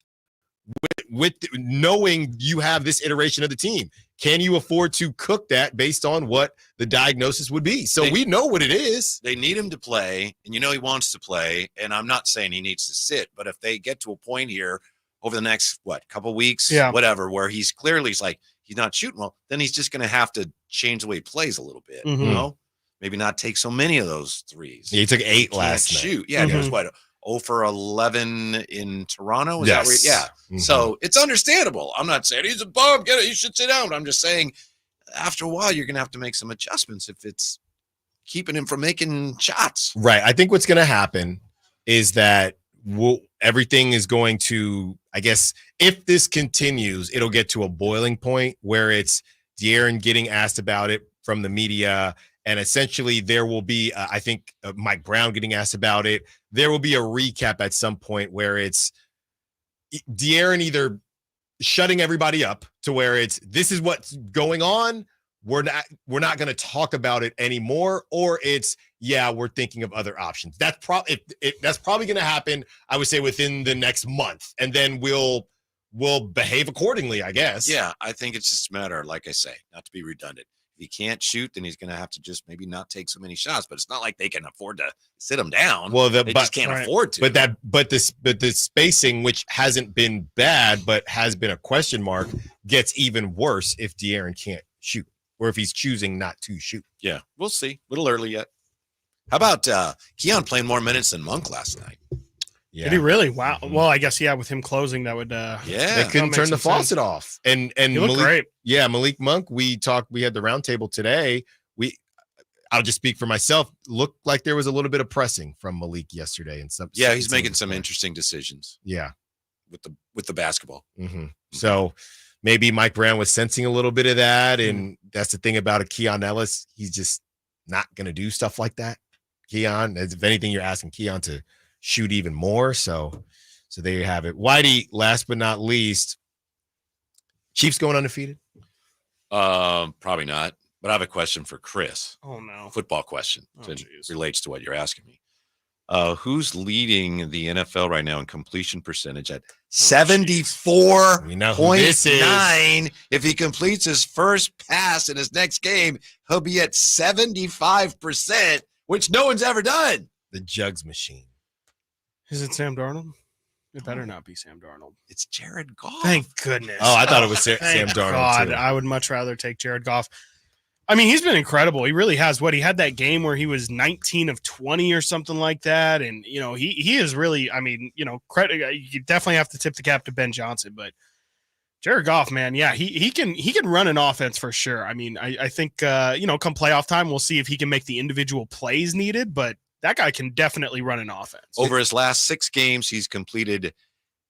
S1: with knowing you have this iteration of the team. Can you afford to cook that based on what the diagnosis would be? So we know what it is.
S11: They need him to play, and he wants to play. And I'm not saying he needs to sit, but if they get to a point here over the next, couple weeks, whatever, where he's not shooting well, then he's just going to have to change the way he plays a little bit, Maybe not take so many of those threes.
S1: Yeah, he took 8 last night.
S11: Shoot. Yeah, he was 0 for 11 in Toronto.
S1: Yes.
S11: So it's understandable. I'm not saying he's a bum. Get it. You should sit down. But I'm just saying after a while, you're going to have to make some adjustments if it's keeping him from making shots.
S1: Right. I think what's going to happen is that everything is going to, I guess, if this continues, it'll get to a boiling point where it's De'Aaron getting asked about it from the media. And essentially there will be, I think, Mike Brown getting asked about it. There will be a recap at some point where it's De'Aaron either shutting everybody up to where this is what's going on. We're not going to talk about it anymore, or it's we're thinking of other options. That's probably going to happen, I would say, within the next month, and then we'll behave accordingly, I guess.
S11: Yeah, I think it's just a matter, like I say, not to be redundant. If he can't shoot, then he's going to have to just maybe not take so many shots. But it's not like they can afford to sit him down.
S1: Well,
S11: they just can't afford to.
S1: But the spacing, which hasn't been bad but has been a question mark, gets even worse if De'Aaron can't shoot, or if he's choosing not to shoot.
S11: Yeah, we'll see. A little early yet. How about Keon playing more minutes than Monk last night?
S1: Yeah.
S2: Did he really? Wow. Well, I guess with him closing, that would.
S1: They couldn't turn the faucet off. And
S2: he looked great.
S1: Yeah, Malik Monk. We had the roundtable today. I'll just speak for myself. Looked like there was a little bit of pressing from Malik yesterday, and
S11: he's making some interesting decisions.
S1: Yeah,
S11: with the basketball.
S1: Mm-hmm. So maybe Mike Brown was sensing a little bit of that, and that's the thing about a Keon Ellis. He's just not going to do stuff like that. Keon, if anything, you're asking Keon to shoot even more. So there you have it. Whitey, last but not least, Chiefs going undefeated?
S11: Probably not. But I have a question for Chris.
S2: Oh, no.
S11: Football question. It relates to what you're asking me. Who's leading the NFL right now in completion percentage at 74.9? If he completes his first pass in his next game, he'll be at 75%, which no one's ever done.
S1: The Jugs machine.
S2: Is it Sam Darnold? It better not be Sam Darnold.
S11: It's Jared Goff.
S2: Thank goodness.
S1: Oh, I thought it was Sam Darnold.
S2: God,
S1: too.
S2: I would much rather take Jared Goff. I mean, he's been incredible. He really has. He had that game where he was 19 of 20 or something like that. And, he is really, credit. You definitely have to tip the cap to Ben Johnson, but Jared Goff, man. Yeah, he can run an offense for sure. I mean, I think, come playoff time, we'll see if he can make the individual plays needed, but that guy can definitely run an offense.
S11: Over his last 6 games, he's completed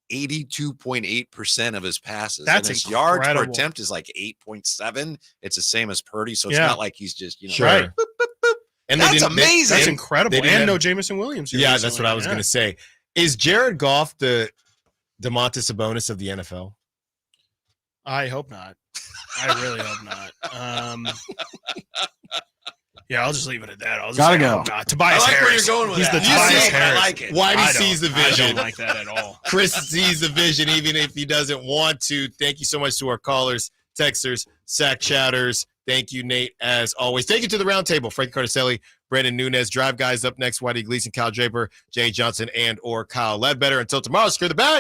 S11: 82.8% of his passes.
S2: That's
S11: and his
S2: incredible.
S11: yards per attempt is like 8.7. It's the same as Purdy, so it's not like he's just
S1: sure.
S11: Right. Boop, boop, boop.
S1: And
S11: that's amazing.
S2: That's incredible. And no Jameson Williams.
S1: Yeah, that's what I was going to say. Is Jared Goff the Domantas Sabonis of the NFL?
S2: I hope not. I really hope not. Yeah, I'll just leave it at that. I'll just
S4: Gotta go.
S2: Tobias Harris.
S11: Where you're going with
S2: He's
S11: that.
S2: the Tobias Harris.
S11: I like it.
S1: Whitey sees the vision.
S2: I don't like that at all.
S1: Chris sees the vision, even if he doesn't want to. Thank you so much to our callers, texters, sack chatters. Thank you, Nate, as always. Thank you to the roundtable. Frankie Cartoscelli, Brenden Nunes. Drive guys up next. Whitey Gleason, Kyle Draper, Jay Johnson, and or Kyle Ledbetter. Until tomorrow, secure the bag.